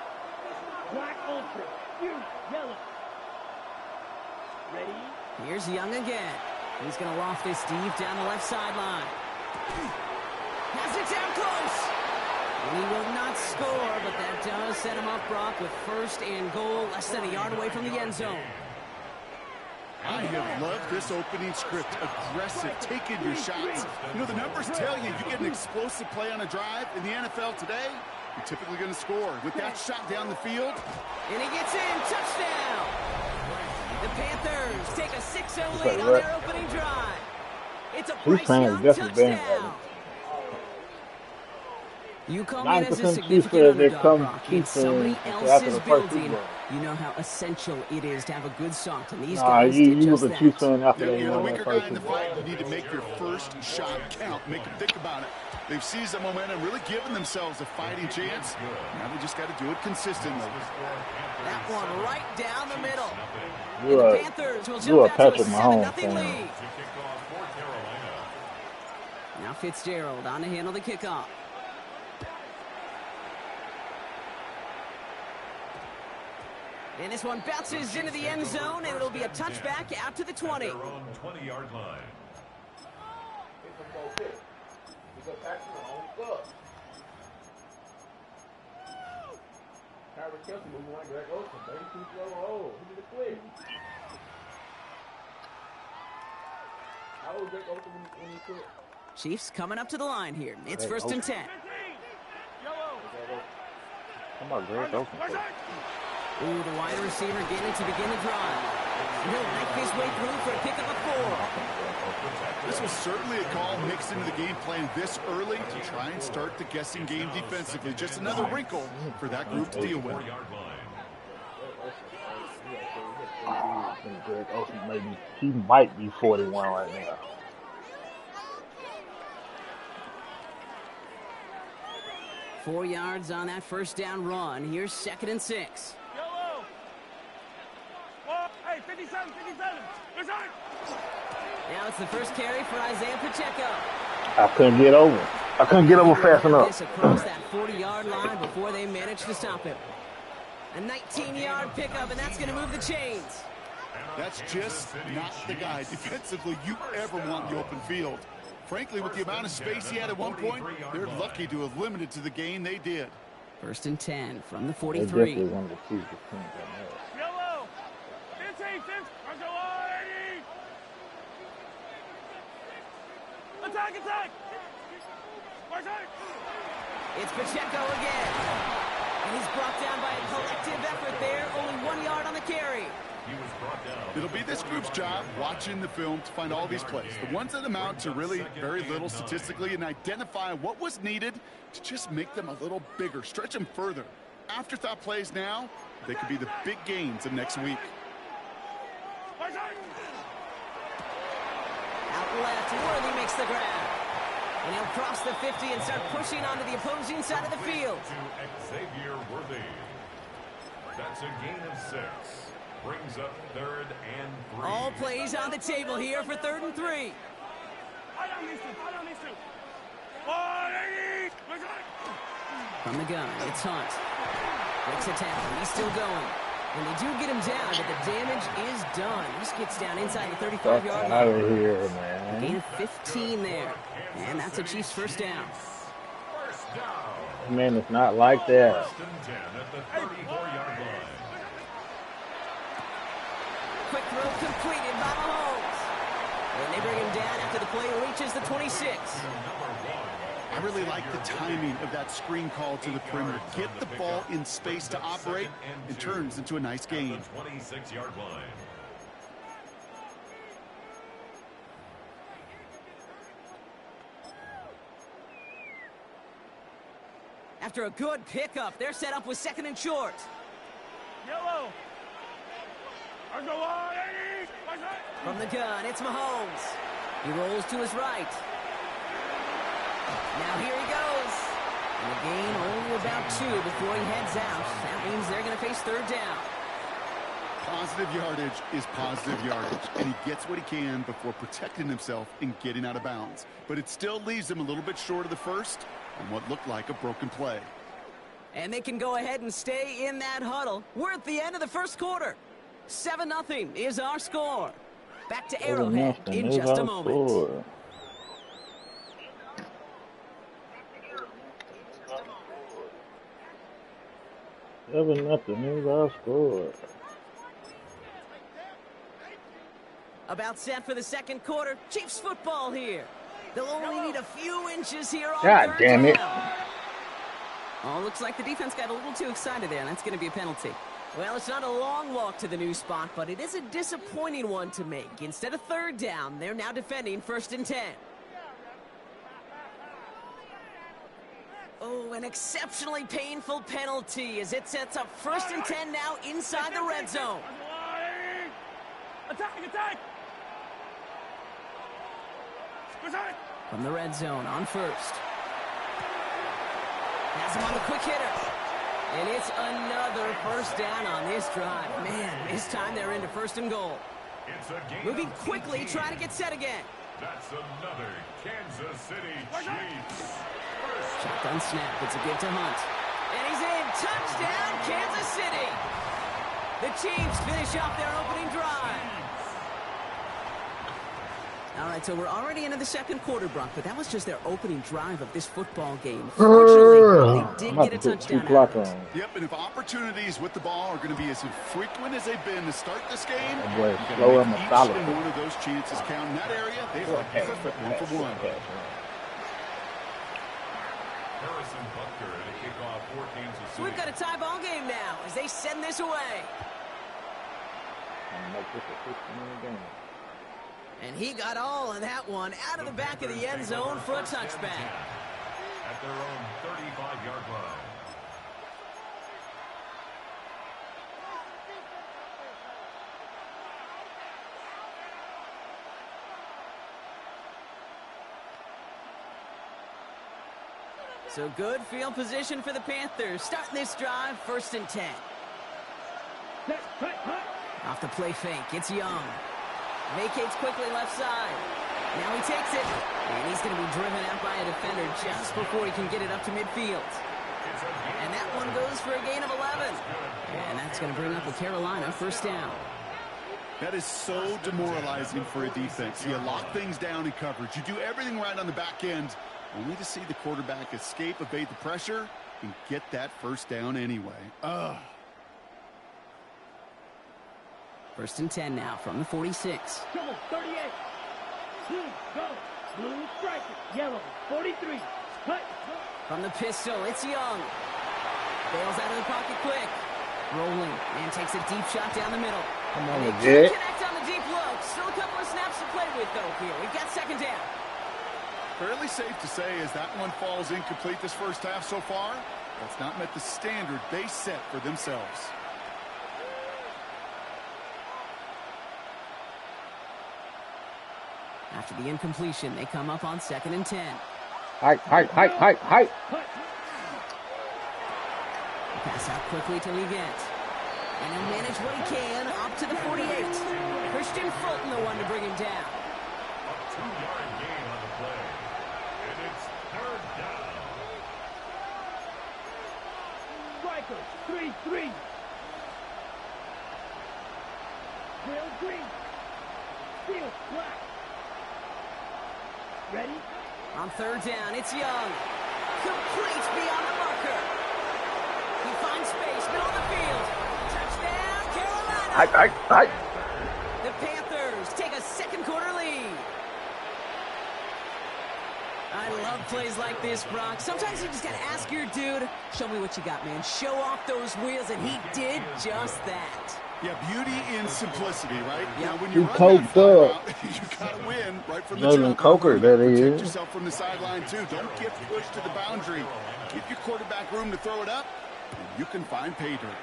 black ultra, huge, yellow. Ready? Here's Young again. He's going to loft this deep down the left sideline. Has it down close. And he will not score, but that does set him up, Brock, with 1st and goal, less than a yard away from the end zone. I have loved this opening script. Aggressive, taking your shots. You know, the numbers tell you get an explosive play on a drive. In the NFL today, you're typically going to score. With that shot down the field. And he gets in. Touchdown. The Panthers take a 6-0 lead on their opening drive. It's a Bryce Young touchdown. You come in as a significant underdog, Brock. It's somebody else's building. You know how essential it is to have a good shot, and these guys did just that. You're the weaker guy in the fight. You need to make your first shot count. Make them think about it. They've seized the momentum, really given themselves a fighting chance. Now they just got to do it consistently. That one right down the middle. The Panthers will jump out to a 7-0 lead. Now Fitzgerald on to handle the kickoff. And this one bounces into the end zone, and it'll be a touchback out to the 20. 20-yard line. Chiefs coming up to the line here. It's 1st and 10. Come on, Greg. Ooh, the wide receiver getting to begin the drive. He'll make his way through for a pickup of 4. This was certainly a call mixed into the game plan this early to try and start the guessing game defensively. Just another wrinkle for that group to deal with. He might be 41 right now. Four yards on that 1st down run. Here's 2nd and 6. Hey, 57. Now it's the first carry for Isaiah Pacheco. I couldn't get over. I couldn't get over fast enough. This across that 40-yard line before they managed to stop him. A 19-yard pickup, and that's going to move the chains. That's just not the guy defensively you ever want in the open field. Frankly, with the amount of space he had at one point, they're lucky to have limited to the gain they did. 1st and 10 from the 43. Attack! It's Pacheco again. And he's brought down by a collective effort there. Only 1 yard on the carry. He was brought down. It'll be this group's job watching the film to find all these plays. The ones that amount to really very little statistically, and identify what was needed to just make them a little bigger, stretch them further. Afterthought plays now, they could be the big gains of next week. Out left, Worthy makes the grab. And he'll cross the 50 and start pushing onto the opposing side of the field. To Xavier Worthy. That's a gain of 6. Brings up 3rd and 3. All plays on the table here for 3rd and 3. From the gun, it's Hunt. Breaks a tackle, he's still going. And they do get him down, but the damage is done. Just gets down inside the 35-yard line. Out of here, man. Gain of 15 there. And that's a Chiefs first down. Man, it's not like that. First and 10 at the 34-yard line. Quick throw completed by Mahomes. And they bring him down after the play reaches the 26. I really like the timing of that screen call to the perimeter. Get the ball in space to operate, and turns into a nice gain. 26-yard line. After a good pickup, they're set up with 2nd and short. Yellow. From the gun, it's Mahomes. He rolls to his right. Now here he goes. And a gain only about 2 before he heads out. That means they're going to face 3rd down. Positive yardage is positive yardage, and he gets what he can before protecting himself and getting out of bounds. But it still leaves him a little bit short of the first on what looked like a broken play. And they can go ahead and stay in that huddle. We're at the end of the first quarter. 7-0 is our score. Back to Arrowhead in just a moment. Score. Nothing is our score. About set for the second quarter. Chiefs football here. They'll only need a few inches here on God 3rd damn it. down. Oh, looks like the defense got a little too excited there, and that's going to be a penalty. Well, it's not a long walk to the new spot, but it is a disappointing one to make. Instead of 3rd down, they're now defending 1st and 10. Oh, an exceptionally painful penalty as it sets up 1st and 10 now inside the red zone. Attack! From the red zone on 1st. Has him on the quick hitter. And it's another 1st down on this drive. Man, this time they're into 1st and goal. Moving quickly, trying to get set again. That's another Kansas City Chiefs. Shotgun snap. It's a give to Hunt. And he's in. Touchdown, Kansas City. The Chiefs finish off their opening drive. All right, so we're already into the second quarter, Brock, but that was just their opening drive of this football game. Fortunately, they did get a touchdown out of it. Yep, and if opportunities with the ball are going to be as infrequent as they've been to start this game, That you boy got slow to and make each methodical. and one of those chances count. In that area, they are perfect 1-for-1. Harrison Butker to kick off for Kansas City. So we've got a tie ball game now as they send this away. Make this a 15-minute game. And he got all of that one out of the back of the end zone for a touchback. At their own 35-yard line. So good field position for the Panthers. Starting this drive, 1st and 10. Off the play fake, it's Young. Vacates quickly left side. Now he takes it. And he's going to be driven out by a defender just before he can get it up to midfield. And that one goes for a gain of 11. And that's going to bring up a Carolina 1st down. That is so demoralizing for a defense. You lock things down in coverage. You do everything right on the back end, only to see the quarterback escape, evade the pressure, and get that 1st down anyway. Ugh. 1st and 10 now from the 46. Come on, 38. 2, go. Blue striker. Yellow, 43. Cut. From the pistol, it's Young. Bails out of the pocket quick. Rolling, and takes a deep shot down the middle. Come on, they legit. can't connect on the deep look. Still a couple of snaps to play with, though, here. We've got second down. Fairly safe to say as that one falls incomplete this first half so far, that's not met the standard they set for themselves. After the incompletion, they come up on 2nd and 10. Hike. Pass out quickly to Leggett. And he'll manage what he can up to the 48. Christian Fulton, the one to bring him down. A 2-yard gain on the play. And it's 3rd down. Strikers, 3-3. Will green. Steel black. Ready? On 3rd down, it's Young. Complete beyond the marker. He finds space, middle of the field. Touchdown, Carolina. Hike. The Panthers take a second quarter lead. I love plays like this, Brock. Sometimes you just got to ask your dude, show me what you got, man. Show off those wheels, and he did just that. Yeah, beauty in simplicity, right? Yep. Now, when you run coked that far up. out, you got to win right from the Northern jump. Coker, that Protect is. yourself from the sideline, too. Don't get pushed to the boundary. Give your quarterback room to throw it up, and you can find pay dirt.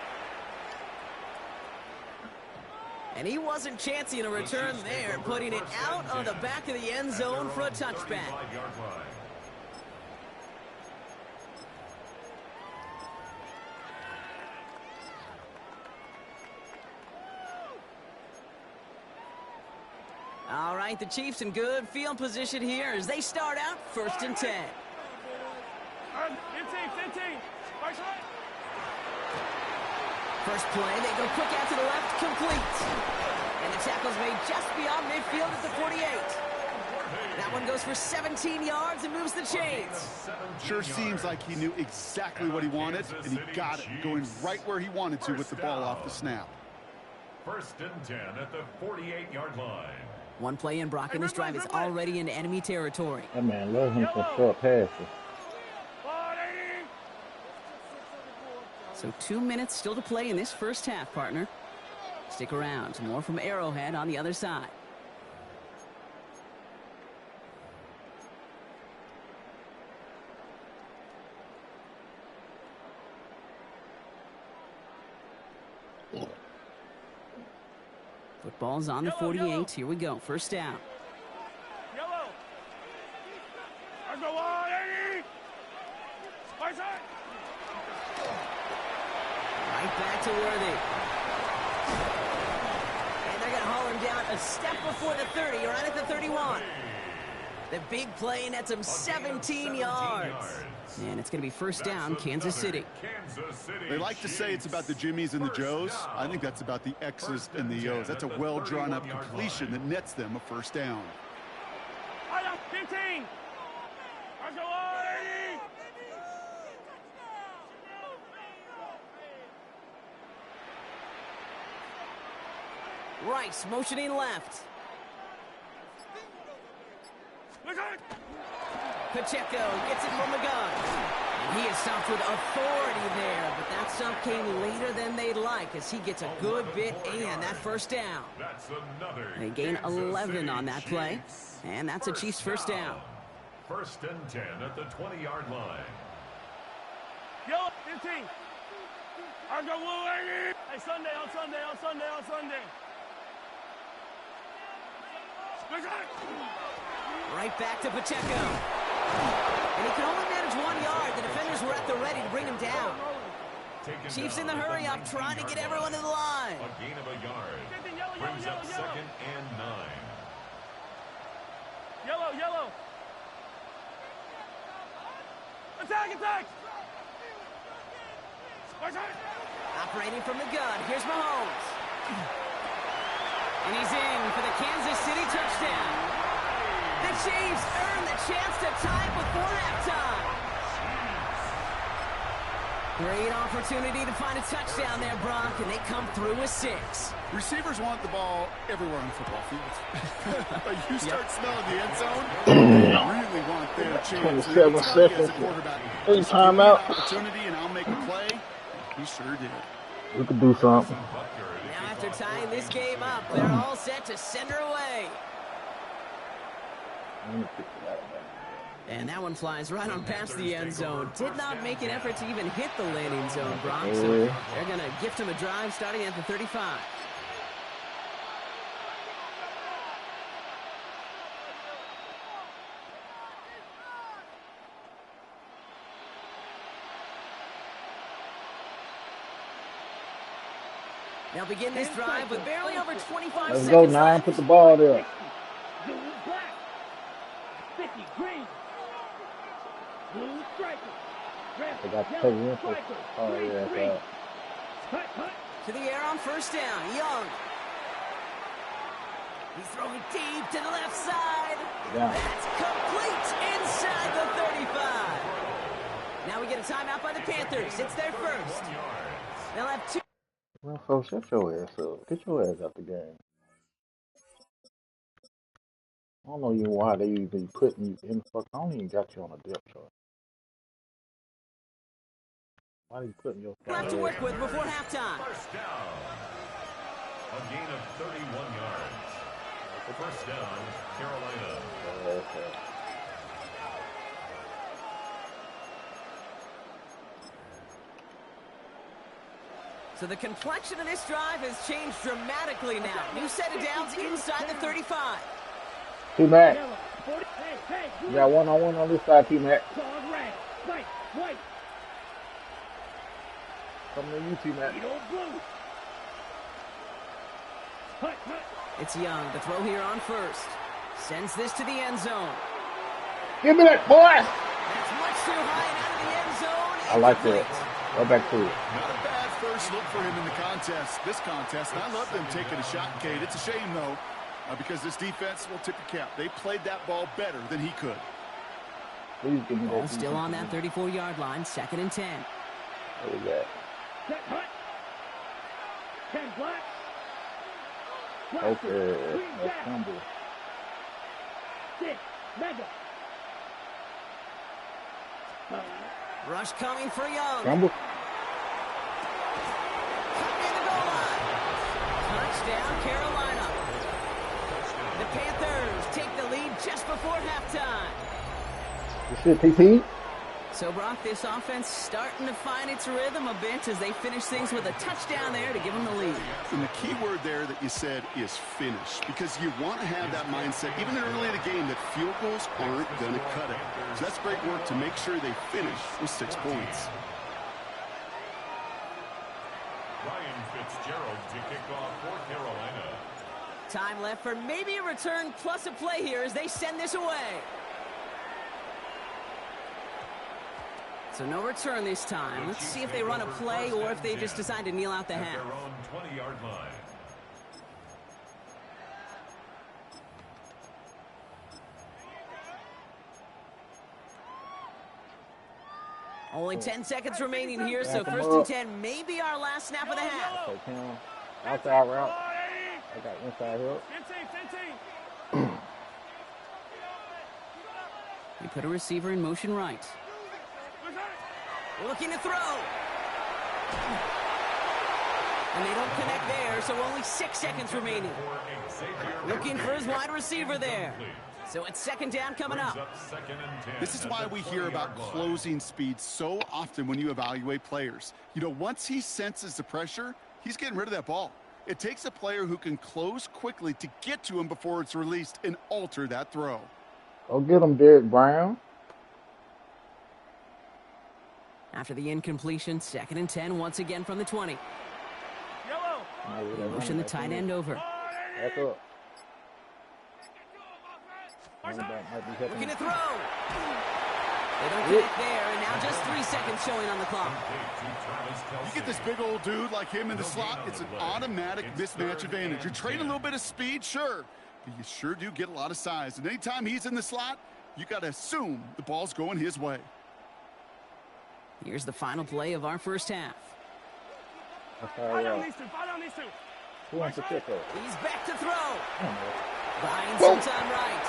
And he wasn't chancing a return there, putting it out of the back of the end zone for a touchback. All right, the Chiefs in good field position here as they start out 1st and 10. 15. First play, they go quick out to the left, complete. And the tackle's made just beyond midfield at the 48. That one goes for 17 yards and moves the chains. Sure seems like he knew exactly what he wanted, and he got it, going right where he wanted to with the ball off the snap. 1st and 10 at the 48-yard line. One play in, Brock, and this drive is already in enemy territory. That man love him some short passes. So 2 minutes still to play in this first half, partner. Stick around. More from Arrowhead on the other side. Football's on the 48. Here we go. First down. Yellow. I go on, Eddie. Right back to Worthy. And they're going to haul him down a step before the 30, right at the 31. The big play nets him 17 yards. And it's going to be first down, Kansas City. They like to say it's about the Jimmies and the Joes. I think that's about the X's and the O's. That's a well-drawn-up completion that nets them a first down. 15. I go on, Eddie. Rice motioning left. Pacheco gets it from the gun. And he is stopped with authority there, but that stop came later than they'd like as he gets a good bit and that first down. They gain 11 on that play, and that's a Chiefs first down. 1st and 10 at the 20-yard line. Yo, 15. I go on, Eddie. Hey, Sunday. Right back to Pacheco. And he can only manage 1 yard. The defenders were at the ready to bring him down. Chiefs in the hurry up, trying to get everyone to the line. A gain of a yard. Brings up 2nd and 9. Yellow. Attack. Operating from the gun. Here's Mahomes. And he's in for the Kansas City touchdown. The Chiefs earn the chance to tie it before halftime. Great opportunity to find a touchdown there, Brock, and they come through with 6. Receivers want the ball everywhere on the football field. But you start smelling the end zone, they really want their chance. 27 seconds. 8 timeout. Opportunity, and I'll make a play. He sure did. We could do something. Now after tying this game up, they're all set to send her away. And that one flies right on past the end zone. Did not make an effort to even hit the landing zone, Brock. So they're going to gift him a drive starting at the 35. They'll begin this drive with barely over 25 seconds. Let's go, 9. Put the ball there. 50 green. Blue striker. They got to take it in for. Oh, yeah, to the air on first down. Young. He's throwing deep to the left side. Yeah. That's complete inside the 35. Now we get a timeout by the Panthers. It's their first. They'll have 2. Well, folks, shut your ass up. Get your ass out the game. I don't know even why they even putting you in fuck. I don't even got you on a depth chart. Why are you putting your left to work with before halftime? First down. A gain of 31 yards. First down, Carolina. Okay. So the complexion of this drive has changed dramatically now. New set of downs inside the 35. T-Mac. You got one-on-one on this side, T-Mac. Coming to you, T-Mac. It's Young. The throw here on first. Sends this to the end zone. Give me that, boy! That's much too high and out of the end zone. I like that. Go back to it. Not a bad first look for him in the contest. This contest, and I love them taking a shot, Kate. It's a shame, though, because this defense will tip the cap. They played that ball better than he could. Please give me that. Still on that 34-yard line, 2nd and 10. What is that? 10 black. Okay, that's humble. 6 mega. Rush coming for Young. Rumble. Touchdown, Carolina. The Panthers take the lead just before halftime. You see PP? So, Brock, this offense starting to find its rhythm a bit as they finish things with a touchdown there to give them the lead. And the key word there that you said is finish, because you want to have that mindset, even early in the game, that field goals aren't going to cut it. So that's great work to make sure they finish with 6 points. Ryan Fitzgerald to kick off for Carolina. Time left for maybe a return plus a play here as they send this away. So no return this time. Let's see if they run a play or if they just decide to kneel out the half. Their own 20-yard line. Only 10 seconds remaining here, so 1st and 10 may be our last snap of the half. Okay, outside route. I got inside help. You put a receiver in motion right. Looking to throw. And they don't connect there, so only 6 seconds remaining. Looking for his wide receiver there. So it's 2nd down coming up. This is why we hear about closing speed so often when you evaluate players. You know, once he senses the pressure, he's getting rid of that ball. It takes a player who can close quickly to get to him before it's released and alter that throw. Go get him, Derek Brown. After the incompletion, 2nd and 10 once again from the 20. They motion the tight end over. Back up. Looking to throw. They don't connect there, and now just 3 seconds showing on the clock. You get this big old dude like him in the slot, it's an automatic mismatch advantage. You're trading a little bit of speed, sure, but you sure do get a lot of size. And anytime he's in the slot, you got to assume the ball's going his way. Here's the final play of our first half. Fire down these two. Fire down these two. Who wants to kick her? He's back to throw. Buying some time right.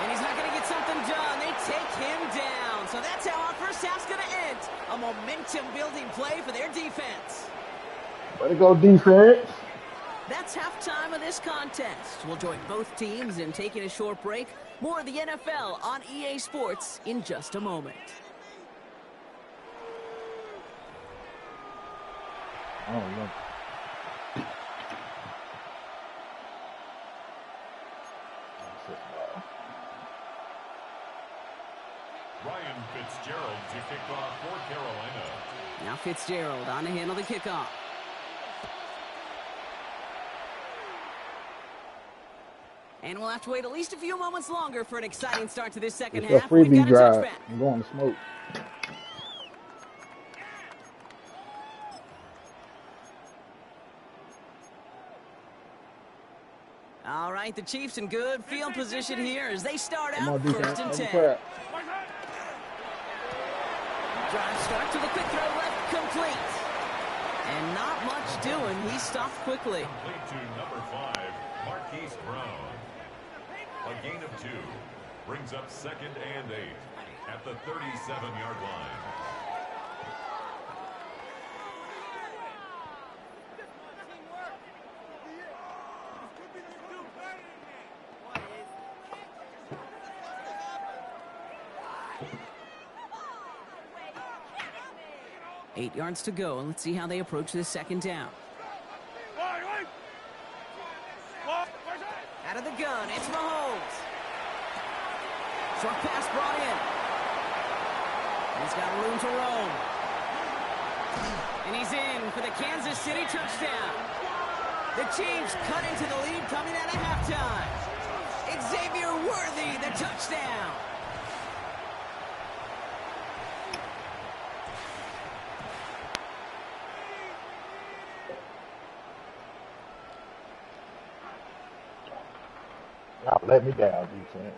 And he's not going to get something done. They take him down. So that's how our first half's going to end. A momentum-building play for their defense. Way to go, defense. That's halftime of this contest. We'll join both teams in taking a short break. More of the NFL on EA Sports in just a moment. Oh, look. Ryan Fitzgerald to kick off for Carolina. Now Fitzgerald on to handle the kickoff. And we'll have to wait at least a few moments longer for an exciting start to this second It's a half. We've freebie got a drive. touchback. I'm going to smoke. All right, the Chiefs in good field position here as they start Come out on, defense. first and 10. Crap. Drive start to the quick throw left, complete. And not much doing. He stopped quickly. Complete to number 5, Marquise Brown. A gain of 2 brings up 2nd and 8 at the 37-yard line. Eight yards to go, and let's see how they approach this second down. Out of the gun, it's Mahomes. Short pass brought in. He's got room to roam. And he's in for the Kansas City touchdown. The Chiefs cut into the lead coming out of halftime. Xavier Worthy, the touchdown. Y'all let me down, defense.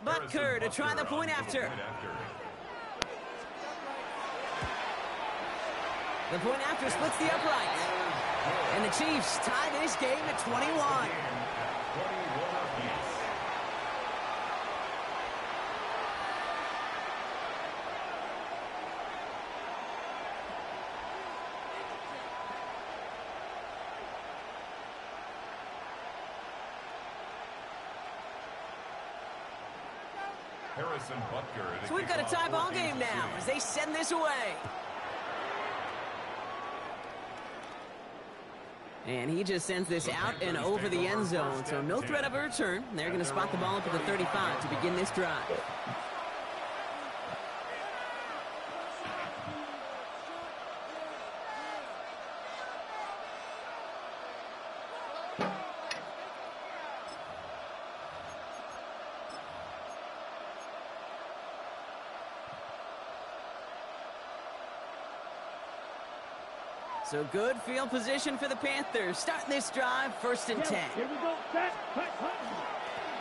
Butker to try the point after. The point after splits the upright. And the Chiefs tie this game at 21. So we've got a tie ball game now as they send this away. And he just sends this out and over the end zone. So no threat of a return. They're going to spot the ball up at the 35 to begin this drive. So good field position for the Panthers. Starting this drive, 1st and 10. Here we go.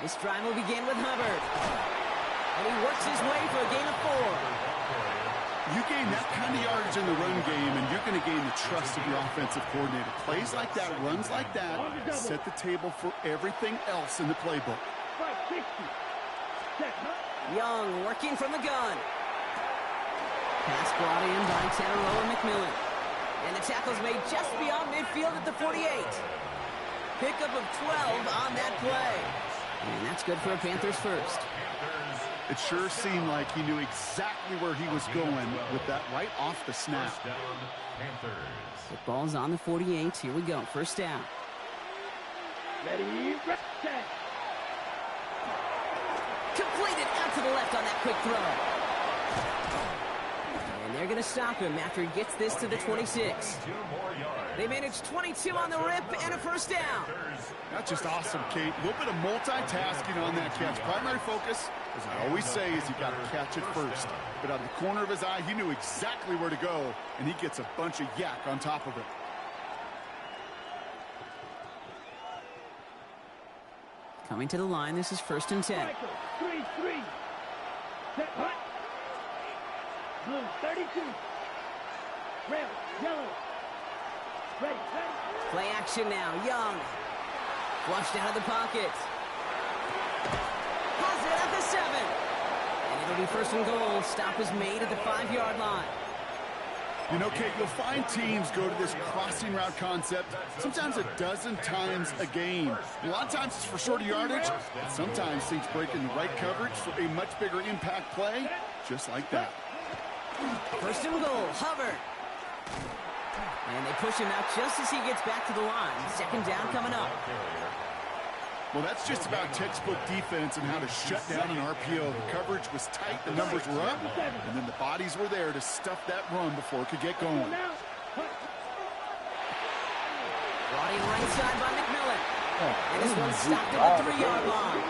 This drive will begin with Hubbard. And he works his way for a gain of 4. You gain that kind of yardage in the run game, and you're going to gain the trust of your offensive coordinator. Plays like that, runs like that, set the table for everything else in the playbook. Young working from the gun. Pass brought in by Tanneroa McMillan. And the tackle's made just beyond midfield at the 48. Pickup of 12 on that play. And that's good for a Panthers first. It sure seemed like he knew exactly where he was going with that right off the snap. The ball's on the 48. Here we go. First down. Ready, set. Completed out to the left on that quick throw. And they're going to stop him after he gets this to the 26. They managed 22 on the rip and a first down. That's just awesome, Kate. A little bit of multitasking on that catch. Primary focus, as I always say, is you got to catch it first. But out of the corner of his eye, he knew exactly where to go, and he gets a bunch of yak on top of it. Coming to the line, this is 1st and 10. 3-3. Set, hut. Blue, 32. Red, yellow. Ready. Play action now. Young. Flushed out of the pocket. Has it at the 7. And it'll be first and goal. Stop is made at the 5-yard line. You know, Kate, you'll find teams go to this crossing route concept sometimes a dozen times a game. A lot of times it's for shorter yardage, but sometimes teams break in the right coverage for a much bigger impact play, just like that. First and goal, Hubbard. And they push him out just as he gets back to the line. Second down coming up. Well, that's just about textbook defense and how to shut down an RPO. The coverage was tight, the numbers were up, and then the bodies were there to stuff that run before it could get going. Brought in right side by McMillan. And this one stopped at the 3-yard line.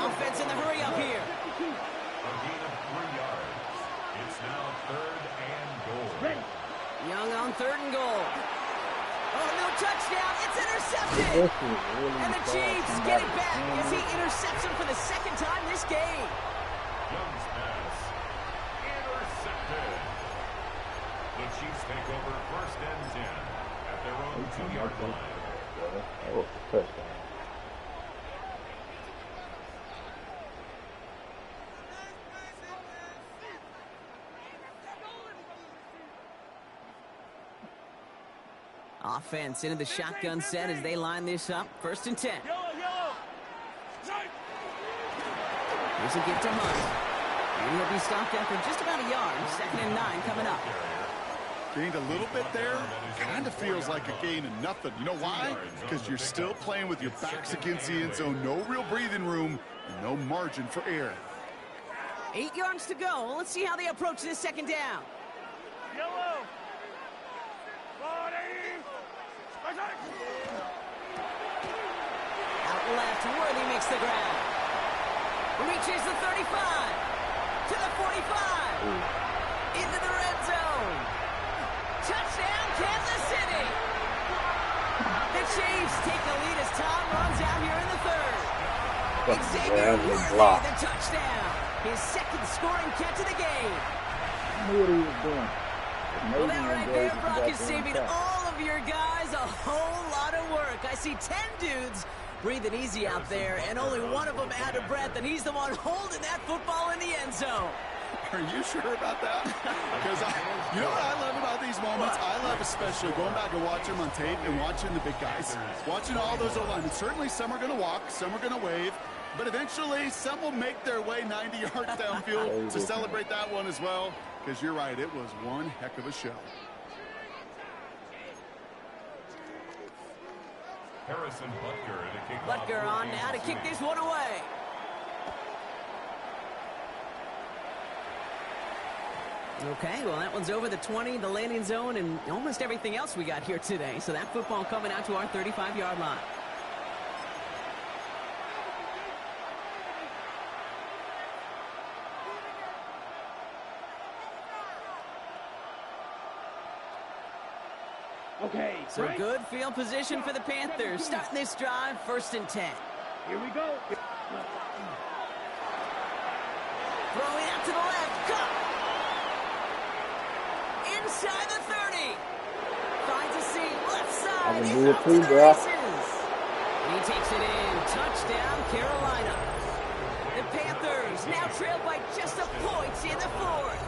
Offense in the hurry up here. A gain of 3 yards. It's now 3rd and goal. Young on 3rd and goal. Oh, no touchdown. It's intercepted. And the Chiefs get it back as he intercepts him for the 2nd time this game. Young's pass intercepted. The Chiefs take over 1st and 10 at their own 2-yard line. That was a touchdown. Offense into the shotgun set as they line this up. 1st and 10. Here's a gift to Hunt. And he'll be stopped after just about a yard. 2nd and 9 coming up. Gained a little bit there. Kind of feels like a gain of nothing. You know why? Because you're still playing with your backs against the end zone. No real breathing room. And no margin for error. 8 yards to go. Let's see how they approach this 2nd down. Yellow. Out left, Worthy makes the ground. Reaches the 35. To the 45. Into the red zone. Touchdown, Kansas City. The Chiefs take the lead as Tom runs out here in the 3rd. Xavier Worthy, the touchdown. His 2nd scoring catch of the game. What are you doing? Well, that right there, Brock, is saving all of your guys a whole lot of work. I see 10 dudes breathing easy out there, and only one of them out of breath, and he's the one holding that football in the end zone. Are you sure about that? Because you know what I love about these moments? I love especially going back and watching them on tape and watching the big guys. Watching all those O-linemen. Certainly some are going to walk, some are going to wave, but eventually some will make their way 90 yards downfield to celebrate that one as well. Because you're right, it was one heck of a show. Harrison Butker to kick off. Butker on now to kick this one away. Okay, well, that one's over the 20, the landing zone, and almost everything else we got here today. So that football coming out to our 35-yard line. Okay, So right. good field position for the Panthers. Starting this drive, 1st and 10. Here we go. Throwing out to the left. Cut. Inside the 30. Finds a seam. Left side. I can He's do it off too, to the bro. races. He takes it in. Touchdown, Carolina. The Panthers now trail by just a point in the 4th.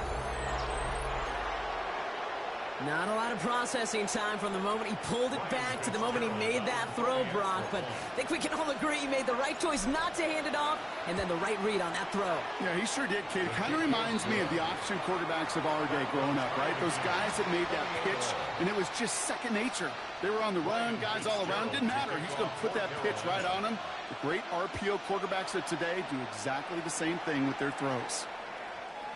Not a lot of processing time from the moment he pulled it back to the moment he made that throw, Brock. But I think we can all agree he made the right choice not to hand it off, and then the right read on that throw. Yeah, he sure did, kid. It kind of reminds me of the option quarterbacks of our day growing up, right? Those guys that made that pitch, and it was just second nature. They were on the run, guys all around. Didn't matter. He's going to put that pitch right on them. The great RPO quarterbacks of today do exactly the same thing with their throws.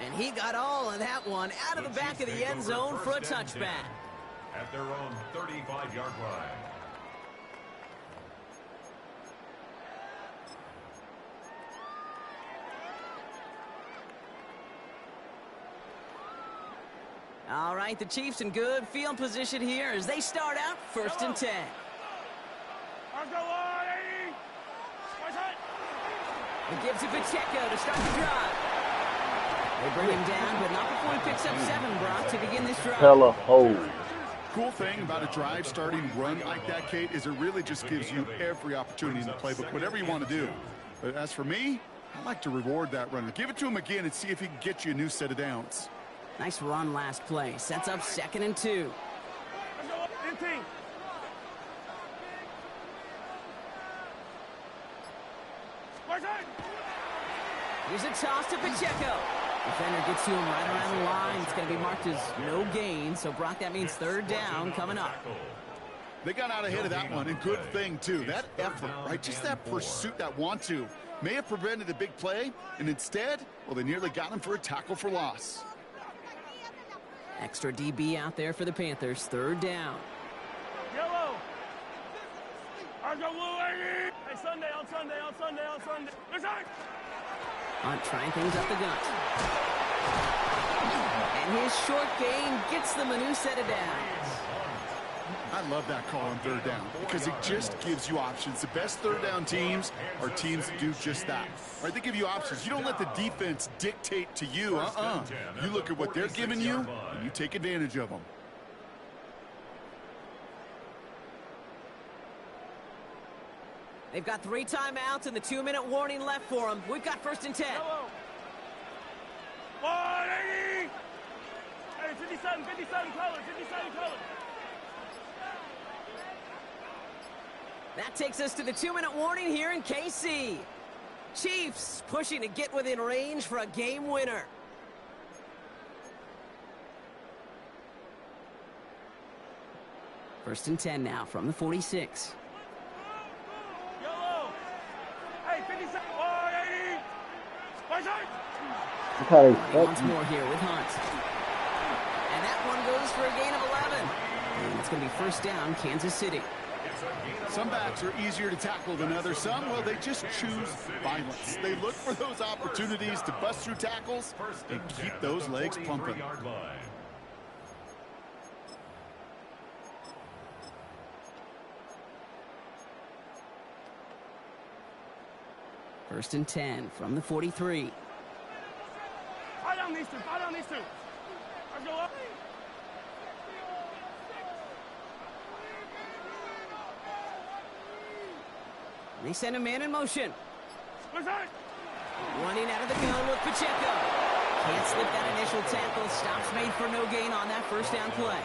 And he got all of that one out of the back of the end zone for a touchback. At their own 35-yard line. All right, the Chiefs in good field position here as they start out 1st and 10. He gives it Pacheco to start the drive. They bring him down, but not before he picks up 7, Brock, to begin this drive. Hella hole. Cool thing about a drive starting run like that, Kate, is it really just gives you every opportunity in the playbook, whatever you want to do. But as for me, I like to reward that runner. Give it to him again and see if he can get you a new set of downs. Nice run last play. Sets up 2nd and 2. Here's a toss to Pacheco. Defender gets to him right around the line. It's going to be marked as no gain. So, Brock, that means 3rd down coming up. They got out ahead of that one, and good thing, too. That effort, right, just that pursuit, that want-to, may have prevented a big play, and instead, well, they nearly got him for a tackle for loss. Extra DB out there for the Panthers. 3rd down. Yellow. Argo blue, hey, Sunday, on Sunday. Hunt trying things up the gut. And his short gain gets them a new set of downs. I love that call on 3rd down because it just gives you options. The best 3rd down teams are teams that do just that. Right? They give you options. You don't let the defense dictate to you. You look at what they're giving you, and you take advantage of them. They've got 3 timeouts and the 2-minute warning left for them. We've got 1st and 10. Hey, 57 color. That takes us to the 2-minute warning here in KC. Chiefs pushing to get within range for a game winner. First and 10 now from the 46. Once more here with Hunt. And that one goes for a gain of 11. And it's going to be 1st down, Kansas City. Some backs are easier to tackle than others. Some, well, they just choose violence. They look for those opportunities to bust through tackles and keep those legs pumping. First and 10 from the 43. Fight on these two. Let's go up. They send a man in motion. Running out of the gun with Pacheco. Can't slip that initial tackle. Stops made for no gain on that 1st down play.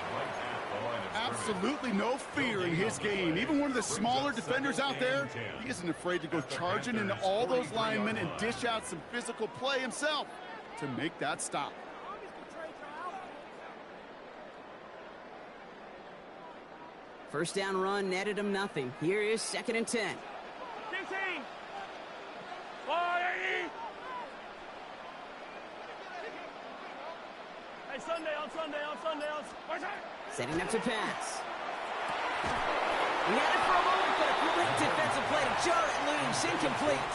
Absolutely no fear in his game. Even one of the smaller defenders out there, he isn't afraid to go charging into all those linemen and dish out some physical play himself to make that stop. First down run netted him nothing. Here is 2nd and 10. 15. Hey, Sunday. Setting up to pass. He had it for a moment, but a great defensive play to jar it loose. Incomplete.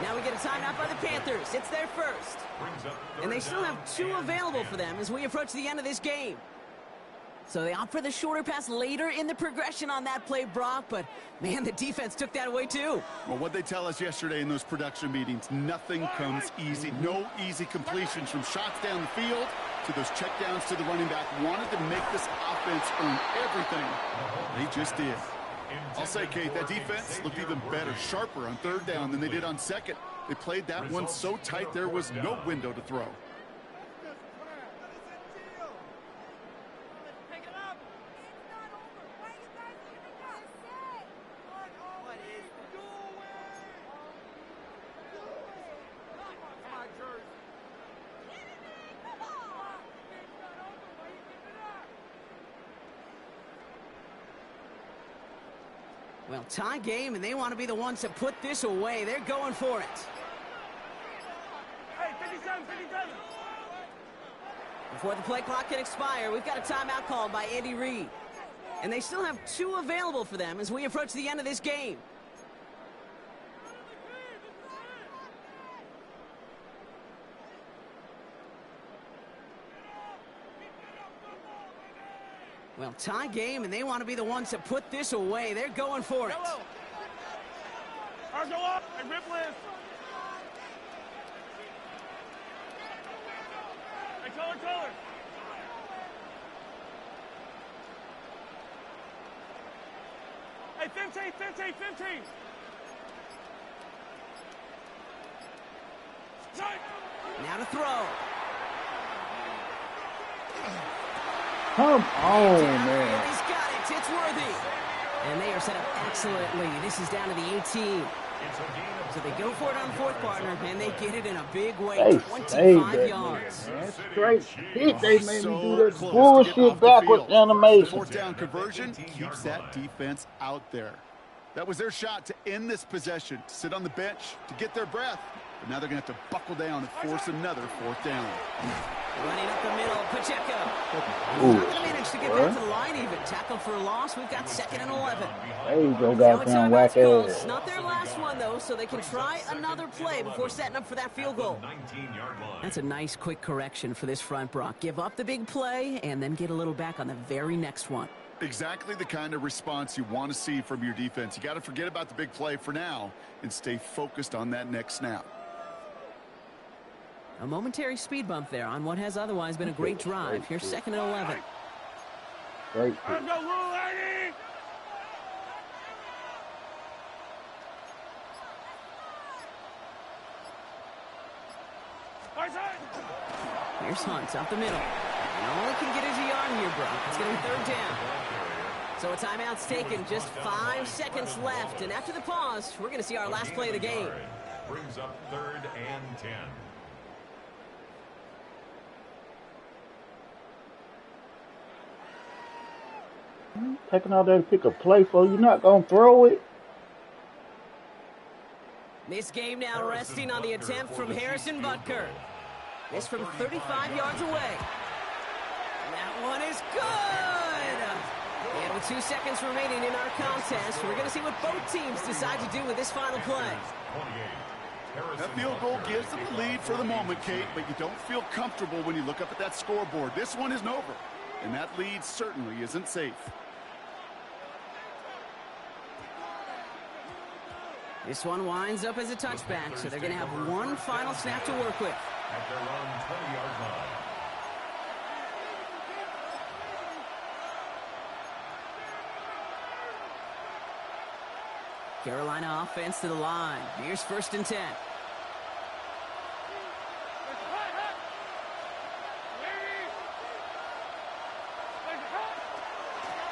Now we get a timeout by the Panthers. It's their 1st. And they still have 2 available for them as we approach the end of this game. So they opt for the shorter pass later in the progression on that play, Brock. But, man, the defense took that away, too. Well, what they tell us yesterday in those production meetings, nothing comes easy. No easy completions from shots down the field to those checkdowns to the running back. Wanted to make this offense earn everything. They just did. I'll say, Kate, that defense looked even better, sharper on 3rd down than they did on 2nd. They played that one so tight there was no window to throw. Well, tie game, and they want to be the ones to put this away. They're going for it. Hey, 57. Before the play clock can expire, we've got a timeout called by Andy Reid. And they still have 2 available for them as we approach the end of this game. Well, tie game, and they want to be the ones to put this away. They're going for it. Ours go up. Hey, rip list. Taller. Hey, 15. Now to throw. Come on, man. He's got it. It's worthy. And they are set up excellently. This is down to the 18. So they go for it on fourth, partner, and they get it in a big way. They 25 yards. Man. Straight hit. They made me do that bullshit backwards animation. Fourth down conversion keeps that defense out there. That was their shot to end this possession, to sit on the bench, to get their breath. But now they're going to have to buckle down and force another fourth down. Running up the middle, Pacheco. He's not going to manage to get back to the line even. Tackle for a loss. We've got 2nd and 11. There you go, goddamn whack ass. Not their last one, though, so they can try another play before setting up for that field goal. That's a nice, quick correction for this front, Brock. Give up the big play and then get a little back on the very next one. Exactly the kind of response you want to see from your defense. You got to forget about the big play for now and stay focused on that next snap. A momentary speed bump there on what has otherwise been a great drive. Here's 2nd and 11. Great. Let's go, little lady! Here's Hunt up the middle. And all he can get is a yard here, bro. It's going to be 3rd down. So a timeout's taken. Just 5 seconds left. And after the pause, we're going to see our last play of the game. Brings up 3rd and 10. Taking out there to pick a play for you, not gonna throw it. This game now resting on the attempt from Harrison Butker. This from 35 yards away. That one is good! And with 2 seconds remaining in our contest, we're going to see what both teams decide to do with this final play. That field goal gives them the lead for the moment, Kate, but you don't feel comfortable when you look up at that scoreboard. This one isn't over, and that lead certainly isn't safe. This one winds up as a touchback, so they're going to have one final snap to work with. At their own 20-yard line. Carolina offense to the line. Here's 1st and 10.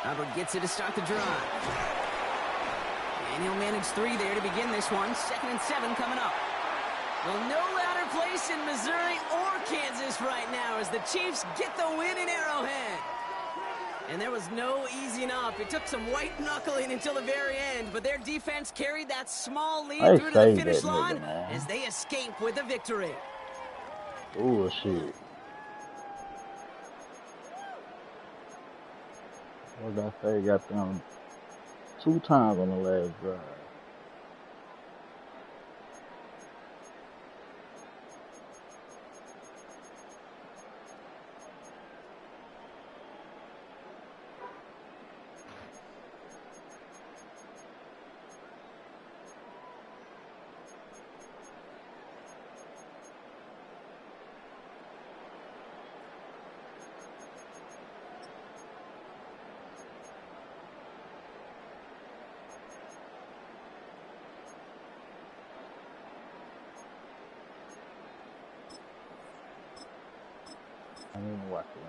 Hubbard gets it to start the drive. And he'll manage 3 there to begin this one. 2nd and 7 coming up. Well, no louder place in Missouri or Kansas right now as the Chiefs get the win in Arrowhead. And there was no easing up. It took some white knuckling until the very end, but their defense carried that small lead through to the finish line as they escape with a victory. Oh, shit. What did I say? Got them 2 times on the last drive. I didn't watch it.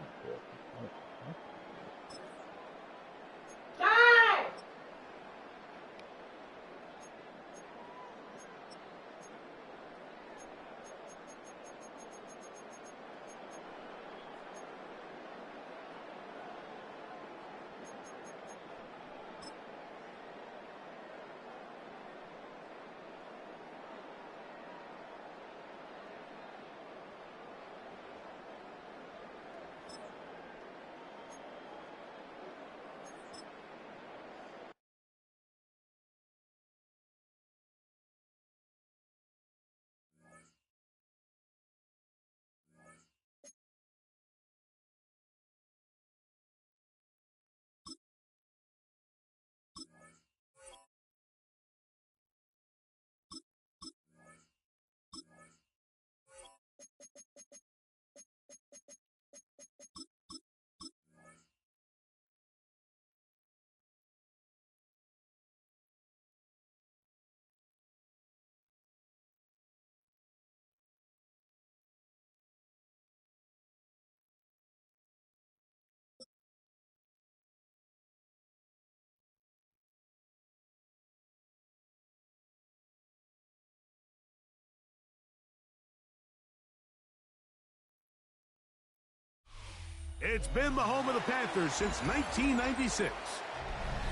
It's been the home of the Panthers since 1996.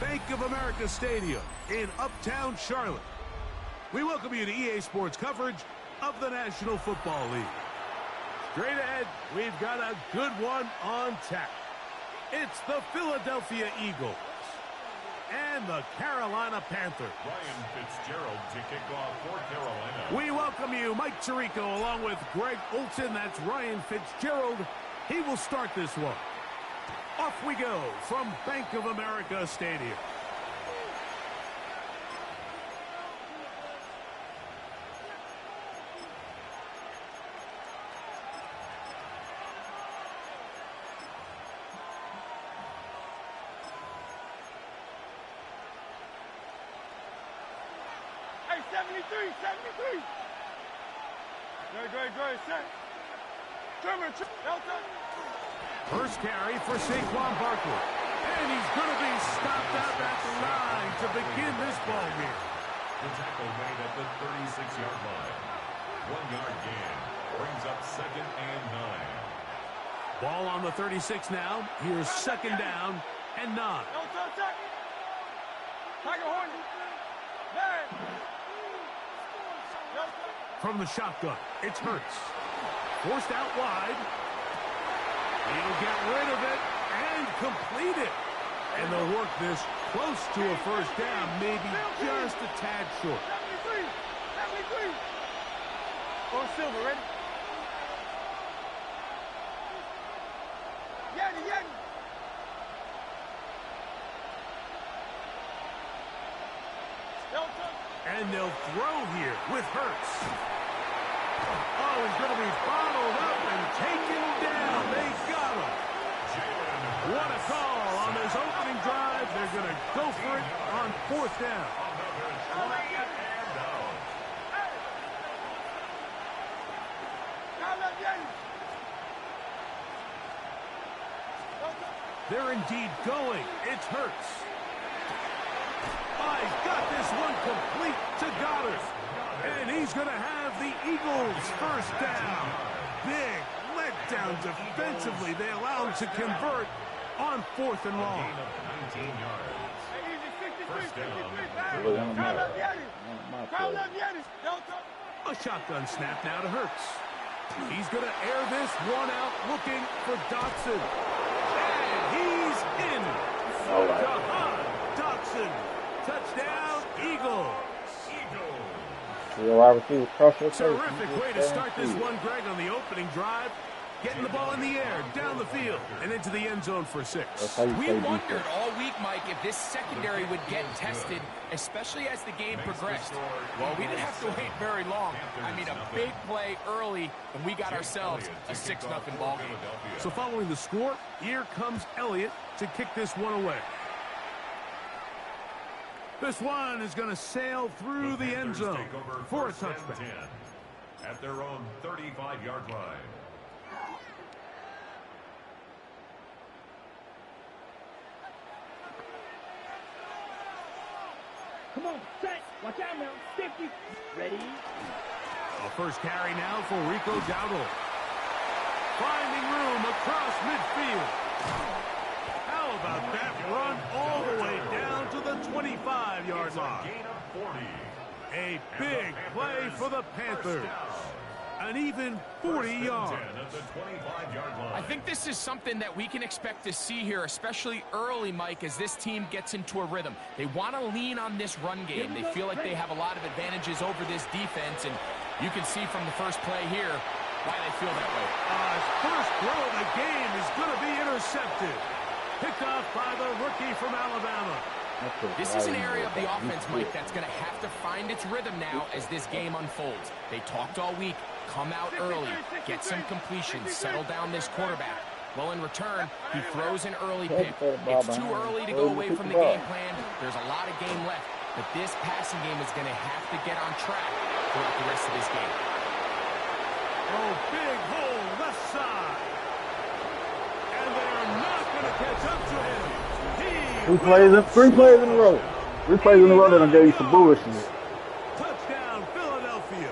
Bank of America Stadium in Uptown Charlotte. We welcome you to EA Sports coverage of the National Football League. Straight ahead, we've got a good one on tap. It's the Philadelphia Eagles and the Carolina Panthers. Ryan Fitzgerald to kick off for Carolina. We welcome you, Mike Tirico, along with Greg Olson. That's Ryan Fitzgerald. He will start this one. Off we go from Bank of America Stadium. Hey, 73. Great, set. German, Delta. First carry for Saquon Barkley. And he's going to be stopped out at the line to begin this ball game. The tackle made at the 36-yard line. 1-yard gain brings up 2nd and 9. Ball on the 36 now. Here's 2nd down and 9. From the shotgun, it's Hurts. Forced out wide. He'll get rid of it and complete it. And they'll work this close to a first down, maybe just a tad short. 73. Or Silver, ready? Yeti. And they'll throw here with Hurts. Oh, he's going to be bottled up and taken down. They got him. What a call on this opening drive. They're going to go for it on 4th down. They're indeed going. It's Hurts. Oh, he's got this one complete to Goddard. And he's going to have the Eagles first down. Big letdown defensively. They allow him to convert on 4th and long. 19 yards. First down. A shotgun snap now to Hurts. He's going to air this one out looking for Dotson. And he's in. Javon Dotson. Touchdown, Eagles. Terrific way to start this one, Greg, on the opening drive. Getting the ball in the air, down the field, and into the end zone for 6. We wondered all week, Mike, if this secondary would get tested, especially as the game progressed. Well, we didn't have to wait very long. I mean, a big play early, and we got ourselves a 6-0 ball game. So following the score, here comes Elliott to kick this one away. This one is going to sail through the end zone for a touchback. At their own 35-yard line. Come on, set. Watch out now. 50. Ready? A first carry now for Rico Dowdle. Finding room across midfield. How about that run all the way down to the 25-yard line? Gain of 40. A big play for the Panthers. An even 40 yards. I think this is something that we can expect to see here, especially early, Mike, as this team gets into a rhythm. They want to lean on this run game. They feel like they have a lot of advantages over this defense, and you can see from the first play here why they feel that way. First throw of the game is going to be intercepted. Picked off by the rookie from Alabama. This is an area of the offense, Mike, that's going to have to find its rhythm now as this game unfolds. They talked all week. Come out early, get some completions, settle down this quarterback. Well, in return, he throws an early pick. It's too early to go away from the game plan. There's a lot of game left, but this passing game is going to have to get on track throughout the rest of this game. Oh, big hole left side. And they're not going to catch up to him. Three plays in a row. 3 plays in a row that I gave you some bullshit. Touchdown, Philadelphia.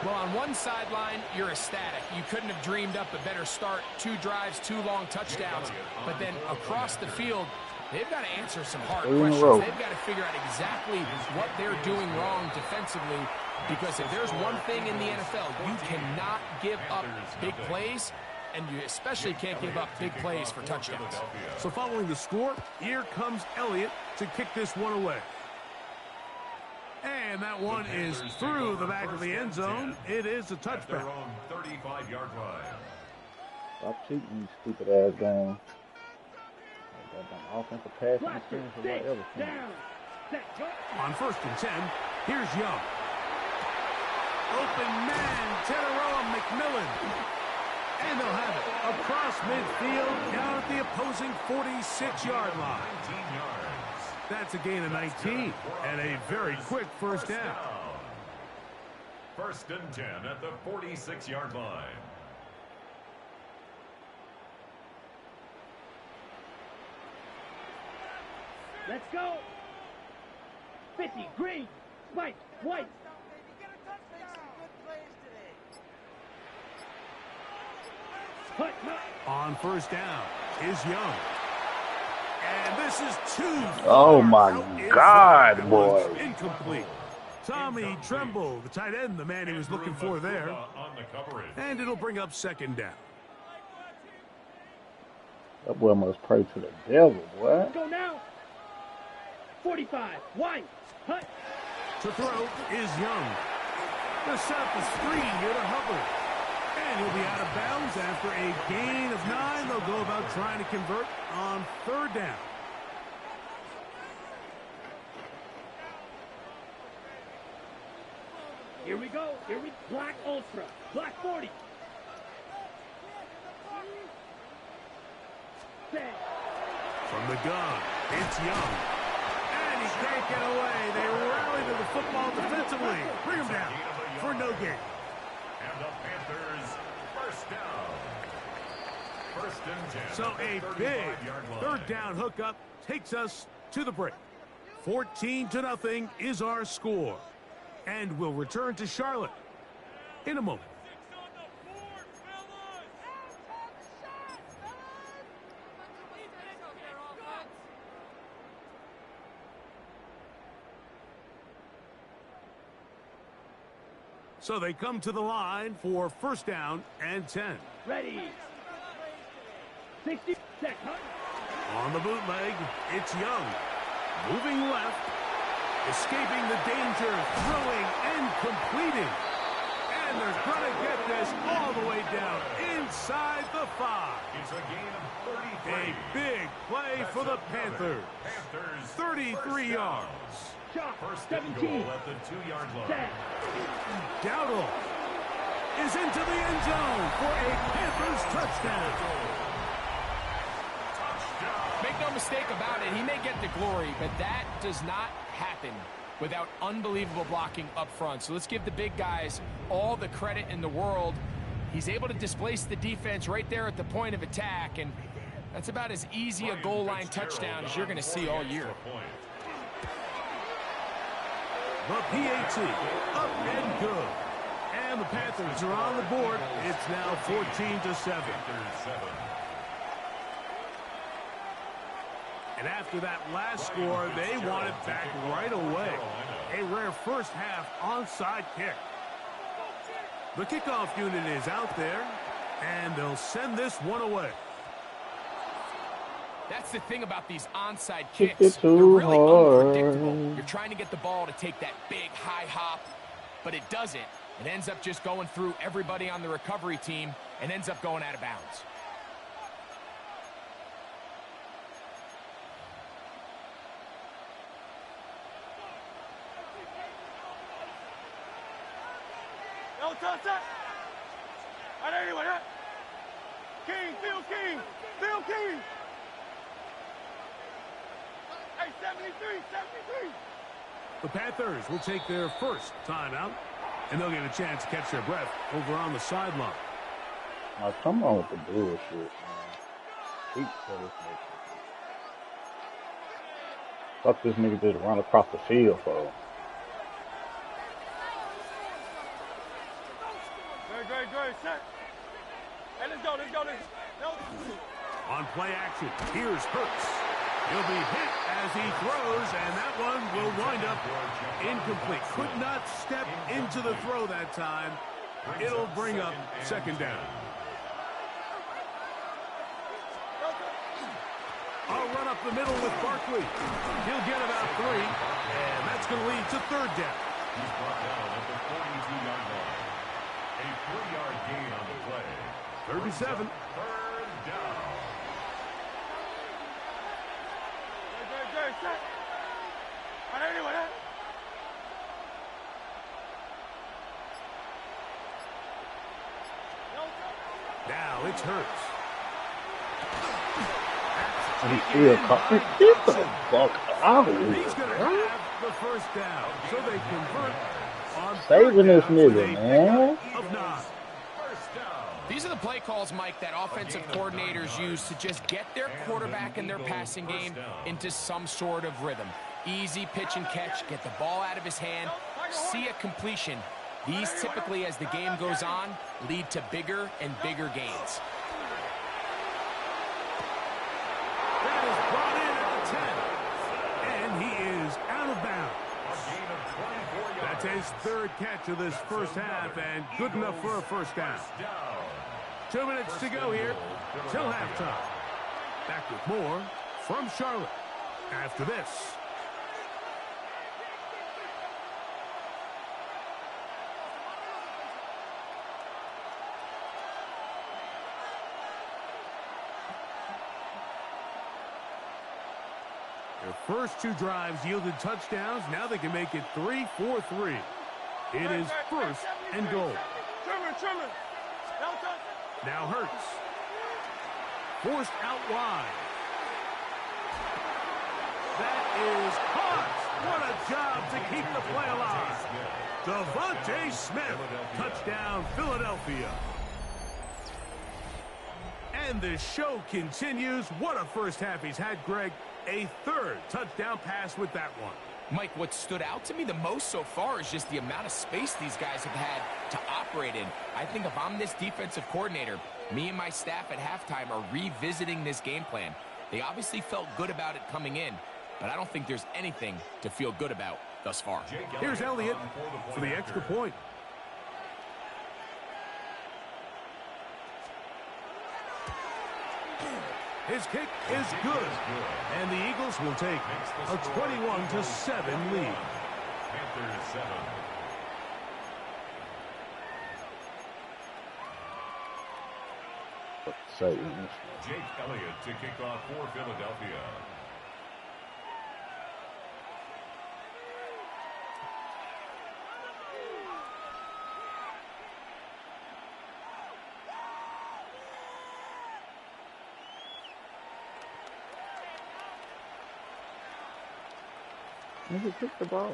Well, on one one sideline, you're ecstatic. You couldn't have dreamed up a better start. 2 drives, 2 long touchdowns. But then across the field, they've got to answer some hard questions. They've got to figure out exactly what they're doing wrong defensively, because if there's one thing in the NFL, you cannot give up big plays, and you especially can't give up big plays for touchdowns. So following the score, here comes Elliott to kick this one away. And that one is through the back of the end zone. It is a touchback. 35-yard line. Stop cheating, you stupid ass game. Offensive passing experience or whatever. On 1st and 10, here's Young. Open man, Teteroa McMillan. And they'll have it across midfield down at the opposing 46-yard line. 19 yards. That's a gain of 19 and a very quick first down. 1st and 10 at the 46-yard line. Let's go. 50, green, white, white. On 1st down is Young. And this is 2. Oh my God, boy. Incomplete. Tommy Tremble, the tight end, the man he was looking for there. And it'll bring up 2nd down. That boy must pray to the devil, boy. Go now. 45, white, hut. To throw is Young. The setup is 3 here to Hubbard. And he'll be out of bounds after a gain of 9. They'll go about trying to convert on 3rd down. Here we go. Black Ultra. Black 40. From the gun, it's Young. And he can't get away. They rally to the football defensively. Bring him down for no gain. And the Panthers, 1st down. 1st and 10. So a big 3rd down hookup takes us to the break. 14-0 is our score. And we'll return to Charlotte in a moment. So they come to the line for 1st down and 10. Ready. 60 seconds. On the bootleg, it's Young. Moving left. Escaping the danger. Throwing and completing. And they're going to get this all the way down inside the 5. It's a gain of 33. A big play for the Panthers. 33 yards. 1st and goal at the 2-yard line. Dowdle is into the end zone for a Panthers touchdown. Make no mistake about it, he may get the glory, but that does not happen without unbelievable blocking up front. So let's give the big guys all the credit in the world. He's able to displace the defense right there at the point of attack, and that's about as easy a goal line touchdown as you're going to see all year. The PAT, up and good. And the Panthers are on the board. It's now 14-7. And after that last score, they want it back right away. A rare first half onside kick. The kickoff unit is out there, and they'll send this one away. That's the thing about these onside kicks. They're really unpredictable. You're trying to get the ball to take that big high hop, but it doesn't. It ends up just going through everybody on the recovery team and ends up going out of bounds. King. Hey, 73. The Panthers will take their first timeout, and they'll get a chance to catch their breath over on the sideline. Now, come on with the bullshit, man. Keep for this nigga. Fuck this nigga just run across the field for. Great, set. Hey, let's go. On play action, here's Hurts. He'll be hit as he throws, and that one will wind up incomplete. Could not step into the throw that time. It'll bring up second down. I'll run up the middle with Barkley. He'll get about 3, and that's going to lead to third down. He's brought down at the 42-yard line. A 3-yard gain on the play. 37. Third down. Great, set. All right, anyway, that. Now it's Hurts. And he's still coming. Get the fuck out of He's going to here. have the first down, so they convert on Saving this nigga, man. of 9. These are the play calls, Mike, that offensive coordinators use to just get their quarterback and their passing game into some sort of rhythm. Easy pitch and catch, get the ball out of his hand, see a completion. These typically, as the game goes on, lead to bigger and bigger gains. That is brought in at the 10. And he is out of bounds. That's his third catch of this first half, and good enough for a first down. 2 minutes to go here till halftime. Back with more from Charlotte after this. Their first 2 drives yielded touchdowns. Now they can make it 3-4-3. It is first and goal. Trimmer. Now Hurts. Forced out wide. That is caught. What a job to keep the play alive. Devontae Smith. Touchdown, Philadelphia. And the show continues. What a first half he's had, Greg. A third touchdown pass with that one. Mike, what stood out to me the most so far is just the amount of space these guys have had to operate in. I think if I'm this defensive coordinator, me and my staff at halftime are revisiting this game plan. They obviously felt good about it coming in, but I don't think there's anything to feel good about thus far. Here's Elliott for the extra point. His kick is good, and the Eagles will take a 21-7 lead. Panthers 7. Jake Elliott to kick off for Philadelphia. He took the ball.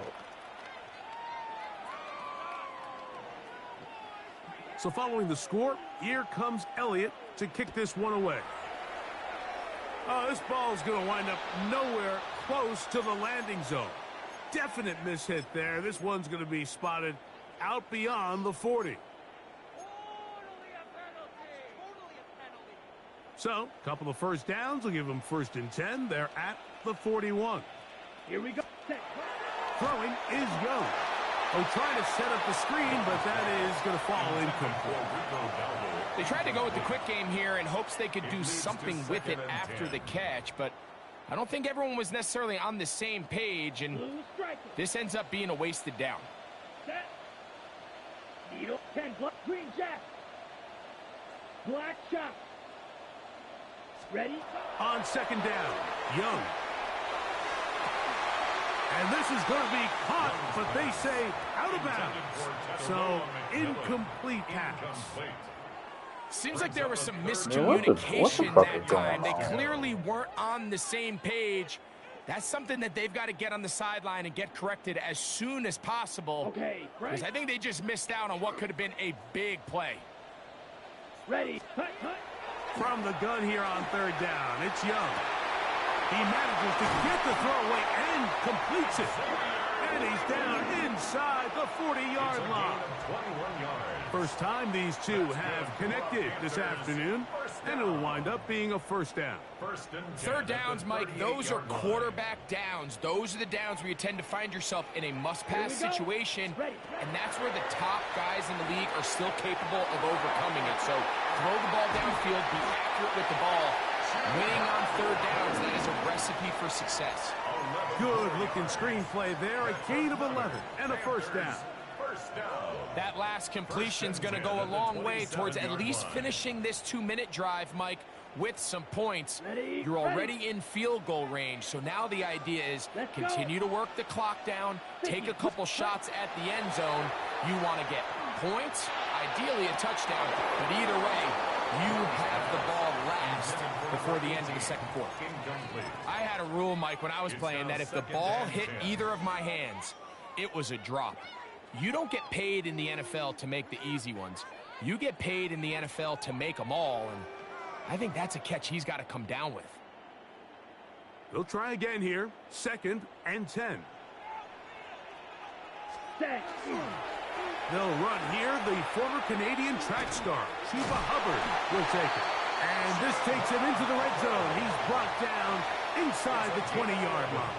So following the score, here comes Elliott to kick this one away. Oh, this ball's going to wind up nowhere close to the landing zone. Definite mishit there. This one's going to be spotted out beyond the 40. So, a couple of first downs will give them 1st and 10. They're at the 41. Here we go. Throwing is Young. Oh, trying to set up the screen, but that is going to fall incomplete. They tried to go with the quick game here in hopes they could do something with it after the catch, but I don't think everyone was necessarily on the same page, and this ends up being a wasted down. Set. Needle 10 black green jack. Black shot. Ready? On second down, Young. And this is going to be caught, but they say out of bounds. So, incomplete pass. Seems like there was some miscommunication that time. They clearly weren't on the same page. That's something that they've got to get on the sideline and get corrected as soon as possible. Okay, because I think they just missed out on what could have been a big play. Ready. From the gun here on third down, it's Young. He manages to get the throw away and completes it. And he's down inside the 40-yard line. 21 yards. First time these two have connected this afternoon, and it'll wind up being a first down. Third downs, Mike, those are quarterback downs. Those are the downs where you tend to find yourself in a must-pass situation, and that's where the top guys in the league are still capable of overcoming it. So throw the ball downfield, be accurate with the ball. Winning on third downs, that is a recipe for success. Good-looking screenplay there, a gain of 11 and a first down. That last completion's going to go a long way towards at least finishing this 2-minute drive, Mike, with some points. You're already in field goal range, so now the idea is continue to work the clock down, take a couple shots at the end zone. You want to get points, ideally a touchdown, but either way, you have the ball last before the end of the second quarter. I had a rule, Mike, when I was playing that if the ball hit either of my hands, it was a drop. You don't get paid in the NFL to make the easy ones. You get paid in the NFL to make them all, and I think that's a catch he's got to come down with. They'll try again here. 2nd and 10. They'll run here. The former Canadian track star, Chuba Hubbard, will take it. And this takes him into the red zone. He's brought down inside the 20-yard line.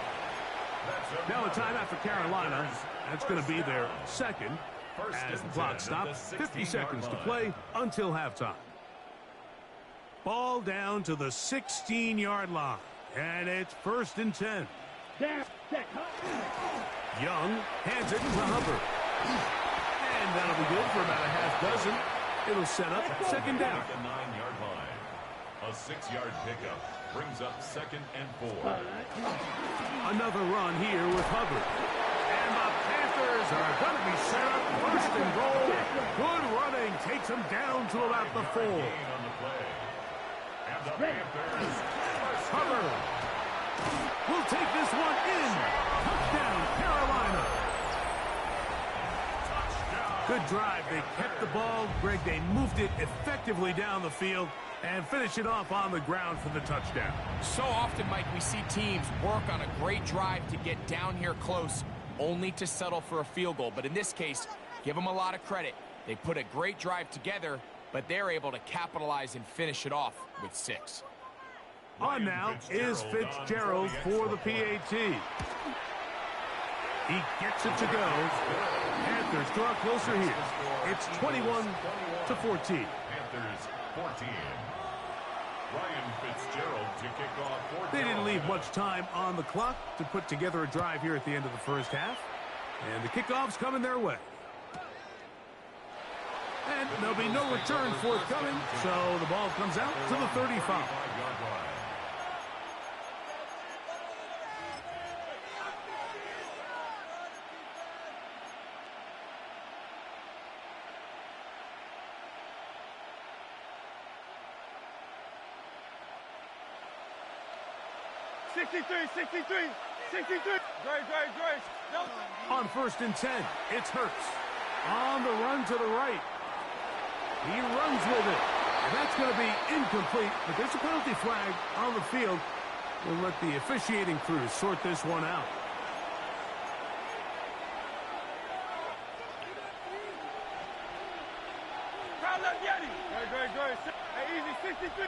Now a timeout for Carolina. That's going to be their second as the clock stops. 50 seconds to play until halftime. Ball down to the 16-yard line. And it's 1st and 10. Young hands it to Hubbard. And that'll be good for about a half dozen. It'll set up 2nd down. The 9-yard line. A 6-yard pickup brings up 2nd and 4. Another run here with Hubbard. And the Panthers are going to be set up 1st and goal. Good running takes them down to about the 4. On the play. And the Panthers. Hubbard will take this one in. Touchdown, Carolina. Good drive. They kept the ball. Greg, they moved it effectively down the field and finish it off on the ground for the touchdown. So often, Mike, we see teams work on a great drive to get down here close, only to settle for a field goal. But in this case, give them a lot of credit. They put a great drive together, but they're able to capitalize and finish it off with 6. On now is Fitzgerald for the PAT. He gets it to go. Panthers draw closer here. It's 21-14. Panthers 14. Ryan Fitzgerald to kick off. They didn't leave much time on the clock to put together a drive here at the end of the first half. And the kickoff's coming their way. And there'll be no return forthcoming, so the ball comes out to the 35. 63. Great. On 1st and 10, it's Hurts. On the run to the right. He runs with it. And that's going to be incomplete, but there's a penalty flag on the field. We'll let the officiating crew sort this one out. Great. Hey, easy, 63.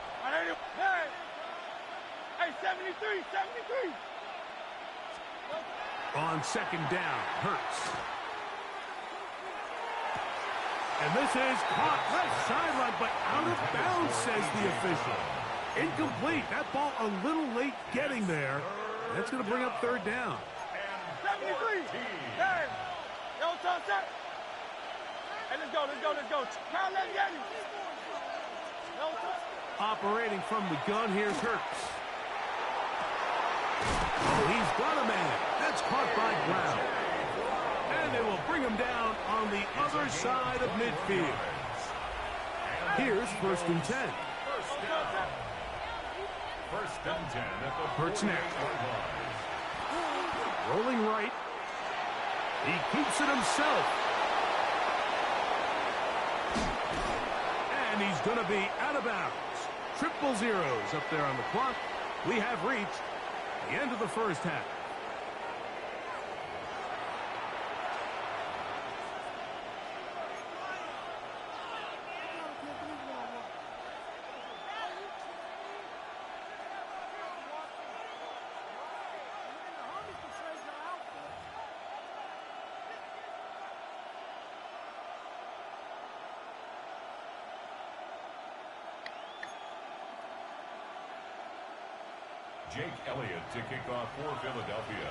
Hey, 73. On 2nd down, Hurts. And this is caught left sideline, but out of bounds, says the official. Incomplete. That ball a little late getting there. That's going to bring up 3rd down. 73. Hey, yo, touch that. Hey, let's go. Operating from the gun, here's Hurts. Oh, he's got a man. That's caught by Brown. And they will bring him down on the other side of midfield. Here's 1st and 10. First and 10 at the Hurts next. Rolling right. He keeps it himself. And he's going to be out of bounds. 000 up there on the clock. We have reached the end of the first half. Jake Elliott to kick off for Philadelphia.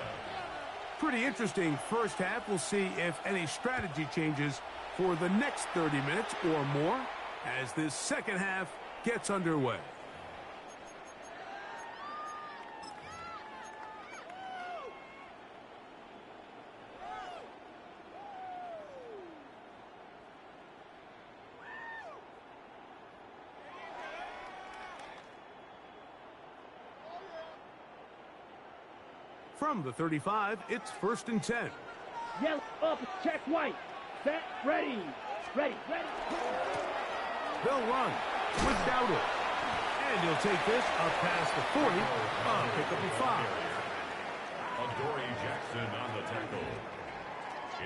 Pretty interesting first half. We'll see if any strategy changes for the next 30 minutes or more as this second half gets underway. From the 35, it's 1st and 10. Yellow up, check white. Set, ready. Ready, ready. They'll run with Dowdle. And he'll take this up past the 40. Pick up a 5. Adoree Jackson on the tackle.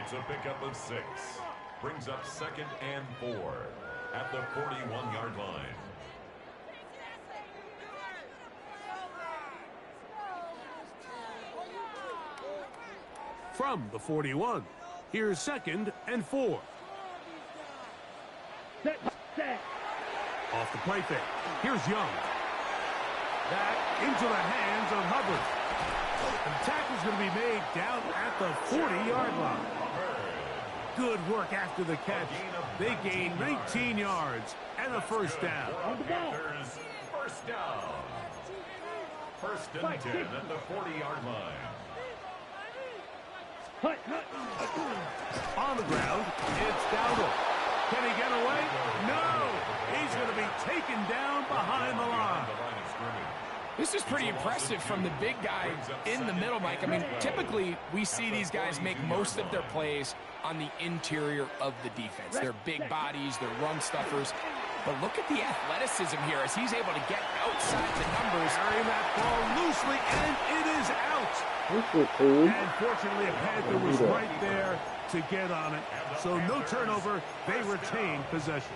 It's a pickup of 6. Brings up 2nd and 4 at the 41-yard line. From the 41, here's 2nd and 4. Set, set. Off the play fake. Here's Young. Back into the hands of Hubbard. And the tackle's going to be made down at the 40-yard line. Good work after the catch. They gain 19 yards and a first down. On the ball. First down. 1st and 10 at the 40-yard line. Hut, hut. On the ground, it's Dowdle. Can he get away? No! He's going to be taken down behind the line. This is pretty impressive from the big guy in the middle, Mike. I mean, typically we see these guys make most of their plays on the interior of the defense. They're big bodies, they're run stuffers. But look at the athleticism here as he's able to get outside the numbers. Carrying that ball loosely, and it is out. And fortunately, a Panther was right there to get on it. So no turnover. They retain possession.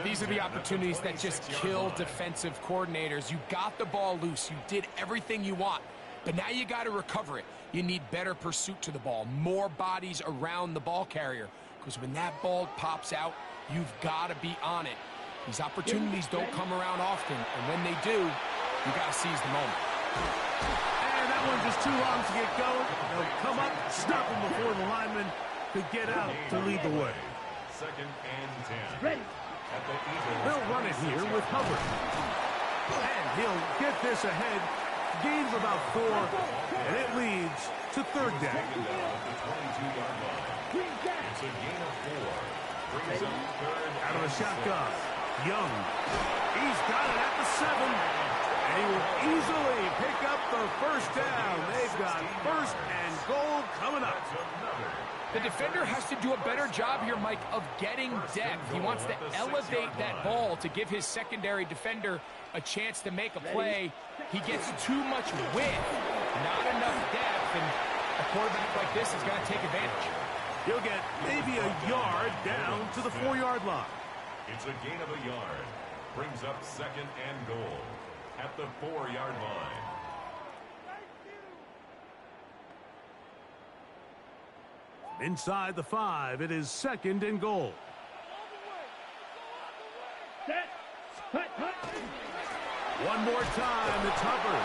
These are the opportunities that just kill defensive coordinators. You got the ball loose. You did everything you want. But now you got to recover it. You need better pursuit to the ball, more bodies around the ball carrier. Because when that ball pops out, you've got to be on it. These opportunities don't come around often. And when they do, you got to seize the moment. And that one just too long to get going. They'll come up, stop him before the lineman could get out to lead the way. 2nd and 10. Ready. They'll run it here with Hubbard. And he'll get this ahead. Gain of about 4. And it leads to 3rd down. It's a gain of 4. Brings up 3rd. Out of the shotgun. Young. He's got it at the 7. And he will easily pick up the first down. They've got 1st and goal coming up. The defender has to do a better job here, Mike, of getting depth. He wants to elevate that ball to give his secondary defender a chance to make a play. He gets too much width, not enough depth, and a quarterback like this is going to take advantage. He'll get maybe a yard down to the 4-yard line. It's a gain of a yard. Brings up 2nd and goal at the 4-yard line. Inside the 5, it is 2nd and goal. Set. Hut, hut. One more time, it's Hubbard.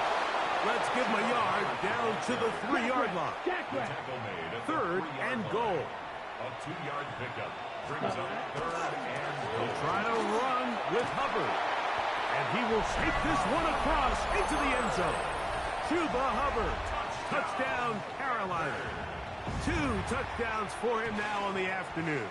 Let's give him a yard down to the 3-yard line. Tackle made at 3rd and goal. A 2-yard pickup. Brings up 3rd and goal. He'll try to run with Hubbard. And he will take this one across into the end zone. Chuba Hubbard. Touchdown, Carolina. 2 touchdowns for him now on the afternoon.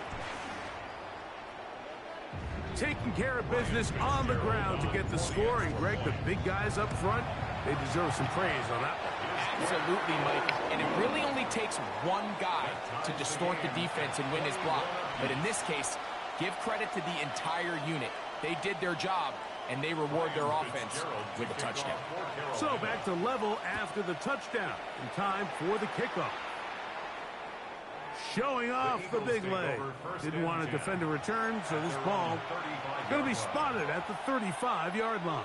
Taking care of business on the ground to get the score. And, Greg, the big guys up front, they deserve some praise on that one. Absolutely, Mike. And it really only takes one guy to distort the defense and win his block. But in this case, give credit to the entire unit. They did their job, and they reward their offense with a touchdown. So back to level after the touchdown. And time for the kickoff. Showing off the big leg. Didn't want to defend a return, so this ball going to be spotted at the 35-yard line.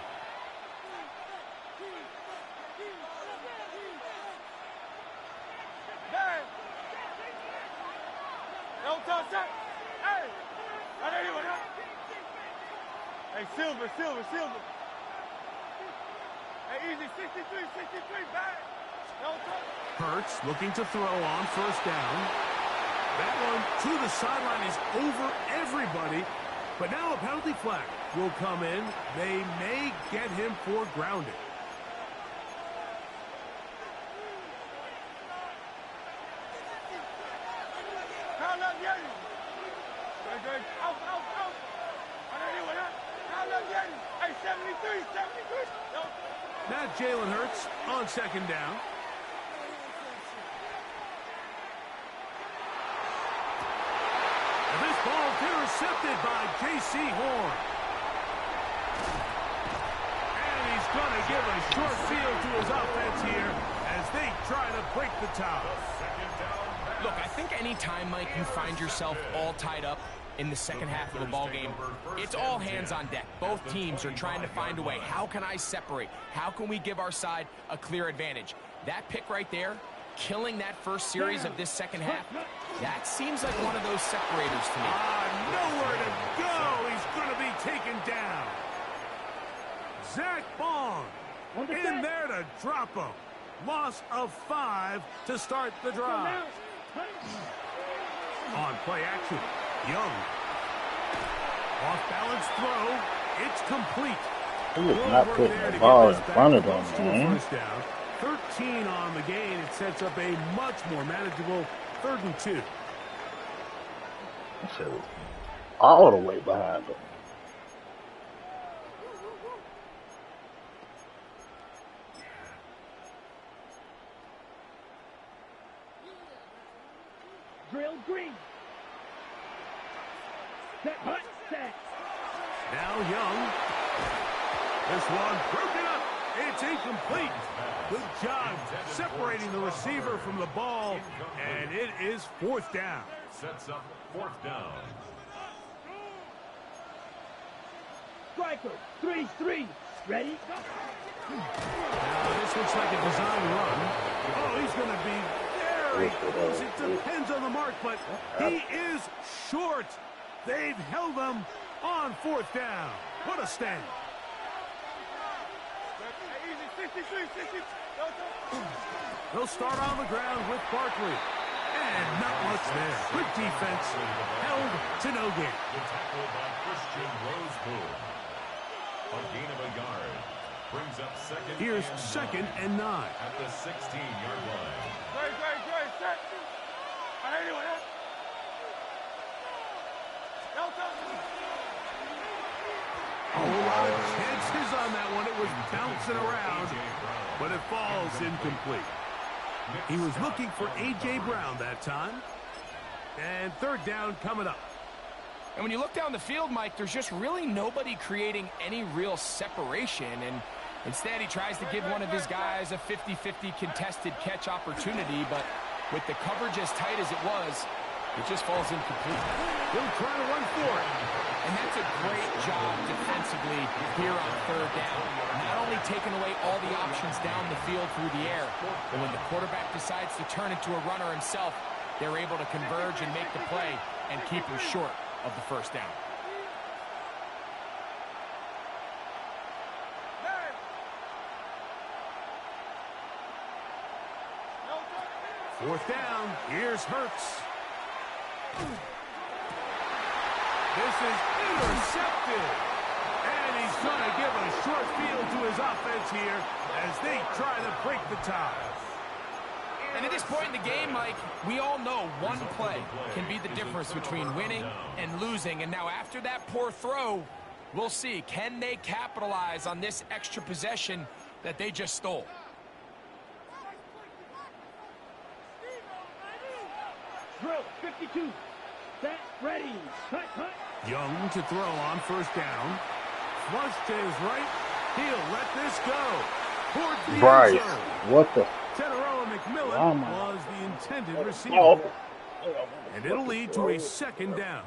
Hey, Silver. Hey, easy. 63, 63, back. Hurts looking to throw on first down. That one to the sideline is over everybody. But now a penalty flag will come in. They may get him for grounding. Now Jalen Hurts on second down. And this ball intercepted by J.C. Horn. And he's going to give a short field to his offense here as they try to break the tie. Look, I think any time, Mike, you find yourself all tied up in the second half of a ball game, it's all hands on deck. Both teams are trying to find a way. How can I separate? How can we give our side a clear advantage? That pick right there, killing that first series of this second half, that seems like one of those separators to me. Nowhere to go. He's going to be taken down. Zach Bond in there to drop him. Loss of 5 to start the drive. On play action, Young. Off balance throw. It's complete. He was not putting the ball in front of them, man. First down. 13 on the gain. It sets up a much more manageable 3rd and 2. That shit was all the way behind them. Drill green. Set, hut, set. Now Young. This one broken up. It's incomplete. Good job separating the receiver from the ball, and it is 4th down. Sets up 4th down. Striker, 3-3. Ready? Go. Now this looks like a design run. Oh, he's going to be very close. It depends on the mark, but he is short. They've held him on 4th down. What a stand. 63, 63. They'll start on the ground with Barkley. And not much there. Good defense. Held to no gain. The tackle by Christian Rosewood. A gain of a yard. Brings up second. Here's 2nd and 9. At the 16-yard line. Great, set. Anyway, A lot of chances on that one. It was bouncing around, but it falls incomplete. He was looking for A.J. Brown that time. And 3rd down coming up. And when you look down the field, Mike, there's just really nobody creating any real separation. And instead, he tries to give one of his guys a 50-50 contested catch opportunity. But with the coverage as tight as it was, it just falls incomplete. He'll try to run for it. And that's a great job defensively here on 3rd down. Not only taking away all the options down the field through the air, but when the quarterback decides to turn into a runner himself, they're able to converge and make the play and keep him short of the 1st down. Fourth down. Here's Hurts. This is intercepted. And he's going to give a short field to his offense here as they try to break the tie. And at this point in the game, Mike, we all know one play can be the difference between winning and losing. And now after that poor throw, we'll see. Can they capitalize on this extra possession that they just stole? Drill, 52. Set, ready. Cut, cut. Young to throw on 1st down. Flush to his right. He'll let this go. Towards the Bryce, end zone. what the? Teteroa McMillan was the intended receiver. And it'll lead to a 2nd down.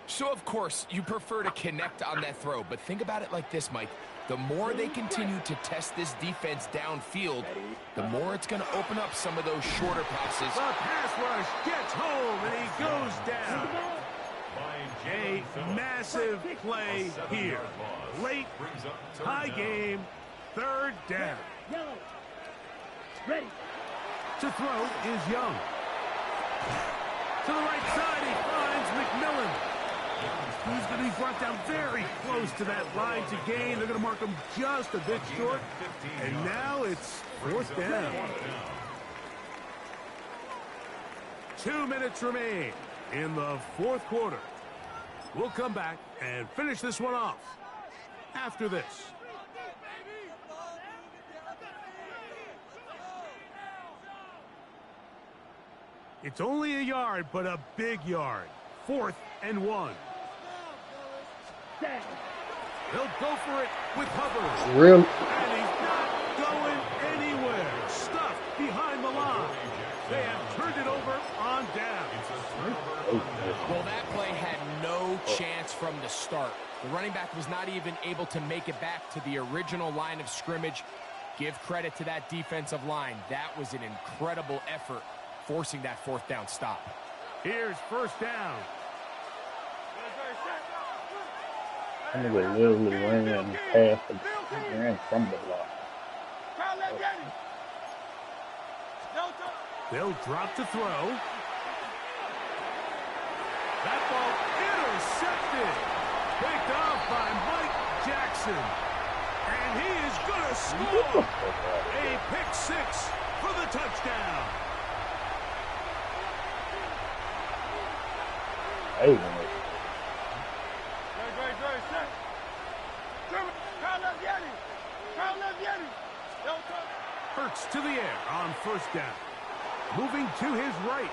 So, of course, you prefer to connect on that throw. But think about it like this, Mike. The more they continue to test this defense downfield, the more it's going to open up some of those shorter passes. The pass rush gets home, and he goes down. A massive play here. Late, high game, Third down. Yellow. Ready. To throw is Young. To the right side, he finds McMillan. He's going to be brought down very close to that line to gain. They're going to mark him just a bit short. And now it's fourth down. 2 minutes remain in the fourth quarter. We'll come back and finish this one off after this. It's only a yard, but a big yard. 4th and 1. They'll go for it with Hubbard. Really? And he's not going anywhere. Stuffed behind the line. They have turned it over on down. Well, that play had no chance from the start. The running back was not even able to make it back to the original line of scrimmage. Give credit to that defensive line. That was an incredible effort, forcing that fourth down stop. Here's first down. I think they literally ran past the ran from the block. They'll drop to throw. That ball intercepted. Picked off by Mike Jackson. And he is going to score. A pick six for the touchdown. Hey, Hurts to the air on first down. Moving to his right.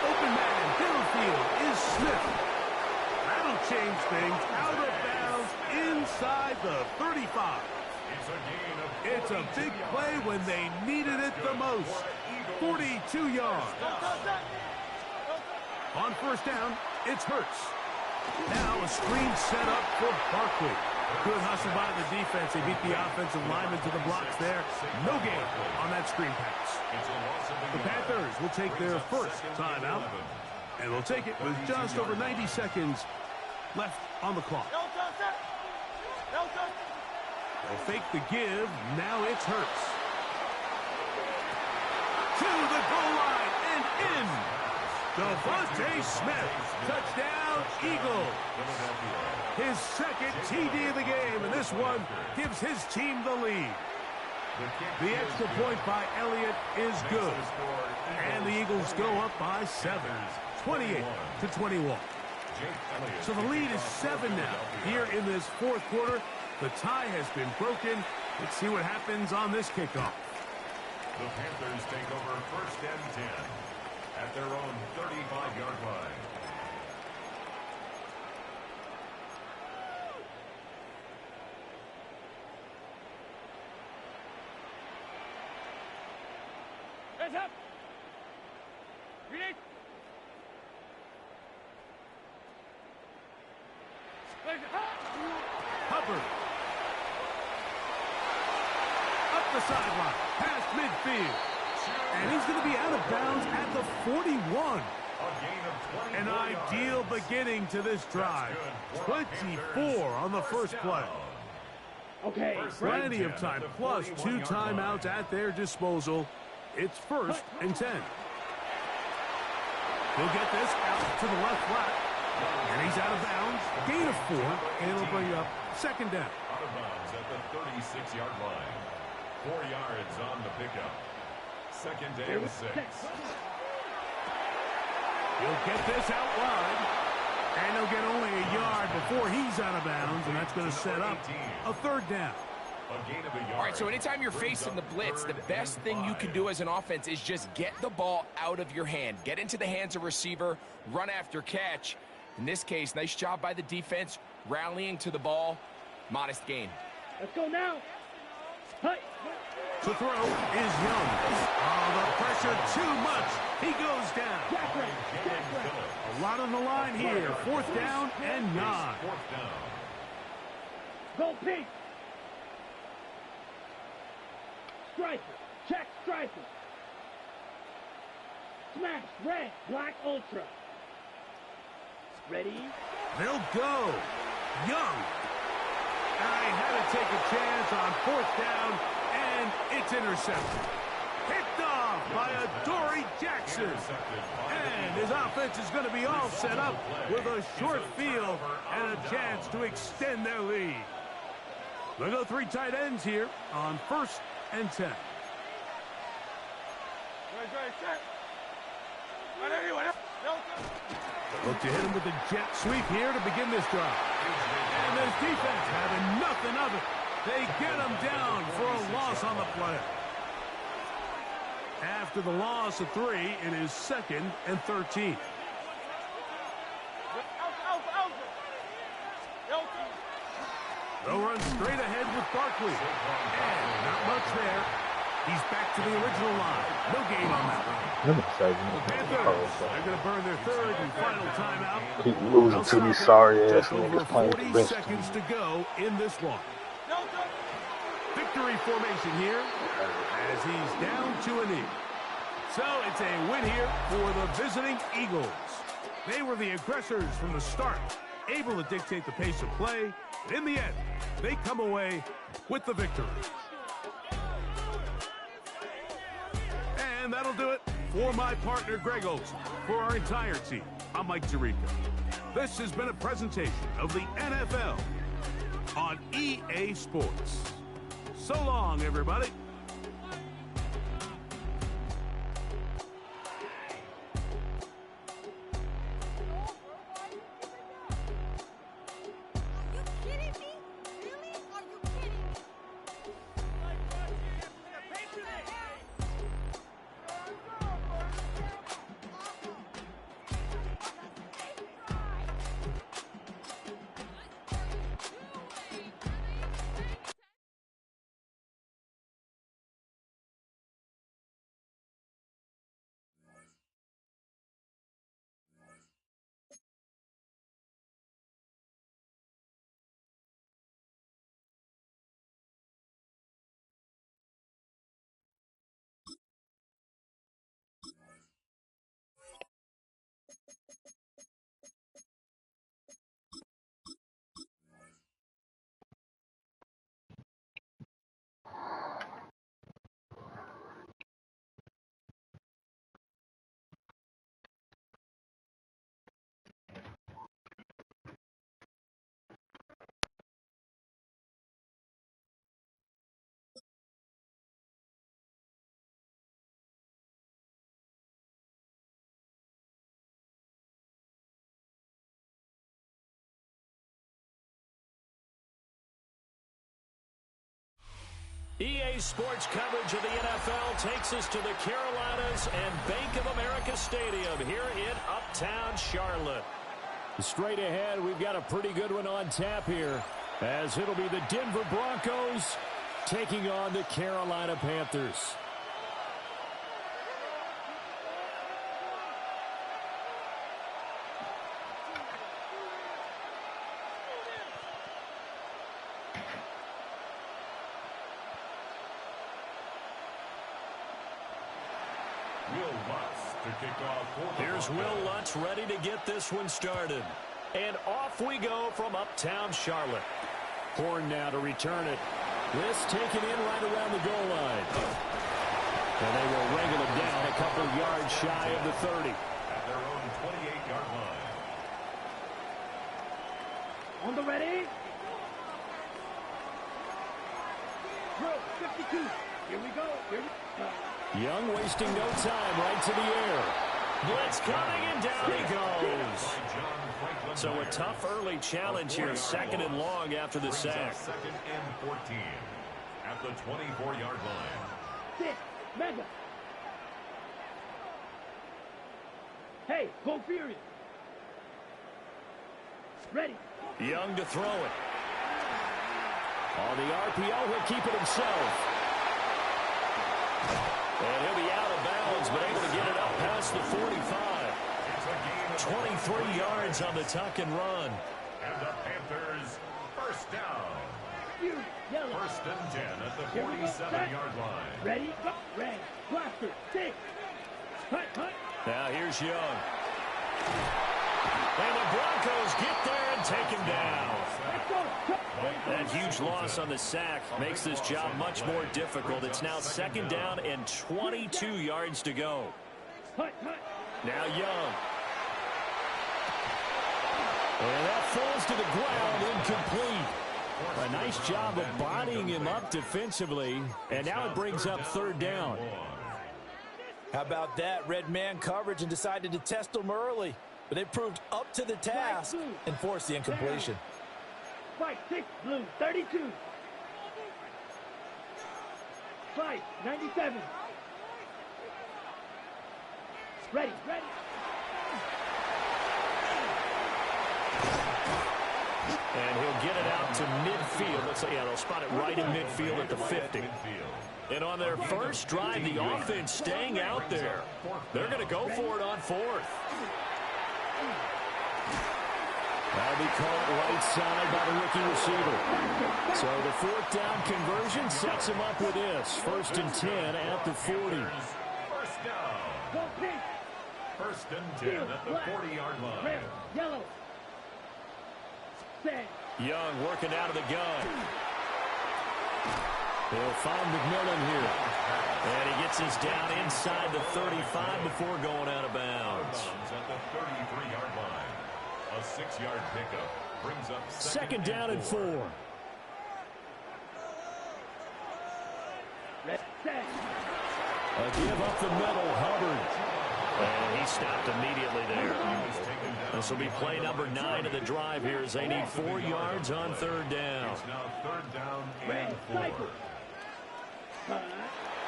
Open man downfield is Smith. That'll change things. Out of bounds inside the 35. It's a big play when they needed it the most. 42 yards. On first down, it's Hurts. Now a screen set up for Barkley. Good hustle by the defense. They beat the offensive lineman to the blocks there. No gain on that screen pass. The Panthers will take their first timeout. And they'll take it with just over 90 seconds left on the clock. They'll fake the give. Now it's Hurts. To the goal line and in. Devontae Smith. Touchdown, Eagles. His second TD of the game, and this one gives his team the lead. The extra point by Elliott is good. And the Eagles go up by 7, 28-21. So the lead is 7 now. Here in this fourth quarter, the tie has been broken. Let's see what happens on this kickoff. The Panthers take over first and 10 at their own 35-yard line. Hands up. Ready? Hubbard. Up the sideline, past midfield. And he's going to be out of bounds at the 41. An ideal beginning to this drive. 24 on the first play. Okay. Plenty of time, plus 2 timeouts at their disposal. It's first and 10. He'll get this out to the left flat. And he's out of bounds. Gain of 4. And it'll bring up second down. Out of bounds at the 36-yard line. 4 yards on the pickup. Second and 6. He'll get this out wide. And he'll get only a yard before he's out of bounds. And that's going to set up a third down. All right, so anytime you're facing the blitz, the best thing you can do as an offense is just get the ball out of your hand. Get into the hands of receiver, run after catch. In this case, nice job by the defense, rallying to the ball. Modest gain. Let's go now. Hey. To throw is Young. Oh, the pressure too much. He goes down. A lot on the line here. Fourth down and 9. Go Pete. Striker. Check striker. Smash. Red. Black ultra. Ready? They'll go. Young. I had to take a chance on 4th down, and it's intercepted. Picked off by Adoree Jackson. And his offense is going to be all set up with a short field and a chance to extend their lead. They'll go 3 tight ends here on 1st and 10. Look to hit him with the jet sweep here to begin this drive. And this defense having nothing of it. They get him down for a loss on the play. After the loss of 3, it is 2nd and 13. They'll run straight ahead with Barkley. And not much there. He's back to the original line. No gain on that one. The Panthers, they're going to burn their 3rd and final timeout. Keep losing to these sorry-ass niggas playing for 40 seconds to go in this one. Victory formation here as he's down to a knee. So it's a win here for the visiting Eagles. They were the aggressors from the start, able to dictate the pace of play. And in the end, they come away with the victory. And that'll do it for my partner, Greg Olson. For our entire team, I'm Mike Tirico. This has been a presentation of the NFL on EA Sports. So long, everybody. EA Sports coverage of the NFL takes us to the Carolinas and Bank of America Stadium here in Uptown Charlotte. Straight ahead, we've got a pretty good one on tap here, as it'll be the Denver Broncos taking on the Carolina Panthers. Here's Will Lutz ready to get this one started. And off we go from Uptown Charlotte. Horn now to return it. This taken in right around the goal line. And they will wrangle him down a couple yards shy of the 30. At their own 28-yard line. On the ready. Drill 52. Here we go. Here we go. Young wasting no time, right to the air. Blitz coming, and down he goes. So a tough early challenge here, 2nd and long after the sack. 2nd and 14 at the 24-yard line. Sit. Mega. Hey, go Furious. Ready. Young to throw it. On the RPO, he'll keep it himself. And he'll be out of bounds, but able to get it up past the 45. 23 yards on the tuck and run. And the Panthers, first down. 1st and 10 at the 47-yard line. Ready, go, red, blaster, 6. Cut. Now here's Young. And the Broncos Broncos get there and take him down. That huge loss on the sack makes this job much more difficult. It's now 2nd down and 22 yards to go. Now Young. And that falls to the ground, incomplete. A nice job of bodying him up defensively, and now it brings up 3rd down. How about that? Red man coverage and decided to test him early. But they proved up to the task and forced the incompletion. Fight 6, blue, 32. Fight 97. Ready. And he'll get it out to midfield. Looks like, yeah, they'll spot it right in midfield at the 50. And on their first drive, the offense staying out there. They're going to go for it on 4th. That'll be caught right side by the rookie receiver. So the 4th down conversion sets him up with this. 1st and 10 at the 40. First down. 1st and 10 at the 40-yard line. Red, yellow. Set. Young working out of the gun. They'll find McMillan here. And he gets us down inside the 35 before going out of bounds. At the 33-yard line. A 6-yard pickup brings up 2nd down and 4. A give up the middle, Hubbard. And he stopped immediately there. This will be play number 9 of the drive here as they need 4 yards on 3rd down. It's now 3rd down and 4.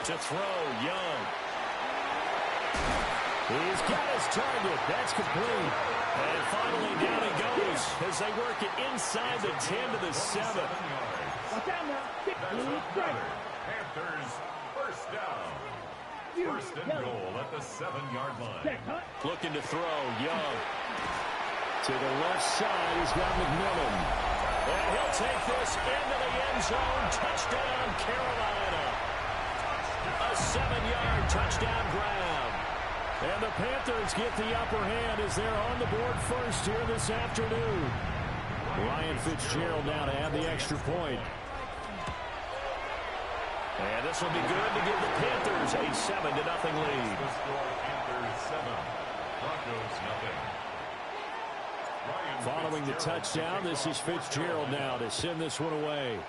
To throw, Young. He's got his target. That's complete. And finally down he goes as they work it inside the 10 to the 7. Panthers first down. 1st and goal at the 7-yard line. Looking to throw, Young. To the left side, he's got McMillan. And he'll take this into the end zone. Touchdown, Carolina. A 7-yard touchdown grab. And the Panthers get the upper hand as they're on the board first here this afternoon. Ryan Fitzgerald now to add the extra point. And this will be good to give the Panthers a 7-0 lead. Panthers 7, Broncos 0. Following the touchdown, this is Fitzgerald now to send this one away.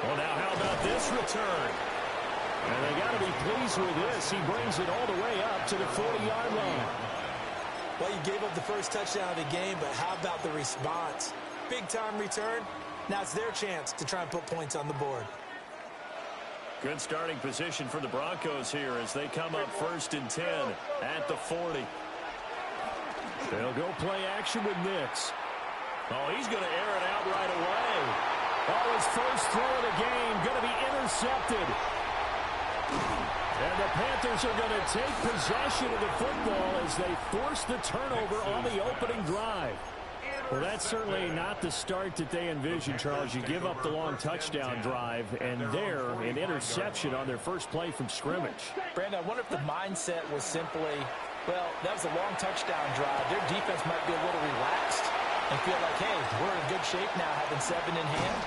Well, now how about this return? And they got to be pleased with this. He brings it all the way up to the 40-yard line. Well, you gave up the first touchdown of the game, but how about the response? Big-time return. Now it's their chance to try and put points on the board. Good starting position for the Broncos here as they come up 1st and 10 at the 40. They'll go play action with Nix. Oh, he's going to air it out right away. Oh, his first throw of the game going to be intercepted. And the Panthers are going to take possession of the football as they force the turnover on the opening drive. Well, that's certainly not the start that they envisioned, Charles. You give up the long touchdown drive, and there, an interception on their first play from scrimmage. Brandon, I wonder if the mindset was simply, well, that was a long touchdown drive. Their defense might be a little relaxed and feel like, hey, we're in good shape now, having 7 in hand.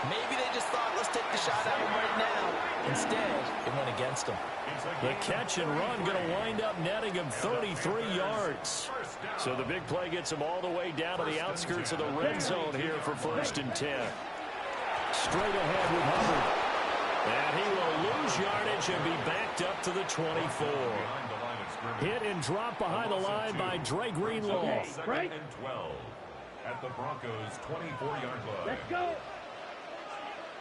Maybe they just thought, let's take the shot at them right now. Instead, it went against them. The catch and run going to wind up netting him 33 yards. So the big play gets him all the way down to the outskirts of the red zone here for 1st and 10. Straight ahead with Hubbard. And he will lose yardage and be backed up to the 24. Hit and drop behind the line by Dre Greenlaw. 2nd and 12 at the Broncos' 24-yard line. Let's go.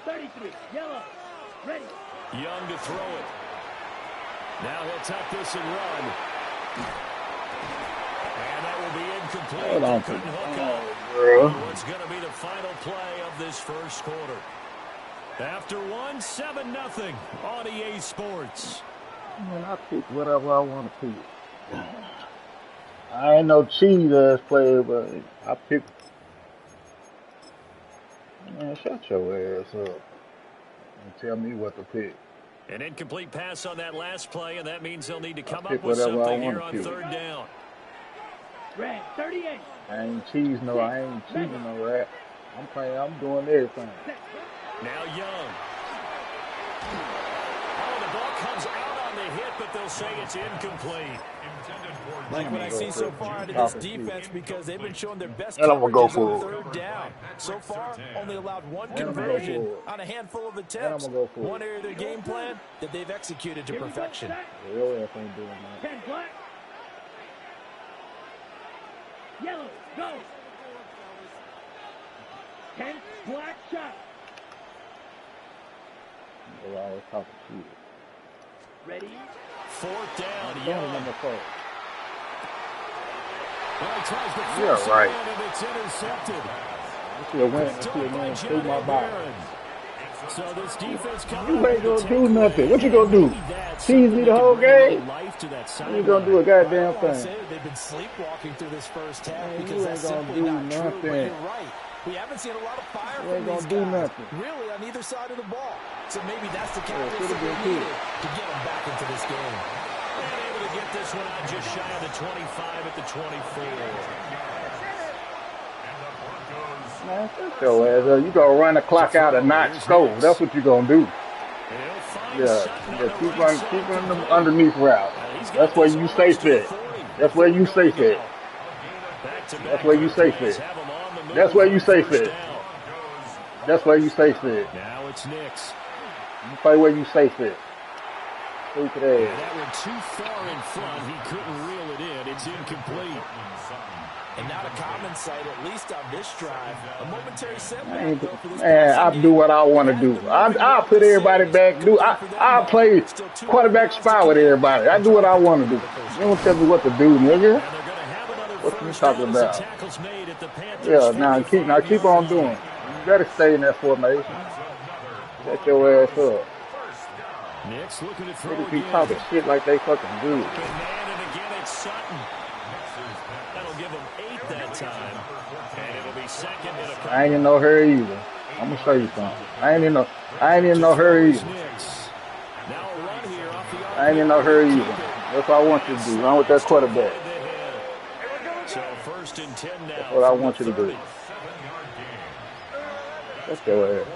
33, yellow, ready. Young to throw it. Now he'll tuck this and run. And that will be incomplete. Couldn't hook up. What's going to be the final play of this first quarter? After 7-0 on EA Sports. Man, I pick whatever I want to pick. I ain't no cheat ass player, but I pick. Man, shut your ass up and tell me what to pick. An incomplete pass on that last play, and that means they'll need to come up with something here on third down. Red 38. I ain't cheesing no rat. I'm doing everything. Now Young. Oh, the ball comes out on the hit, but they'll say it's incomplete. Like what I see so far out of this defense, because they've been showing their best And I'm gonna go coverages for on it. third down. So far, only allowed one conversion on a handful of attempts. One area of their game plan that they've executed to perfection. Really, I ain't doing that. 10 black. Yellow, go. 10 black shot. They always talking shit. Ready? Fourth down, Young. Young. Number 4. Well, he tries to You're force right. it in, and it's intercepted. This is a win. This is a win through my body. So this defense coming You ain't gonna do nothing. What you gonna do? Tease me the whole game? You ain't gonna do a goddamn thing. They've been sleepwalking through this first half Man, because you that's ain't gonna simply do not true. But nothing. you're right. We haven't seen a lot of fire You from ain't these gonna do guys, nothing. really, on either side of the ball. So maybe that's the Yeah, catalyst should've that they been needed to get them back into this game. And able to get this one out just shy of the 25 at the 24. Man, shut your ass up. You gonna run the clock out and not score. That's what you gonna do. Yeah, keep running them underneath route. That's where you safe it. That's where you safe it. That's where you safe it. That's where you safe it. That's where you safe it. Now it's Knicks. You play where you safe it. Stupid Yeah, ass. that went too far in front. He couldn't reel it in. It's incomplete. And not a common sight, at least on this drive. A momentary setback, Man, I do what I want to do. I'll put everybody back. I'll play quarterback spy with everybody. I do what I want to do. You don't tell me what to do, nigga. What you talking about? Yeah, now keep on doing. You better stay in that formation. Set your ass up. Knicks looking to throw Niggas be again. talking shit like they fucking good. And again it's Sutton. That'll give him 8 that time. And it'll be second in a couple. I ain't in no hurry either. I'm gonna show you something. I ain't in no hurry either. Now a run here off the I ain't in no hurry either. That's what I want you to do. Run with that quarterback. So first and 10 now. That's what I want you to do. Let's go ahead.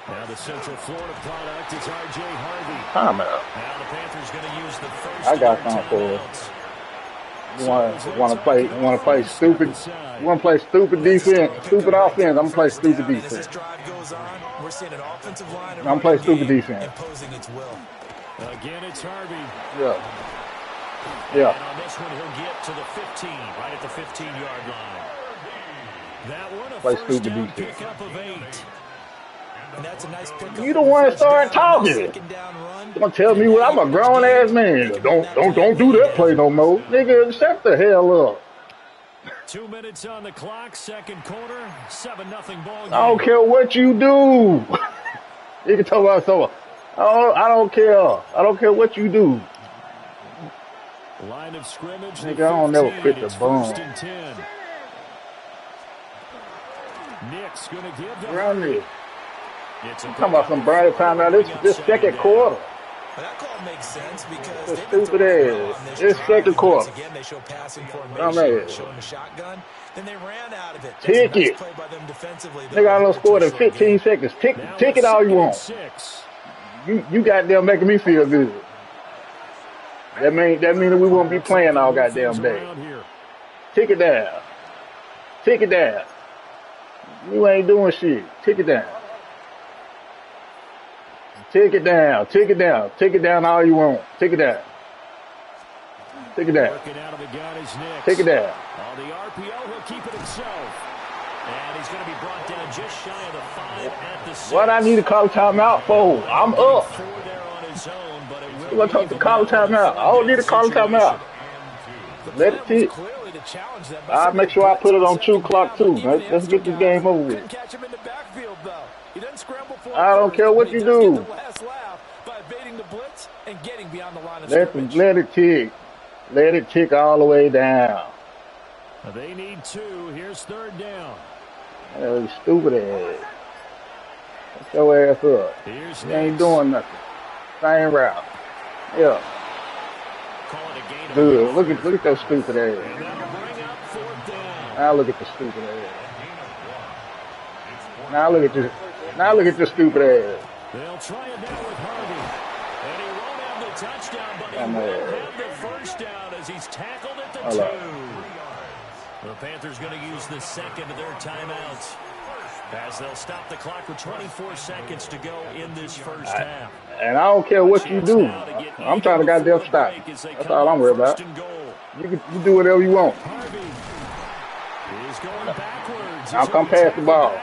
Now the Central Florida product is R.J. Harvey. Time out. Now the Panthers going to use the first. I got something for us. You want to play stupid? You want to play stupid defense, stupid offense? I'm gonna play stupid defense. As this drive goes on, we're seeing an offensive line. I'm playing stupid defense. Imposing its will. Again, it's Harvey. Yeah. And on this one, he'll get to the 15, right at the 15-yard line. That one, a Play first stupid down defense. pickup of 8. And that's a nice pickup. You the one that started talking. You gonna tell me what? I'm a grown ass man. Don't do that play no more, nigga. Shut the hell up. 2 minutes on the clock, second quarter, 7-0 ball game. I don't care what you do. You can talk about so. I don't care. I don't care what you do. Line of scrimmage. Nigga, I don't never quit the bum. First and 10. Nick's gonna give them. Run this. It's I'm talking about some Brady time now. This second quarter. Well, that call makes sense because This they've been stupid throwing ass. on this This drive. second Once quarter. again, they show passing Dumb formation, ass. showing the shotgun. Then they ran out of it. That's Tick a nice it. play by them defensively. Nigga, I done scored in 15 seconds. Tick it all you want. You goddamn making me feel good. That mean that we won't be playing all goddamn day. Tick it down. Tick it down. You ain't doing shit. Tick it down. Tick it down. Tick it down. Tick it down all you want. Tick it down. Tick it down. Tick it down. On the RPO, he'll keep it himself. And he's going to be brought down just shy of the 5 at the 6. What I need to call a timeout for? I'm up. You want to call a timeout? I don't need to call a timeout. Let it tick. I'll make sure I put it on 2 o'clock too. Let's get this game over with. I don't care what you do. Let it tick. Let it tick all the way down. They need 2. Here's third down. That was stupid ass. Shut your ass up. You ain't doing nothing. Same route. Yeah. Good. Look at that stupid ass. Now look at the stupid ass. Now look at this. Now look at this stupid ass. They'll try it now with Harvey. And he won't have the touchdown, but he will have the first down as he's tackled at the 2. The Panthers going to use the second of their timeouts, as they'll stop the clock with 24 seconds to go in this first half. And I don't care what you do. I'm trying to goddamn stop. That's all I'm worried about. You do whatever you want. I'll come past the ball.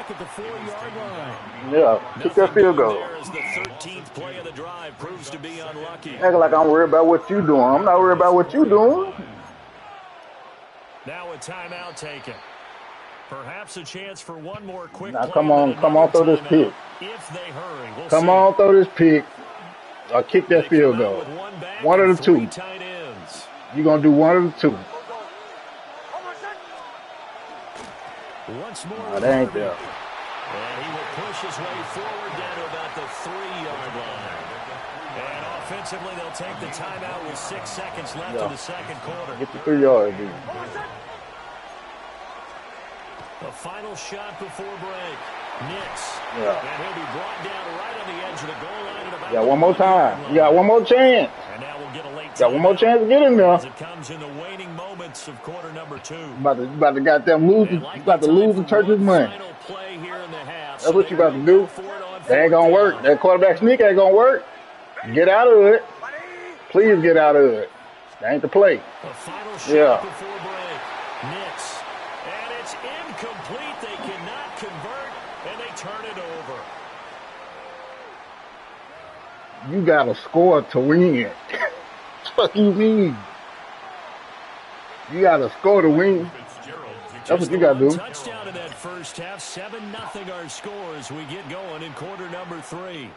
Yeah, kick that field goal. Act like I'm worried about what you doing. I'm not worried about what you doing. Now a timeout taken. Perhaps a chance for one more quick. Now come on, throw this pick. If they hurry, come on, throw this pick. Or kick that field goal. One of the two. You're gonna do one of the two. Once more, that ain't there. And he will push his way forward down to about the 3-yard line. And offensively, they'll take the timeout with 6 seconds left in the second quarter. Get the 3 yards, dude. The final shot before break. Nix. Yeah. And he'll be brought down right on the edge of the goal line. At about yeah, one more time. You got one more chance. And now we'll get a late got one more chance to get in there. As it comes in the waning moments of quarter number 2. You about to goddamn lose. You about to lose the church's money. That's what you about to do. That ain't gonna work. That quarterback sneak ain't gonna work. Get out of it. Please get out of it. That ain't the play. The final shot before break. Nix. And it's incomplete. They cannot convert, and they turn it over. You gotta score to win. What you mean? You gotta score to win. That's what you gotta do. Touchdown in that first half. 7-0 our score as we get going in quarter number 3.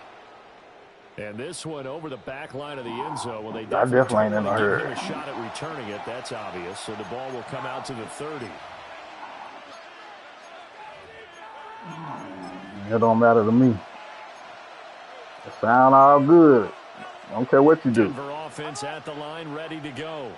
And this one over the back line of the end zone. Well, they definitely ain't in a hurry. Give him a shot at returning it. That's obvious. So the ball will come out to the 30. It don't matter to me. It sound all good. I don't care what you do. Denver offense at the line, ready to go.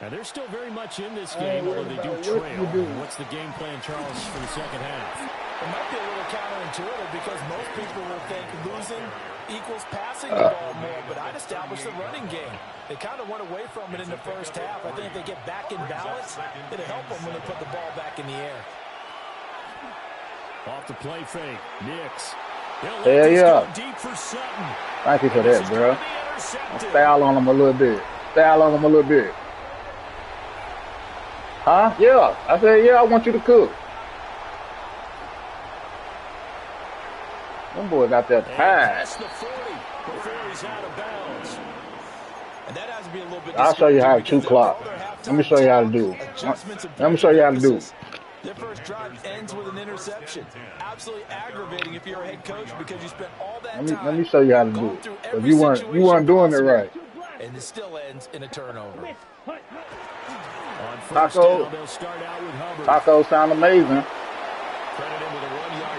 And they're still very much in this game, although they do trail. What's the game plan, Charles, for the second half? It might be a little counterintuitive because most people will think losing equals passing the ball more, but I'd establish the running game. They kind of went away from it in the first half. I think if they get back in balance, it'll help them when they put the ball back in the air. Off the play fake, Nix. Hell yeah. Deep for Sutton. Thank you for that, bro. Style on him a little bit. Style on him a little bit. Huh? Yeah. I said, yeah, I want you to cook. Them boys got that time. I'll show you how to 2 clock. Let me show you how to do it. Let me show you how to do it. Their first drive ends with an interception. Absolutely aggravating if you're a head coach because you spent all that time. Let me show you how to do it. Because you weren't doing it right. And it still ends in a turnover. Tacos sound amazing.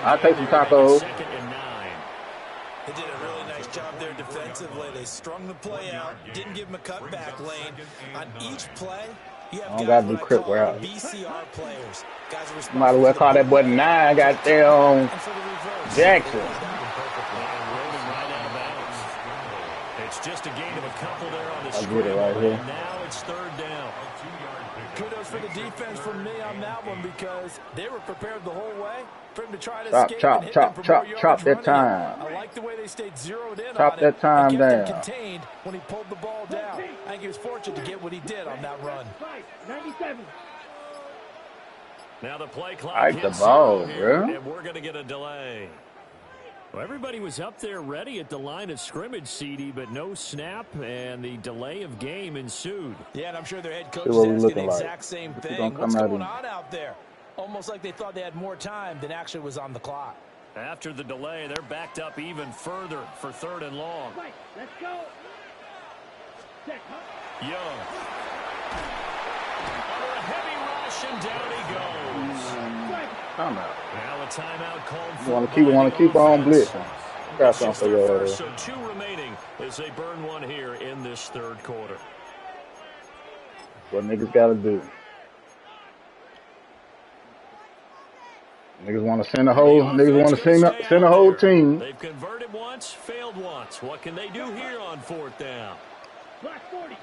I'll take some tacos. They did a really nice job there defensively. They strung the play out, didn't give him a cutback lane. On each play, you have guys do crip route. BCR players. Might as well call that button 9. Got there on Jackson. It's just a gain of a couple there on the I get it right here. Now it's 3rd down. Kudos for the defense from me on that one because they were prepared the whole way for him to try to escape and hit them for more yards chop that running. time. I like the way they stayed zeroed in chop on that it time and kept down. him contained when he pulled the ball down. I think he was fortunate to get what he did on that run. 97. Now the play clock hits the ball, bro. And we're going to get a delay. Well, everybody was up there ready at the line of scrimmage, CD, but no snap, and the delay of game ensued. Yeah, and I'm sure their head coach is asking the exact same thing. What's going on out there? Almost like they thought they had more time than actually was on the clock. After the delay, they're backed up even further for 3rd and long. Let's go. Young. Under a heavy rush, and down he goes. Timeout. Now a timeout called for. You want to keep on blitzing. Got something for your first, so 2 remaining as they burn one here in this third quarter. What niggas got to do. Niggas want to send a whole. Niggas want to send a whole team. They've converted once, failed once. What can they do here on 4th down? Black 40.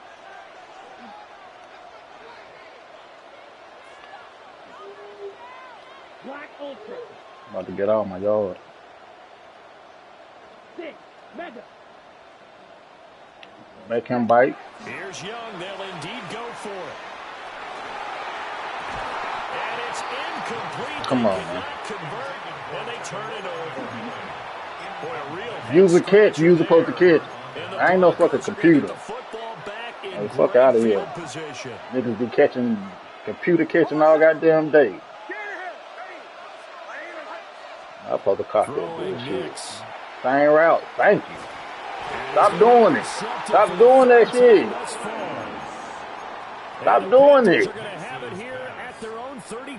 Black ultra. About to get out my yard. 6. Mega. Make him bite. Here's Young. They'll indeed go for it. And it's incomplete. Come on, man. Convert, and they turn it over. Boy, a real use a catch. You're supposed to catch. I ain't no fucking computer. Hey, fuck out of here. Niggas be catching, computer catching all goddamn day. I'm supposed to cock that bullshit. Same route. Thank you. Stop doing it. Stop doing that shit. Stop doing it.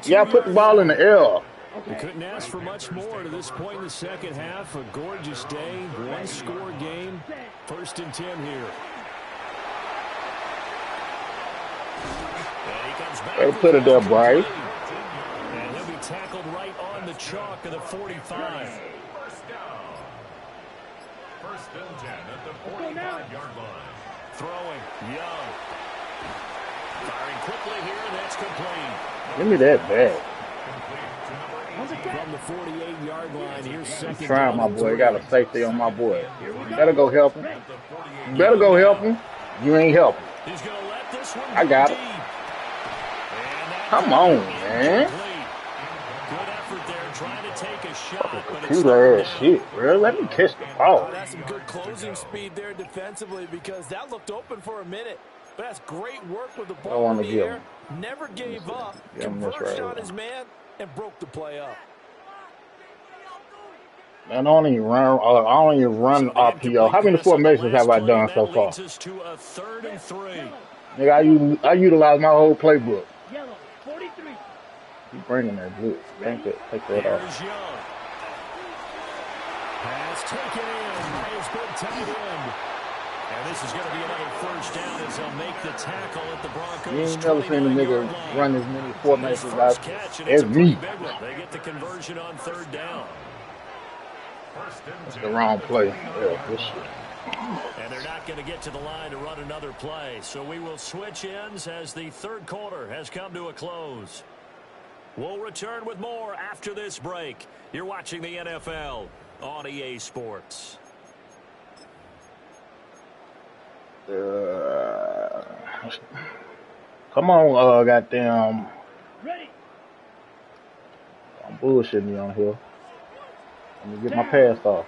Yeah, put the ball in the air. We couldn't ask for much more to this point in the second half. A gorgeous day, 1-score game. 1st and 10 here. Better put it there, Bryce. And he'll be tackled right on the chalk of the 45. First and 10 at the 45-yard line. Throwing, Young. Firing quickly here, and that's complete. Give me that back. From the 48-yard line, here's second. Trying, my boy. Got a safety on my boy. You better go help him. You better go help him. You ain't helping. He's going to let this one I got it. Come on, man. Good effort there, trying to take a shot. Computer ass shit, bro. Let me catch the ball. That's some good closing speed there defensively because that looked open for a minute. But that's great work with the ball in the air. Never gave up. Converged on his man and broke the play up. Man, I don't even run RPO. How many formations have I done so far? Nigga, I utilize my whole playbook. Yellow, 43. You bringing that blitz. Take that off. Pass taken in by his big tight end. And this is going to be another first down as they'll make the tackle at the Broncos. You ain't never seen a nigga run as many formations as me. They get the conversion on 3rd down. That's the wrong play. Yeah, this shit. And they're not going to get to the line to run another play. So we will switch ends as the third quarter has come to a close. We'll return with more after this break. You're watching the NFL on EA Sports. Come on, goddamn. Ready. I'm bullshitting you on here. Let me get my pass off.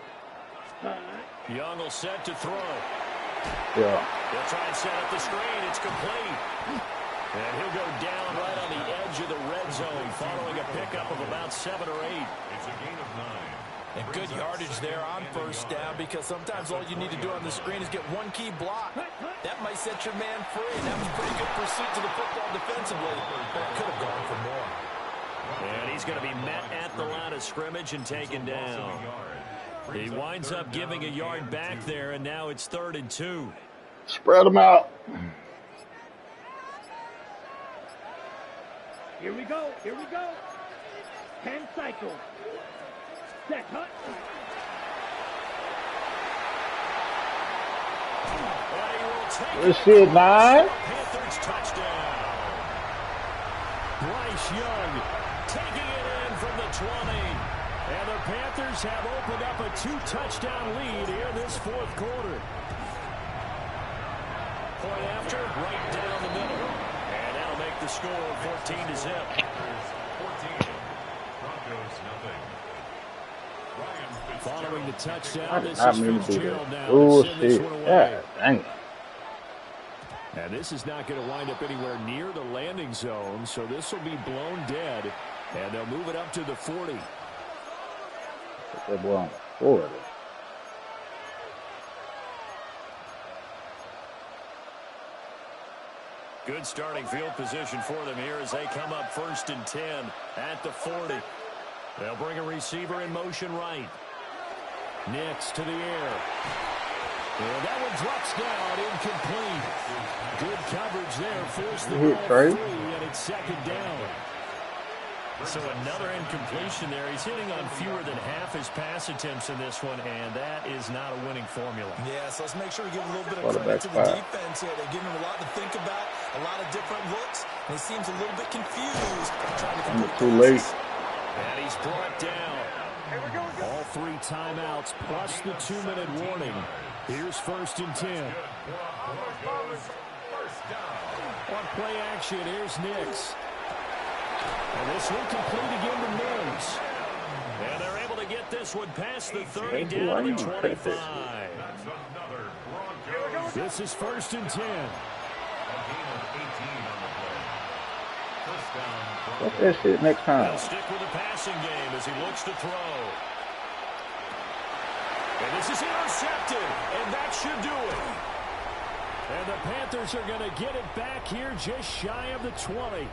Young will set to throw. Yeah. They'll try and set up the screen. It's complete. And he'll go down right on the edge of the red zone following a pickup of about 7 or 8. It's a gain of 9. And good yardage there on 1st down because sometimes all you need to do on the screen is get one key block. That might set your man free. And that was pretty good pursuit to the football defensively. But it could have gone for more. And he's going to be met at the line of scrimmage and taken down. He winds up giving a yard back there, and now it's 3rd and 2. Spread them out. Here we go. 10 cycles. Set, hut. This shit, 9. Panthers touchdown. Bryce Young taking it in from the 20. And the Panthers have opened up a 2-touchdown lead here in this 4th quarter. Point after, right down the middle. And that'll make the score 14-0. 14. Broncos nothing. Following the touchdown, this I is mean Fitzgerald now. Oh, Send this shit. one away. Yeah, dang. And this is not going to wind up anywhere near the landing zone, so this will be blown dead. And they'll move it up to the 40. Put that boy on the 40. Good starting field position for them here as they come up 1st and 10 at the 40. They'll bring a receiver in motion right. Nix to the air. And that one drops down, incomplete. Good coverage there, forced the ball free, and it's second down. So another incompletion there. He's hitting on fewer than half his pass attempts in this one, and that is not a winning formula. Yeah, so let's make sure we give a little bit of credit to the defense here. They're giving him a lot to think about, a lot of different looks, and he seems a little bit confused trying to complete too late. And he's brought down. All 3 timeouts plus the 2-minute warning. Here's 1st and 10. On play action, here's Nix. And this one complete again to Mims. And they're able to get this one past the 30 down to the 25. This is 1st and 10. What's that shit next time? He'll stick with the passing game as he looks to throw. And this is intercepted, and that should do it. And the Panthers are going to get it back here just shy of the 20.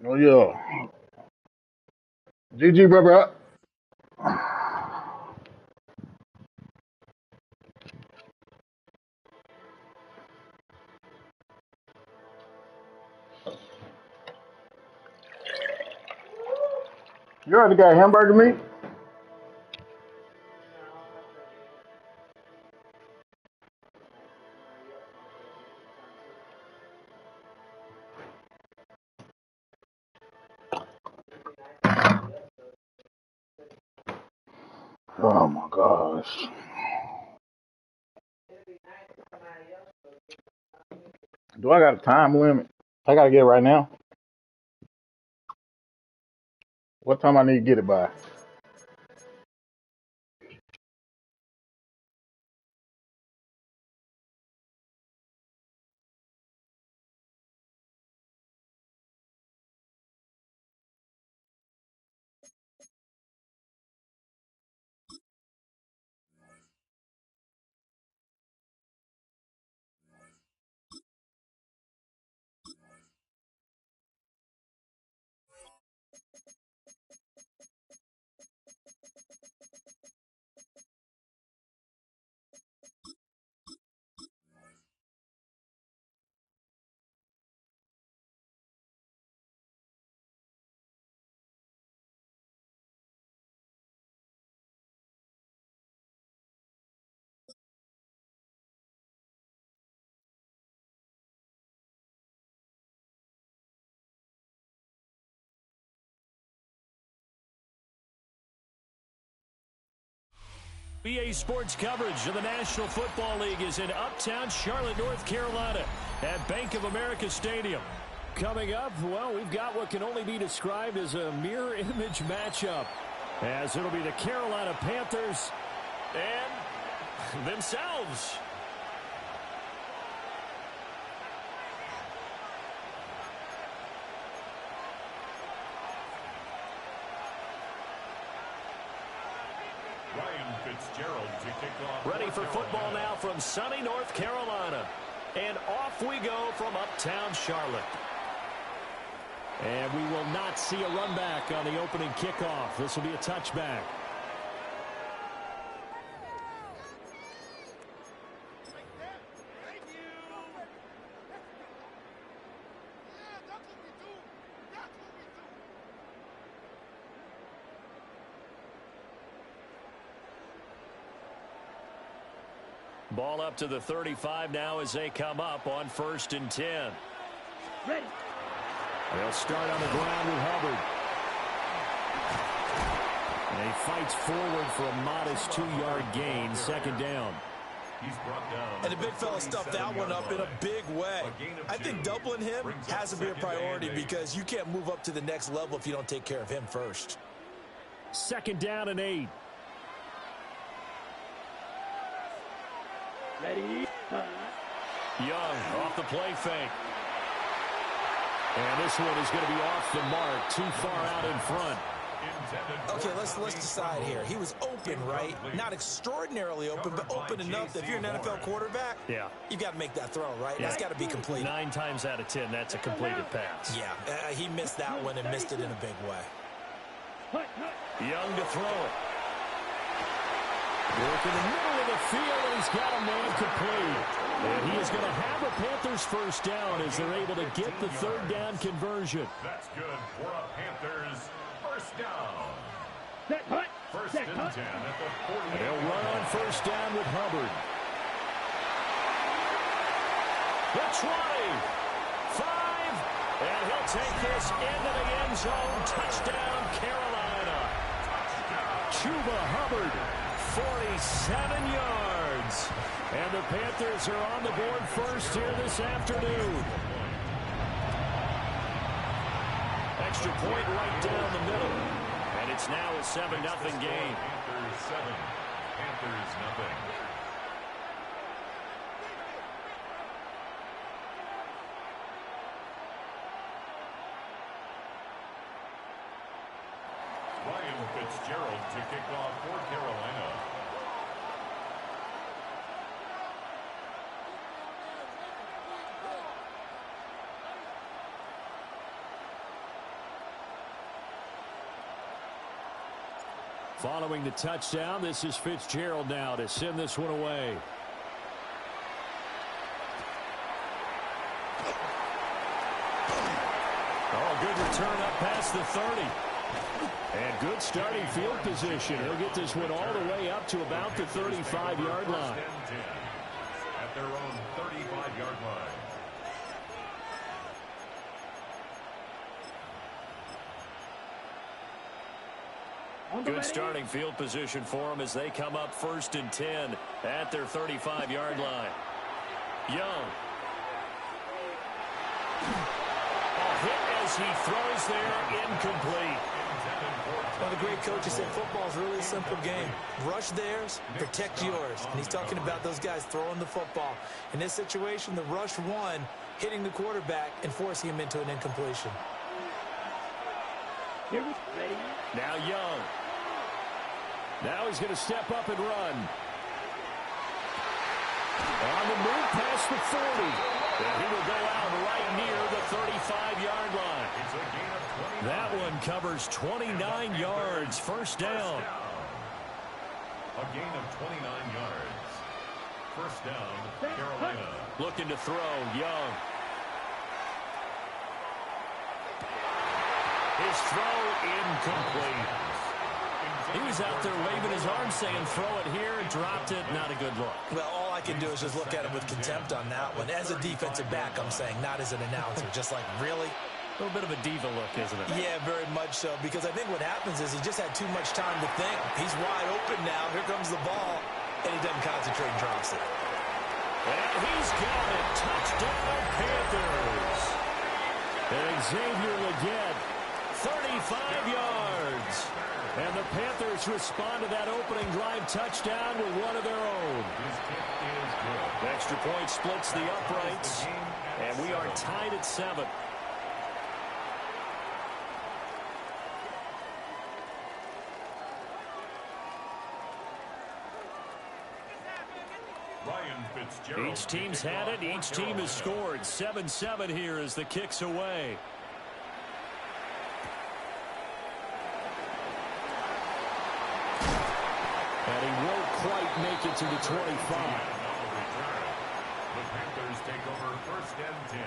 Oh, yeah. GG, brother. You already got hamburger meat? Oh my gosh. Do I got a time limit? I gotta get it right now. What time I need to get it by? EA Sports coverage of the National Football League is in uptown Charlotte, North Carolina at Bank of America Stadium. Coming up, well, we've got what can only be described as a mirror image matchup, as it'll be the Carolina Panthers and themselves. Ready for football now from sunny North Carolina. And off we go from uptown Charlotte. And we will not see a run back on the opening kickoff. This will be a touchback. Ball up to the 35 now as they come up on 1st and 10. Ready. They'll start on the ground with Hubbard. And he fights forward for a modest 2-yard gain, 2nd down. He's brought down. And the big fella stuffed that one up in a big way. I think doubling him has to be a priority because you can't move up to the next level if you don't take care of him first. 2nd down and 8. Ready. Young off the play fake. And this one is going to be off the mark, too far out in front. Okay, let's decide here. He was open, right? Not extraordinarily open, but open enough that if you're an NFL quarterback, you've got to make that throw, right? That's got to be complete. 9 times out of 10, that's a completed pass. Yeah, he missed that one and missed it in a big way. Young to throw it. Work in the middle of the field, and he's got a man complete. And he is going to have a Panthers first down as they're able to get the third down conversion. That's good for a Panthers first down. First and 10 at the 40. They'll run on first down with Hubbard. The 20. 5. And he'll take this into the end zone. Touchdown, Carolina. Chuba Hubbard, 47 yards. And the Panthers are on the board first here this afternoon. Extra point right down the middle. And it's now a 7-0 game. Panthers 7. Panthers nothing. Ryan Fitzgerald to kick off for Carolina. Following the touchdown, this is Fitzgerald now to send this one away. Oh, good return up past the 30. And good starting field position. He'll get this one all the way up to about the 35-yard line. At their own 35-yard line. Good starting field position for them as they come up first and 10 at their 35-yard line. Young. A hit as he throws there, incomplete. Well, the great coach said football is really a simple game. Rush theirs, protect yours. And he's talking about those guys throwing the football. In this situation, the rush one, hitting the quarterback and forcing him into an incompletion. Now Young. Now he's going to step up and run. On the move past the 40. And he will go out right near the 35-yard line. It's a gain of 29. That one covers 29 yards. First down. A gain of 29 yards. First down, Carolina. Looking to throw, Young. His throw incomplete. He was out there waving his arms saying throw it here and dropped it. Not a good look. Well, all I can do is just look at him with contempt on that one. As a defensive back, I'm saying, not as an announcer. Just like, really? A little bit of a diva look, isn't it? Yeah, very much so. Because I think what happens is he just had too much time to think. He's wide open now. Here comes the ball. And he doesn't concentrate and drops it. And he's got it. Touchdown, Panthers. And Xavier Legette, 35 yards. And the Panthers respond to that opening drive touchdown with one of their own. Extra point splits the uprights. And we are tied at 7. Each team's had it. Each team has scored. 7-7 here as the kick's away. And he won't quite make it to the 25. The Panthers take over first and 10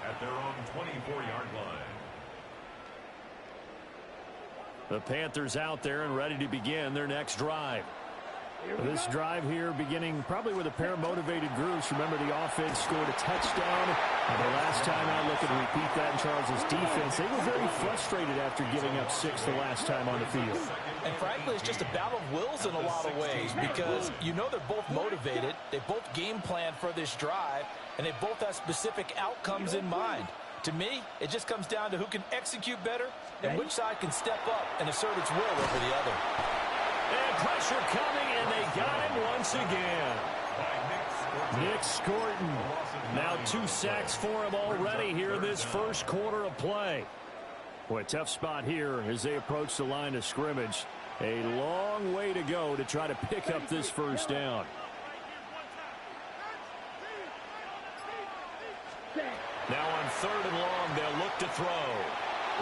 at their own 24-yard line. The Panthers out there and ready to begin their next drive. This drive here beginning probably with a pair of motivated groups. Remember, the offense scored a touchdown. And the last time I look and repeat that in Charles's defense, they were very frustrated after giving up 6 the last time on the field. And frankly, it's just a battle of wills in a lot of ways because you know they're both motivated. They both game plan for this drive, and they both have specific outcomes in mind. To me, it just comes down to who can execute better and which side can step up and assert its will over the other. And pressure coming, and they got him once again. Nick Scorton. Now 2 sacks for him already here in this first quarter of play. Boy, tough spot here as they approach the line of scrimmage. A long way to go to try to pick up this first down. Now on 3rd and long, they'll look to throw.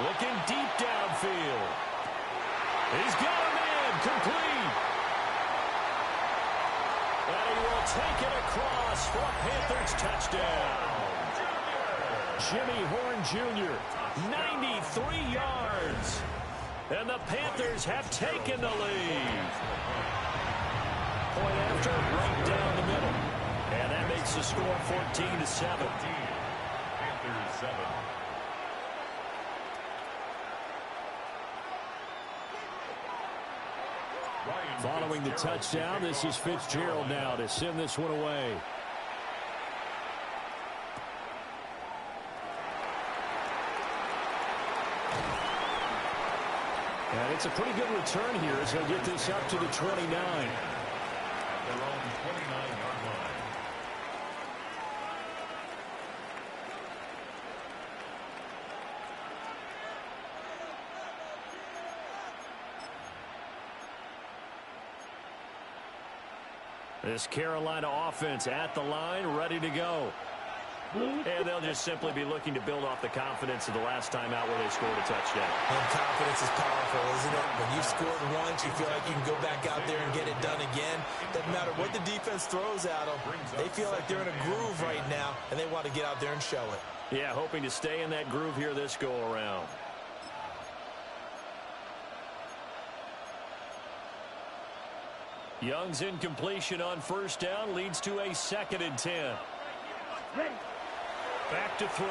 Looking deep downfield. He's got a man complete. And he will take it across for a Panthers touchdown. Jimmy Horn Jr., 93 yards. And the Panthers have taken the lead. Point after, right down the middle. And that makes the score 14-7. Panthers 7. Following the touchdown, this is Fitzgerald now to send this one away. And it's a pretty good return here as he'll get this up to the 29. At their own 29-yard line. This Carolina offense at the line, ready to go. And they'll just simply be looking to build off the confidence of the last time out where they scored a touchdown. And confidence is powerful, isn't it? When you've scored once, you feel like you can go back out there and get it done again. Doesn't matter what the defense throws at them. They feel like they're in a groove right now, and they want to get out there and show it. Yeah, hoping to stay in that groove here this go-around. Young's incompletion on first down leads to a 2nd and 10. Ready. Back to throw.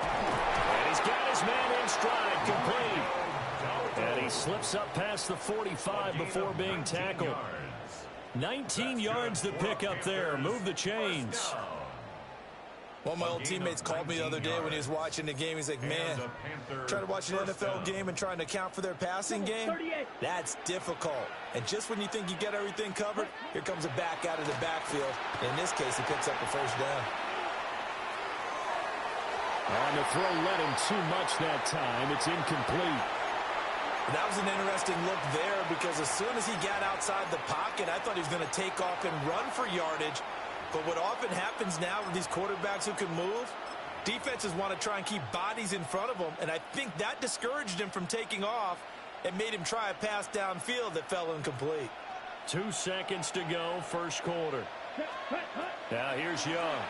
And he's got his man in stride, complete. And he slips up past the 45 before being tackled. 19 yards to pick up there. Move the chains. One of my old teammates called me the other day when he was watching the game. He's like, man, trying to watch an NFL game and trying to account for their passing game, that's difficult. And just when you think you get everything covered, here comes a back out of the backfield. In this case, he picks up a first down. On the throw, led him too much that time. It's incomplete. That was an interesting look there because as soon as he got outside the pocket, I thought he was going to take off and run for yardage. But what often happens now with these quarterbacks who can move, defenses want to try and keep bodies in front of them, and I think that discouraged him from taking off and made him try a pass downfield that fell incomplete. 2 seconds to go, first quarter. Now here's Young.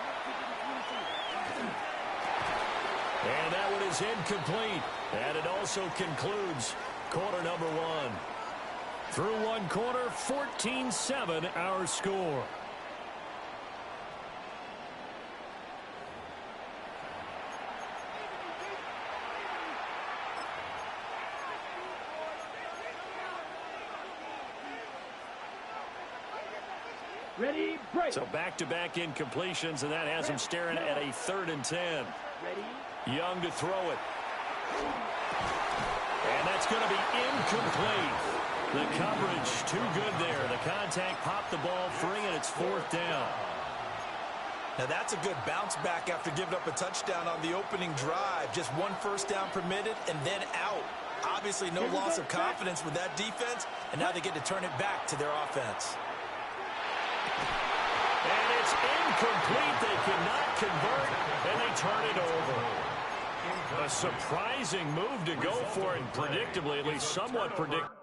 And that one is incomplete. And it also concludes quarter number 1. Through one quarter, 14-7 our score. Ready, break. So back-to-back incompletions, and that has him staring at a 3rd and 10. Ready. Young to throw it. And that's going to be incomplete. The coverage too good there. The contact popped the ball free, and it's 4th down. Now that's a good bounce back after giving up a touchdown on the opening drive. Just one first down permitted and then out. Obviously no loss of confidence with that defense, and now they get to turn it back to their offense. And it's incomplete. They cannot convert, and they turn it over. A surprising move to go for it, predictably, at least somewhat predictable.